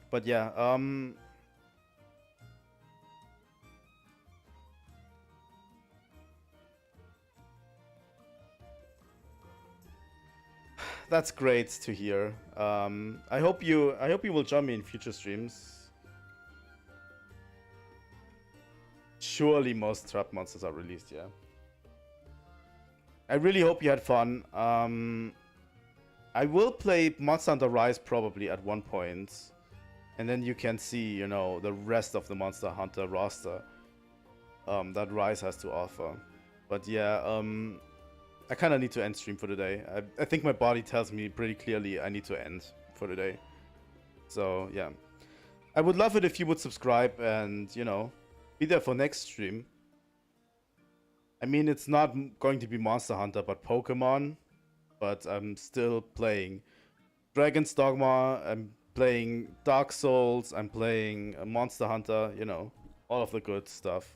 A: But yeah, that's great to hear. I hope you will join me in future streams. Surely most trap monsters are released, yeah. I really hope you had fun. I will play Monster Hunter Rise probably at one point. And then you can see, you know, the rest of the Monster Hunter roster that Rise has to offer. But yeah, I kind of need to end stream for today. I think my body tells me pretty clearly I need to end for today. So yeah. I would love it if you would subscribe and, you know, be there for next stream. I mean, it's not going to be Monster Hunter, but Pokemon. But I'm still playing Dragon's Dogma, I'm playing Dark Souls, I'm playing Monster Hunter, you know, all of the good stuff.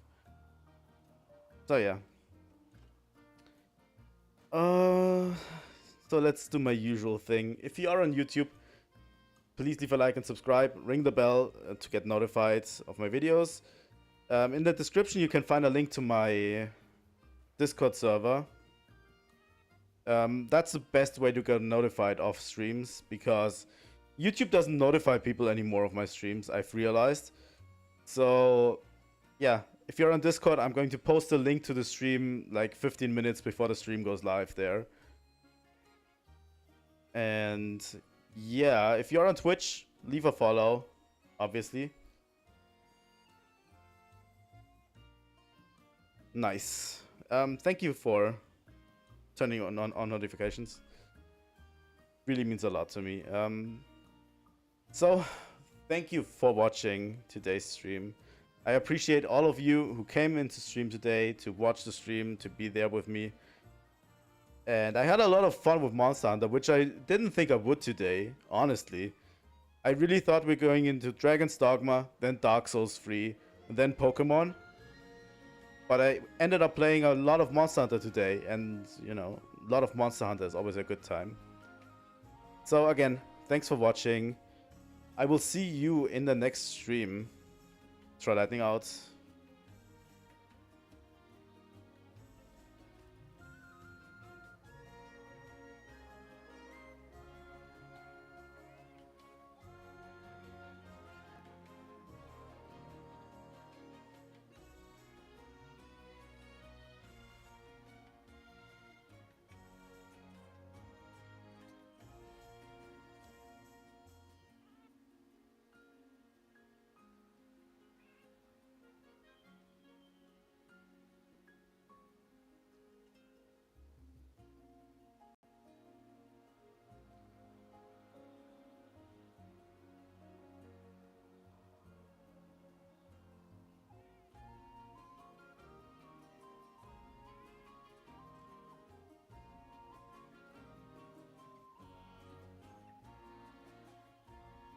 A: So yeah. So let's do my usual thing. If you are on YouTube, please leave a like and subscribe. Ring the bell to get notified of my videos. In the description you can find a link to my Discord server. That's the best way to get notified of streams, because YouTube doesn't notify people anymore of my streams, I've realized. So yeah, if you're on Discord, I'm going to post a link to the stream like 15 minutes before the stream goes live there. And yeah, if you're on Twitch, leave a follow, obviously. Nice. Thank you for turning on notifications. Really means a lot to me. So, thank you for watching today's stream. I appreciate all of you who came into stream today to watch the stream, to be there with me. And I had a lot of fun with Monster Hunter, which I didn't think I would today, honestly. I really thought we're going into Dragon's Dogma, then Dark Souls 3, and then Pokemon. But I ended up playing a lot of Monster Hunter today, and, you know, a lot of Monster Hunter is always a good time. So again, thanks for watching. I will see you in the next stream. Trilightning out.